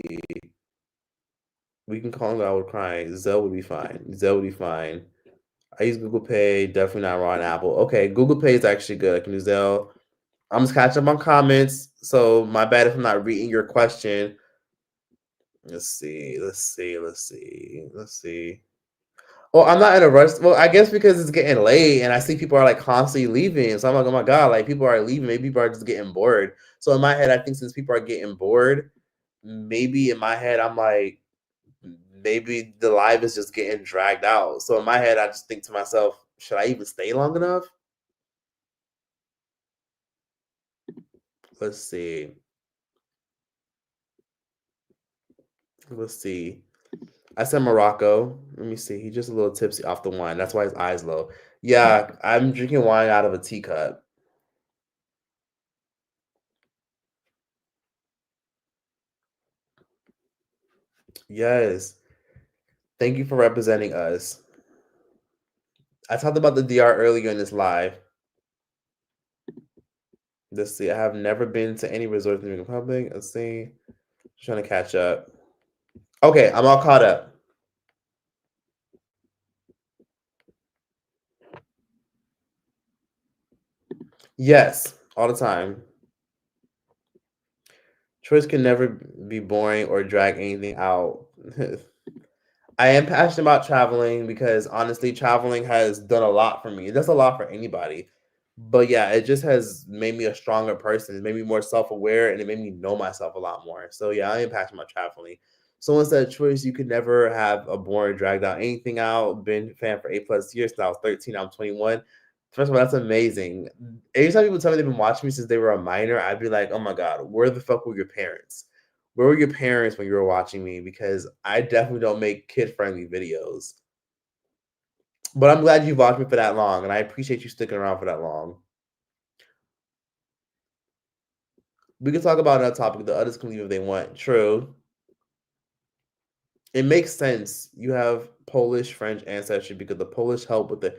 We can call it out crying. Zelle would be fine. Zelle would be fine. I use Google Pay, definitely not raw on Apple. Okay, Google Pay is actually good. I can do Zelle. I'm just catching up on comments. So my bad if I'm not reading your question. Let's see. Let's see. Let's see. Let's see. Well, I'm not in a rush. Well, I guess because it's getting late and I see people are like constantly leaving. So I'm like, oh my God, like people are leaving. Maybe people are just getting bored. So in my head, I think since people are getting bored, maybe in my head, I'm like, maybe the live is just getting dragged out. So in my head, I just think to myself, should I even stay long enough? Let's see. Let's see. I said Morocco. Let me see. He's just a little tipsy off the wine. That's why his eyes low. Yeah, I'm drinking wine out of a teacup. Yes. Thank you for representing us. I talked about the DR earlier in this live. Let's see. I have never been to any resort in the Dominican Republic. Let's see. Just trying to catch up. Okay, I'm all caught up. Yes, all the time. Chores can never be boring or drag anything out. I am passionate about traveling because honestly, traveling has done a lot for me. It does a lot for anybody. But yeah, it just has made me a stronger person. It made me more self aware and it made me know myself a lot more. So yeah, I am passionate about traveling. Someone said, Choice, you could never have a boring, dragged out anything out. Been a fan for 8+ years. Since I was 13, I'm 21. First of all, that's amazing. Anytime people tell me they've been watching me since they were a minor, I'd be like, oh my God, where the fuck were your parents? Where were your parents when you were watching me? Because I definitely don't make kid-friendly videos. But I'm glad you've watched me for that long, and I appreciate you sticking around for that long. We can talk about another topic. The others can leave if they want. True. It makes sense. You have Polish, French ancestry because the Polish help with the.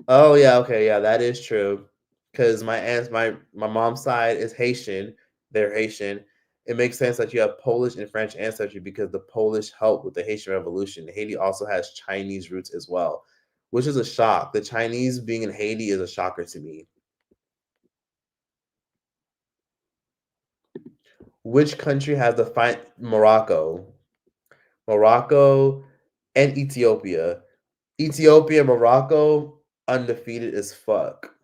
Oh yeah, okay, yeah, that is true. Because my mom's side is Haitian. They're Haitian. It makes sense that you have Polish and French ancestry because the Polish helped with the Haitian Revolution. Haiti also has Chinese roots as well, which is a shock. The Chinese being in Haiti is a shocker to me. Which country has the fine Morocco? Morocco and Ethiopia. Ethiopia, Morocco, undefeated as fuck.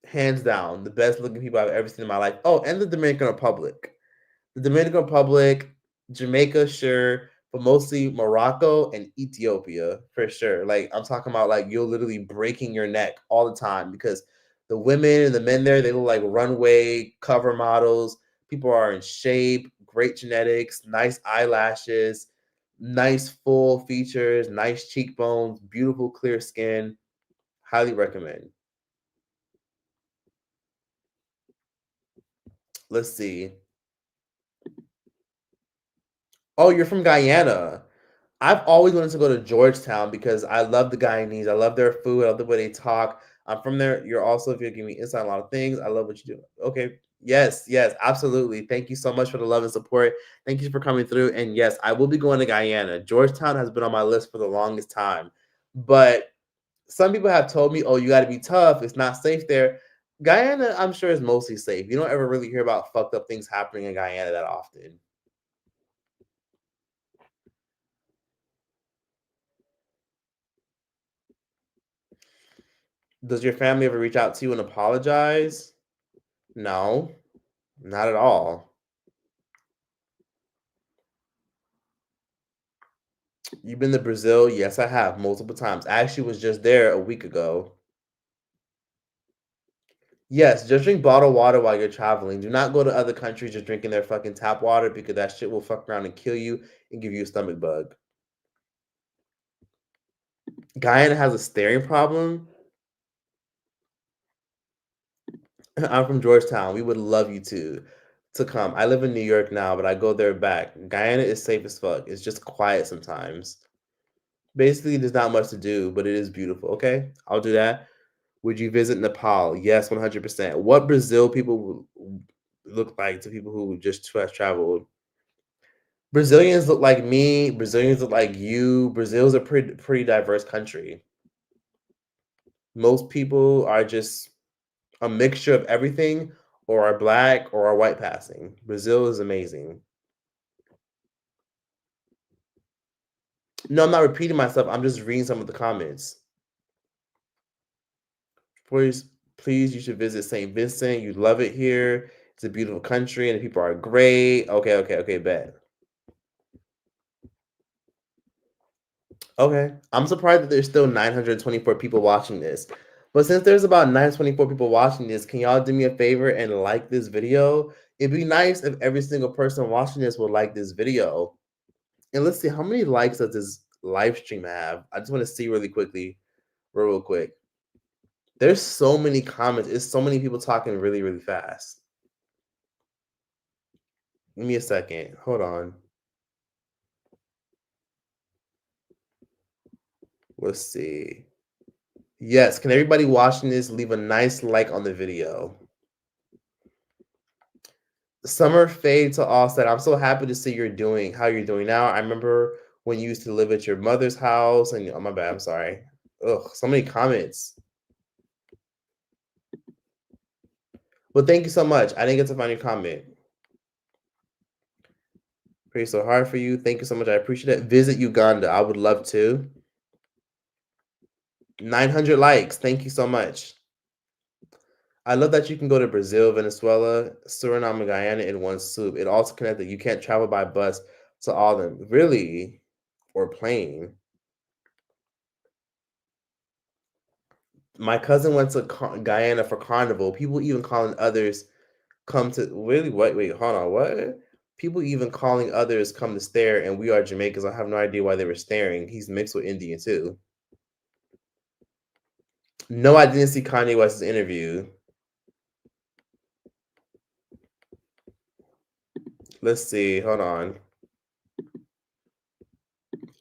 Hands down, the best looking people I've ever seen in my life. Oh, and the Dominican Republic. The Dominican Republic, Jamaica, sure, but mostly Morocco and Ethiopia for sure. Like I'm talking about, like you're literally breaking your neck all the time because the women and the men there, they look like runway cover models. People are in shape, great genetics, nice eyelashes, nice full features, nice cheekbones, beautiful clear skin. Highly recommend. Let's see. Oh, you're from Guyana. I've always wanted to go to Georgetown because I love the Guyanese. I love their food. I love the way they talk. I'm from there. You're also, if you're giving me insight on a lot of things, I love what you do. Okay. Yes, yes, absolutely. Thank you so much for the love and support. Thank you for coming through. And yes, I will be going to Guyana. Georgetown has been on my list for the longest time. But some people have told me, oh, you got to be tough. It's not safe there. Guyana, I'm sure, is mostly safe. You don't ever really hear about fucked up things happening in Guyana that often. Does your family ever reach out to you and apologize? No, not at all. You've been to Brazil? Yes, I have multiple times. I actually was just there a week ago. Yes, just drink bottled water while you're traveling. Do not go to other countries just drinking their fucking tap water because that shit will fuck around and kill you and give you a stomach bug. Guyana has a staring problem. I'm from Georgetown. We would love you to come. I live in New York now, but I go there back. Guyana is safe as fuck. It's just quiet sometimes. Basically, there's not much to do, but it is beautiful. Okay, I'll do that. Would you visit Nepal? Yes, 100%. What Brazil people look like to people who just has traveled? Brazilians look like me. Brazilians look like you. Brazil's a pretty diverse country. Most people are just a mixture of everything, or are black, or are white passing. Brazil is amazing. No, I'm not repeating myself. I'm just reading some of the comments. Please, please, you should visit St. Vincent. You love it here. It's a beautiful country, and the people are great. Okay, okay, okay, bet. Okay. I'm surprised that there's still 924 people watching this. But since there's about 924 people watching this, can y'all do me a favor and like this video? It'd be nice if every single person watching this would like this video. And let's see, how many likes does this live stream have? I just want to see really quickly, real quick. There's so many comments. It's so many people talking really, really fast. Give me a second. Hold on. Let's see. Yes, can everybody watching this leave a nice like on the video? Summer fade to offset. I'm so happy to see how you're doing now. I remember when you used to live at your mother's house and oh my bad, I'm sorry. Ugh, so many comments. Well, thank you so much. I didn't get to find your comment. Pray so hard for you. Thank you so much. I appreciate it. Visit Uganda. I would love to. 900 likes. Thank you so much. I love that you can go to Brazil, Venezuela, Suriname, and Guyana in one swoop. It also connected. You can't travel by bus to all of them. Really? Or plane. My cousin went to Guyana for carnival. People even calling others come to really wait, hold on, what? People even calling others come to stare, and we are Jamaicans. I have no idea why they were staring. He's mixed with Indian too. No, I didn't see Kanye West's interview. Let's see. Hold on.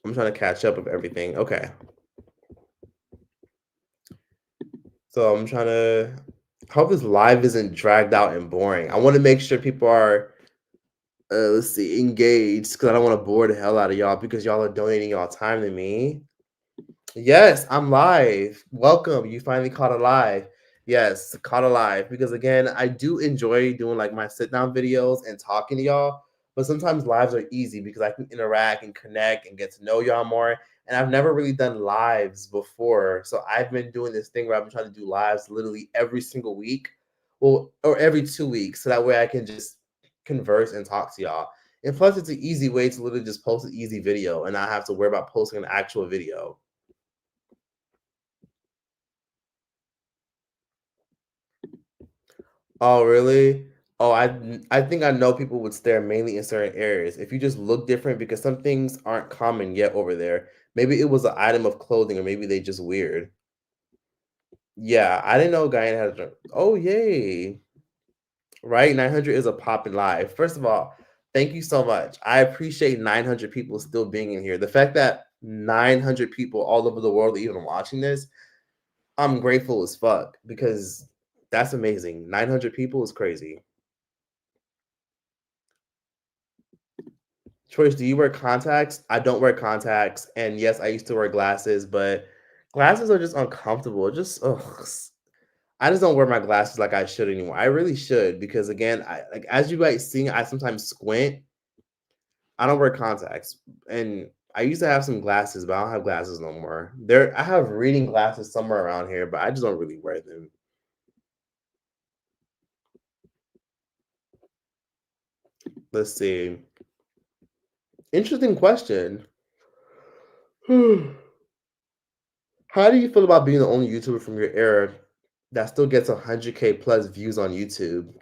I'm trying to catch up with everything. Okay. So I'm trying to hope this live isn't dragged out and boring. I want to make sure people are let's see, engaged because I don't want to bore the hell out of y'all because y'all are donating y'all time to me. Yes, I'm live. Welcome. You finally caught a live. Yes, caught a live because again, I do enjoy doing like my sit down videos and talking to y'all, but sometimes lives are easy because I can interact and connect and get to know y'all more. And I've never really done lives before. So I've been doing this thing where I've been trying to do lives literally every single week. Well, or every 2 weeks. So that way I can just converse and talk to y'all. And plus it's an easy way to literally just post an easy video and not have to worry about posting an actual video. Oh, really? Oh, I think I know people would stare mainly in certain areas. If you just look different, because some things aren't common yet over there. Maybe it was an item of clothing, or maybe they just weird. Yeah, I didn't know Guyana had a drink. Oh, yay. Right? 900 is a poppin' live. First of all, thank you so much. I appreciate 900 people still being in here. The fact that 900 people all over the world are even watching this, I'm grateful as fuck because that's amazing. 900 people is crazy. Choice, do you wear contacts? I don't wear contacts, and yes, I used to wear glasses, but glasses are just uncomfortable. It just ugh. I just don't wear my glasses like I should anymore. I really should because again, I like as you guys see, I sometimes squint. I don't wear contacts, and I used to have some glasses, but I don't have glasses no more. There, I have reading glasses somewhere around here, but I just don't really wear them. Let's see. Interesting question. How do you feel about being the only YouTuber from your era that still gets 100K plus views on YouTube?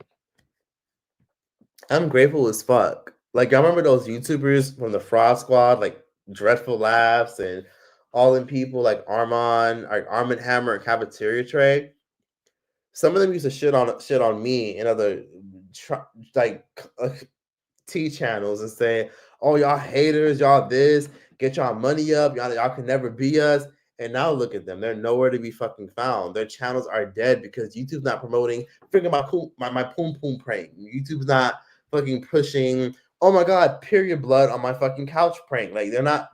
I'm grateful as fuck. Like, I remember those YouTubers from the Fraud Squad, like Dreadful Laughs and all them people like Armand Hammer and Cafeteria Tray. Some of them used to shit on me and other tr- like T channels and saying, "Oh, y'all haters, y'all this, get y'all money up, y'all can never be us." And now look at them; they're nowhere to be fucking found. Their channels are dead because YouTube's not promoting freaking my poom poom prank. YouTube's not fucking pushing. Oh my god, period blood on my fucking couch prank. Like they're not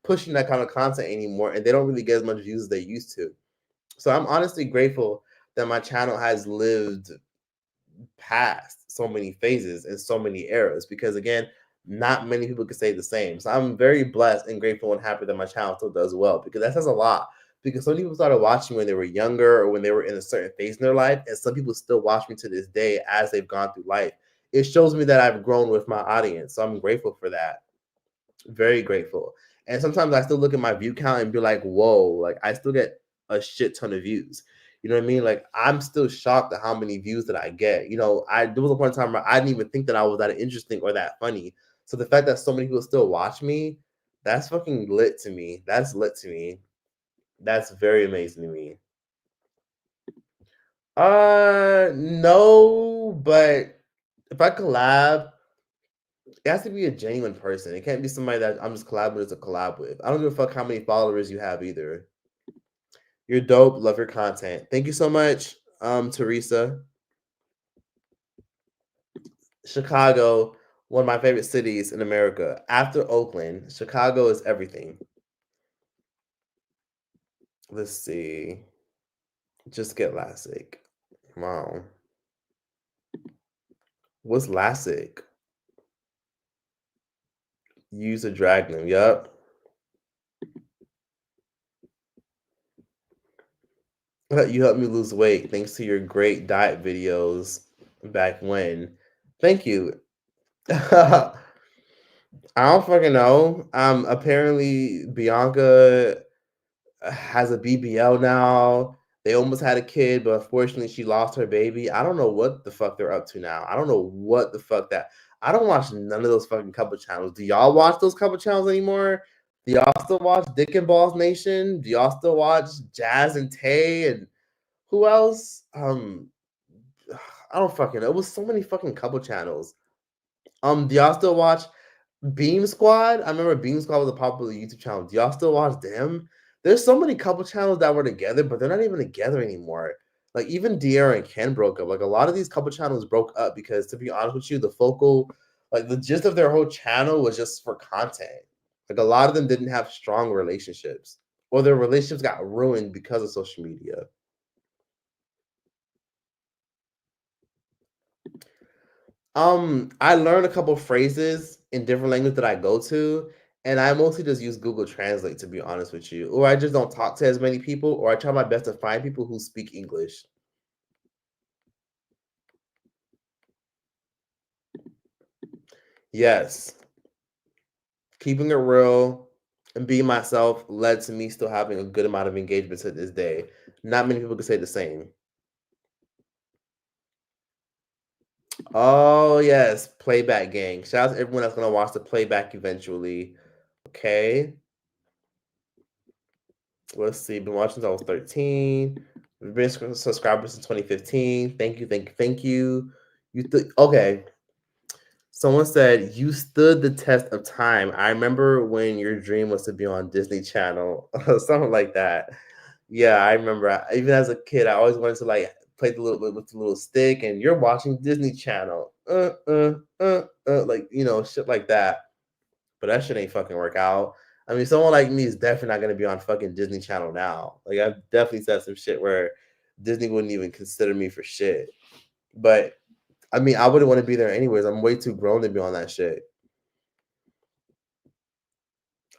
pushing that kind of content anymore, and they don't really get as much views as they used to. So I'm honestly grateful that my channel has lived past so many phases and so many eras because again not many people can say the same, so I'm very blessed and grateful and happy that my channel still does well because that says a lot because some people started watching when they were younger or when they were in a certain phase in their life and some people still watch me to this day as they've gone through life. It shows me that I've grown with my audience, so I'm grateful for that. Very grateful. And sometimes I still look at my view count and be like, whoa, like I still get a shit ton of views. You know what I mean? Like I'm still shocked at how many views that I get. You know, I there was a point in time where I didn't even think that I was that interesting or that funny. So the fact that so many people still watch me, that's fucking lit to me. That's lit to me. That's very amazing to me. No, but if I collab, it has to be a genuine person. It can't be somebody that I'm just collaborating to collab with. I don't give a fuck how many followers you have either. You're dope. Love your content. Thank you so much, Teresa. Chicago, one of my favorite cities in America. After Oakland, Chicago is everything. Let's see. Just get LASIK. Wow. What's LASIK? Use to drag them. Yup. You helped me lose weight thanks to your great diet videos back when. Thank you. I don't fucking know. Apparently Bianca has a BBL now. They almost had a kid, but unfortunately she lost her baby. I don't know what the fuck they're up to now. I don't know what the fuck that. I don't watch none of those fucking couple channels. Do y'all watch those couple channels anymore? Do y'all still watch Dick and Balls Nation? Do y'all still watch Jazz and Tay and who else? I don't fucking know. It was so many fucking couple channels. Do y'all still watch Beam Squad? I remember Beam Squad was a popular YouTube channel. Do y'all still watch them? There's so many couple channels that were together, but they're not even together anymore. Like even Diera and Ken broke up. Like a lot of these couple channels broke up because, to be honest with you, the focal, like the gist of their whole channel was just for content. Like a lot of them didn't have strong relationships, or their relationships got ruined because of social media. I learned a couple phrases in different languages that I go to, and I mostly just use Google Translate to be honest with you. Or I just don't talk to as many people, or I try my best to find people who speak English. Yes, keeping it real and being myself led to me still having a good amount of engagement to this day. Not many people can say the same. Oh yes, playback gang. Shout out to everyone that's gonna watch the playback eventually. Okay. Let's see. Been watching since I was 13. We've been subscribers since 2015. Thank you, thank you, thank you. Okay. Someone said you stood the test of time. I remember when your dream was to be on Disney Channel, something like that. Yeah, I remember. Even as a kid, I always wanted to like play the little with the little stick, and you're watching Disney Channel, like shit like that. But that shit ain't fucking work out. I mean, someone like me is definitely not gonna be on fucking Disney Channel now. Like I've definitely said some shit where Disney wouldn't even consider me for shit. But I mean, I wouldn't want to be there anyways. I'm way too grown to be on that shit.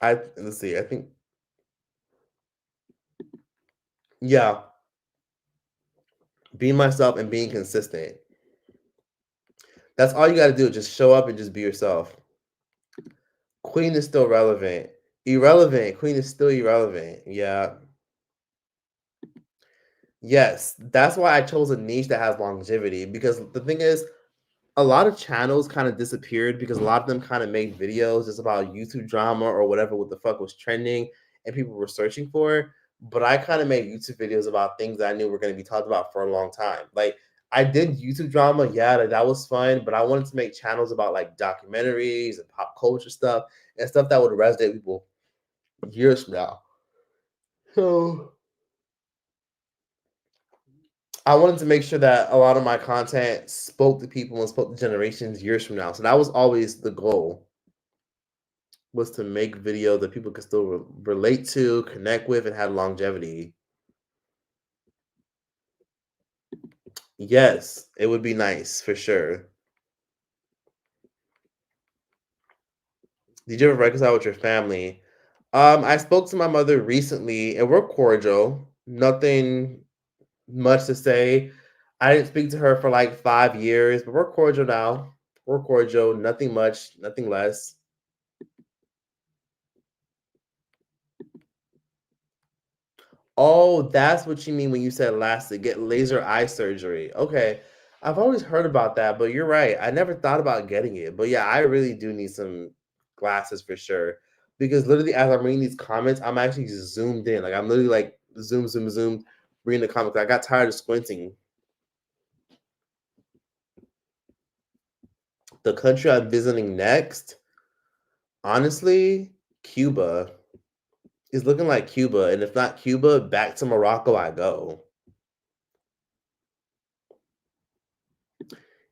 Let's see. I think yeah, being myself and being consistent. That's all you got to do. Just show up and just be yourself. Queen is still relevant. Irrelevant. Queen is still irrelevant. Yeah. Yes, that's why I chose a niche that has longevity because the thing is, a lot of channels kind of disappeared because a lot of them kind of made videos just about YouTube drama or whatever what the fuck was trending and people were searching for. But I kind of made YouTube videos about things that I knew were going to be talked about for a long time. Like I did YouTube drama, yeah, that was fun, but I wanted to make channels about like documentaries and pop culture stuff and stuff that would resonate with people years from now. So I wanted to make sure that a lot of my content spoke to people and spoke to generations years from now. So that was always the goal, was to make videos that people could still relate to, connect with, and have longevity. Yes, it would be nice for sure. Did you ever reconcile with your family? I spoke to my mother recently, and we're cordial. Nothing much to say. I didn't speak to her for like 5 years, but we're cordial now. We're cordial. Nothing much, nothing less. Oh, that's what you mean when you said LASIK, get laser eye surgery. Okay. I've always heard about that, but you're right. I never thought about getting it. But yeah, I really do need some glasses for sure. Because literally as I'm reading these comments, I'm actually just zoomed in. Like I'm literally like zoom, zoom, zoom, reading the comments. I got tired of squinting. The country I'm visiting next, honestly, Cuba is looking like Cuba. And if not Cuba, back to Morocco I go.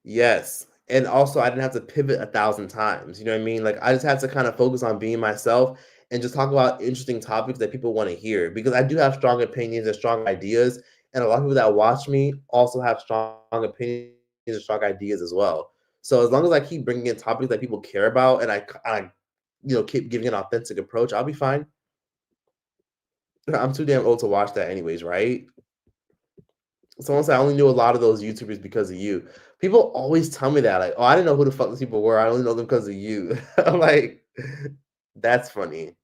Yes. And also, I didn't have to pivot 1,000 times. You know what I mean? Like, I just had to kind of focus on being myself and just talk about interesting topics that people want to hear because I do have strong opinions and strong ideas. And a lot of people that watch me also have strong opinions and strong ideas as well. So as long as I keep bringing in topics that people care about and I keep giving an authentic approach, I'll be fine. I'm too damn old to watch that anyways, right? Someone said I only knew a lot of those YouTubers because of you. People always tell me that, like, oh, I didn't know who the fuck these people were. I only know them because of you. I'm like, that's funny.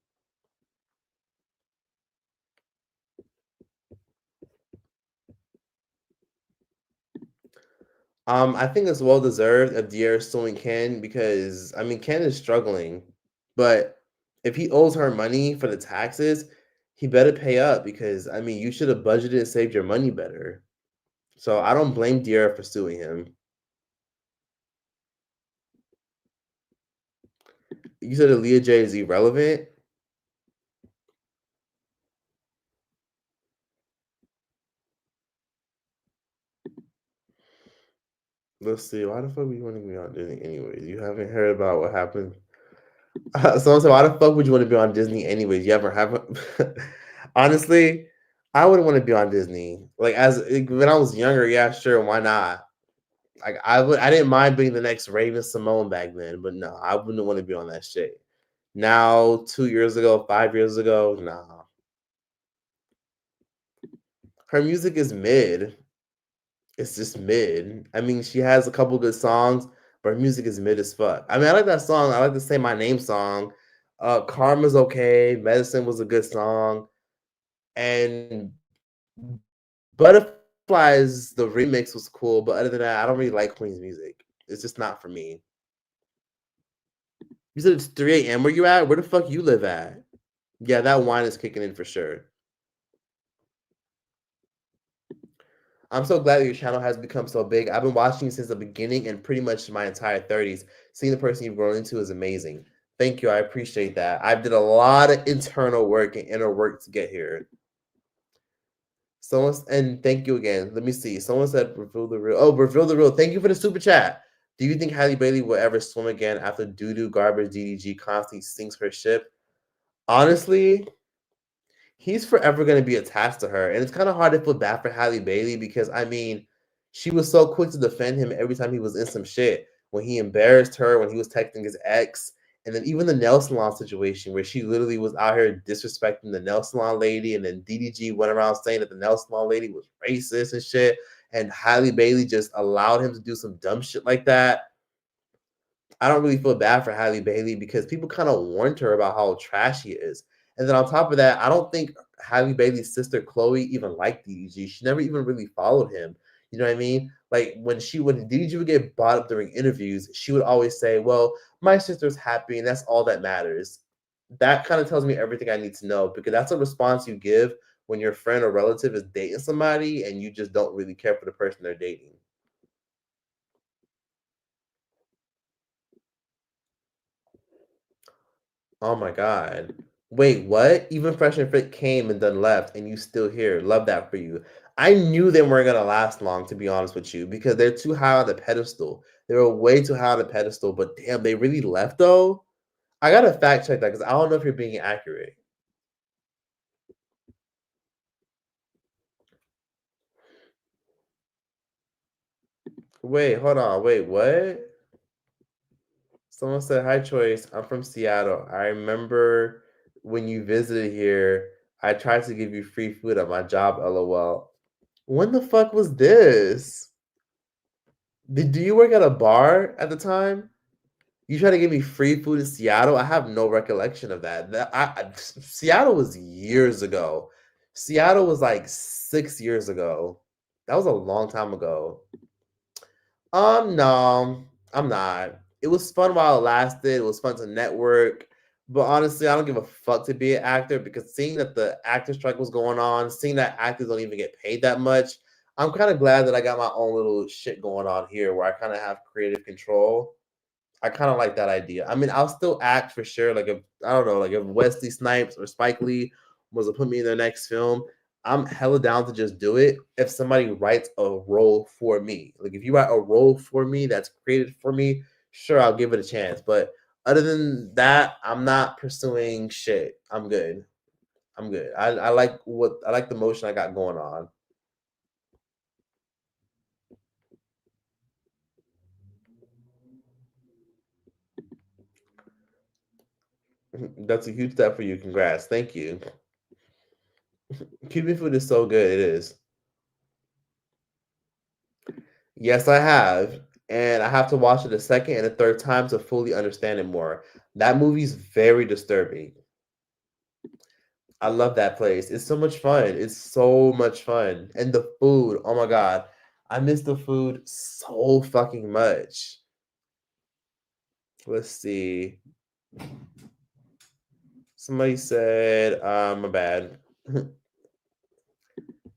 I think it's well deserved of Dier suing Ken because I mean Ken is struggling, but if he owes her money for the taxes, he better pay up because I mean you should have budgeted and saved your money better. So I don't blame Dier for suing him. You said Aaliyah J is irrelevant. Let's see. Why the fuck would you want to be on Disney anyways? You haven't heard about what happened. Someone said, "Why the fuck would you want to be on Disney anyways? You ever haven't?" Honestly, I wouldn't want to be on Disney. Like when I was younger, yeah, sure, why not? Like I didn't mind being the next Raven Simone back then, but no, I wouldn't want to be on that shit. Now, 2 years ago, 5 years ago, nah. Her music is mid. It's just mid. I mean, she has a couple good songs, but her music is mid as fuck. I mean, I like that song. I like to say my name song. Karma's okay. Medicine was a good song. And Butterflies, the remix was cool, but other than that, I don't really like Queen's music. It's just not for me. You said it's 3 a.m. Where you at? Where the fuck you live at? Yeah, that wine is kicking in for sure. I'm so glad that your channel has become so big. I've been watching you since the beginning and pretty much my entire 30s. Seeing the person you've grown into is amazing. Thank you. I appreciate that. I did a lot of internal work and inner work to get here. And thank you again. Let me see. Someone said reveal the real. Oh, reveal the real. Thank you for the super chat. Do you think Halle Bailey will ever swim again after doo doo garbage DDG constantly sinks her ship? Honestly, he's forever going to be attached to her. And it's kind of hard to feel bad for Halle Bailey because, I mean, she was so quick to defend him every time he was in some shit. When he embarrassed her, when he was texting his ex, and then even the nail salon situation where she literally was out here disrespecting the nail salon lady, and then DDG went around saying that the nail salon lady was racist and shit. And Halle Bailey just allowed him to do some dumb shit like that. I don't really feel bad for Halle Bailey because people kind of warned her about how trash he is. And then on top of that, I don't think Halle Bailey's sister Chloe even liked DDG. She never even really followed him. You know what I mean? Like when DDG would get brought up during interviews, she would always say, "Well, my sister's happy, and that's all that matters." That kind of tells me everything I need to know because that's a response you give when your friend or relative is dating somebody and you just don't really care for the person they're dating. Oh my god. Wait, what? Even Fresh and Fit came and then left, and you still here. Love that for you. I knew they weren't gonna last long, to be honest with you, because they're too high on the pedestal. They were way too high on the pedestal, but damn, they really left though. I gotta fact check that because I don't know if you're being accurate. Wait, hold on. Wait, what? Someone said, "Hi, Choice. I'm from Seattle. I remember when you visited here. I tried to give you free food at my job. LOL. When the fuck was this? Do you work at a bar at the time? You try to give me free food in Seattle? I have no recollection of that. Seattle was years ago. Seattle was like 6 years ago. That was a long time ago. No, I'm not. It was fun while it lasted. It was fun to network. But honestly, I don't give a fuck to be an actor because seeing that the actor strike was going on, seeing that actors don't even get paid that much, I'm kind of glad that I got my own little shit going on here where I kind of have creative control. I kind of like that idea. I mean, I'll still act for sure. Like if I don't know, like if Wesley Snipes or Spike Lee was to put me in their next film, I'm hella down to just do it. If somebody writes a role for me, like if you write a role for me that's created for me, sure, I'll give it a chance. But other than that, I'm not pursuing shit. I'm good. I'm good. I like the motion I got going on. That's a huge step for you. Congrats. Thank you. Cuban food is so good. It is. Yes, I have. And I have to watch it a second and a third time to fully understand it more. That movie's very disturbing. I love that place. It's so much fun. It's so much fun. And the food, oh my God. I miss the food so fucking much. Let's see. Somebody said, my bad.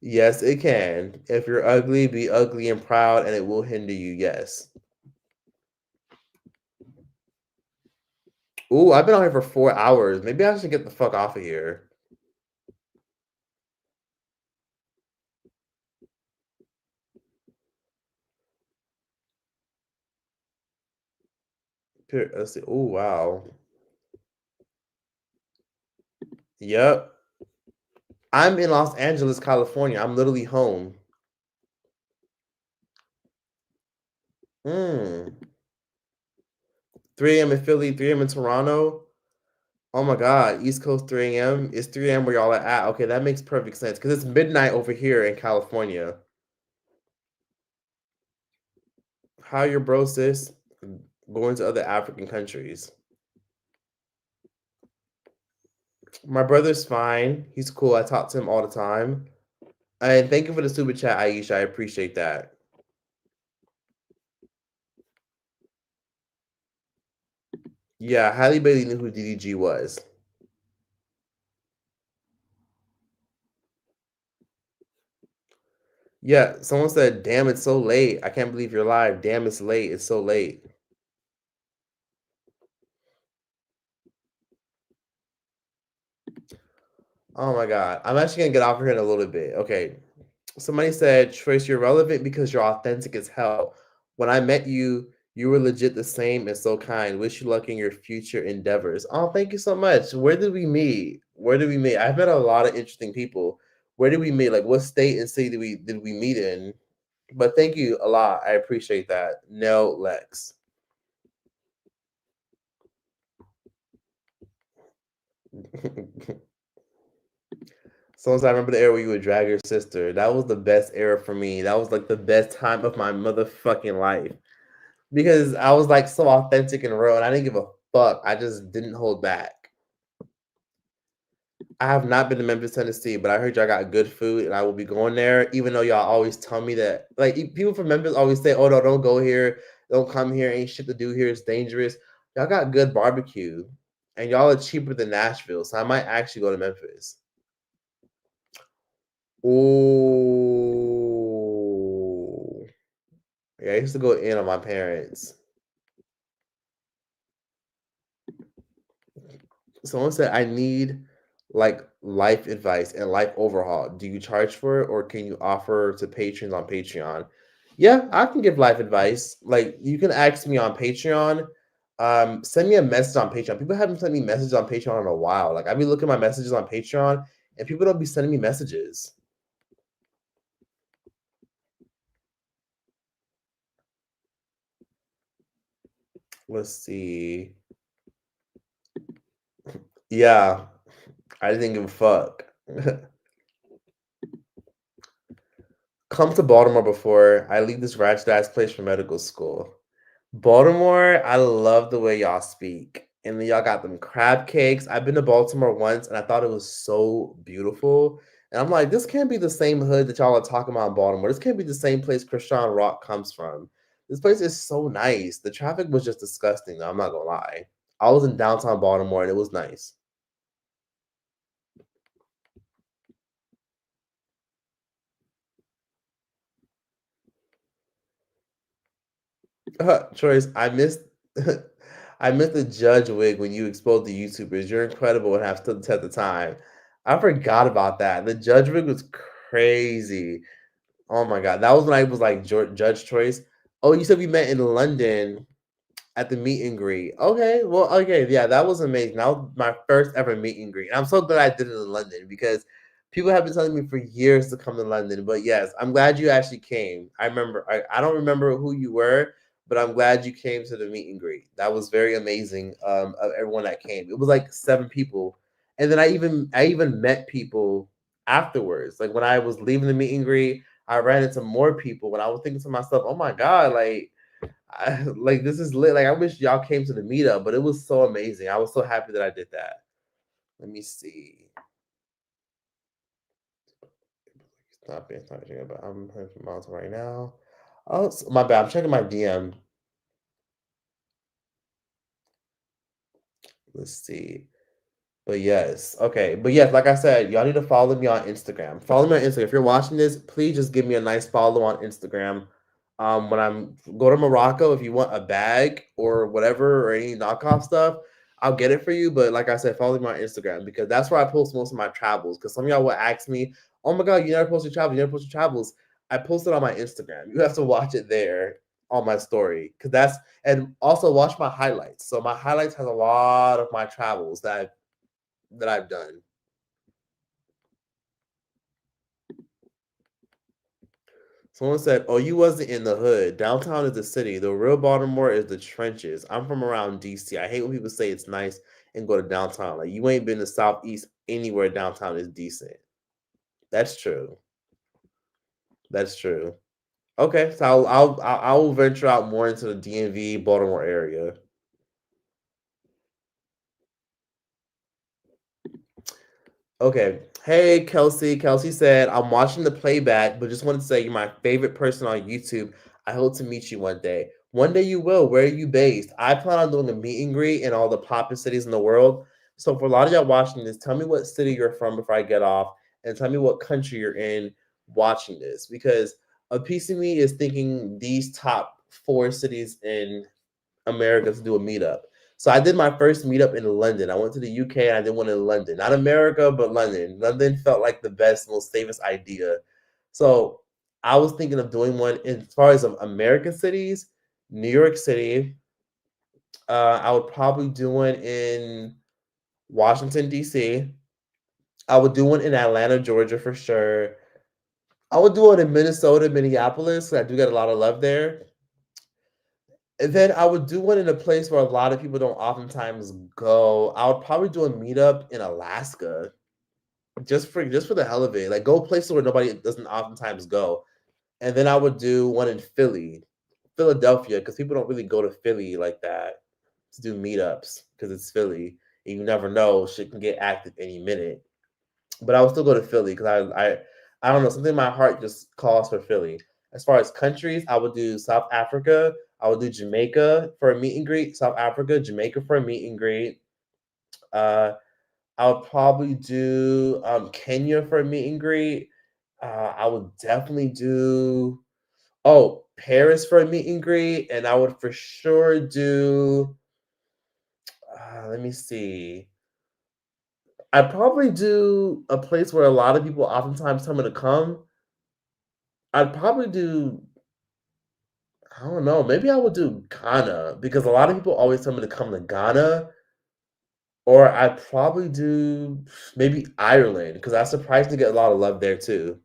Yes, it can. If you're ugly, be ugly and proud, and it will hinder you. Yes. Ooh, I've been on here for 4 hours. Maybe I should get the fuck off of here. Let's see. Oh, wow. Yep. I'm in Los Angeles, California. I'm literally home. 3 a.m. in Philly, 3 a.m. in Toronto. Oh my God, East Coast 3 a.m. It's 3 a.m. where y'all are at. Okay, that makes perfect sense because it's midnight over here in California. How your bro, sis? Going to other African countries. My brother's fine. He's cool. I talk to him all the time. And thank you for the super chat, Aisha. I appreciate that. Yeah, Halle Bailey knew who DDG was. Yeah, someone said, "Damn, it's so late. I can't believe you're live. Damn, it's late. It's so late." Oh my God. I'm actually gonna get off here in a little bit. Okay. Somebody said, Trace, you're relevant because you're authentic as hell. When I met you, you were legit the same and so kind. Wish you luck in your future endeavors. Oh, thank you so much. Where did we meet? Where did we meet? I've met a lot of interesting people. Where did we meet? Like what state and city did we meet in? But thank you a lot. I appreciate that. Nell Lex. So I remember the era where you would drag your sister. That was the best era for me. That was like the best time of my motherfucking life. Because I was like so authentic and real and I didn't give a fuck. I just didn't hold back. I have not been to Memphis, Tennessee, but I heard y'all got good food and I will be going there, even though y'all always tell me that. Like people from Memphis always say, oh no, don't go here, don't come here, ain't shit to do here, it's dangerous. Y'all got good barbecue and y'all are cheaper than Nashville. So I might actually go to Memphis. Oh, yeah, I used to go in on my parents. Someone said, I need like life advice and life overhaul. Do you charge for it or can you offer to patrons on Patreon? Yeah, I can give life advice. Like you can ask me on Patreon. Send me a message on Patreon. People haven't sent me messages on Patreon in a while. Like I be looking at my messages on Patreon and people don't be sending me messages. Let's see. Yeah, I didn't give a fuck. Come to Baltimore before I leave this ratchet ass place for medical school. Baltimore, I love the way y'all speak. And then y'all got them crab cakes. I've been to Baltimore once and I thought it was so beautiful. And I'm like, this can't be the same hood that y'all are talking about in Baltimore. This can't be the same place Christian Rock comes from. This place is so nice. The traffic was just disgusting, though. I'm not gonna lie. I was in downtown Baltimore and it was nice. Choice, I missed I missed the judge wig when you exposed the YouTubers. You're incredible and have stood the test of time. I forgot about that. The judge wig was crazy. Oh my god, that was when I was like judge choice. Oh, you said we met in London at the meet and greet. Okay, well, okay, yeah, that was amazing. That was my first ever meet and greet. And I'm so glad I did it in London because people have been telling me for years to come to London. But yes, I'm glad you actually came. I remember. I don't remember who you were, but I'm glad you came to the meet and greet. That was very amazing. Of everyone that came, it was like 7 people, and then I even met people afterwards. Like when I was leaving the meet and greet, I ran into more people. When I was thinking to myself, "Oh my god, like this is lit. Like I wish y'all came to the meetup, but it was so amazing. I was so happy that I did that." Let me see. Stop being start checking, but I'm from miles right now. Oh, my bad. I'm checking my DM. Let's see. But yes, okay. But yes, like I said, y'all need to follow me on Instagram. Follow me on Instagram. If you're watching this, please just give me a nice follow on Instagram. When I'm go to Morocco, if you want a bag or whatever or any knockoff stuff, I'll get it for you. But like I said, follow me on Instagram because that's where I post most of my travels. Because some of y'all will ask me, "Oh my god, you never post your travels. You never post your travels." I post it on my Instagram. You have to watch it there on my story because that's and also watch my highlights. So my highlights has a lot of my travels that I've done. Someone said, "Oh, you wasn't in the hood. Downtown is the city. The real Baltimore is the trenches. I'm from around DC. I hate when people say it's nice and go to downtown. Like you ain't been to Southeast anywhere downtown is decent." That's true. That's true. Okay, so I'll venture out more into the DMV Baltimore area. Okay. Hey, Kelsey. Kelsey said, "I'm watching the playback, but just wanted to say you're my favorite person on YouTube. I hope to meet you one day. One day you will. Where are you based? I plan on doing a meet and greet in all the popular cities in the world. So for a lot of y'all watching this, tell me what city you're from before I get off, and tell me what country you're in watching this. Because a piece of me is thinking these top 4 cities in America to do a meetup. So I did my first meetup in London. I went to the UK and I did one in London. Not America, but London. London felt like the best, most safest idea. So I was thinking of doing one as far as American cities, New York City. I would probably do one in Washington, D.C. I would do one in Atlanta, Georgia for sure. I would do one in Minnesota, Minneapolis. I do get a lot of love there. And then I would do one in a place where a lot of people don't oftentimes go. I would probably do a meetup in Alaska just for the hell of it. Like go places where nobody doesn't oftentimes go. And then I would do one in Philadelphia, because people don't really go to Philly like that to do meetups because it's Philly. And you never know, shit can get active any minute. But I would still go to Philly because I don't know, something in my heart just calls for Philly. As far as countries, I would do South Africa. I would do Jamaica for a meet and greet. South Africa, Jamaica for a meet and greet. Uh, I would probably do Kenya for a meet and greet. I would definitely do Paris for a meet and greet, and I would for sure do. Let me see. I'd probably do a place where a lot of people oftentimes tell me to come. I'd probably do I don't know, maybe I would do Ghana because a lot of people always tell me to come to Ghana, or I'd probably do maybe Ireland because I surprised to get a lot of love there too.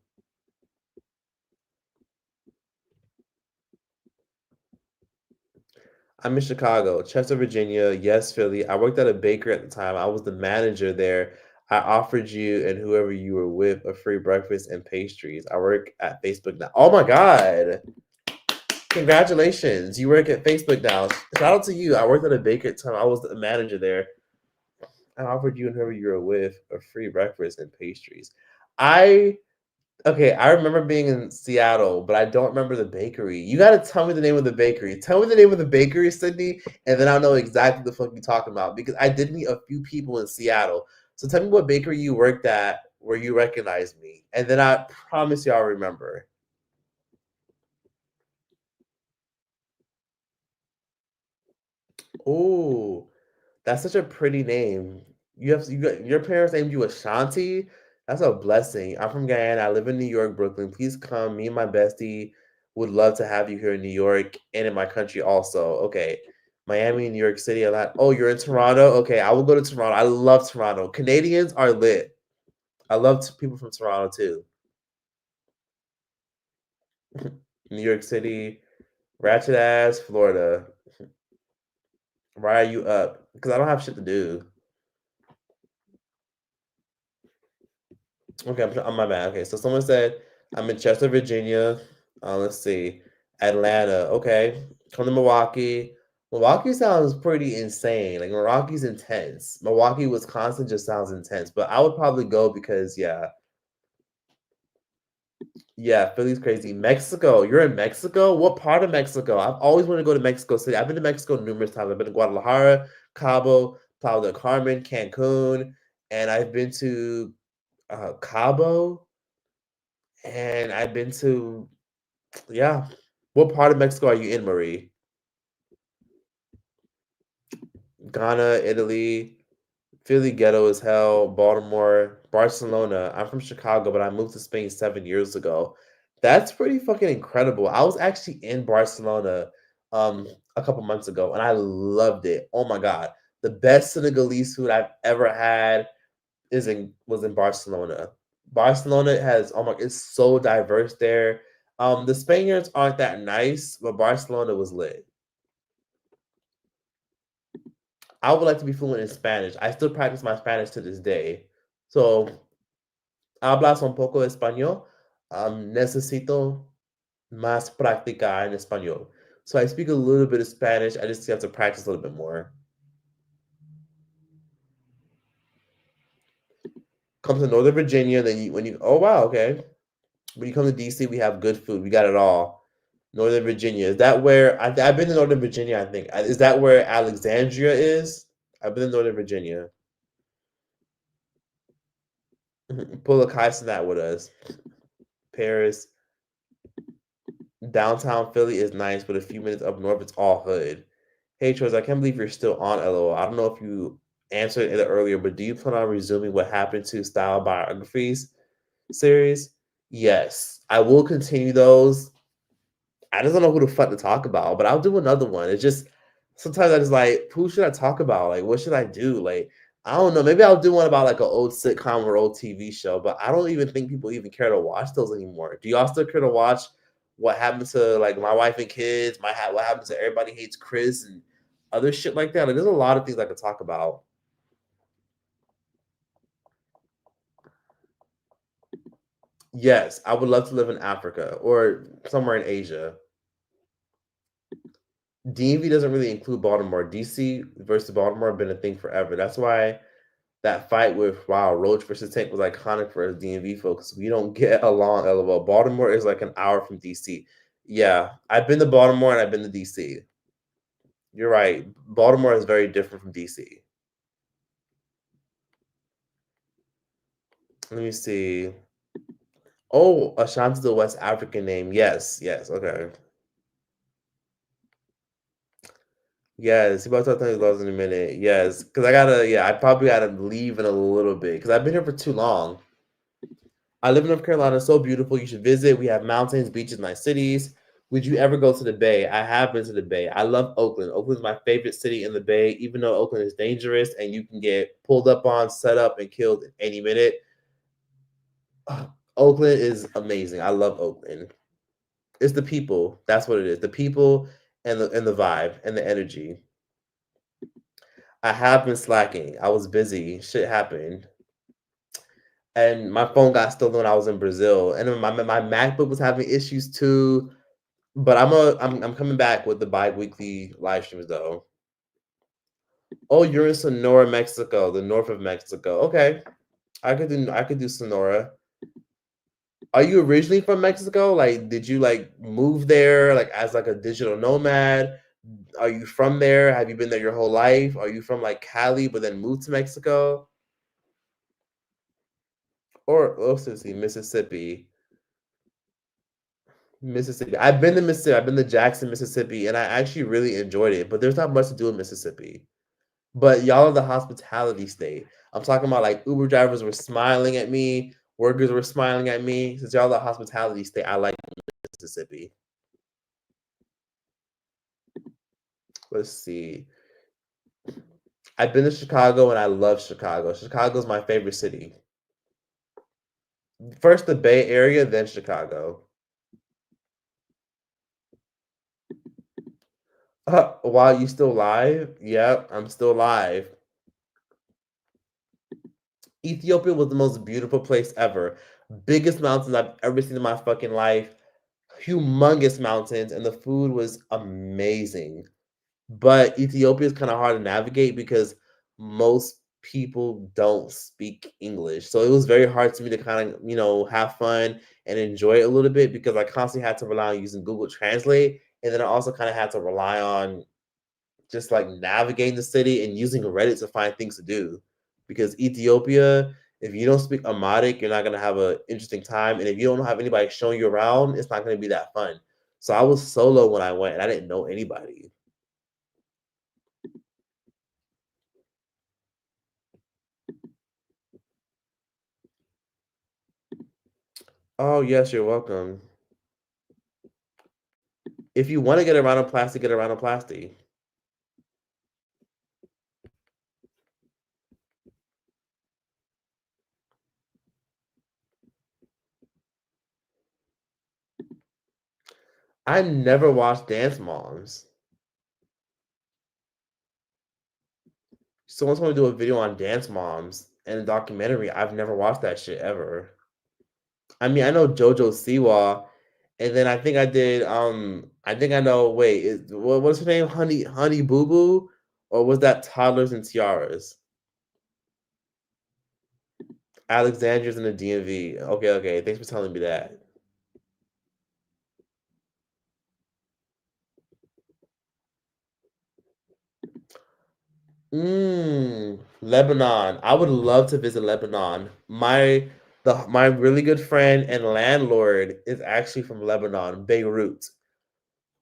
I'm in Chicago, Chester, Virginia. Yes, Philly. I worked at a bakery at the time. I was the manager there. I offered you and whoever you were with a free breakfast and pastries. I work at Facebook now. Oh my God. Congratulations. You work at Facebook now. Shout out to you. I worked at a bakery at the time. I was the manager there. I offered you and whoever you were with a free breakfast and pastries. I Okay, I remember being in Seattle, but I don't remember the bakery. You gotta tell me the name of the bakery. Tell me the name of the bakery, Sydney, and then I'll know exactly the fuck you're talking about because I did meet a few people in Seattle. So tell me what bakery you worked at where you recognized me, and then I promise you I'll remember. Oh, that's such a pretty name. You got your parents named you Ashanti. That's a blessing. I'm from Guyana. I live in New York, Brooklyn. Please come. Me and my bestie would love to have you here in New York and in my country also. Okay. Miami, New York City, a lot. Oh, you're in Toronto? Okay, I will go to Toronto. I love Toronto. Canadians are lit. I love people from Toronto too. New York City. Ratchet ass Florida. Why are you up? Because I don't have shit to do. Okay, I'm my bad. Okay, so someone said I'm in Chester, Virginia. Let's see, Atlanta. Okay, come to Milwaukee. Milwaukee sounds pretty insane. Like Milwaukee's intense. Milwaukee, Wisconsin just sounds intense. But I would probably go because yeah, Philly's crazy. Mexico, you're in Mexico. What part of Mexico? I've always wanted to go to Mexico City. I've been to Mexico numerous times. I've been to Guadalajara, Cabo, Playa del Carmen, Cancun, and I've been to Cabo, and I've been to yeah. What part of Mexico are you in, Marie? Ghana, Italy, Philly ghetto as hell, Baltimore, Barcelona. I'm from Chicago, but I moved to Spain 7 years ago. That's pretty fucking incredible. I was actually in Barcelona a couple months ago and I loved it. Oh my god. The best Senegalese food I've ever had was in Barcelona. Barcelona has oh my it's so diverse there. The Spaniards aren't that nice, but Barcelona was lit. I would like to be fluent in Spanish. I still practice my Spanish to this day. So, hablas un poco español. Necesito más práctica en español. So I speak a little bit of Spanish. I just have to practice a little bit more. Come to Northern Virginia, then oh wow, okay. When you come to DC, we have good food. We got it all. Northern Virginia. Is that where I've been to Northern Virginia, I think. Is that where Alexandria is? I've been to Northern Virginia. Pull a Kai that with us. Paris. Downtown Philly is nice, but a few minutes up north, it's all hood. Hey, Troys, I can't believe you're still on LOL. I don't know if you answered it earlier, but do you plan on resuming what happened to Style Biographies series? Yes, I will continue those. I just don't know who the fuck to talk about, but I'll do another one. It's just sometimes I just like, who should I talk about? Like, what should I do? Like, I don't know. Maybe I'll do one about like an old sitcom or old TV show, but I don't even think people even care to watch those anymore. Do y'all still care to watch what happened to like My Wife and Kids? What happened to Everybody Hates Chris and other shit like that? Like, there's a lot of things I could talk about. Yes, I would love to live in Africa or somewhere in Asia. DMV doesn't really include Baltimore. DC versus Baltimore have been a thing forever. That's why that fight with wow Roach versus Tank was iconic for us DMV folks. We don't get along. LOL. Baltimore is like an hour from DC. Yeah, I've been to Baltimore and I've been to DC. You're right. Baltimore is very different from DC. Let me see. Oh, Ashanti's a West African name. Yes, yes. Okay. Yes, he about to tell you loves in a minute. Yes, because I probably gotta leave in a little bit because I've been here for too long. I live in North Carolina, so beautiful. You should visit. We have mountains, beaches, nice cities. Would you ever go to the Bay? I have been to the Bay. I love Oakland. Oakland's my favorite city in the Bay, even though Oakland is dangerous and you can get pulled up on, set up, and killed in any minute. Oakland is amazing. I love Oakland. It's the people. That's what it is. The people and the vibe and the energy. I have been slacking. I was busy. Shit happened. And my phone got stolen when I was in Brazil. And then my MacBook was having issues too. But I'm coming back with the bi-weekly live streams though. Oh, you're in Sonora, Mexico, the north of Mexico. Okay. I could do Sonora. Are you originally from Mexico? Like, did you like move there like as like a digital nomad? Are you from there? Have you been there your whole life? Are you from like Cali but then moved to Mexico? Or Mississippi. Mississippi. I've been to Mississippi. I've been to Jackson, Mississippi, and I actually really enjoyed it. But there's not much to do in Mississippi. But y'all are the hospitality state. I'm talking about like Uber drivers were smiling at me, workers were smiling at me. Since y'all the hospitality state, I like Mississippi. Let's see. I've been to Chicago and I love Chicago. Chicago's my favorite city. First the Bay Area, then Chicago. While you still live? Yep, I'm still live. Ethiopia was the most beautiful place ever. Biggest mountains I've ever seen in my fucking life. Humongous mountains, and the food was amazing. But Ethiopia is kind of hard to navigate because most people don't speak English. So it was very hard to me to kind of, have fun and enjoy it a little bit because I constantly had to rely on using Google Translate. And then I also kind of had to rely on just like navigating the city and using Reddit to find things to do. Because Ethiopia, if you don't speak Amharic, you're not gonna have an interesting time. And if you don't have anybody showing you around, it's not gonna be that fun. So I was solo when I went and I didn't know anybody. Oh yes, you're welcome. If you want to get a rhinoplasty, get a rhinoplasty. I never watched Dance Moms. Someone told me to do a video on Dance Moms and a documentary. I've never watched that shit ever. I mean, I know JoJo Siwa, and then I think I did. I think I know. Wait, what's her name? Honey Boo Boo, or was that Toddlers and Tiaras? Alexandra's in the DMV. Okay, okay. Thanks for telling me that. Lebanon. I would love to visit Lebanon. My really good friend and landlord is actually from Lebanon, Beirut.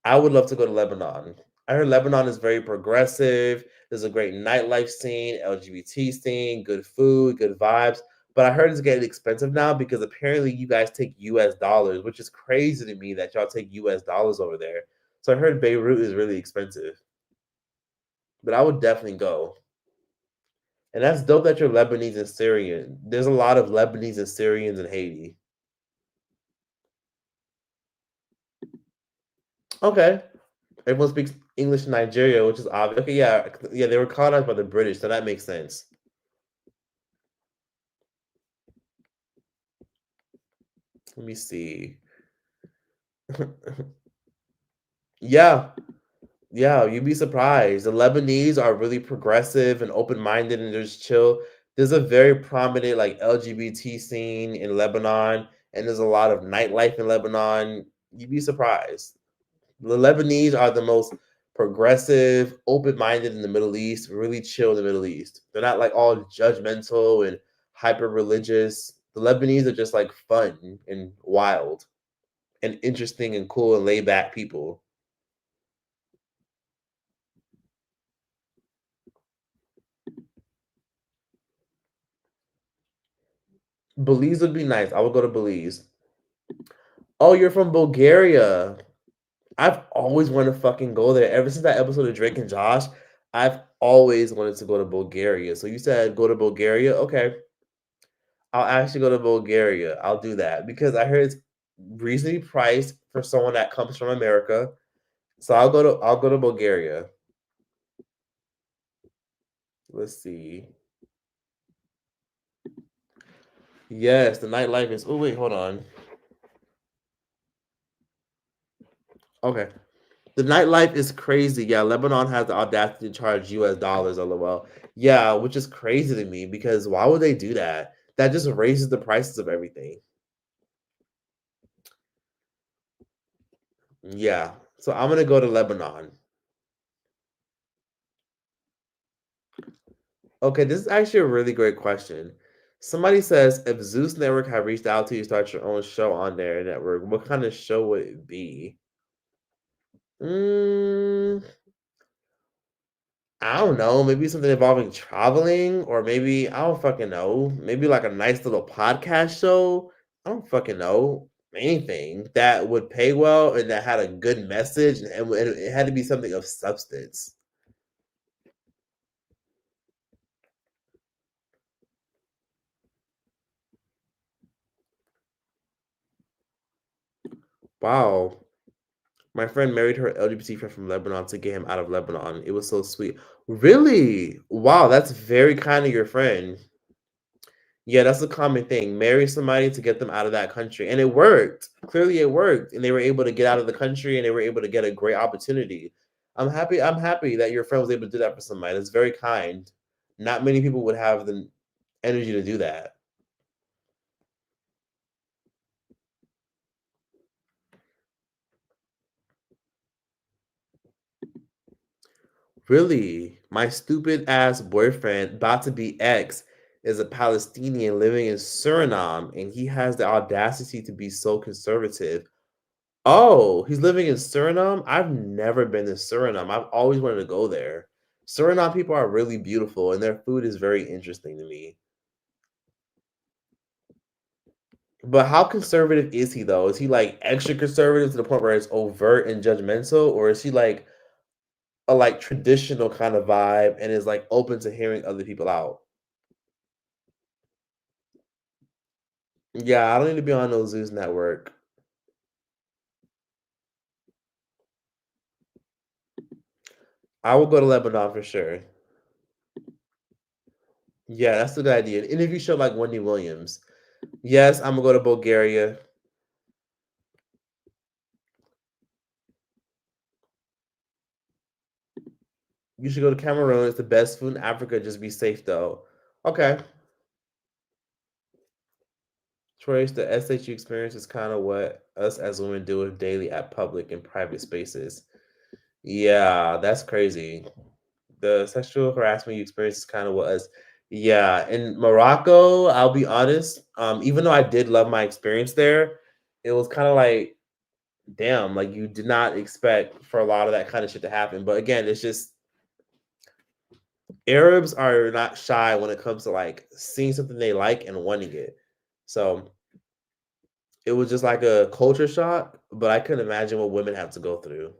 I would love to go to Lebanon. I heard Lebanon is very progressive. There's a great nightlife scene, LGBT scene, good food, good vibes. But I heard it's getting expensive now because apparently you guys take US dollars, which is crazy to me that y'all take US dollars over there. So I heard Beirut is really expensive, but I would definitely go. And that's dope that you're Lebanese and Syrian. There's a lot of Lebanese and Syrians in Haiti. Okay. Everyone speaks English in Nigeria, which is obvious. Okay, yeah, yeah, they were colonized by the British, so that makes sense. Let me see. Yeah, yeah, you'd be surprised. The Lebanese are really progressive and open-minded and just chill. There's a very prominent like LGBT scene in Lebanon, and there's a lot of nightlife in Lebanon. You'd be surprised. The Lebanese are the most progressive, open-minded in the Middle East, really chill in the Middle East. They're not like all judgmental and hyper religious. The Lebanese are just like fun and wild and interesting and cool and laid back people. Belize would be nice. I would go to Belize. Oh, you're from Bulgaria. I've always wanted to fucking go there. Ever since that episode of Drake and Josh, I've always wanted to go to Bulgaria. So you said go to Bulgaria? Okay. I'll actually go to Bulgaria. I'll do that because I heard it's reasonably priced for someone that comes from America. So I'll go to Bulgaria. Let's see. Yes, the nightlife is. Oh wait, hold on. Okay, the nightlife is crazy. Yeah, Lebanon has the audacity to charge U.S. dollars. LOL. Yeah, which is crazy to me because why would they do that? That just raises the prices of everything. Yeah. So I'm gonna go to Lebanon. Okay, this is actually a really great question. Somebody says, if Zeus Network had reached out to you to start your own show on their network, what kind of show would it be? Mm, I don't know. Maybe something involving traveling, or maybe I don't fucking know. Maybe like a nice little podcast show. I don't fucking know. Anything that would pay well and that had a good message, and it had to be something of substance. Wow. My friend married her LGBT friend from Lebanon to get him out of Lebanon. It was so sweet. Really? Wow, that's very kind of your friend. Yeah, that's a common thing. Marry somebody to get them out of that country. And it worked. Clearly it worked. And they were able to get out of the country and they were able to get a great opportunity. I'm happy that your friend was able to do that for somebody. That's very kind. Not many people would have the energy to do that. Really? My stupid ass boyfriend, about to be ex, is a Palestinian living in Suriname, and he has the audacity to be so conservative. Oh, he's living in Suriname? I've never been to Suriname. I've always wanted to go there. Suriname people are really beautiful, and their food is very interesting to me. But how conservative is he though? Is he like extra conservative to the point where it's overt and judgmental, or is he like a like traditional kind of vibe and is like open to hearing other people out? Yeah, I don't need to be on no Zeus network. I will go to Lebanon for sure. Yeah, that's a good idea. An interview show like Wendy Williams. Yes, I'm gonna go to Bulgaria. You should go to Cameroon. It's the best food in Africa. Just be safe though. Okay. Trace, the SHU experience is kind of what us as women do with daily at public and private spaces. Yeah, that's crazy. The sexual harassment you experience is kind of what us. Yeah, in Morocco, I'll be honest. Even though I did love my experience there, it was kind of like, damn, like you did not expect for a lot of that kind of shit to happen. But again, it's just Arabs are not shy when it comes to like seeing something they like and wanting it. So it was just like a culture shock, but I couldn't imagine what women have to go through.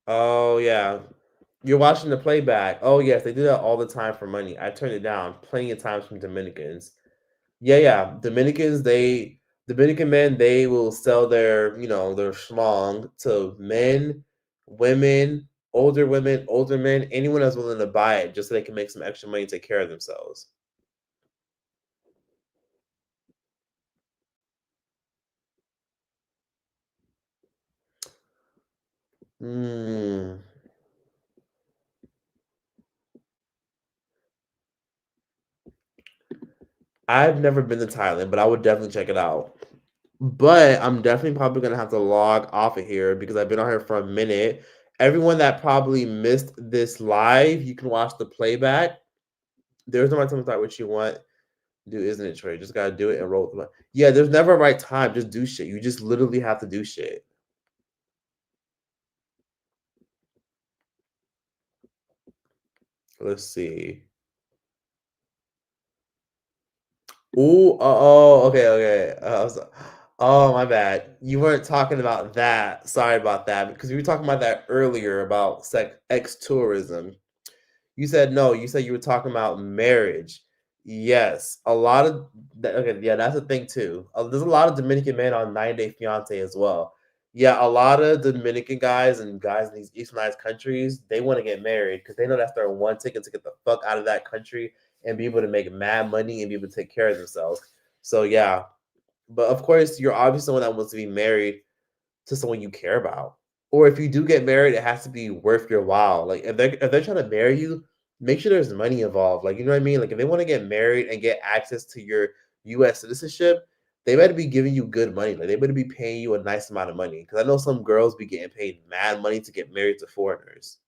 Oh yeah. You're watching the playback. Oh yes, they do that all the time for money. I turned it down plenty of times from Dominicans. Yeah, yeah. Dominican men, they will sell their schlong to women, older men, anyone that's willing to buy it just so they can make some extra money and take care of themselves. Mm. I've never been to Thailand, but I would definitely check it out. But I'm definitely probably gonna have to log off of here because I've been on here for a minute. Everyone that probably missed this live, you can watch the playback. There's no right time to start what you want. Do isn't it, Trey? Just gotta do it and roll with it. Yeah, there's never a right time. Just do shit. You just literally have to do shit. Let's see. Ooh, okay, okay. Oh, my bad. You weren't talking about that. Sorry about that because we were talking about that earlier about sex tourism. You said no. You said you were talking about marriage. Yes, a lot of that. Okay, yeah, that's a thing too. There's a lot of Dominican men on 90 Day Fiance as well. Yeah, a lot of Dominican guys and guys in these Easternized countries, they want to get married because they know that's their one ticket to get the fuck out of that country and be able to make mad money and be able to take care of themselves. So yeah, but of course, you're obviously someone that wants to be married to someone you care about. Or if you do get married, it has to be worth your while. Like if they're trying to marry you, make sure there's money involved. Like you know what I mean? Like if they want to get married and get access to your US citizenship, they better be giving you good money. Like they better be paying you a nice amount of money. Because I know some girls be getting paid mad money to get married to foreigners.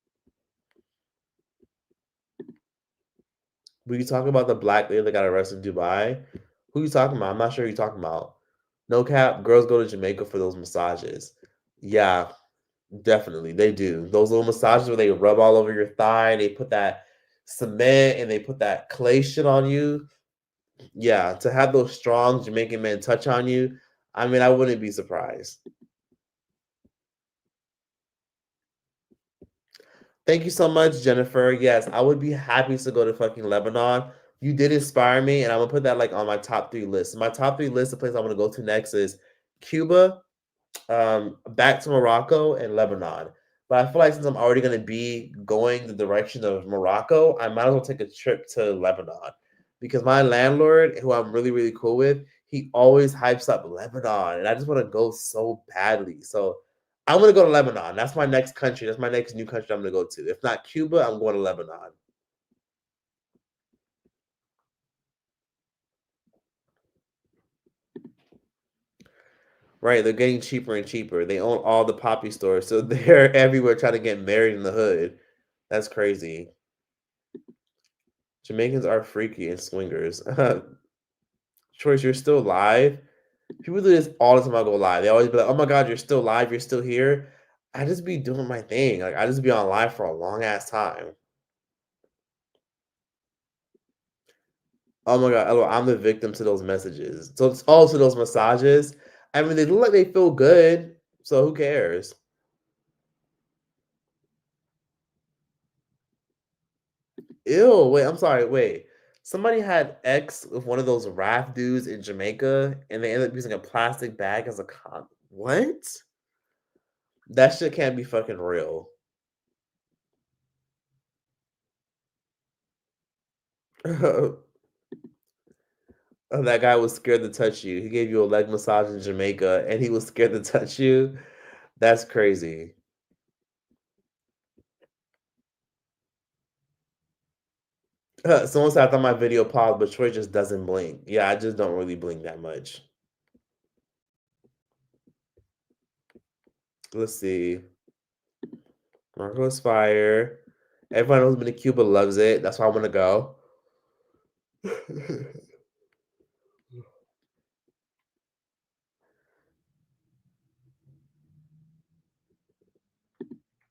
Were you talking about the black lady that got arrested in Dubai? Who you talking about? I'm not sure who you talking about. No cap, girls go to Jamaica for those massages. Yeah, definitely, they do. Those little massages where they rub all over your thigh, they put that cement and they put that clay shit on you. Yeah, to have those strong Jamaican men touch on you, I mean, I wouldn't be surprised. Thank you so much, Jennifer. Yes, I would be happy to go to fucking Lebanon, You did inspire me, and I'm gonna put that like on my top 3 list. My top 3 list of places I want to go to next is Cuba, back to Morocco and Lebanon. But I feel like since I'm already gonna be going the direction of Morocco, I might as well take a trip to Lebanon because my landlord, who I'm really really cool with, he always hypes up Lebanon, and I just want to go so badly. So I'm gonna go to Lebanon. That's my next country. That's my next new country I'm gonna go to. If not Cuba, I'm going to Lebanon. Right, they're getting cheaper and cheaper. They own all the poppy stores, so they're everywhere trying to get married in the hood. That's crazy. Jamaicans are freaky and swingers. Choice, you're still live. People do this all the time. I go live. They always be like, "Oh my god, you're still live. You're still here." I just be doing my thing. Like I just be on live for a long ass time. Oh my god, LOL, I'm the victim to those messages. So it's also those massages. I mean, they look like they feel good, so who cares? Ew, wait, I'm sorry, wait. Somebody had X with one of those raft dudes in Jamaica, and they ended up using a plastic bag as a con. What? That shit can't be fucking real. That guy was scared to touch you. He gave you a leg massage in Jamaica, and he was scared to touch you. That's crazy. Someone said I thought my video paused, but Troy just doesn't blink. Yeah, I just don't really blink that much. Let's see. Marco's fire. Everyone who's been to Cuba loves it. That's why I want to go.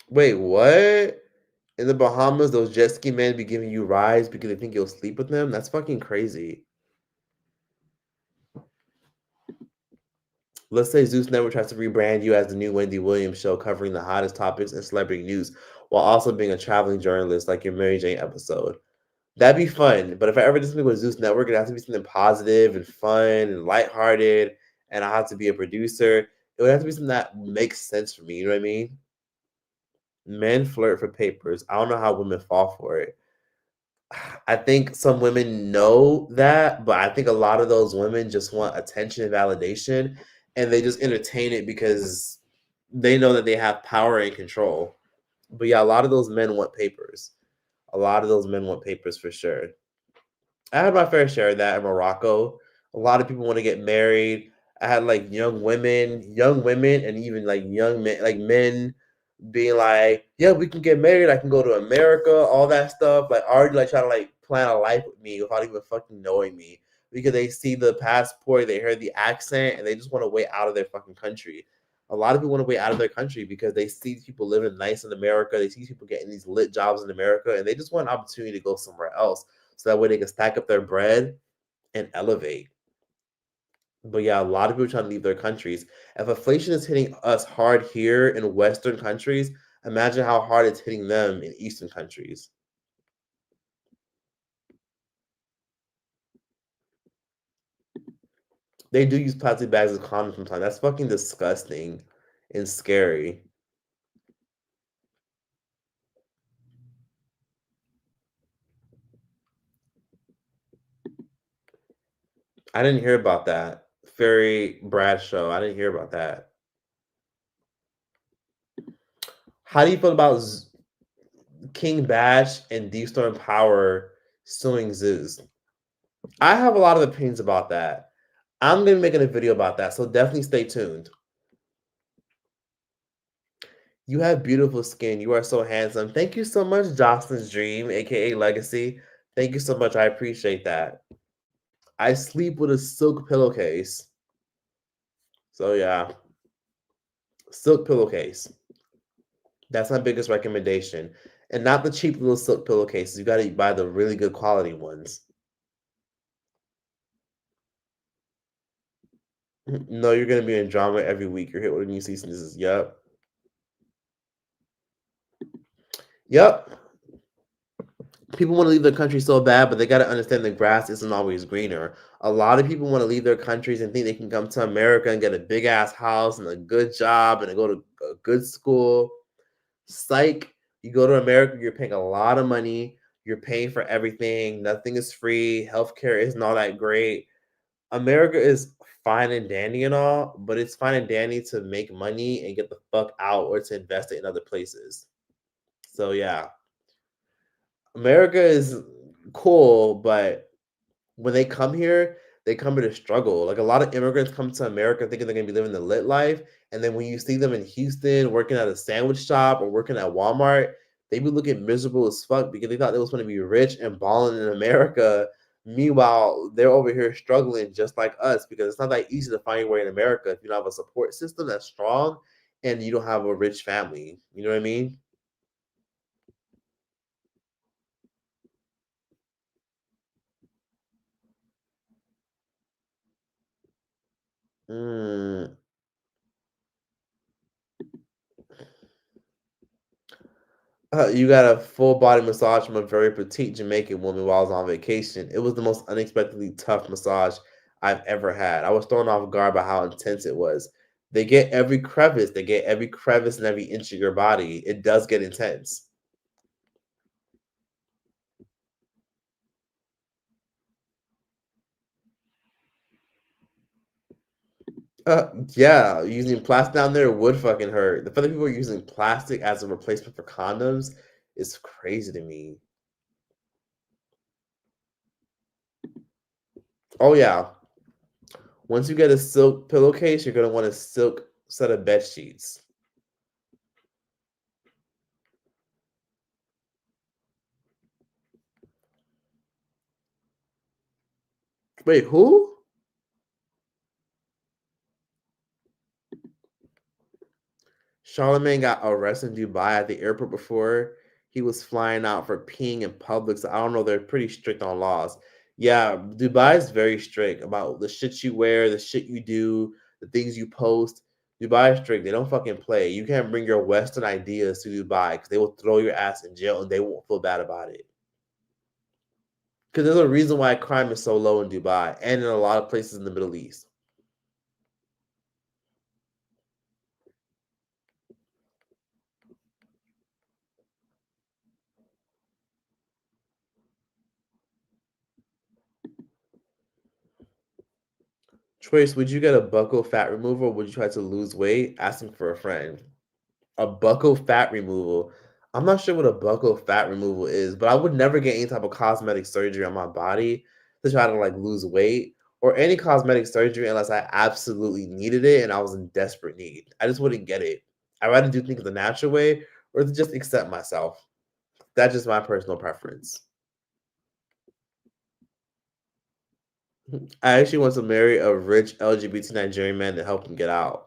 Wait, what? In the Bahamas, those jet ski men be giving you rides because they think you'll sleep with them? That's fucking crazy. Let's say Zeus Network tries to rebrand you as the new Wendy Williams show covering the hottest topics in celebrity news while also being a traveling journalist like your Mary Jane episode. That'd be fun. But if I ever do something with Zeus Network, it has to be something positive and fun and lighthearted, and I have to be a producer. It would have to be something that makes sense for me. You know what I mean? Men flirt for papers. I don't know how women fall for it. I think some women know that, but I think a lot of those women just want attention and validation, and they just entertain it because they know that they have power and control. But yeah, a lot of those men want papers. A lot of those men want papers for sure. I had my fair share of that in Morocco. A lot of people want to get married. I had like young women, and even like young men, like men being like, "Yeah, we can get married. I can go to America, all that stuff." Like already like trying to like plan a life with me without even fucking knowing me because they see the passport, they heard the accent, and they just want to way out of their fucking country. A lot of people want to way out of their country because they see people living nice in America. They see people getting these lit jobs in America, and they just want an opportunity to go somewhere else so that way they can stack up their bread and elevate. But yeah, a lot of people trying to leave their countries. If inflation is hitting us hard here in Western countries, imagine how hard it's hitting them in Eastern countries. They do use plastic bags as condoms sometimes. That's fucking disgusting and scary. I didn't hear about that. Fairy Bradshaw. I didn't hear about that. How do you feel about King Bash and Deep Storm Power suing Zeus? I have a lot of opinions about that. I'm gonna be making a video about that, so definitely stay tuned. You have beautiful skin. You are so handsome. Thank you so much, Jocelyn's Dream, aka Legacy. Thank you so much. I appreciate that. I sleep with a silk pillowcase. So yeah, silk pillowcase. That's my biggest recommendation. And not the cheap little silk pillowcases. You gotta buy the really good quality ones. No, you're gonna be in drama every week. You're hit with a new season. This is yep. Yep. People want to leave their country so bad, but they got to understand the grass isn't always greener. A lot of people want to leave their countries and think they can come to America and get a big ass house and a good job and go to a good school. Psych, you go to America, you're paying a lot of money, you're paying for everything, nothing is free, healthcare isn't all that great. America is fine and dandy and all, but it's fine and dandy to make money and get the fuck out or to invest it in other places. So yeah, America is cool, but when they come here, they come here to struggle. Like a lot of immigrants come to America thinking they're gonna be living the lit life, and then when you see them in Houston working at a sandwich shop or working at Walmart, they be looking miserable as fuck because they thought they was gonna be rich and balling in America. Meanwhile, they're over here struggling just like us because it's not that easy to find your way in America if you don't have a support system that's strong and you don't have a rich family. You know what I mean? Mm. You got a full body massage from a very petite Jamaican woman while I was on vacation. It was the most unexpectedly tough massage I've ever had. I was thrown off guard by how intense it was. They get every crevice. They get every crevice and every inch of your body. It does get intense. Yeah, using plastic down there would fucking hurt. The fact that people are using plastic as a replacement for condoms is crazy to me. Oh yeah, once you get a silk pillowcase, you're gonna want a silk set of bed sheets. Wait, who? Charlemagne got arrested in Dubai at the airport before. He was flying out for peeing in public. So I don't know. They're pretty strict on laws. Yeah, Dubai is very strict about the shit you wear, the shit you do, the things you post. Dubai is strict. They don't fucking play. You can't bring your Western ideas to Dubai because they will throw your ass in jail and they won't feel bad about it. Because there's a reason why crime is so low in Dubai and in a lot of places in the Middle East. Trace, would you get a buccal fat removal or would you try to lose weight? Asking for a friend. A buccal fat removal. I'm not sure what a buccal fat removal is, but I would never get any type of cosmetic surgery on my body to try to like lose weight or any cosmetic surgery unless I absolutely needed it and I was in desperate need. I just wouldn't get it. I'd rather do things the natural way or to just accept myself. That's just my personal preference. I actually want to marry a rich LGBT Nigerian man to help him get out.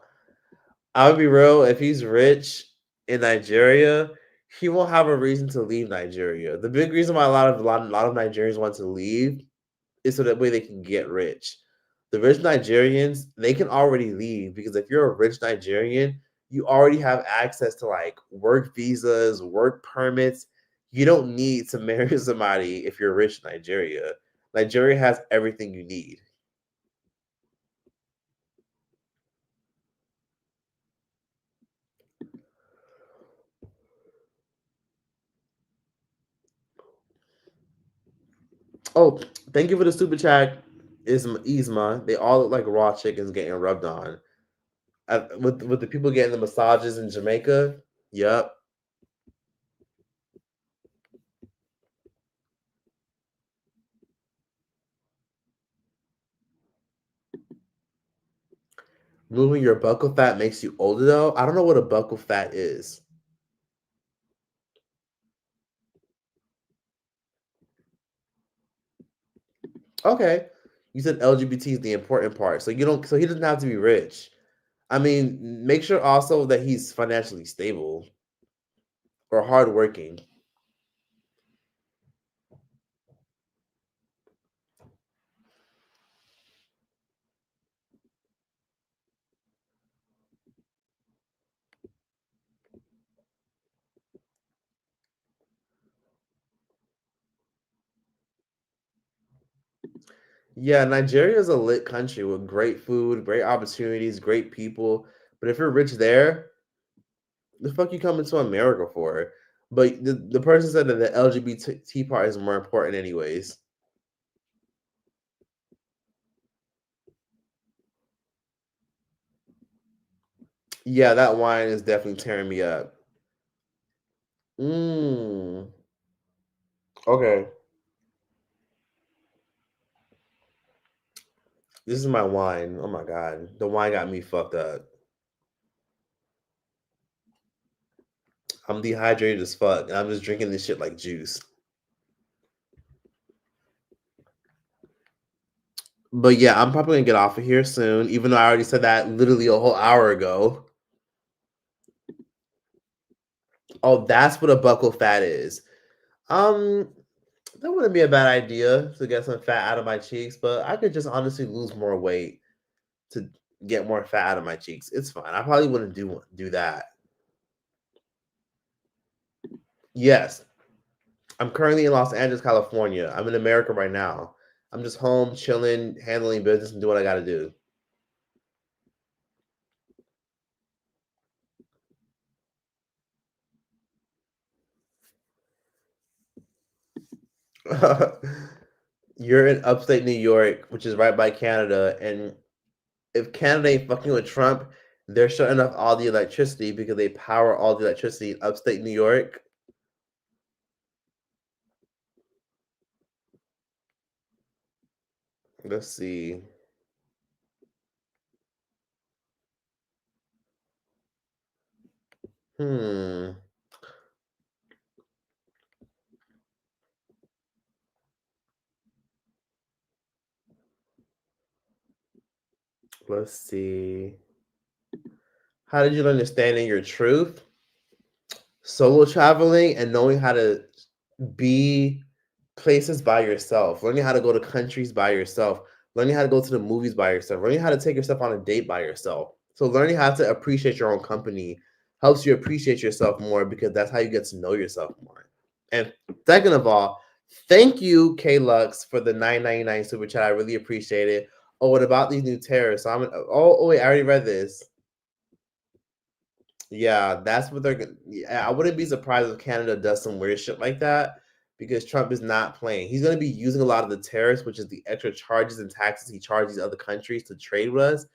I'll be real, if he's rich in Nigeria, he won't have a reason to leave Nigeria. The big reason why a lot of Nigerians want to leave is so that way they can get rich. The rich Nigerians, they can already leave because if you're a rich Nigerian, you already have access to like work visas, work permits. You don't need to marry somebody if you're rich in Nigeria. Nigeria has everything you need. Oh, thank you for the super chat, Isma. They all look like raw chickens getting rubbed on. With the people getting the massages in Jamaica. Yep. Moving your buccal fat makes you older though. I don't know what a buccal fat is. Okay. You said LGBT is the important part. So you don't so he doesn't have to be rich. I mean, make sure also that he's financially stable or hardworking. Yeah, Nigeria is a lit country with great food, great opportunities, great people. But if you're rich there, the fuck you coming to America for? But the person said that the LGBT part is more important, anyways. Yeah, that wine is definitely tearing me up. Mmm. Okay, this is my wine. Oh my god, the wine got me fucked up. I'm dehydrated as fuck, and I'm just drinking this shit like juice. But yeah, I'm probably gonna get off of here soon, even though I already said that literally a whole hour ago. Oh, that's what a buckle fat is. Um, that wouldn't be a bad idea to get some fat out of my cheeks, but I could just honestly lose more weight to get more fat out of my cheeks. It's fine. I probably wouldn't do that. Yes, I'm currently in Los Angeles, California. I'm in America right now. I'm just home, chilling, handling business, and doing what I got to do. You're in upstate New York, which is right by Canada, and if Canada ain't fucking with Trump, they're shutting off all the electricity because they power all the electricity in upstate New York. Let's see. Hmm. Let's see. How did you learn to stand in your truth? Solo traveling and knowing how to be places by yourself, learning how to go to countries by yourself, learning how to go to the movies by yourself, learning how to take yourself on a date by yourself. So learning how to appreciate your own company helps you appreciate yourself more because that's how you get to know yourself more. And second of all, thank you, K Lux, for the 9.99 super chat. I really appreciate it. Oh, what about these new tariffs? So oh wait, I already read this. Yeah, that's what they're gonna. Yeah, I wouldn't be surprised if Canada does some weird shit like that because Trump is not playing. He's gonna be using a lot of the tariffs, which is the extra charges and taxes he charges other countries to trade with us.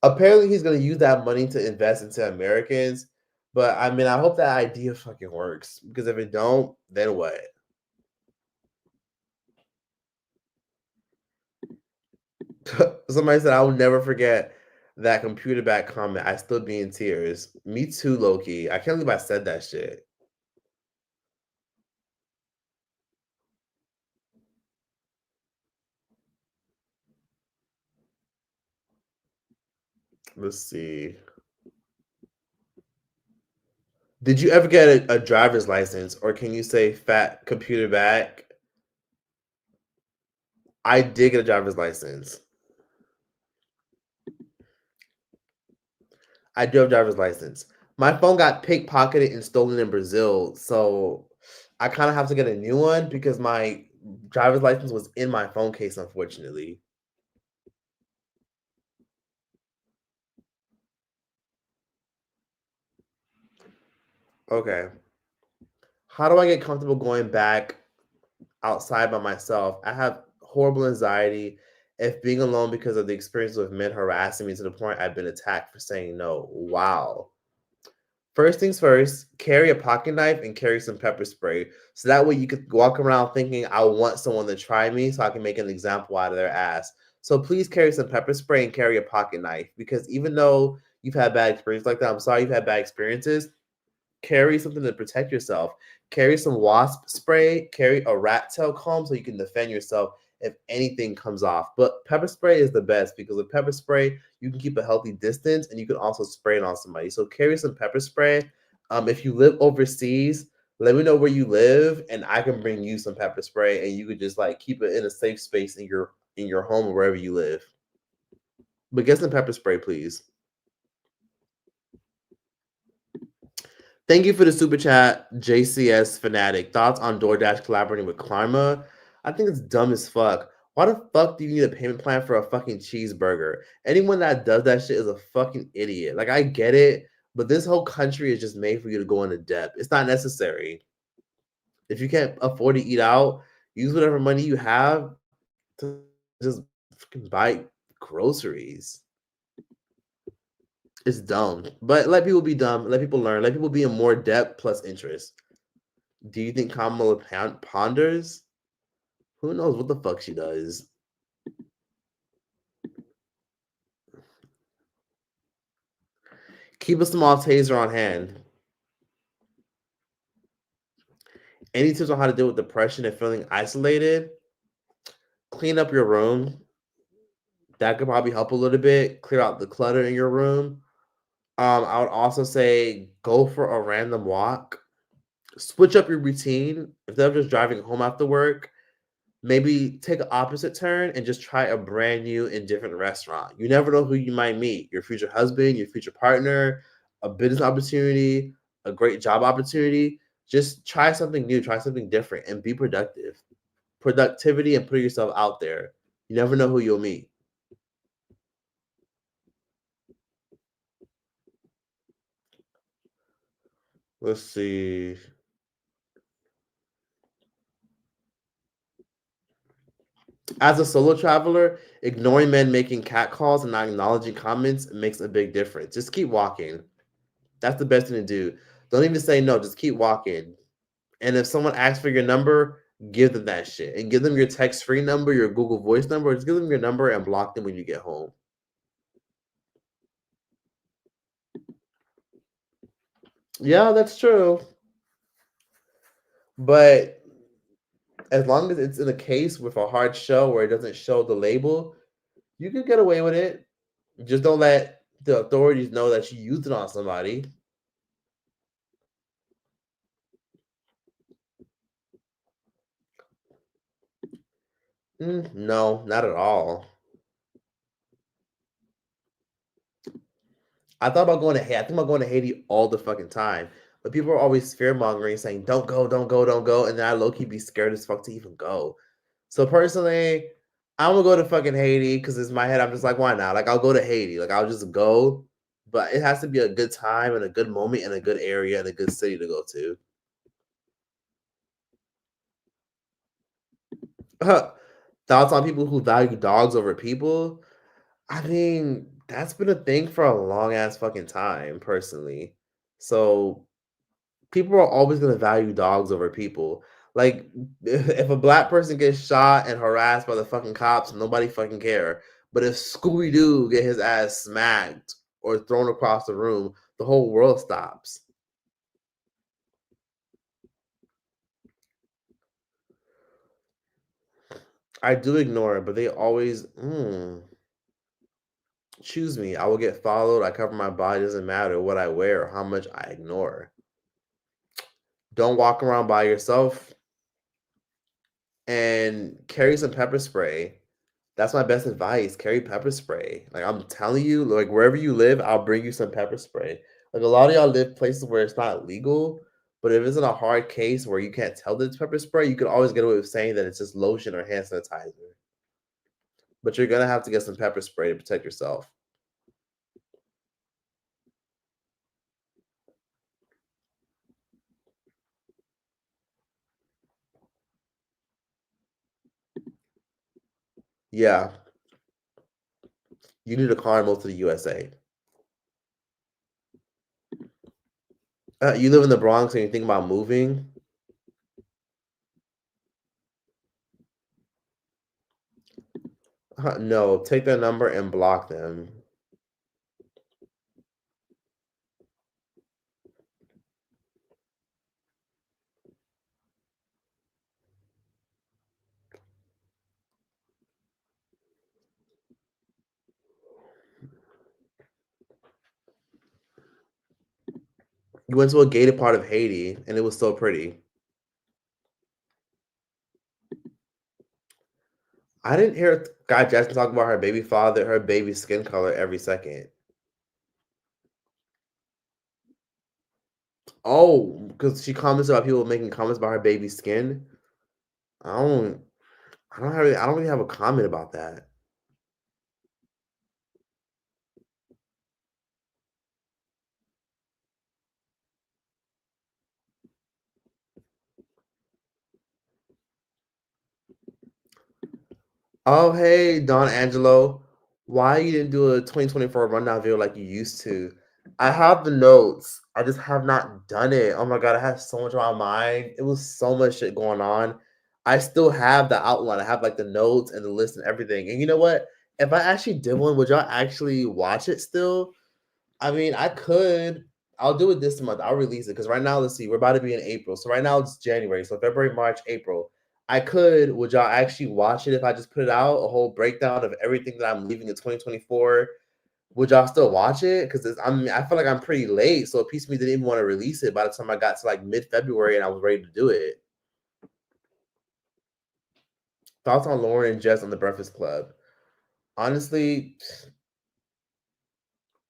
Apparently, he's gonna use that money to invest into Americans. But I mean, I hope that idea fucking works because if it don't, then what? Somebody said I will never forget that computer back comment. I still be in tears. Me too, Loki. I can't believe I said that shit. Let's see. Did you ever get a driver's license, or can you say fat computer back? I did get a driver's license. I do have a driver's license. My phone got pickpocketed and stolen in Brazil, so I kind of have to get a new one because my driver's license was in my phone case, unfortunately. Okay. How do I get comfortable going back outside by myself? I have horrible anxiety. If being alone because of the experience with men harassing me to the point I've been attacked for saying no. Wow. First things first, carry a pocket knife and carry some pepper spray. So that way you could walk around thinking, I want someone to try me so I can make an example out of their ass. So please carry some pepper spray and carry a pocket knife because even though you've had bad experiences like that, I'm sorry you've had bad experiences. Carry something to protect yourself. Carry some wasp spray, carry a rat tail comb so you can defend yourself if anything comes off. But pepper spray is the best because with pepper spray, you can keep a healthy distance and you can also spray it on somebody. So carry some pepper spray. If you live overseas, let me know where you live and I can bring you some pepper spray and you could just like keep it in a safe space in your home or wherever you live. But get some pepper spray, please. Thank you for the super chat, JCS Fanatic. Thoughts on DoorDash collaborating with Klarma? I think it's dumb as fuck. Why the fuck do you need a payment plan for a fucking cheeseburger? Anyone that does that shit is a fucking idiot. Like, I get it, but this whole country is just made for you to go into debt. It's not necessary. If you can't afford to eat out, use whatever money you have to just fucking buy groceries. It's dumb. But let people be dumb. Let people learn. Let people be in more debt plus interest. Do you think Kamala ponders? Who knows what the fuck she does? Keep a small taser on hand. Any tips on how to deal with depression and feeling isolated? Clean up your room. That could probably help a little bit. Clear out the clutter in your room. I would also say go for a random walk. Switch up your routine. Instead of just driving home after work, maybe take an opposite turn and just try a brand new and different restaurant. You never know who you might meet. Your future husband, your future partner, a business opportunity, a great job opportunity. Just try something new, try something different, and be productive. Productivity and putting yourself out there. You never know who you'll meet. Let's see. As a solo traveler, ignoring men making catcalls and not acknowledging comments makes a big difference. Just keep walking. That's the best thing to do. Don't even say no, just keep walking. And if someone asks for your number, give them that shit. And give them your text free number, your Google Voice number, or just give them your number and block them when you get home. Yeah, that's true. But as long as it's in a case with a hard show where it doesn't show the label, you can get away with it. Just don't let the authorities know that you used it on somebody. No, not at all. I thought about going to Haiti. I think about going to Haiti all the fucking time. But people are always fear mongering, saying, don't go, don't go, don't go. And then I low key be scared as fuck to even go. So personally, I'm gonna go to fucking Haiti because it's my head. I'm just like, why not? Like, I'll go to Haiti. Like, I'll just go. But it has to be a good time and a good moment and a good area and a good city to go to. Thoughts on people who value dogs over people? I mean, that's been a thing for a long ass fucking time, personally. So people are always going to value dogs over people. Like, if a black person gets shot and harassed by the fucking cops, nobody fucking care. But if Scooby Doo get his ass smacked or thrown across the room, the whole world stops. I do ignore it, but they always choose me. I will get followed. I cover my body. Doesn't matter what I wear or how much I ignore. Don't walk around by yourself and carry some pepper spray. That's my best advice. Carry pepper spray. Like, I'm telling you, like, wherever you live, I'll bring you some pepper spray. Like, a lot of y'all live places where it's not legal, but if it's in a hard case where you can't tell that it's pepper spray, you can always get away with saying that it's just lotion or hand sanitizer. But you're gonna have to get some pepper spray to protect yourself. Yeah, you need a car in most of the USA. You live in the Bronx and you think about moving? No, take their number and block them. You went to a gated part of Haiti and it was so pretty. I didn't hear Guy Jackson talk about her baby father, her baby skin color every second. Oh, because she comments about people making comments about her baby skin. I don't. I don't really have a comment about that. Oh, hey, Don Angelo. Why you didn't do a 2024 rundown video like you used to? I have the notes. I just have not done it. Oh my god, I had so much on my mind. It was so much shit going on. I still have the outline. I have like the notes and the list and everything. And you know what? If I actually did one, would y'all actually watch it still? I mean, I could. I'll do it this month. I'll release it because right now, let's see, we're about to be in April. So right now it's January. So February, March, April. I could. Would y'all actually watch it if I just put it out? A whole breakdown of everything that I'm leaving in 2024. Would y'all still watch it? Because I feel like I'm pretty late. So a piece of me didn't even want to release it by the time I got to like mid-February and I was ready to do it. Thoughts on Lauren and Jess on the Breakfast Club? Honestly,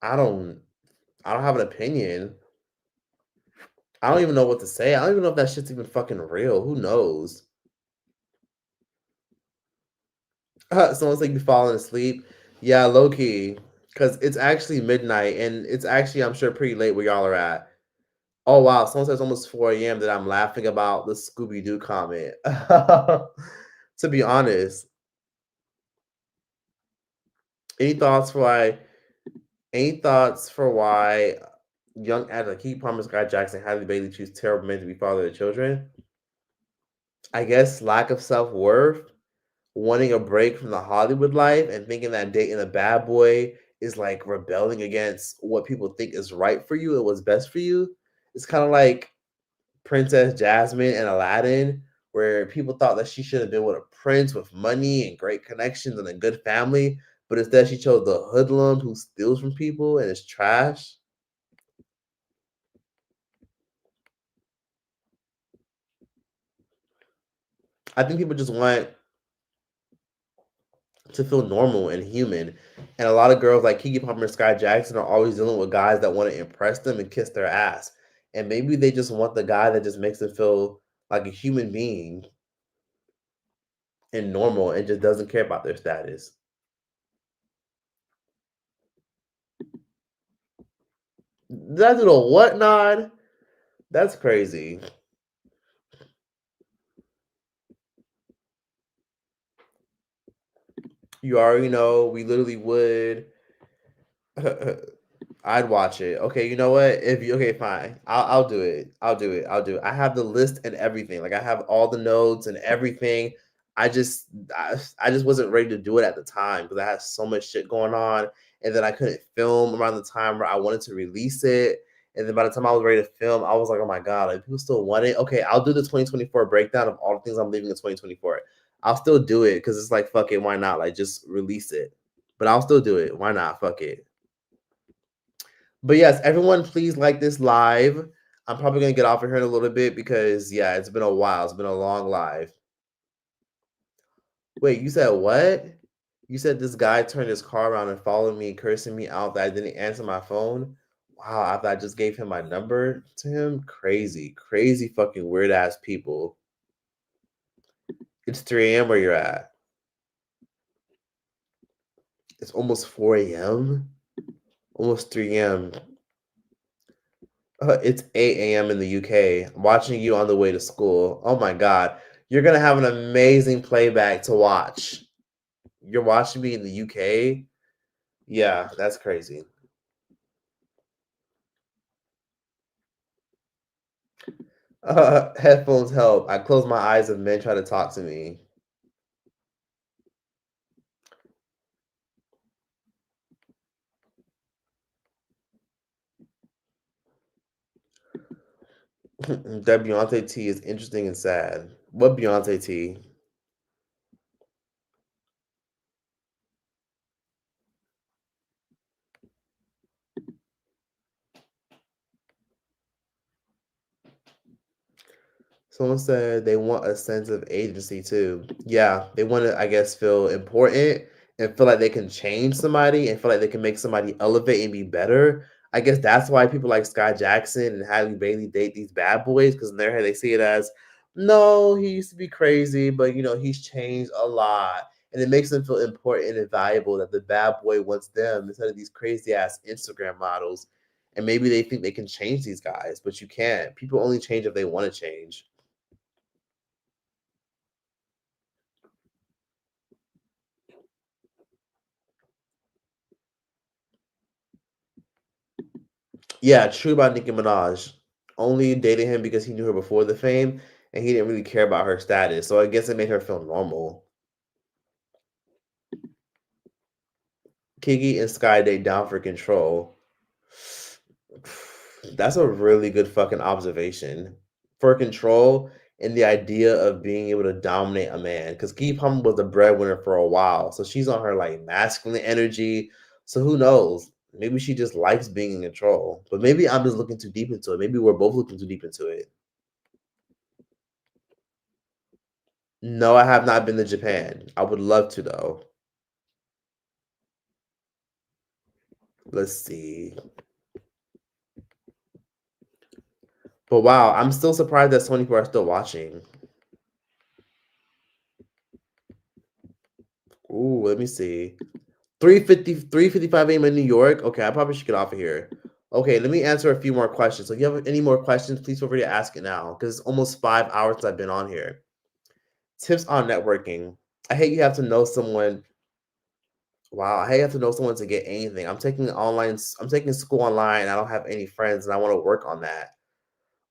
I don't. I don't have an opinion. I don't even know what to say. I don't even know if that shit's even fucking real. Who knows? Someone's like, you falling asleep. Yeah, low key. Because it's actually midnight and it's actually, I'm sure, pretty late where y'all are at. Oh, wow. Someone says almost 4 a.m. that I'm laughing about the Scooby Doo comment. To be honest, any thoughts for why? Any thoughts for why young actors like Keith Palmer, Scott Jackson, Halle Bailey choose terrible men to be father of their children? I guess lack of self worth, wanting a break from the Hollywood life and thinking that dating a bad boy is like rebelling against what people think is right for you and what's best for you. It's kind of like Princess Jasmine and Aladdin, where people thought that she should have been with a prince with money and great connections and a good family, but instead she chose the hoodlum who steals from people and is trash. I think people just want to feel normal and human. And a lot of girls like Kiki Palmer and Sky Jackson are always dealing with guys that want to impress them and kiss their ass. And maybe they just want the guy that just makes them feel like a human being and normal and just doesn't care about their status. That little what nod? That's crazy. You already know we literally would. I'd watch it. Okay, you know what? If you okay, fine. I'll do it. I'll do it. I'll do it. I have the list and everything. Like I have all the notes and everything. I just I just wasn't ready to do it at the time because I had so much shit going on, and then I couldn't film around the time where I wanted to release it. And then by the time I was ready to film, I was like, oh my god, like people still want it. Okay, I'll do the 2024 breakdown of all the things I'm leaving in 2024. I'll still do it because it's like fuck it, why not? Like just release it. But I'll still do it. Why not? Fuck it. But yes, everyone, please like this live. I'm probably gonna get off of here in a little bit because yeah, it's been a while. It's been a long live. Wait, you said what? You said this guy turned his car around and followed me, cursing me out that I didn't answer my phone. Wow, after I just gave him my number to him. Crazy, crazy fucking weird ass people. It's 3 a.m. where you're at. It's almost 4 a.m. Almost 3 a.m. It's 8 a.m. in the UK. I'm watching you on the way to school. Oh my God. You're going to have an amazing playback to watch. You're watching me in the UK? Yeah, that's crazy. Headphones help. I close my eyes and men try to talk to me. That Beyonce tea is interesting and sad. What Beyonce tea? Someone said they want a sense of agency too. Yeah, they want to, I guess, feel important and feel like they can change somebody and feel like they can make somebody elevate and be better. I guess that's why people like Sky Jackson and Halle Bailey date these bad boys because in their head they see it as No, he used to be crazy, but he's changed a lot. And it makes them feel important and valuable that the bad boy wants them instead of these crazy ass Instagram models. And maybe they think they can change these guys, but you can't. People only change if they want to change. Yeah, true about Nicki Minaj. Only dated him because he knew her before the fame and he didn't really care about her status. So I guess it made her feel normal. Kiki and Sky date down for control. That's a really good fucking observation. For control and the idea of being able to dominate a man. Because Key Palmer was the breadwinner for a while. So she's on her like masculine energy. So who knows? Maybe she just likes being in control. But maybe I'm just looking too deep into it. Maybe we're both looking too deep into it. No, I have not been to Japan. I would love to though. Let's see. But wow, I'm still surprised that so many people are still watching. Ooh, let me see. 3:55 a.m. in New York. Okay, I probably should get off of here. Okay, let me answer a few more questions. So if you have any more questions, please feel free to ask it now because it's almost 5 hours since I've been on here. Tips on networking. I hate you have to know someone. Wow, I hate you have to know someone to get anything. I'm taking school online and I don't have any friends and I want to work on that.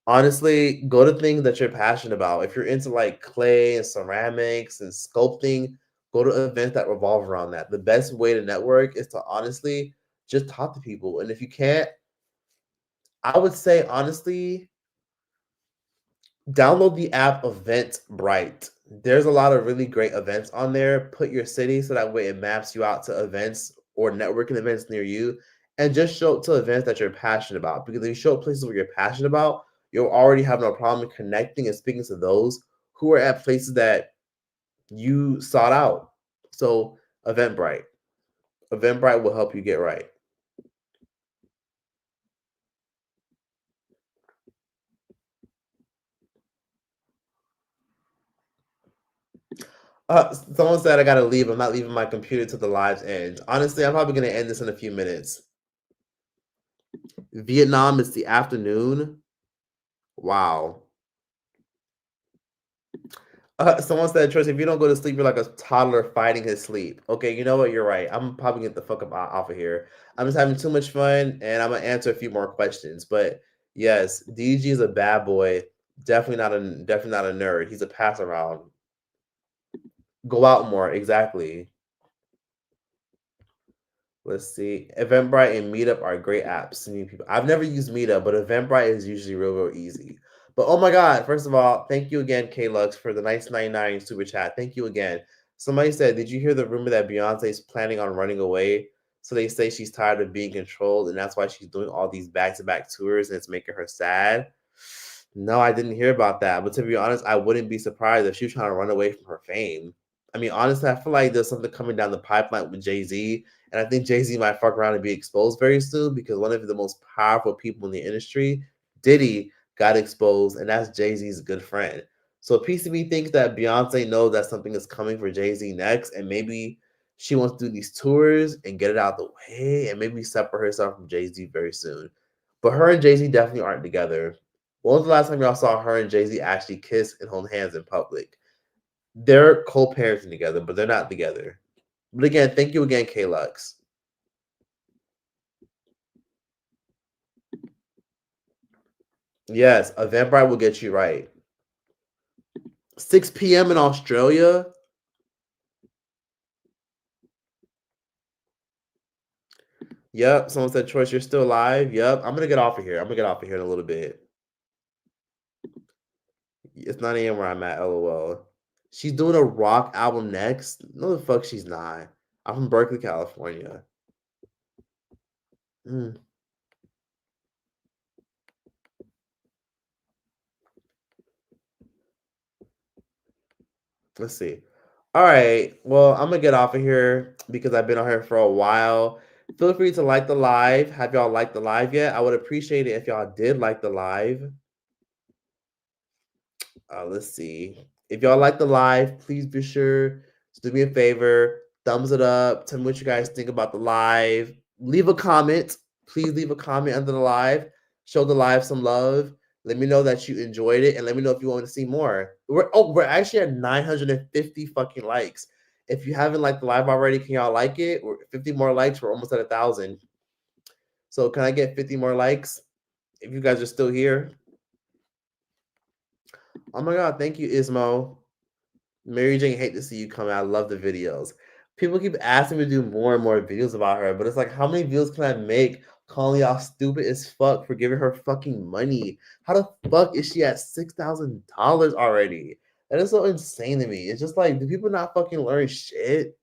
Honestly, go to things that you're passionate about. If you're into like clay and ceramics and sculpting, go to events that revolve around that. The best way to network is to honestly just talk to people. And if you can't, I would say honestly, download the app Eventbrite. There's a lot of really great events on there. Put your city so that way it maps you out to events or networking events near you. And just show up to events that you're passionate about. Because if you show up places where you're passionate about, you'll already have no problem connecting and speaking to those who are at places that you sought out. So Eventbrite. Eventbrite will help you get right. Someone said I gotta leave. I'm not leaving my computer till the live ends. Honestly, I'm probably gonna end this in a few minutes. Vietnam is the afternoon. Wow. Someone said, Trish, if you don't go to sleep, you're like a toddler fighting his sleep. Okay, you know what? You're right. I'm probably get the fuck up off of here. I'm just having too much fun, and I'm gonna answer a few more questions. But yes, DG is a bad boy. Definitely not a nerd. He's a pass around. Go out more. Exactly. Let's see. Eventbrite and Meetup are great apps to meet people. I've never used Meetup, but Eventbrite is usually real easy. But oh my God, first of all, thank you again, K Lux, for the nice 99 super chat. Thank you again. Somebody said, did you hear the rumor that Beyonce is planning on running away? So they say she's tired of being controlled, and that's why she's doing all these back-to-back tours, and it's making her sad. No, I didn't hear about that. But to be honest, I wouldn't be surprised if she was trying to run away from her fame. I mean, honestly, I feel like there's something coming down the pipeline with Jay-Z. And I think Jay-Z might fuck around and be exposed very soon because one of the most powerful people in the industry, Diddy, got exposed, and that's Jay-Z's good friend. So a piece of me thinks that Beyonce knows that something is coming for Jay-Z next, and maybe she wants to do these tours and get it out the way and maybe separate herself from Jay-Z very soon. But her and Jay-Z definitely aren't together. When was the last time y'all saw her and Jay-Z actually kiss and hold hands in public? They're co-parenting together, but they're not together. But again, thank you again, K-Lux. Yes, Eventbrite will get you right. 6 p.m. in Australia. Yep. Someone said, Choice, you're still alive. Yep. I'm gonna get off of here. I'm gonna get off of here in a little bit. It's 9 a.m. where I'm at. LOL. She's doing a rock album next. No, the fuck, she's not. I'm from Berkeley, California. Mm, let's see. All right. Well, I'm gonna get off of here because I've been on here for a while. Feel free to like the live. Have y'all liked the live yet? I would appreciate it if y'all did like the live. Let's see. If y'all like the live, please be sure to do me a favor. Thumbs it up. Tell me what you guys think about the live. Leave a comment. Please leave a comment under the live. Show the live some love. Let me know that you enjoyed it, and let me know if you want to see more. We're actually at 950 fucking likes. If you haven't liked the live already, can y'all like it? We're 50 more likes. We're almost at 1,000. So can I get 50 more likes? If you guys are still here. Oh my god, thank you, Ismo. Mary Jane, hate to see you come out. I love the videos. People keep asking me to do more and more videos about her, but it's like, how many videos can I make calling y'all stupid as fuck for giving her fucking money? How the fuck is she at $6,000 already? That is so insane to me. It's just like, do people not fucking learn shit?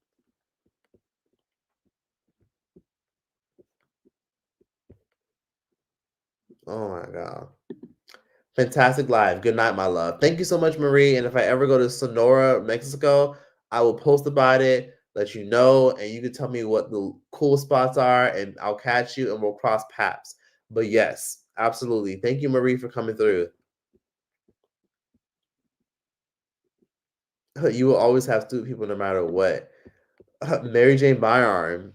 Oh my god. Fantastic live. Good night, my love. Thank you so much, Marie. And if I ever go to Sonora, Mexico, I will post about it, let you know, and you can tell me what the cool spots are, and I'll catch you and we'll cross paths. But yes, absolutely. Thank you, Marie, for coming through. You will always have stupid people no matter what. Mary Jane Byarn,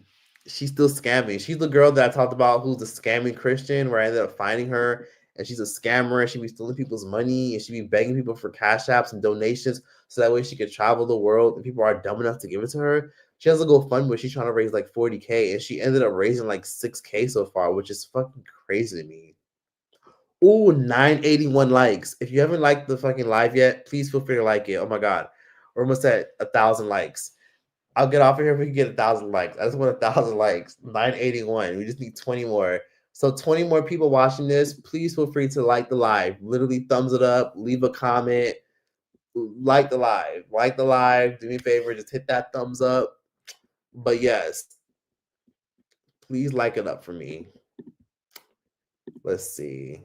she's still scamming. She's the girl that I talked about who's the scamming Christian, where I ended up finding her, and she's a scammer, and she be stealing people's money, and she be begging people for cash apps and donations so that way she could travel the world, and people are dumb enough to give it to her. She has a GoFundMe where she's trying to raise like 40K, and she ended up raising like 6K so far, which is fucking crazy to me. Ooh, 981 likes. If you haven't liked the fucking live yet, please feel free to like it. Oh my god. We're almost at 1,000 likes. I'll get off of here if we can get 1,000 likes. I just want 1,000 likes. 981. We just need 20 more. So 20 more people watching this. Please feel free to like the live. Literally thumbs it up. Leave a comment. Like the live. Like the live. Do me a favor. Just hit that thumbs up. But yes, please like it up for me. Let's see.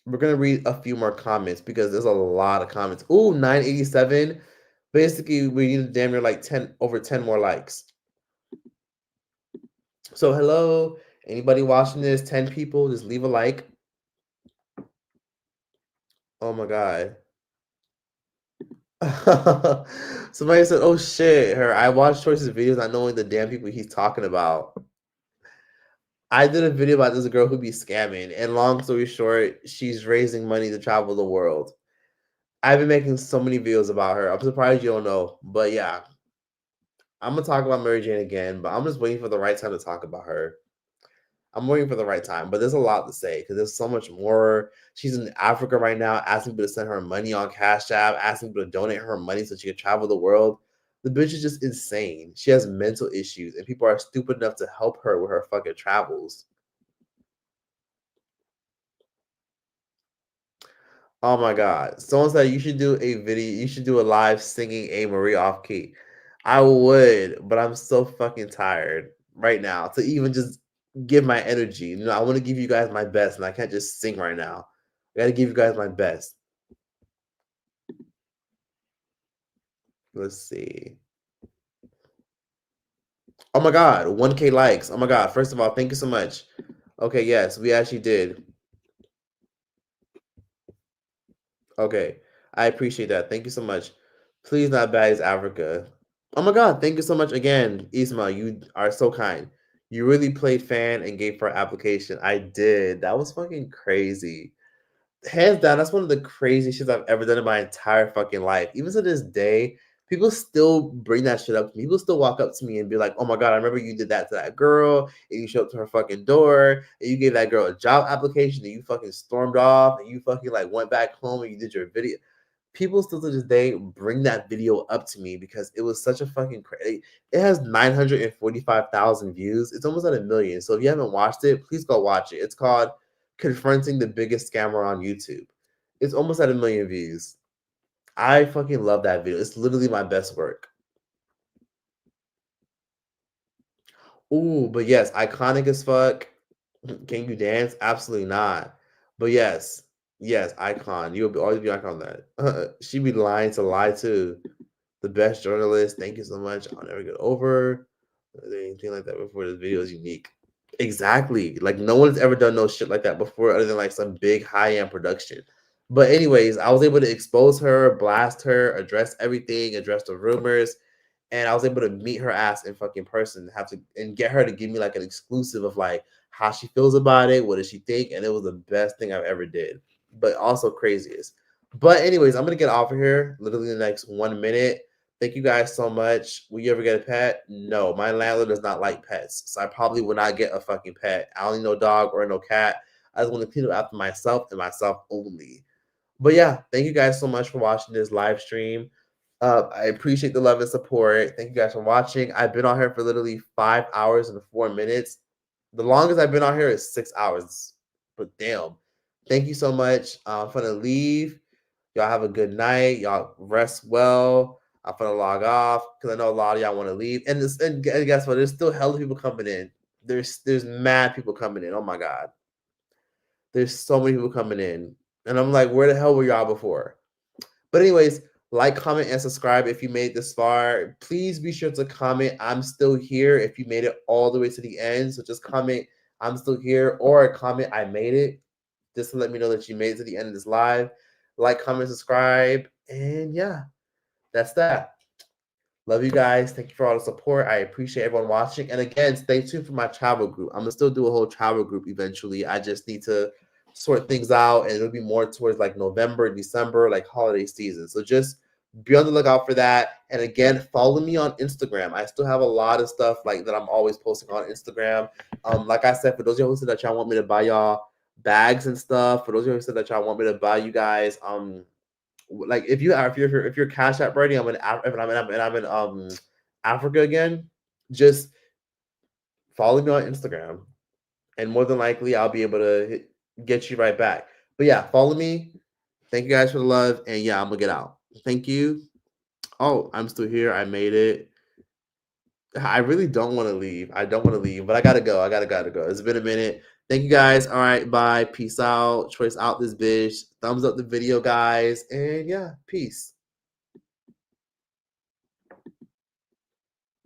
We're gonna read a few more comments because there's a lot of comments. Ooh, 987. Basically, we need damn near like 10 over 10 more likes. So hello, anybody watching this? 10 people, just leave a like. Oh my god. Somebody said, "Oh shit, her." I watched Choices videos, not knowing the damn people he's talking about. I did a video about this girl who be scamming, and long story short, she's raising money to travel the world. I've been making so many videos about her. I'm surprised you don't know, but yeah, I'm gonna talk about Mary Jane again, but I'm just waiting for the right time to talk about her. I'm waiting for the right time, but there's a lot to say because there's so much more. She's in Africa right now, asking people to send her money on Cash App, asking people to donate her money so she can travel the world. The bitch is just insane. She has mental issues, and people are stupid enough to help her with her fucking travels. Oh my god. Someone said you should do a video, you should do a live singing A Marie off key. I would, but I'm so fucking tired right now to even just give my energy. You know, I want to give you guys my best, and I can't just sing right now. I gotta give you guys my best. Let's see. Oh my god, 1K likes. Oh my god. First of all, thank you so much. Okay, yes, we actually did. Okay. I appreciate that. Thank you so much. Please not bad as Africa. Oh my god, thank you so much again, Isma. You are so kind. You really played fan and gave for application. I did. That was fucking crazy. Hands down, that's one of the craziest shit I've ever done in my entire fucking life. Even to this day, people still bring that shit up to me. People still walk up to me and be like, "Oh my god, I remember you did that to that girl, and you showed up to her fucking door, and you gave that girl a job application, and you fucking stormed off, and you fucking like went back home and you did your video." People still to this day bring that video up to me because it was such a fucking crazy. It has 945,000 views. It's almost at 1 million. So if you haven't watched it, please go watch it. It's called "Confronting the Biggest Scammer on YouTube." It's almost at 1 million views. I fucking love that video. It's literally my best work. Ooh, but yes, iconic as fuck. Can you dance? Absolutely not. But yes, icon. You'll always be icon on that. She be lying to lie too. The best journalist. Thank you so much. I'll never get over anything like that before. This video is unique. Exactly. Like no one's ever done no shit like that before, other than like some big high end production. But anyways, I was able to expose her, blast her, address everything, address the rumors, and I was able to meet her ass in fucking person, have to and get her to give me like an exclusive of like how she feels about it, what does she think, and it was the best thing I've ever did, but also craziest. But anyways, I'm gonna get off of here literally in the next 1 minute. Thank you guys so much. Will you ever get a pet? No, my landlord does not like pets, so I probably will not get a fucking pet. I don't need no dog or no cat. I just want to clean up after myself and myself only. But yeah, thank you guys so much for watching this live stream. I appreciate the love and support. Thank you guys for watching. I've been on here for literally 5 hours and 4 minutes. The longest I've been on here is 6 hours. But damn, thank you so much. I'm gonna leave. Y'all have a good night. Y'all rest well. I'm gonna log off because I know a lot of y'all want to leave. And guess what? There's still hella people coming in. There's mad people coming in. Oh my god, there's so many people coming in, and I'm like, where the hell were y'all before? But anyways, like, comment, and subscribe if you made it this far. Please be sure to comment, I'm still here, if you made it all the way to the end. So just comment, I'm still here, or comment, I made it, just to let me know that you made it to the end of this live. Like, comment, subscribe, and yeah, that's that. Love you guys. Thank you for all the support. I appreciate everyone watching. And again, stay tuned for my travel group. I'm gonna still do a whole travel group eventually. I just need to sort things out, and it'll be more towards like November, December, like holiday season. So just be on the lookout for that. And again, follow me on Instagram. I still have a lot of stuff like that I'm always posting on Instagram. Like I said, for those of you who said that y'all want me to buy y'all bags and stuff, for those of you who said that y'all want me to buy you guys like if you're Cash App ready, I'm in Africa again, just follow me on Instagram, and more than likely I'll be able to get you right back. But yeah, follow me. Thank you guys for the love, and yeah, I'm gonna get out. Thank you. Oh, I'm still here. I made it. I really don't want to leave. I don't want to leave, but I gotta go. Gotta go. It's been a minute. Thank you guys. All right, bye. Peace out. Choice out this bitch. Thumbs up the video, guys. And yeah, peace.